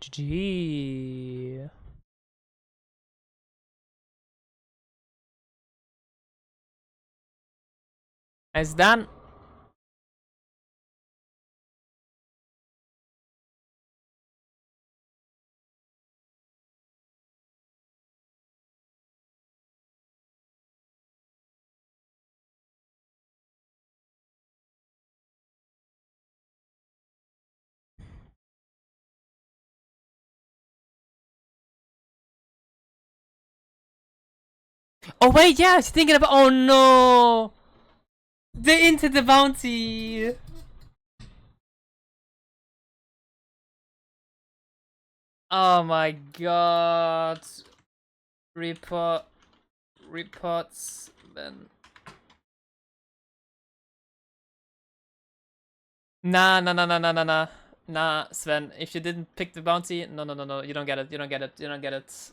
GG. It's done. Oh wait, yeah, I was thinking about... Oh no! They into the bounty! Oh my god. Reports then. Nah, Sven, if you didn't pick the bounty, no, you don't get it, you don't get it.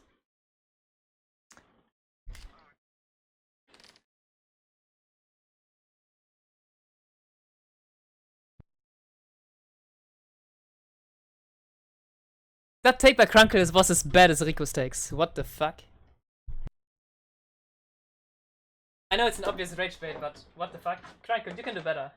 That take by Crunkles was as bad as Rico's takes. What the fuck? I know it's an obvious rage bait, but what the fuck? Cranko, you can do better.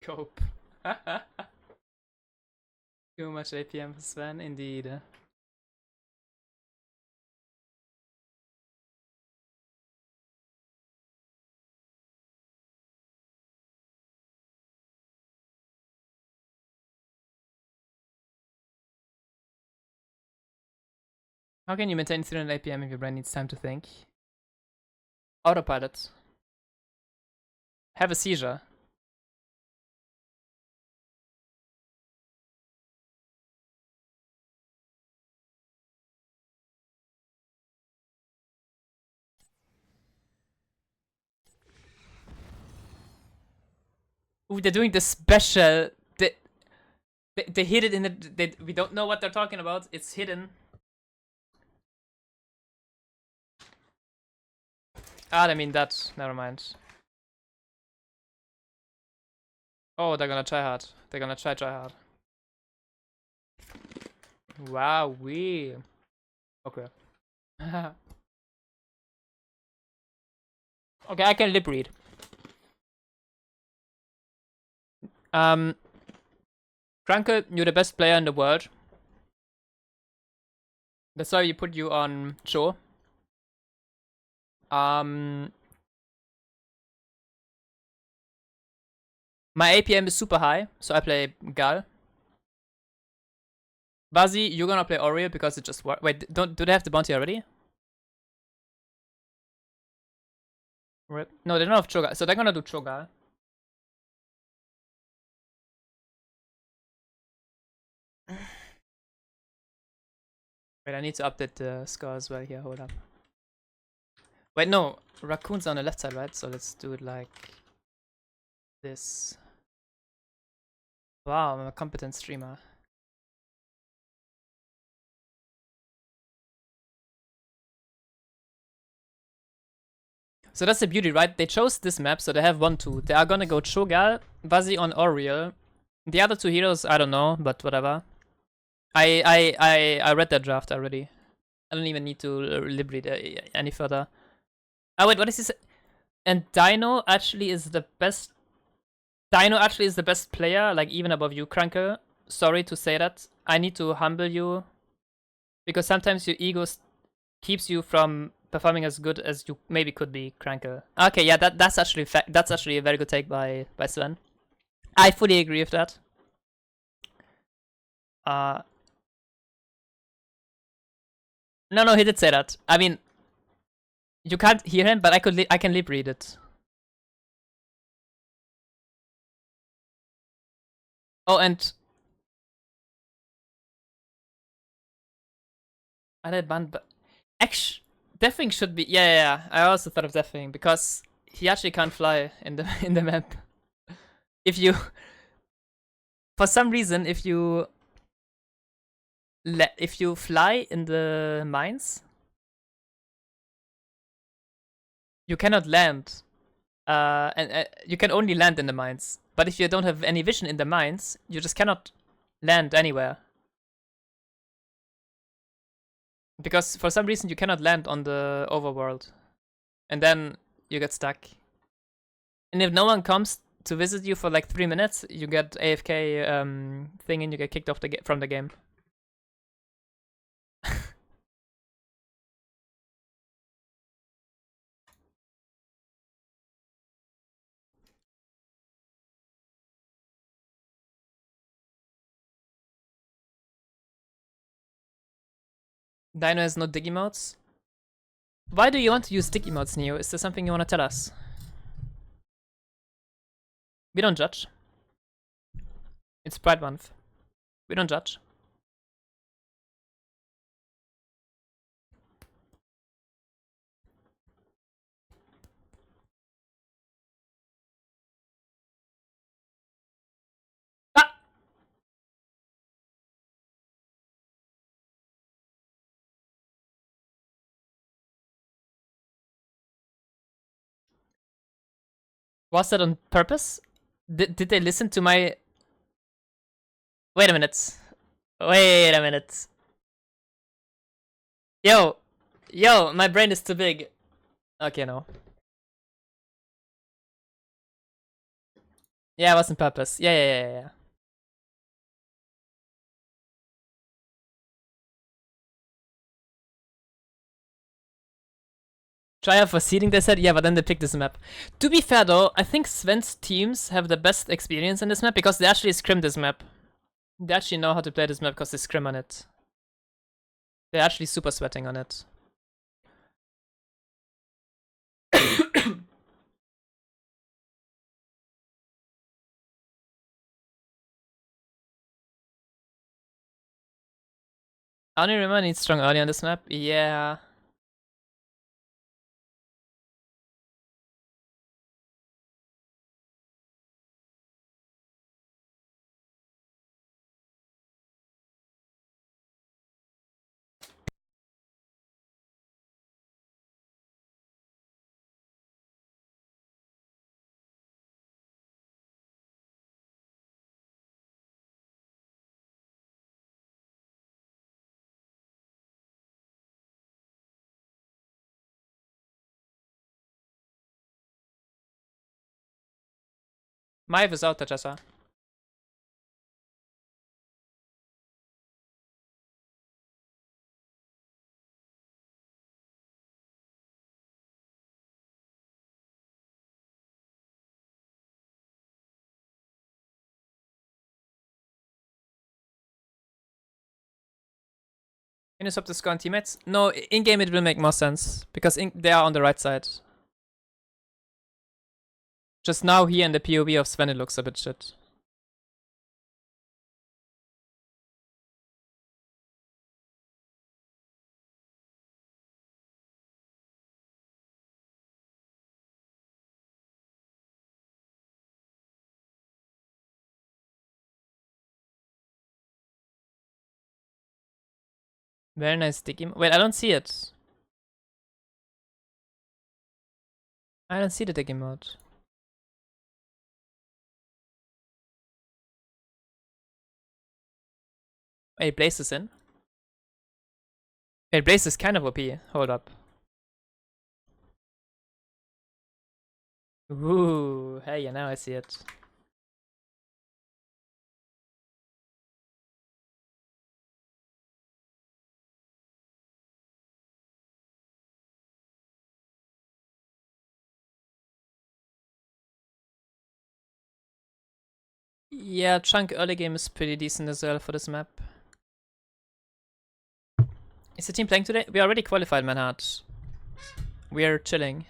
Cope. Too much APM for Sven, indeed. How can you maintain 300 APM if your brain needs time to think? Autopilot. Have a seizure. Ooh, they're doing the special. They hid it in the. We don't know what they're talking about. It's hidden. Ah, I mean that. Never mind. Oh, they're gonna try hard. They're gonna try hard. Wow, we. Okay. Okay, I can lip read. Kranke, you're the best player in the world. That's why we put you on Cho. My APM is super high, so I play Gal. Bazi, you're gonna play Oriel because it just worked. Wait, do they have the bounty already? Right. No, they don't have Cho'Gal, so they're gonna do Cho'Gal. Wait, I need to update the score as well here. Hold up. Wait, no, Raccoon's on the left side, right? So let's do it like this. Wow, I'm a competent streamer. So that's the beauty, right? They chose this map, so they have 1-2. They are gonna go Cho'Gal, Vazi on Oriel. The other two heroes, I don't know, but whatever. I read that draft already. I don't even need to liberate any further. Oh wait, what is this? And Dynouh actually is the best. Dynouh actually is the best player, like even above you, Kranke. Sorry to say that. I need to humble you, because sometimes your ego keeps you from performing as good as you maybe could be, Kranke. Okay, yeah, that's actually a very good take by Sven. I fully agree with that. No, he did say that. I mean, you can't hear him, but I can lip read it. Oh, and I did ban, but actually, Deathwing should be. Yeah. I also thought of Deathwing because he actually can't fly in the in the map. If you, for some reason, if you fly in the mines, you cannot land. And you can only land in the mines. But if you don't have any vision in the mines, you just cannot land anywhere. Because for some reason you cannot land on the overworld. And then you get stuck. And if no one comes to visit you for like 3 minutes, you get AFK thing and you get kicked off from the game. Dynouh has no dig emotes. Why do you want to use dig emotes, Neo? Is there something you want to tell us? We don't judge. It's Pride Month. We don't judge. Ah! Was that on purpose? Did they listen to my... Wait a minute. Wait a minute. Yo! Yo, my brain is too big. Okay, no. Yeah, it was on purpose. Yeah. Try out for seeding, they said. Yeah, but then they picked this map. To be fair though, I think Sven's teams have the best experience in this map because they actually scrim this map. They actually know how to play this map because they scrim on it. They're actually super sweating on it. Only remember needs strong early on this map? Yeah. Maeve is out, Jessa. Can you swap the score on teammates? No, in-game it will make more sense. Because they are on the right side. Just now here in the POV of Sven it looks a bit shit. Very nice sticky. Wait, I don't see it. I don't see the sticky mode. Wait, Blaze is in? Wait, Blaze is kind of OP. Hold up. Ooh, hey, yeah, now I see it. Yeah, Chunk early game is pretty decent as well for this map. Is the team playing today? We already qualified, Manhart. We are chilling.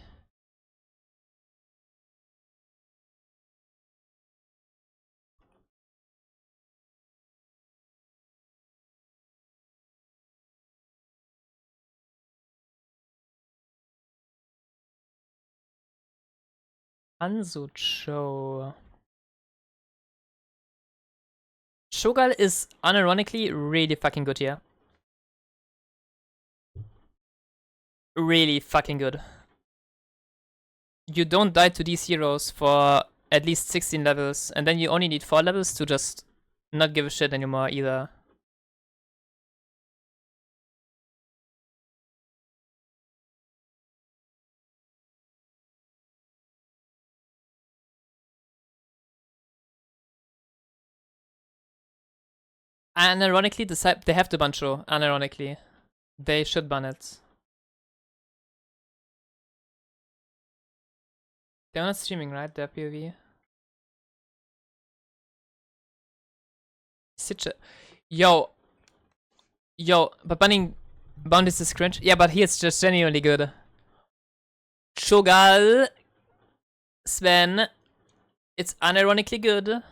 Ansucho. Shogal is unironically really fucking good here. Really fucking good. You don't die to these heroes for at least 16 levels, and then you only need 4 levels to just not give a shit anymore either. And ironically, they have to ban Sho, unironically. They should ban it. They're not streaming, right? They're POV. Sitcha. Yo, but banning Bounties is cringe. Yeah, but he is just genuinely good. Shogal, Sven, it's unironically good.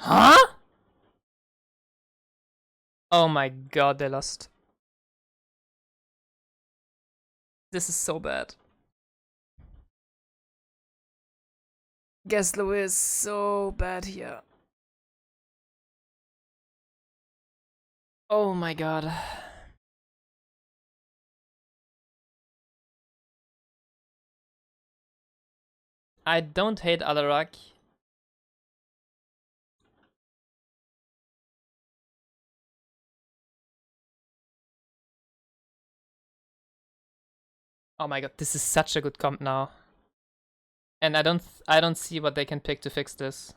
Huh? Oh my god, they lost. This is so bad. Gaslow is so bad here. Oh my god. I don't hate Alarak. Oh my god, this is such a good comp now. And I don't see what they can pick to fix this.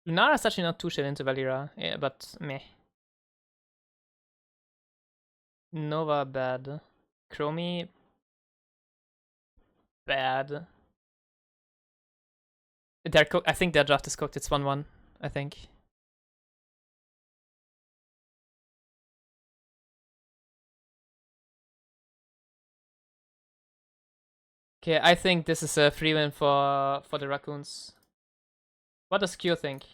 Lunara's actually not too shit into Valira, yeah, but meh. Nova bad. Chromie bad. I think their draft is cooked. It's 1-1, I think. Okay, I think this is a free win for the Raccoons. What does Q think?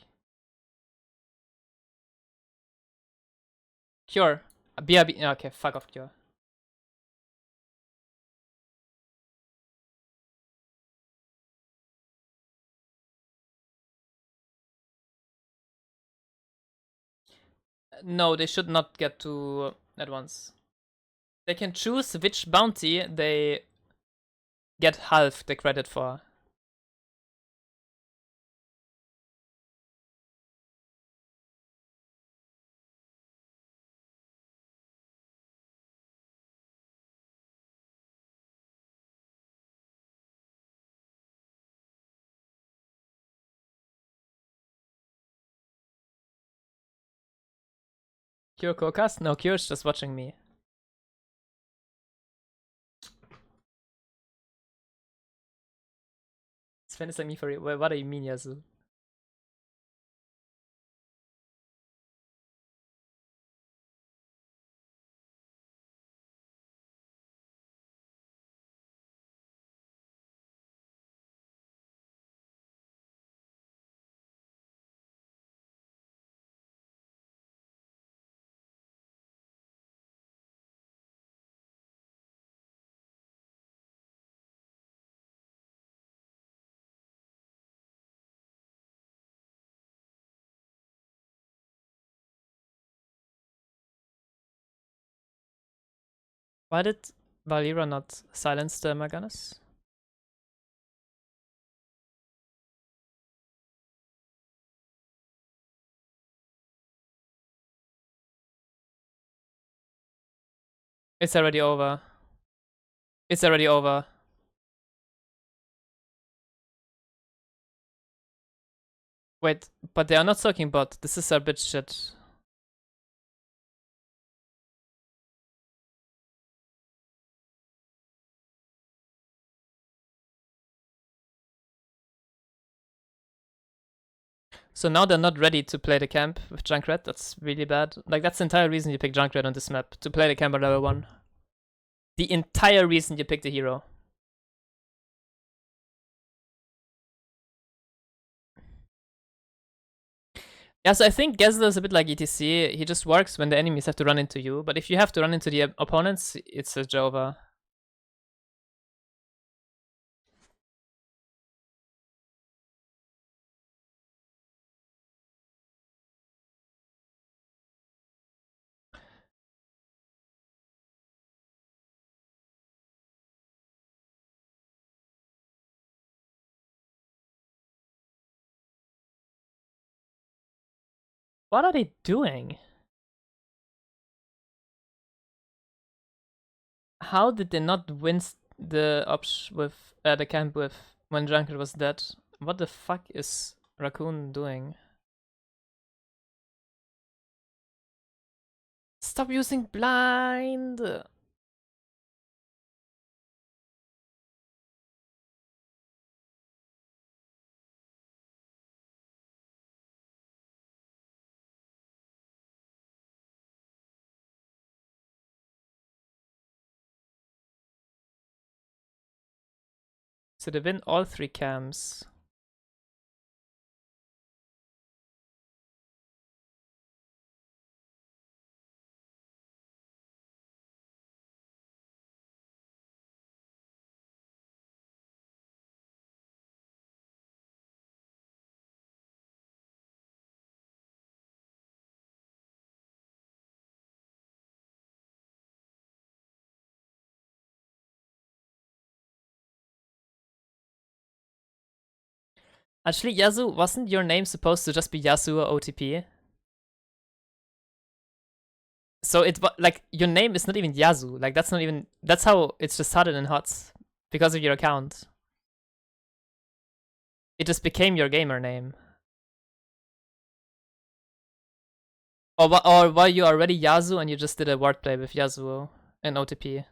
Cure. BRB. Okay, fuck off, Cure. No, they should not get to at once. They can choose which bounty they get half the credit for. Cure Kokas? No, Cure's just watching me. Sven is like me for real. What do you mean, Yasu? Why did Valira not silence the Morganas? It's already over. It's already over. Wait, but they are not soaking bot. This is a bit shit. So now they're not ready to play the camp with Junkrat. That's really bad. Like, that's the entire reason you pick Junkrat on this map. To play the camp on level 1. The entire reason you picked the hero. Yeah, so I think Gessler is a bit like ETC. He just works when the enemies have to run into you. But if you have to run into the opponents, it's a Jova. What are they doing? How did they not win the with the camp with when Junkrat was dead? What the fuck is Raccoon doing? Stop using blind! So they win all 3 camps. Actually, Yasuo, wasn't your name supposed to just be Yasuo OTP? So like your name is not even Yasu. Like that's not even that's how it's just started in HOTS because of your account. It just became your gamer name. Or were you already Yasu and you just did a wordplay with Yasuo and OTP?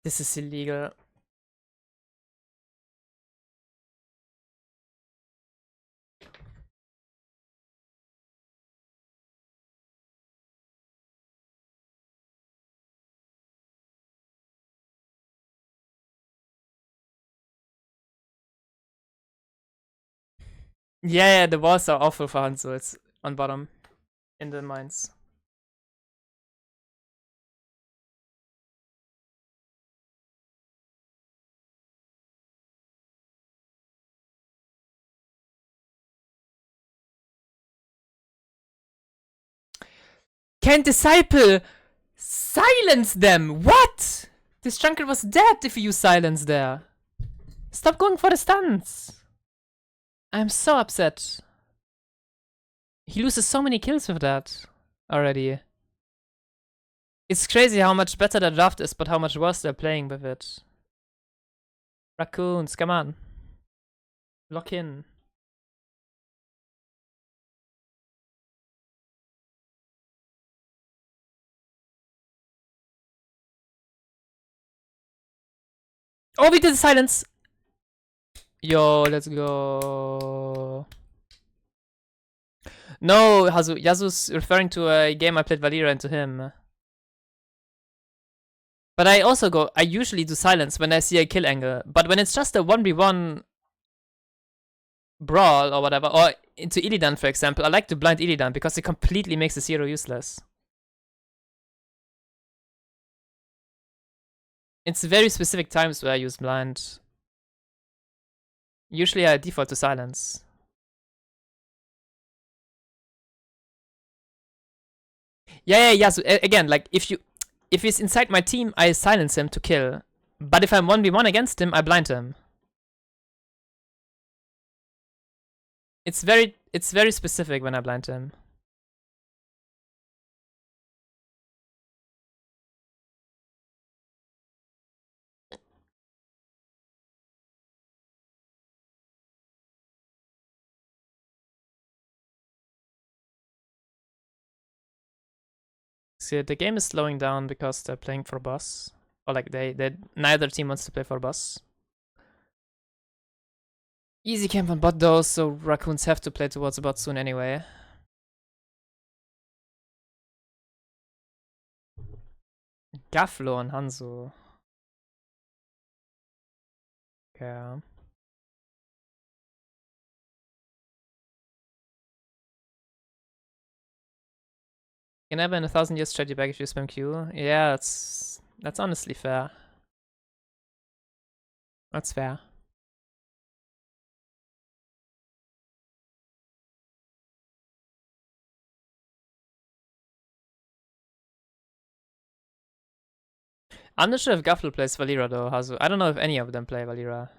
This is illegal. Yeah, the walls are awful for Hanzo. It's on bottom in the mines. Can't disciple! Silence them! What? This jungle was dead if you silence there. Stop going for the stuns. I'm so upset. He loses so many kills with that already. It's crazy how much better the draft is, but how much worse they're playing with it. Raccoons, come on. Lock in. Oh, we did silence! Yo, let's go. No, Yasu's referring to a game I played Valira into him. But I usually do silence when I see a kill angle. But when it's just a 1v1 brawl or whatever, or into Illidan for example, I like to blind Illidan because it completely makes the zero useless. It's very specific times where I use blind. Usually I default to silence. Yeah. So again, like if he's inside my team, I silence him to kill. But if I'm 1v1 against him, I blind him. It's very specific when I blind him. See, the game is slowing down because they're playing for boss. Or like they neither team wants to play for boss. Easy camp on bot though, so raccoons have to play towards bot soon anyway. Gaflo on Hanzo. Okay. You can never in 1,000 years trade you back if you spam Q. Yeah, that's honestly fair. That's fair. I'm not sure if Gaflo plays Valira though, Hazu. I don't know if any of them play Valira.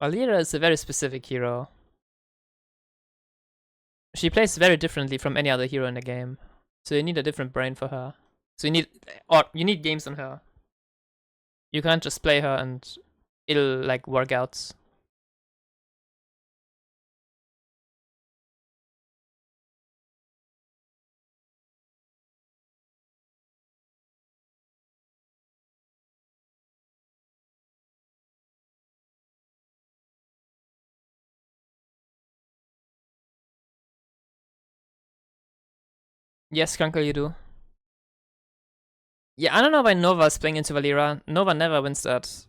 Valira is a very specific hero. She plays very differently from any other hero in the game. So you need a different brain for her. So you need games on her. You can't just play her and it'll like work out. Yes, Skunkle, you do. Yeah, I don't know why Nova is playing into Valira. Nova never wins that.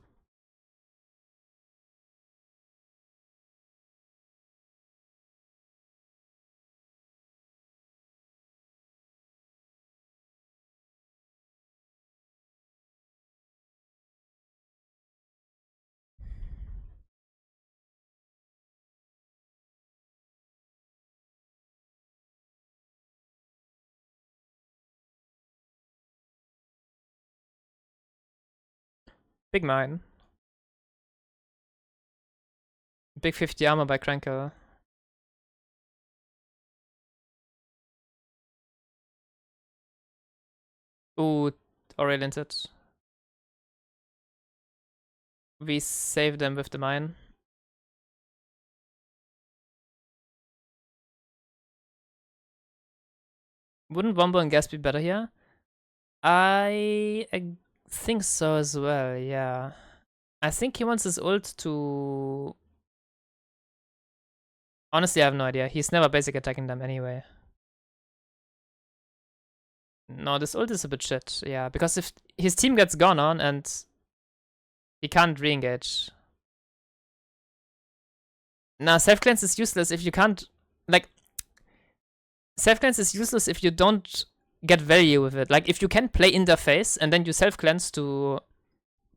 Big mine. Big 50 armor by Cranker. Ooh, oriented. We saved them with the mine. Wouldn't Wombo and Gas be better here? I think so as well, yeah. I think he wants his ult to... Honestly, I have no idea. He's never basic attacking them anyway. No, this ult is a bit shit, yeah. Because if his team gets gone on and he can't re-engage. Nah, self-cleanse is useless if you can't... Like, self-cleanse is useless if you don't get value with it. Like, if you can play interface and then you self-cleanse to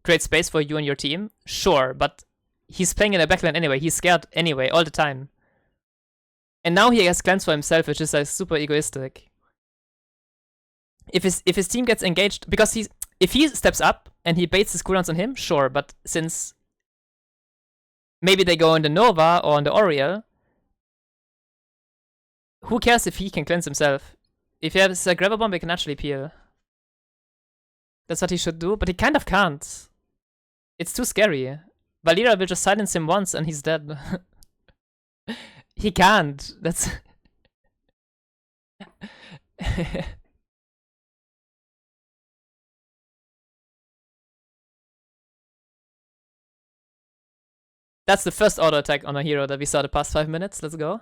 create space for you and your team, sure, but he's playing in a backline anyway. He's scared anyway, all the time. And now he has cleanse for himself, which is like super egoistic. If his team gets engaged, because if he steps up and he baits his cooldowns on him, sure, but since maybe they go on the Nova or on the Oriel, who cares if he can cleanse himself? If he has a grabber bomb, he can actually peel. That's what he should do, but he kind of can't. It's too scary. Valera will just silence him once and he's dead. He can't. That's... That's the first auto attack on a hero that we saw the past 5 minutes. Let's go.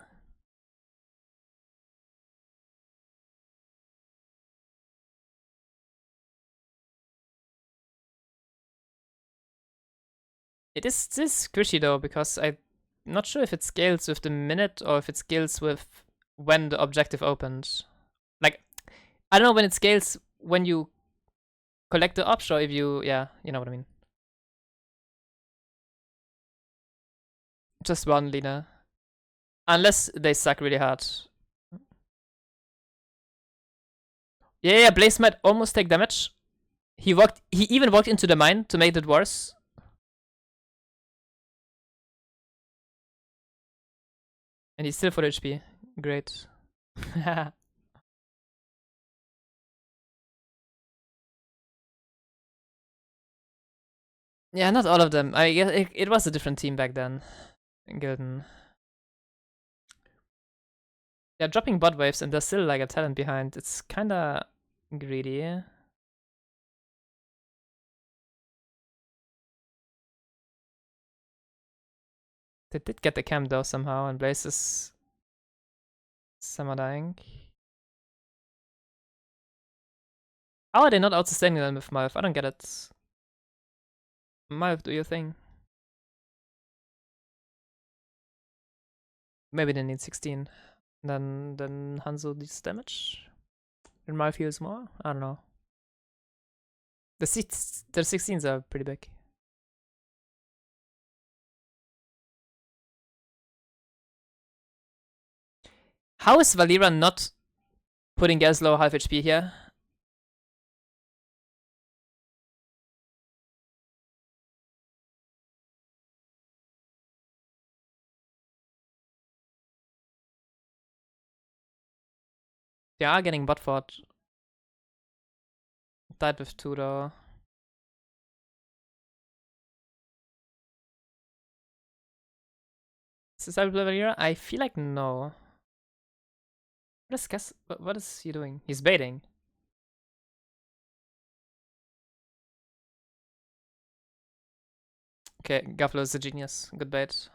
It is squishy though, because I'm not sure if it scales with the minute or if it scales with when the objective opened. Like, I don't know when it scales when you collect the ops or if you, yeah, you know what I mean. Just one, Lina. Unless they suck really hard. Yeah, Blaze might almost take damage. He even walked into the mine to make it worse. And he's still 4 HP. Great. Yeah, not all of them. I guess it was a different team back then. In Gildan. They're dropping bot waves and there's still like a talent behind. It's kinda greedy. They did get the camp though somehow, and Blaze is somehow dying. How are they not outsustaining them with Malf? I don't get it. Malf, do your thing. Maybe they need 16. Then Hanzo needs damage. And Malf heals more? I don't know. The 16s are pretty big. How is Valera not putting Gaslow half HP here? They are getting bot fought. Died with 2 though. Is this how we play Valera? I feel like no. What is he doing? He's baiting. Okay, Gaflo is a genius. Good bait.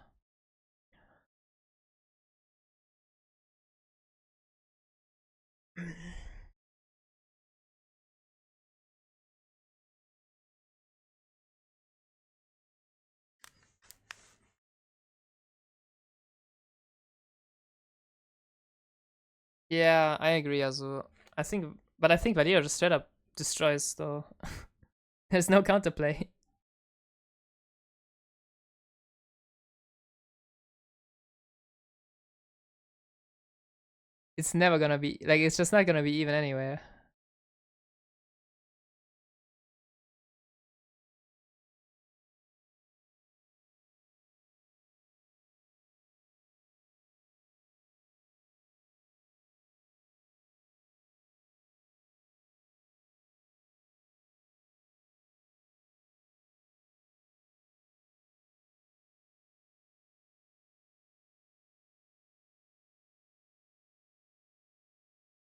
Yeah, I agree, Azu. I think Valera just straight up destroys though. There's no counterplay. It's never gonna be, like, it's just not gonna be even anywhere.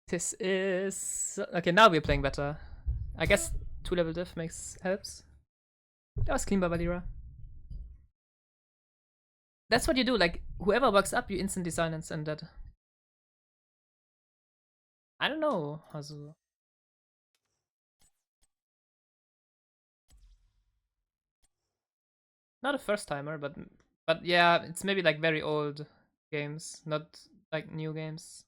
This is okay. Now we're playing better. I guess 2-level diff helps. That was clean by Valira. That's what you do. Like whoever works up, you instantly silence and dead. I don't know, Hazu. Not a first timer, but yeah, it's maybe like very old games, not like new games.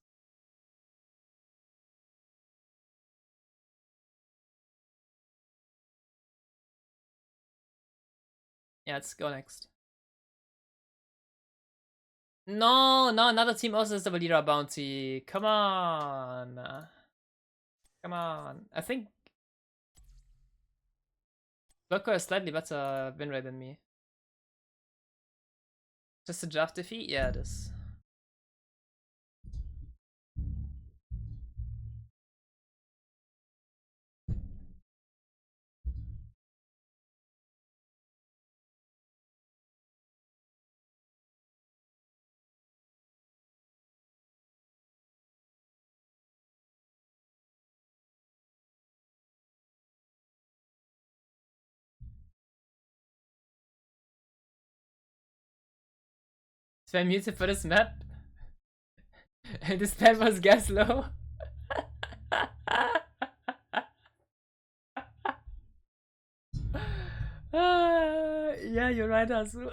Yeah, let's go next. No, another team also has the Valira bounty. Come on. Come on. I think Blocko has slightly better win rate than me. Just a draft defeat? Yeah, it is. Spam muted for this map? The spam was Gaslow. Yeah, you're right, Asu.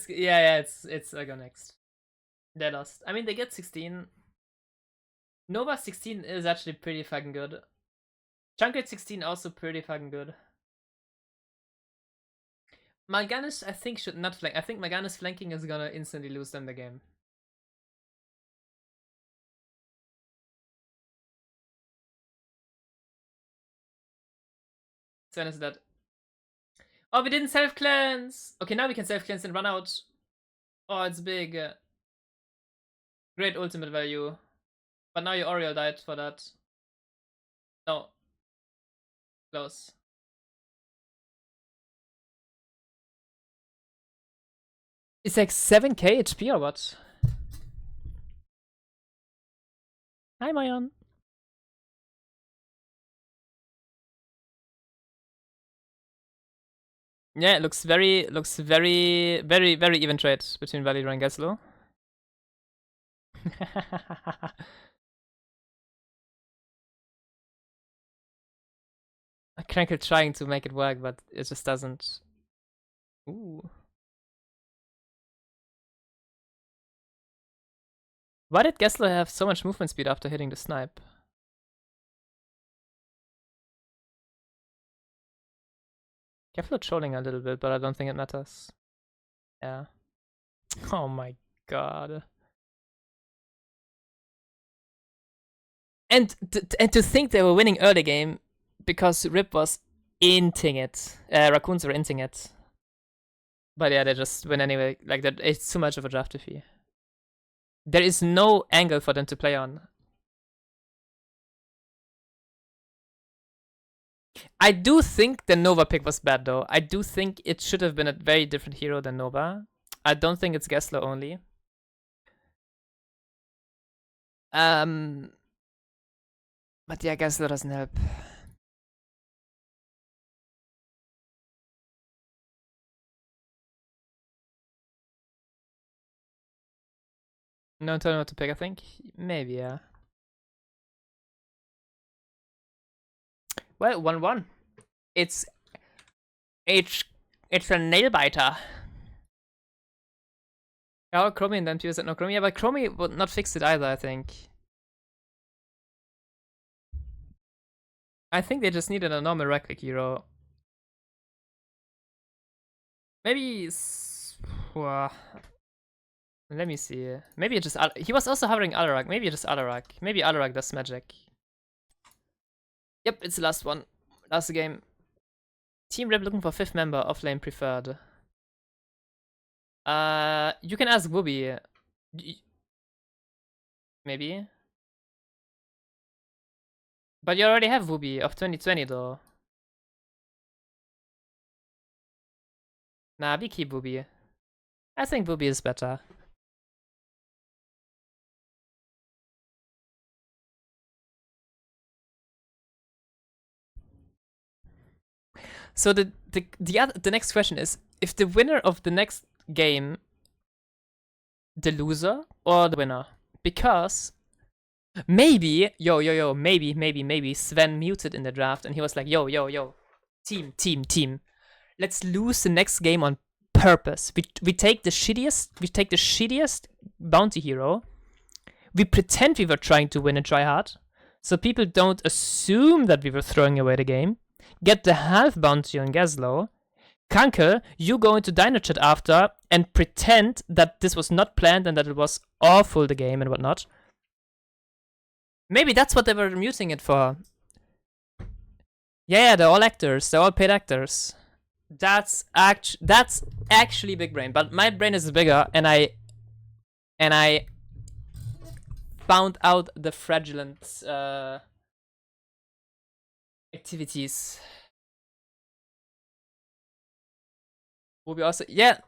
Yeah, it's I go next. They lost. I mean, they get 16. Nova 16 is actually pretty fucking good. Junkrat 16 also pretty fucking good. Mal'Ganis, I think, should not flank. I think Mal'Ganis flanking is gonna instantly lose them the game. Sven is dead. Oh, we didn't self-cleanse! Okay, now we can self-cleanse and run out. Oh, it's big. Great ultimate value. But now your Oriole died for that. No. Close. It's like 7k HP or what? Hi, Mayan. Yeah, it looks very, very even trade between Valira and Gaslow. Crankle trying to make it work, but it just doesn't. Ooh. Why did Gessler have so much movement speed after hitting the snipe? Geffler trolling a little bit, but I don't think it matters. Yeah. Oh my god. And to think they were winning early game because Rip was inting it. Raccoons were inting it. But yeah, they just win anyway. Like that, it's too much of a draft fee. There is no angle for them to play on. I do think the Nova pick was bad though. I do think it should have been a very different hero than Nova. I don't think it's Gessler only. But yeah, Gessler doesn't help. No, tell me what to pick, I think. Maybe, yeah. Well, 1-1. It's a nail biter. Oh, Chromie and then Pure said no Chromie. Yeah, but Chromie would not fix it either, I think. I think they just needed a normal right click hero. Maybe. Let me see. Maybe it just. He was also hovering Alarak. Maybe just Alarak. Maybe Alarak does magic. Yep, it's the last one. Last game. Team Rip looking for 5th member, offlane preferred. You can ask Wooby. Maybe. But you already have Wooby of 2020 though. Nah, we keep Wooby. I think Booby is better. So the next question is, if the winner of the next game, the loser or the winner? Because maybe maybe Sven muted in the draft and he was like, yo, team, let's lose the next game on purpose. We take the shittiest bounty hero. We pretend we were trying to win and try hard, so people don't assume that we were throwing away the game. Get the half bounty on Gaslow. Kankel, you go into Dynouh chat after and pretend that this was not planned and that it was awful, the game and whatnot. Maybe that's what they were muting it for. Yeah, they're all actors. They're all paid actors. That's actually big brain. But my brain is bigger, and I found out the fraudulent activities. Will be also, yeah.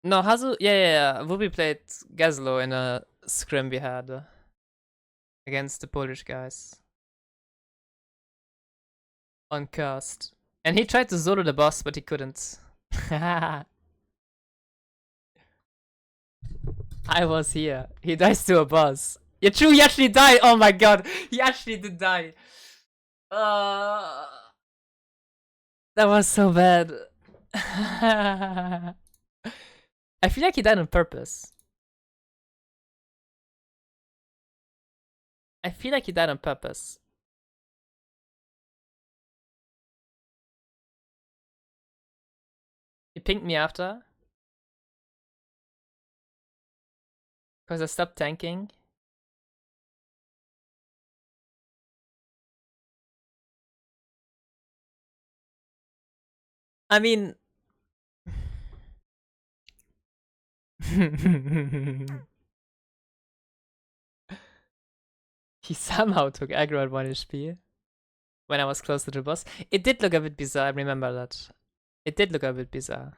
No, Hazu, yeah. Wubi played Gaslow in a scrim we had against the Polish guys on cast, and he tried to solo the boss, but he couldn't. I was here. He dies to a boss. Yeah, true. He actually died. Oh my god, he actually did die. That was so bad. I feel like he died on purpose. I feel like he died on purpose. He pinged me after. Because I stopped tanking. I mean... He somehow took aggro at 1 HP when I was close to the boss. It did look a bit bizarre, I remember that. It did look a bit bizarre.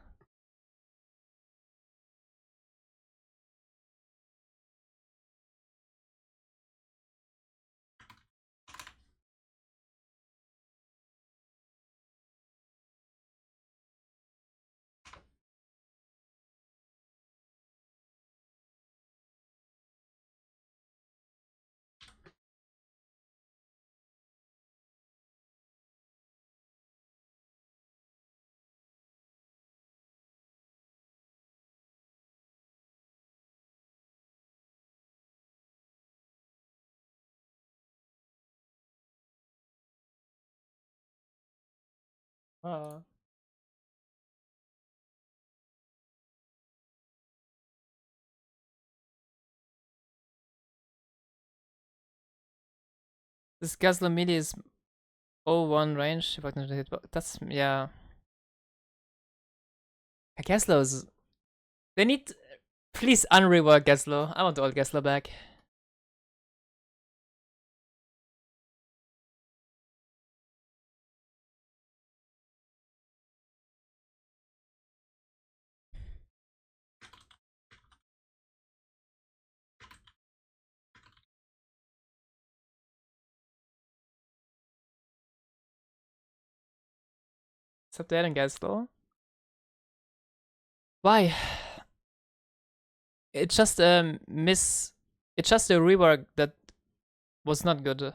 Oh. This Gaslam melee is 0-1 range. If I can hit, that's, yeah. Gaslow is... They need... Please unrework Gaslow. I want old Gaslow back. What's up there in Gaslow? Why? It's just a It's just a rework that was not good.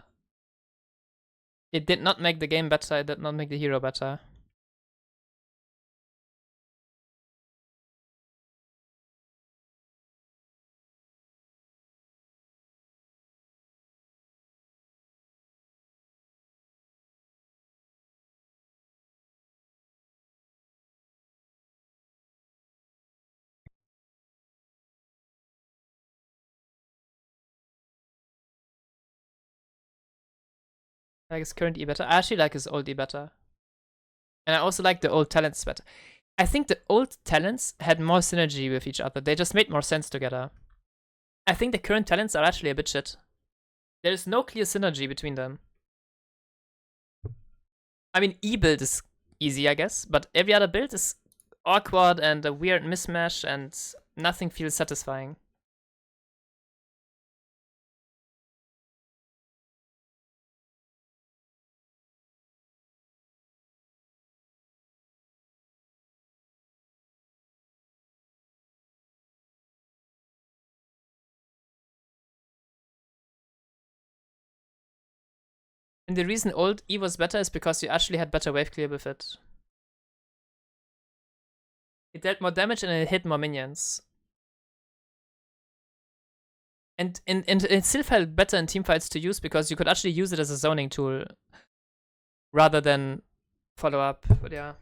It did not make the game better, it did not make the hero better. I like his current E better. I actually like his old E better. And I also like the old talents better. I think the old talents had more synergy with each other. They just made more sense together. I think the current talents are actually a bit shit. There is no clear synergy between them. I mean, E build is easy, I guess, but every other build is awkward and a weird mismatch, and nothing feels satisfying. And the reason old E was better is because you actually had better wave clear with it. It dealt more damage and it hit more minions. And it still felt better in teamfights to use because you could actually use it as a zoning tool rather than follow up. But yeah.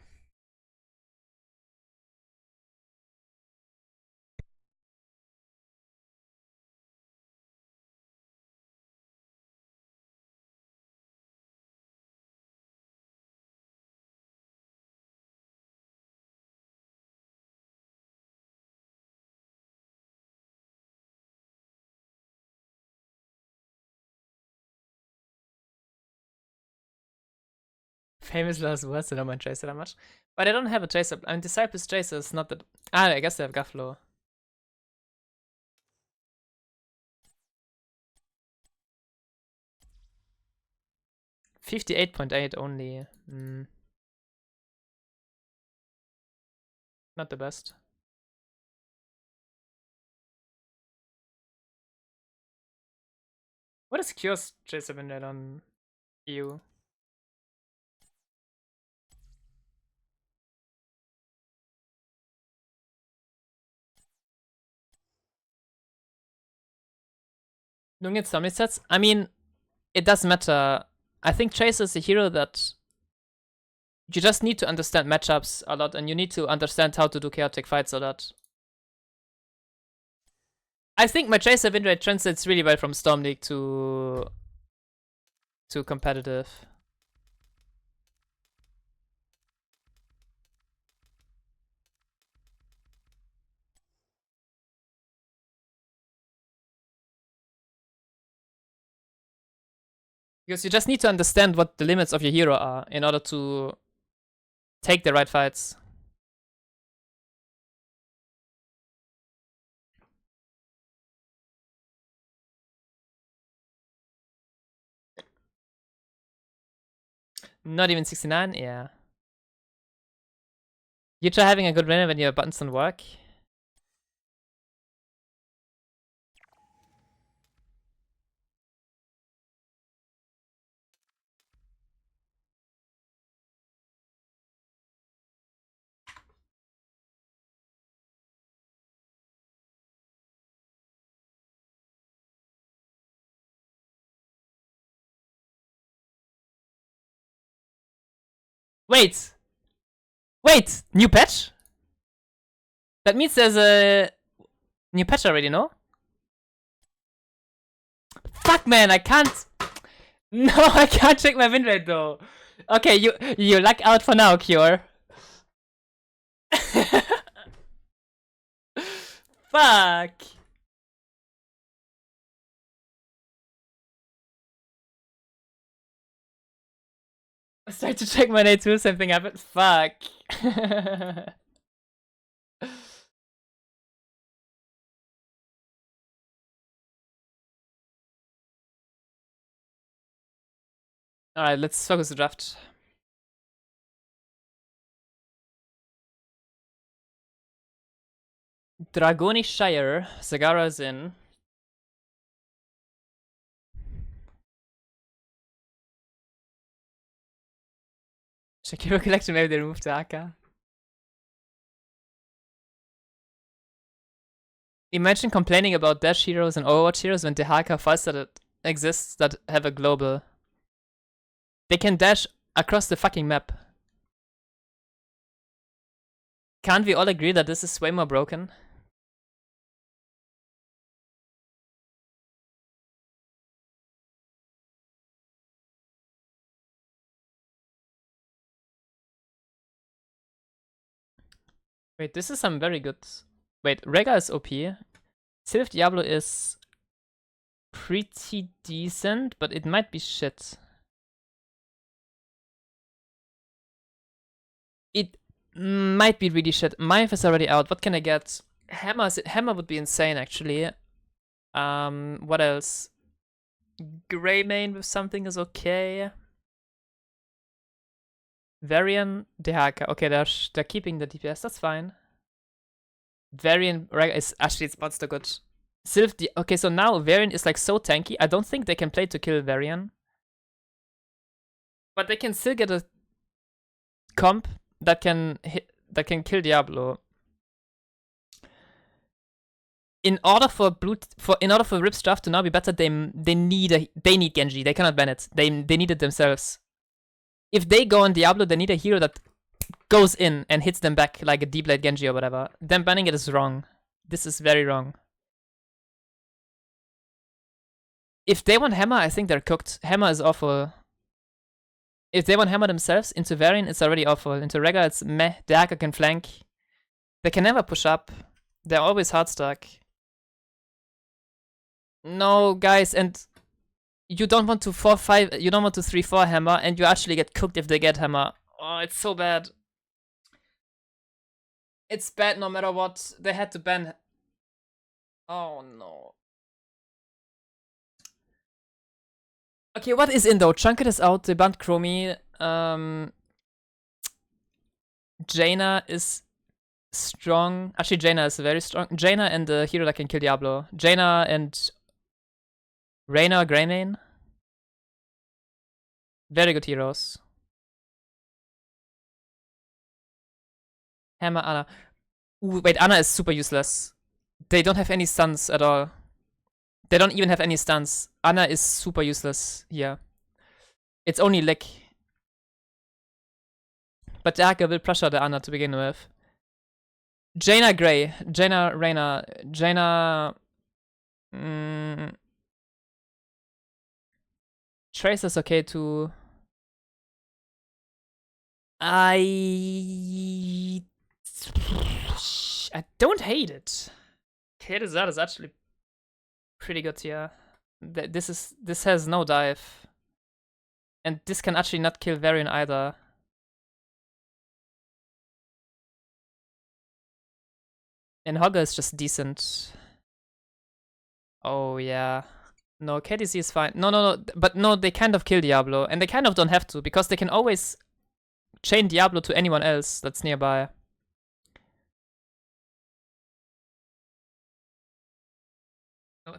Famous last words, they don't mind Tracer that much. But I don't have a Tracer. I mean, Disciples Tracer is not that. Ah, I guess they have Gaflo. $58.8 only. Not the best. What is Cure's Tracer win rate on EU? Doing it summit sets? I mean, it doesn't matter. I think Tracer is a hero that you just need to understand matchups a lot, and you need to understand how to do chaotic fights a lot. I think my Tracer win rate translates really well from Storm League to competitive. Because you just need to understand what the limits of your hero are in order to take the right fights. Not even 69? Yeah. You try having a good winner when your buttons don't work. Wait! Wait! New patch? That means there's a new patch already, no? Fuck, man, I can't. No, I can't check my win rate though. Okay, you luck out for now, Cure. Fuck. I started to check my nade too, same thing happened. Fuck. Alright, let's focus the draft. Dragoni Shire. Zagara is in. Shakiro collection, maybe they removed the AK. Imagine complaining about Dash heroes and Overwatch heroes when the Haka fights that exists that have a global. They can dash across the fucking map. Can't we all agree that this is way more broken? Wait, this is some very good. Wait, Rega is OP. Sylph Diablo is pretty decent, but it might be shit. Might be really shit. Myth is already out. What can I get? Hammer would be insane, actually. What else? Greymane with something is okay. Varian, Dehaka. Okay, they're keeping the DPS. That's fine. Varian is actually it's monster good. Sylph. Okay, so now Varian is like so tanky. I don't think they can play to kill Varian, but they can still get a comp that can kill Diablo. In order for Rip's draft to now be better, they need Genji. They cannot ban it. They need it themselves. If they go on Diablo, they need a hero that goes in and hits them back like a deep blade Genji or whatever. Them banning it is wrong. This is very wrong. If they want Hammer, I think they're cooked. Hammer is awful. If they want Hammer themselves, into Varian, it's already awful. Into Rega, it's meh. Dagger can flank. They can never push up. They're always hard stuck. No, guys, and you don't want to 4-5, you don't want to 3-4 Hammer, and you actually get cooked if they get Hammer. Oh, it's so bad. It's bad no matter what. They had to ban. Oh no. Okay, what is in though? Chunket is out, they banned Chromie. Jaina is strong. Actually, Jaina is very strong. Jaina and the hero that can kill Diablo. Jaina and Reyna, Greymane. Very good heroes. Hammer, Ana. Ooh, wait, Ana is super useless. They don't have any stuns at all. They don't even have any stuns. Ana is super useless here. It's only Lick. But Dagger will pressure the Ana to begin with. Jaina Grey. Jaina Reyna. Jaina... Tracer's okay too. I don't hate it. Kedizar is actually pretty good here. This has no dive. And this can actually not kill Varian either. And Hogger is just decent. Oh yeah. No, KDC is fine. No. But no, they kind of kill Diablo. And they kind of don't have to, because they can always chain Diablo to anyone else that's nearby.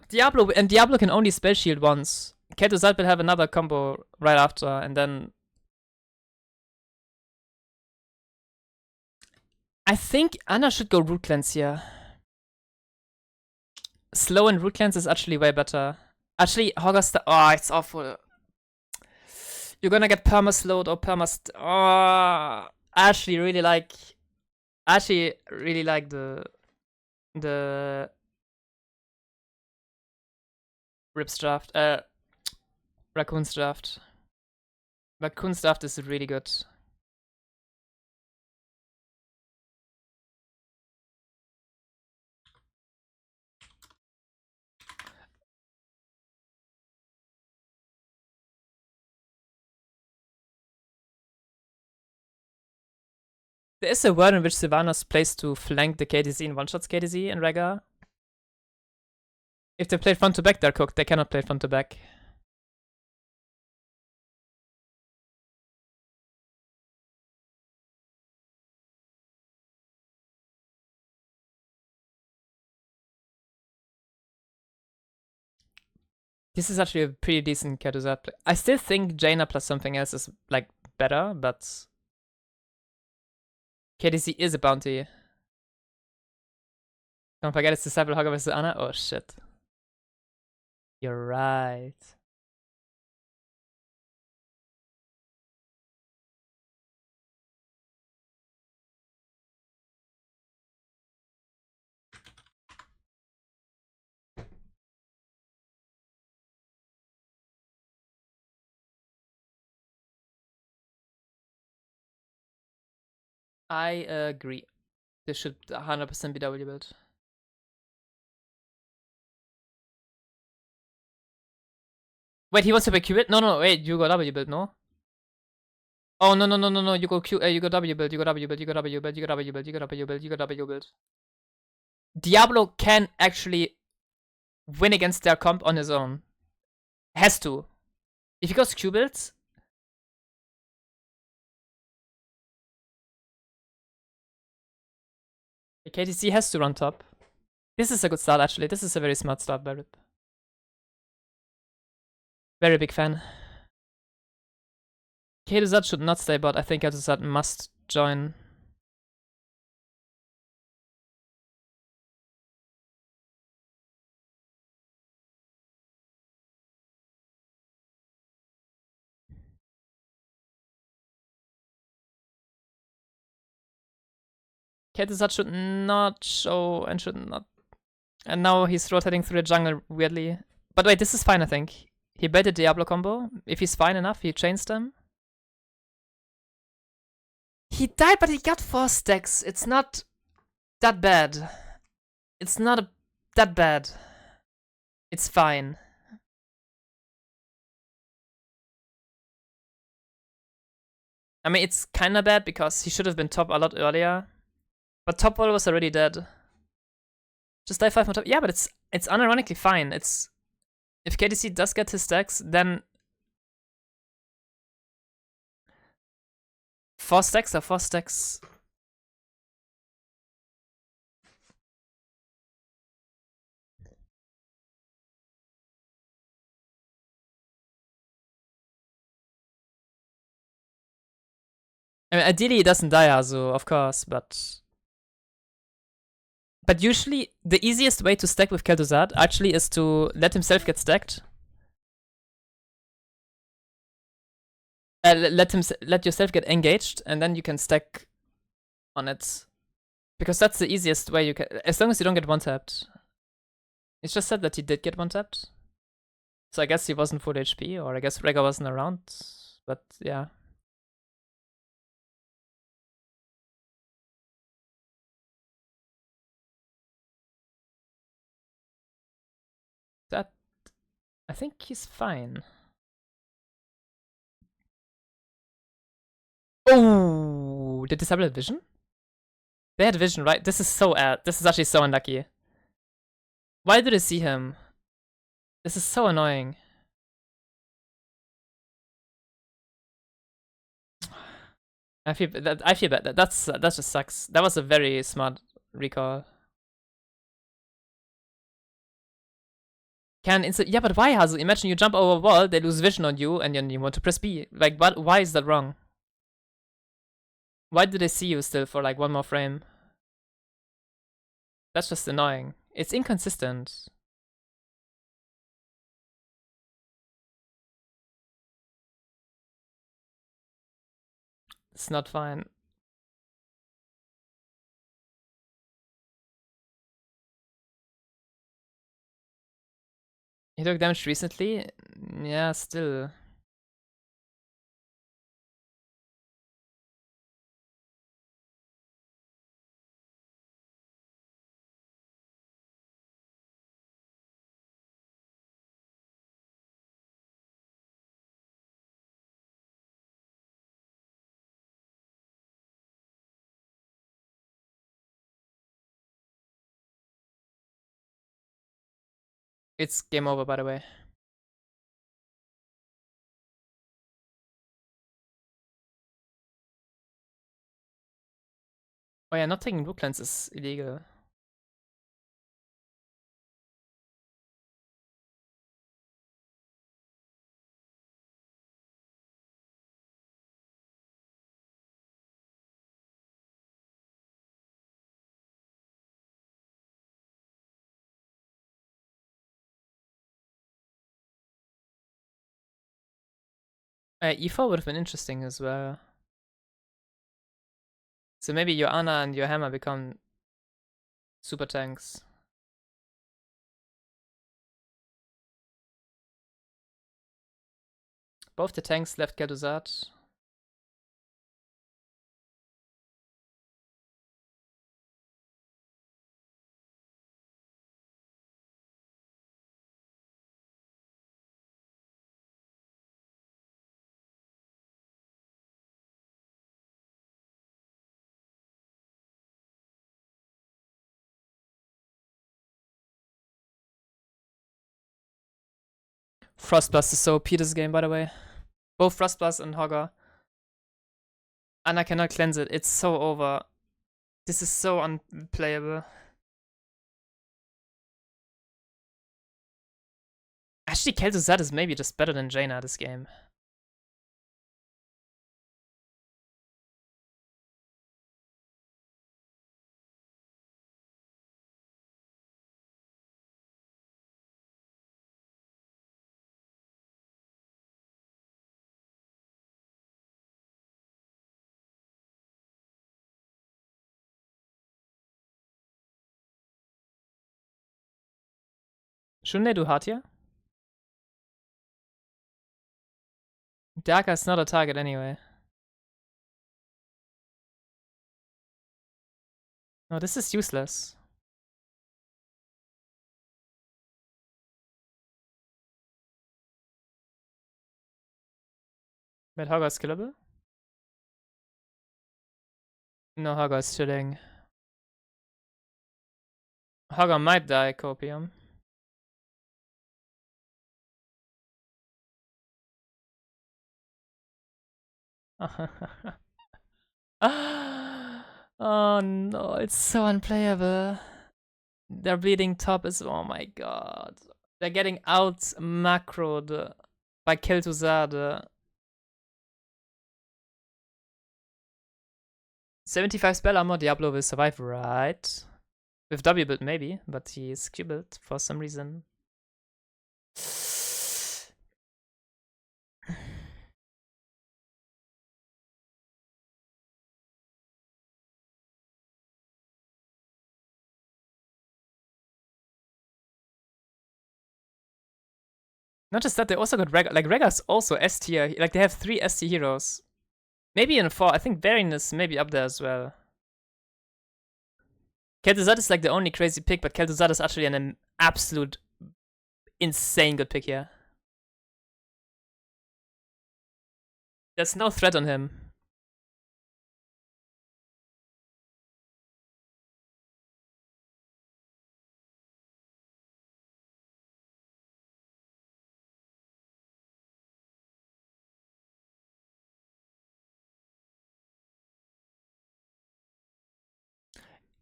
Diablo can only spell shield once. Ketuzat will have another combo right after, and then I think Ana should go Root Cleanse here. Slow and Root Cleanse is actually way better. Actually, Hogger oh, it's awful. You're gonna get perma-slowed or perma-st- oh, I actually really like the Rip's draft. Raccoon's draft. Raccoon's draft is really good. There is a world in which Sylvanas plays to flank the KDZ and one-shots KDZ and Rega. If they play front to back, they're cooked. They cannot play front to back. This is actually a pretty decent Ketuzat play. I still think Jaina plus something else is like better, but KDC is a bounty. Don't forget it's Disciple Hogger versus Ana. Oh shit. You're right. I agree. This should 100% be W build. Wait, he wants to be Qubit? No, wait, you go W build, no? Oh no no no no no! You go Q. You go W build. You go W build. You go W build. You go W build. You go W build. You go W build. Diablo can actually win against their comp on his own. Has to. If he goes Q builds, KTC has to run top. This is a good start actually. This is a very smart start by Rip. Very big fan. Keduzat should not stay bot. I think Keduzat must join. Keduzat should not show and should not. And now he's rotating through the jungle weirdly. But wait, this is fine I think. He baited Diablo combo. If he's fine enough, he chains them. He died, but he got 4 stacks. It's not that bad. It's not that bad. It's fine. I mean, it's kinda bad because he should have been top a lot earlier. But top wall was already dead. Just die 5 more top. Yeah, but it's unironically fine. It's if KDC does get his stacks, then 4 stacks are 4 stacks. I mean, ideally he doesn't die, Azu, of course, but usually the easiest way to stack with Kelduzad actually is to let himself get stacked. Let yourself get engaged, and then you can stack on it. Because that's the easiest way you can, as long as you don't get one-tapped. It's just said that he did get one-tapped. So I guess he wasn't full HP, or I guess Rega wasn't around, but yeah. That, I think he's fine. Oh, did disable have vision? They had vision, right? This is so this is actually so unlucky. Why did I see him? This is so annoying. I feel bad. That just sucks. That was a very smart recall. Can instant. Yeah, but why, Hazu? Imagine you jump over a wall, they lose vision on you, and then you want to press B. Like, what? Why is that wrong? Why do they see you still for like 1 more frame? That's just annoying. It's inconsistent. It's not fine. He took damage recently? Yeah, still. It's game over, by the way. Oh yeah, not taking blue cleanse is illegal. E4 would have been interesting as well. So maybe your Ana and your Hammer become super tanks. Both the tanks left Gaduzat. Frostblast is so OP this game, by the way. Both Frostblast and Hogger. And I cannot cleanse it. It's so over. This is so unplayable. Actually, Kel'Thuzad is maybe just better than Jaina this game. Shouldn't they do hard here? Daka is not a target anyway. No, this is useless. But Hogger is killable? No, Hogger is chilling. Hogger might die, Copium. Oh no, it's so unplayable. They're bleeding top as oh my god. They're getting out macroed by Kel'Thuzad. 75 spell armor, Diablo will survive, right? With W build maybe, but he is Q build for some reason. Not just that, they also got Rega. Like, Rega's also S tier. Like, they have 3 S tier heroes. Maybe in 4. I think Varian is maybe up there as well. Kel'Thuzad is like the only crazy pick, but Kel'Thuzad is actually an absolute insane good pick here. There's no threat on him.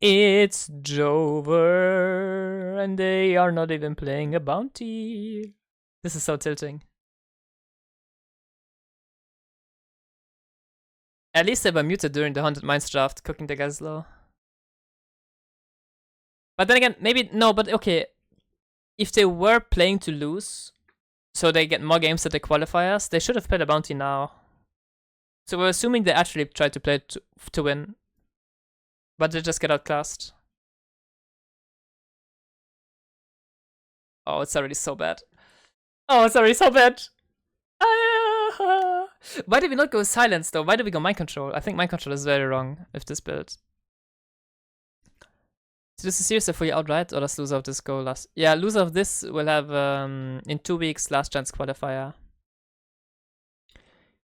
It's Jover, and they are not even playing a bounty. This is so tilting. At least they were muted during the Haunted Mines draft, cooking the guys low. But then again, maybe, no, but okay. If they were playing to lose, so they get more games at the qualifiers, they should have played a bounty now. So we're assuming they actually tried to play to win. But they just get outclassed. Oh, it's already so bad. Oh, it's already so bad. Why did we not go silence though? Why did we go mind control? I think mind control is very wrong with this build. So this is seriously for you outright, or does loser of this go last? Yeah, loser of this will have in 2 weeks last chance qualifier.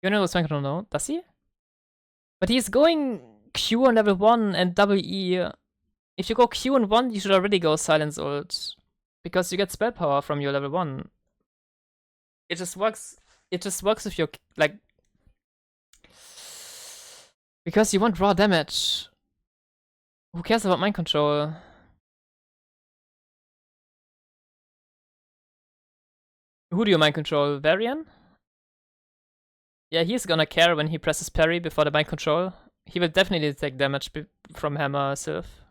You know what's mind control? No, does he? But he's going Q on level 1 and WE. If you go Q on 1, you should already go silence ult. Because you get spell power from your level 1. It just works. It just works if you're like. Because you want raw damage. Who cares about mind control? Who do you mind control? Varian? Yeah, he's gonna care when he presses parry before the mind control. He will definitely take damage from Hammer Sylph.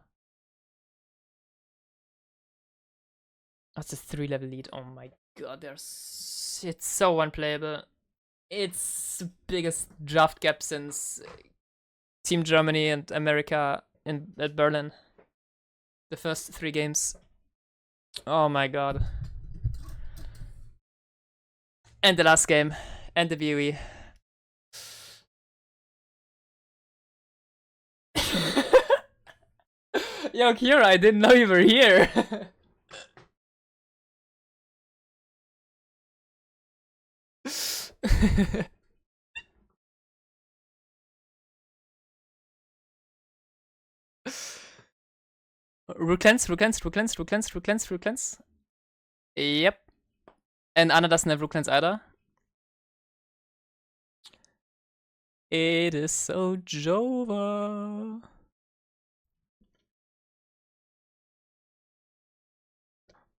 That's a 3-level lead. Oh my god, it's so unplayable. It's the biggest draft gap since Team Germany and America at Berlin. The first 3 games. Oh my god. And the last game. And the BOE. Yo, Kira, I didn't know you were here. Root cleanse. Yep. And Anna doesn't have Rooklands either. It is so Jova.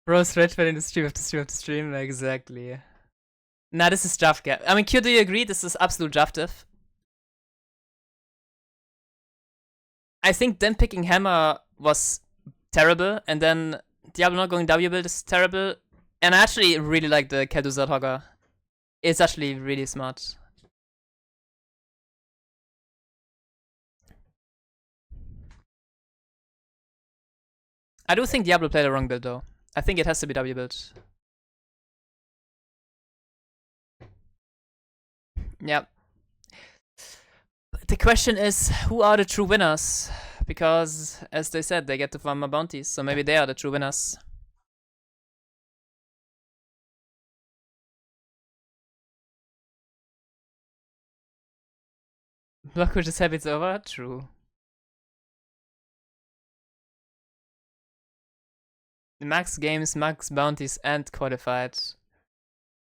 Bros, red in the stream after stream after stream. Exactly. Nah, this is draft gap. I mean, Q, do you agree? This is absolute draft diff. I think then picking Hammer was terrible, and then Diablo not going W build is terrible. And I actually really like the Keduzat Hogger. It's actually really smart. I do think Diablo played a wrong build though. I think it has to be W build. Yep. The question is, who are the true winners? Because, as they said, they get to farm more bounties, so maybe they are the true winners. Blockwood just happy it's over? True. Max games, max bounties, and qualified.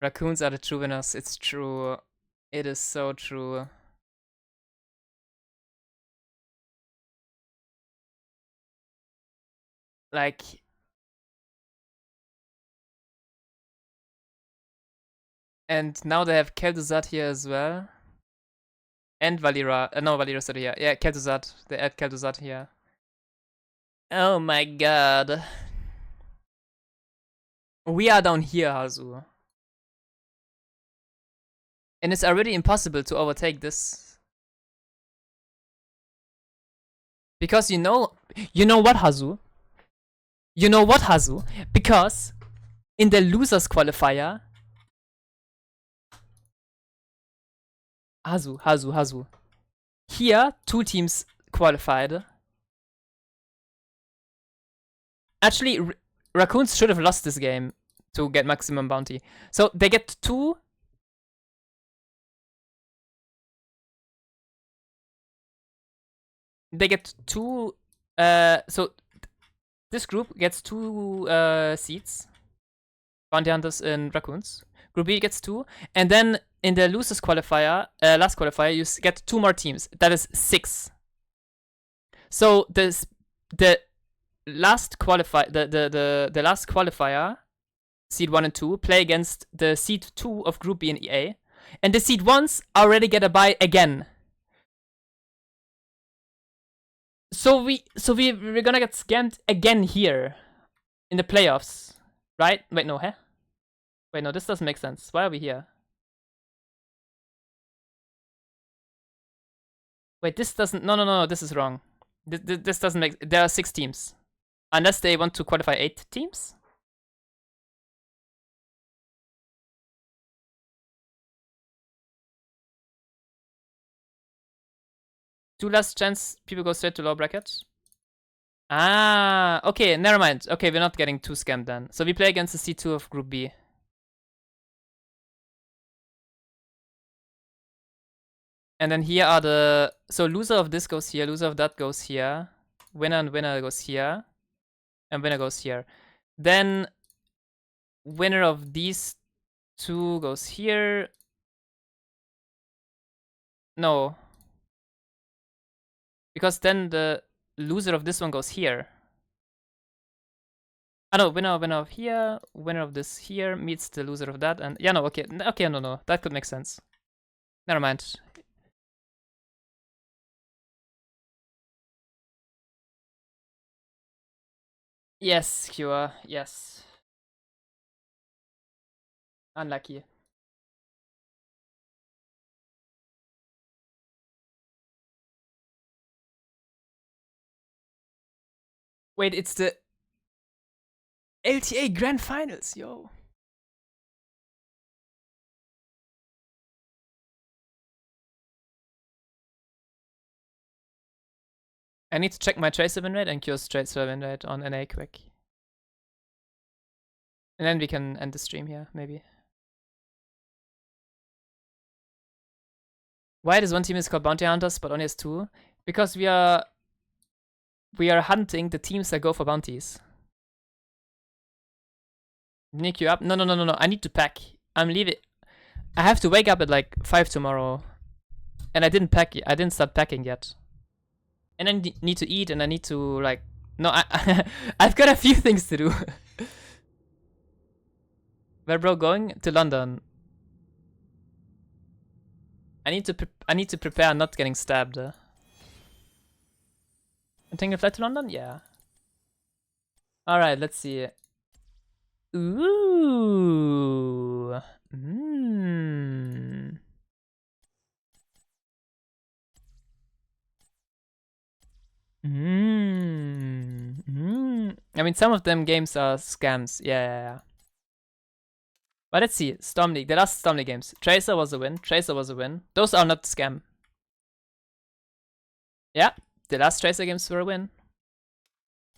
Raccoons are the true winners. It's true. It is so true. Like, and now they have Kelduzat here as well. And Valira. No, Valira's already here. Yeah, Kelduzat. They add Kelduzat here. Oh my god. We are down here, Hazu. And it's already impossible to overtake this. Because you know what, Hazu? You know what, Hazu? Because in the losers qualifier, Hazu. Here, 2 teams qualified. Actually, Raccoons should have lost this game to get maximum bounty. So they get 2. They get 2. So this group gets 2 seats. Bounty Hunters and Raccoons. Group B gets 2. And then in the losers qualifier, last qualifier, you get 2 more teams. That is 6. So the last qualifier, seed 1 and 2, play against the seed 2 of Group B and A. And the seed 1s already get a bye again. So we're gonna get scammed again here in the playoffs, right? Wait, no, huh? Wait, no, this doesn't make sense. Why are we here? Wait, this doesn't. No, this is wrong. This doesn't make. There are 6 teams, unless they want to qualify 8 teams. Two last chance, people go straight to low bracket. Ah, okay, never mind. Okay, we're not getting too scammed then. So we play against the C2 of Group B. And then here are the... So loser of this goes here, loser of that goes here. Winner and winner goes here. And winner goes here. Then winner of these 2 goes here. No. Because then the loser of this one goes here. Ah no, winner of here, winner of this here meets the loser of that, and yeah, no, okay, no, that could make sense. Never mind. Yes, Cure, yes. Unlucky. Wait, it's the LTA Grand Finals, yo. I need to check my tracer win rate and Cure's tracer win rate on NA quick. And then we can end the stream here, maybe. Why this one team is called Bounty Hunters, but only has 2? Because we are hunting the teams that go for bounties. Nick you up? No, no, no, no, no. I need to pack. I'm leaving. I have to wake up at like 5 tomorrow. And I didn't pack. I didn't start packing yet. And I need to eat and I need to like... No, I've got a few things to do. Where bro going? To London. I need to prepare not getting stabbed. I'm taking a flight to London? Yeah. Alright, let's see. Ooh. Mmm. I mean, some of them games are scams. Yeah. But let's see. Storm League. The last Storm League games. Tracer was a win. Tracer was a win. Those are not scam. Yeah. The last Tracer games were a win.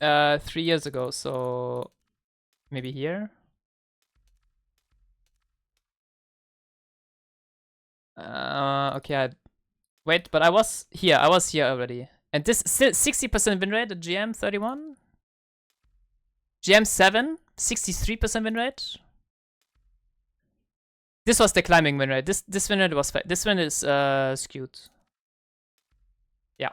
3 years ago. So maybe here. Okay. Wait, but I was here. I was here already. And this still 60% win rate at GM 31. GM 7, 63% win rate. This was the climbing win rate. This win rate was this one is skewed. Yeah.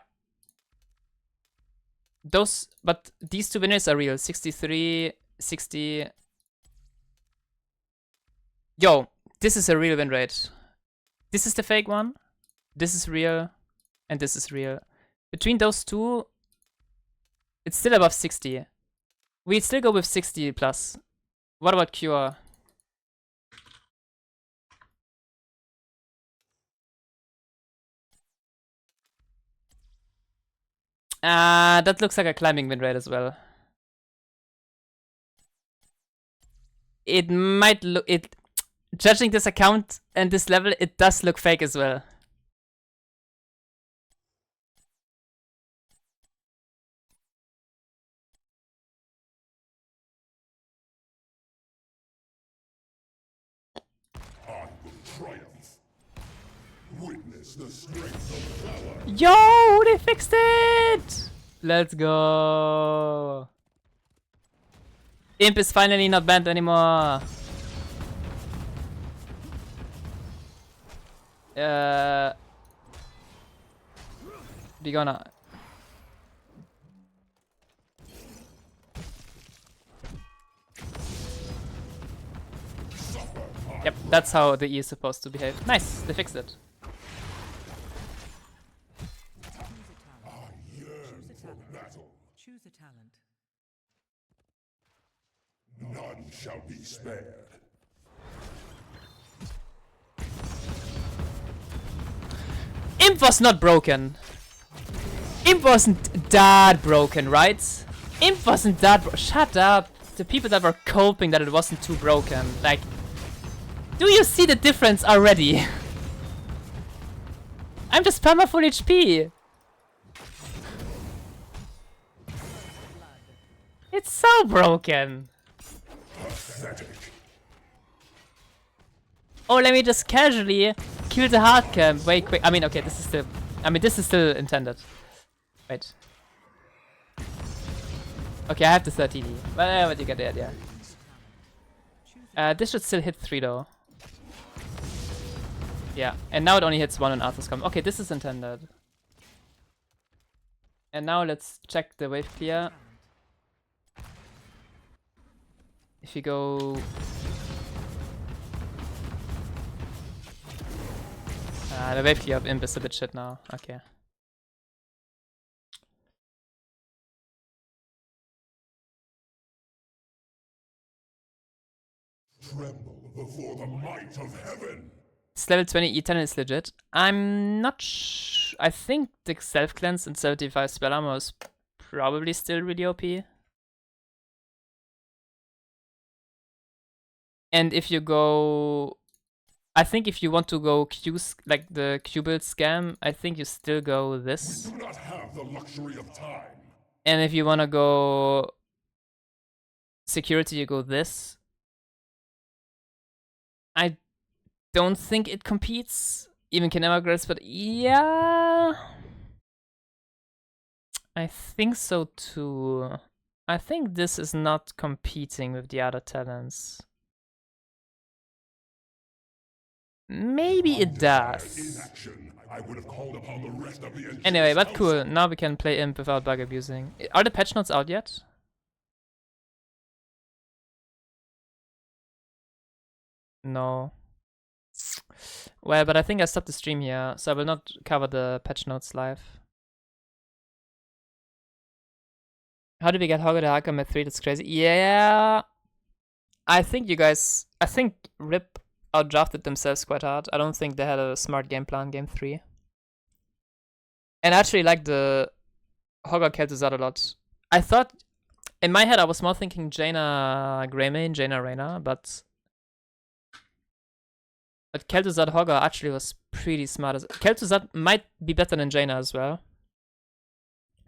But these two winners are real. 63, 60. Yo, this is a real win rate. This is the fake one. This is real, and this is real. Between those two, it's still above 60. We'd still go with 60 plus. What about Cure? That looks like a climbing win rate as well. It might look judging this account and this level, it does look fake as well. Witness the strength of valor. Yo, they fixed it! Let's go. Imp is finally not banned anymore. Be gonna. Yep, that's how the E is supposed to behave. Nice, they fixed it. Choose a talent. None shall be spared. Imp was not broken. Imp wasn't that broken, right? Imp wasn't that shut up. The people that were coping that it wasn't too broken. Like, do you see the difference already? I'm just perma full HP. It's so broken. Pathetic. Oh, let me just casually kill the hard camp way quick. I mean, okay, this is still... I mean, this is still intended. Wait. Okay, I have the 30D. But you get the idea. This should still hit 3 though. Yeah, and now it only hits 1 when Arthur's come. Okay, this is intended. And now let's check the wave clear. If you go... the wave clear of Imp is a bit shit now. Okay. Tremble before the might of heaven. This level 20 E10 is legit. I'm not I think the self cleanse and 75 spell armor is probably still really OP. And if you go... I think if you want to go Q, like the Q-build scam, I think you still go this. Do not have the luxury of time. And if you wanna go security, you go this. I don't think it competes. Even can emigrate, but yeah. I think so too. I think this is not competing with the other talents. Maybe it does. Inaction. I would have called upon the rest of the Anyway, but Angelic cool. House. Now we can play Imp without bug abusing. Are the patch notes out yet? No. Well, but I think I stopped the stream here, so I will not cover the patch notes live. How did we get Hogger the Hacker at 3? That's crazy. Yeah. I think Rip outdrafted themselves quite hard. I don't think they had a smart game plan game 3. And I actually like the Hogger Kel'Thuzad a lot. I thought, in my head, I was more thinking Jaina Greymane, Jaina Reyna, but Kel'Thuzad Hogger actually was pretty smart. Kel'Thuzad might be better than Jaina as well.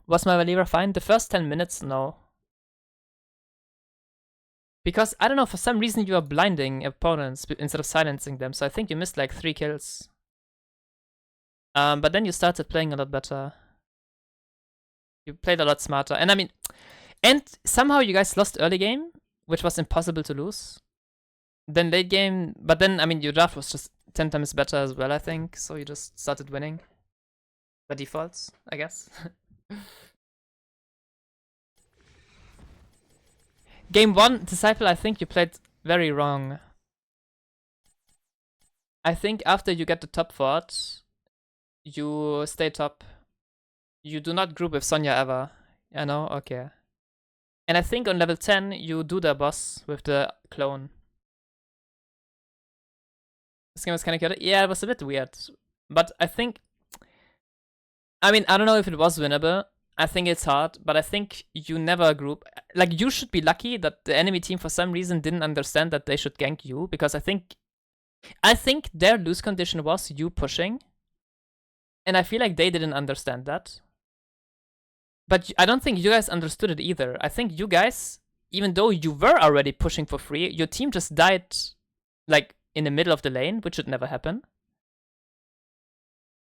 Was my Valera fine? The first 10 minutes, no. Because, I don't know, for some reason you are blinding opponents instead of silencing them, so I think you missed like 3 kills. But then you started playing a lot better. You played a lot smarter. And I mean, and somehow you guys lost early game, which was impossible to lose. Then late game, but then, I mean, your draft was just 10 times better as well, I think. So you just started winning. By default, I guess. Game 1, Disciple, I think you played very wrong. I think after you get the top fort, you stay top. You do not group with Sonya ever. You know? Okay. And I think on level 10, you do the boss with the clone. This game was kind of chaotic. Yeah, it was a bit weird. But I think... I mean, I don't know if it was winnable. I think it's hard, but I think you never group. Like, you should be lucky that the enemy team for some reason didn't understand that they should gank you, because I think their lose condition was you pushing, and I feel like they didn't understand that. But I don't think you guys understood it either. I think you guys, even though you were already pushing for free, your team just died, like, in the middle of the lane, which should never happen.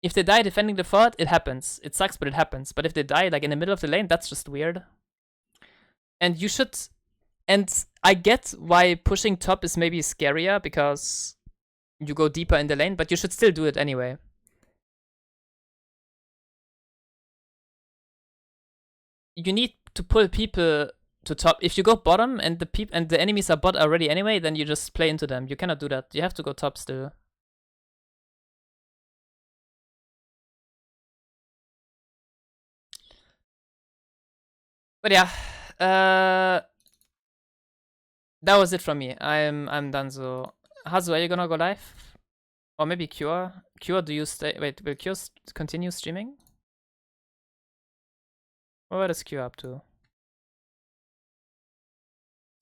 If they die defending the fort, it happens. It sucks, but it happens. But if they die like in the middle of the lane, that's just weird. And you should... And I get why pushing top is maybe scarier, because you go deeper in the lane, but you should still do it anyway. You need to pull people to top. If you go bottom and the enemies are bot already anyway, then you just play into them. You cannot do that. You have to go top still. But yeah, that was it from me. I'm done. So, Hazu, are you gonna go live? Or maybe Cure? Cure, do you stay? Wait, will Cure continue streaming? What is Cure up to?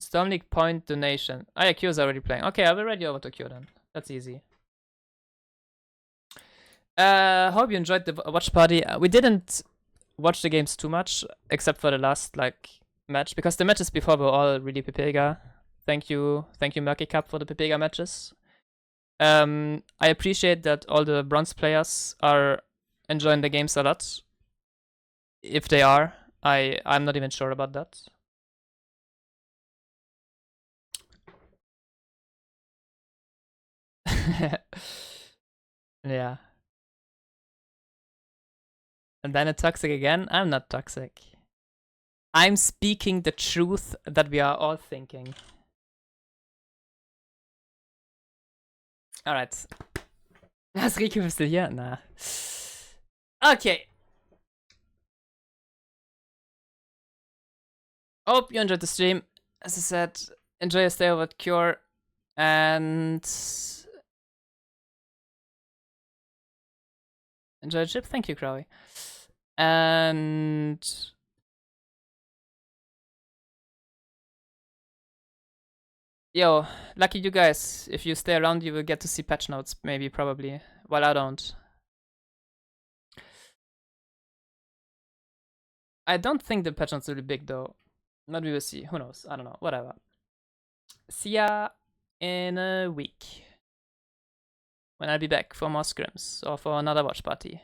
Storm League point donation. Oh yeah, Cure's already playing. Okay, I will read you over to Cure then. That's easy. Hope you enjoyed the watch party. We didn't watch the games too much, except for the last like match, because the matches before were all really Pepega. Thank you Murky Cup for the Pepega matches. I appreciate that all the bronze players are enjoying the games a lot. If they are, I'm not even sure about that. Yeah. And then it's toxic again? I'm not toxic. I'm speaking the truth that we are all thinking. Alright. Is Riku still here? Nah. Okay. Hope you enjoyed the stream. As I said, enjoy your stay over at Cure. And... enjoy the chip? Thank you, Crowy. And... yo, lucky you guys. If you stay around, you will get to see patch notes, maybe, probably. Well, I don't. I don't think the patch notes will be big, though. But we will see. Who knows? I don't know. Whatever. See ya in a week. When I'll be back for more scrims or for another watch party.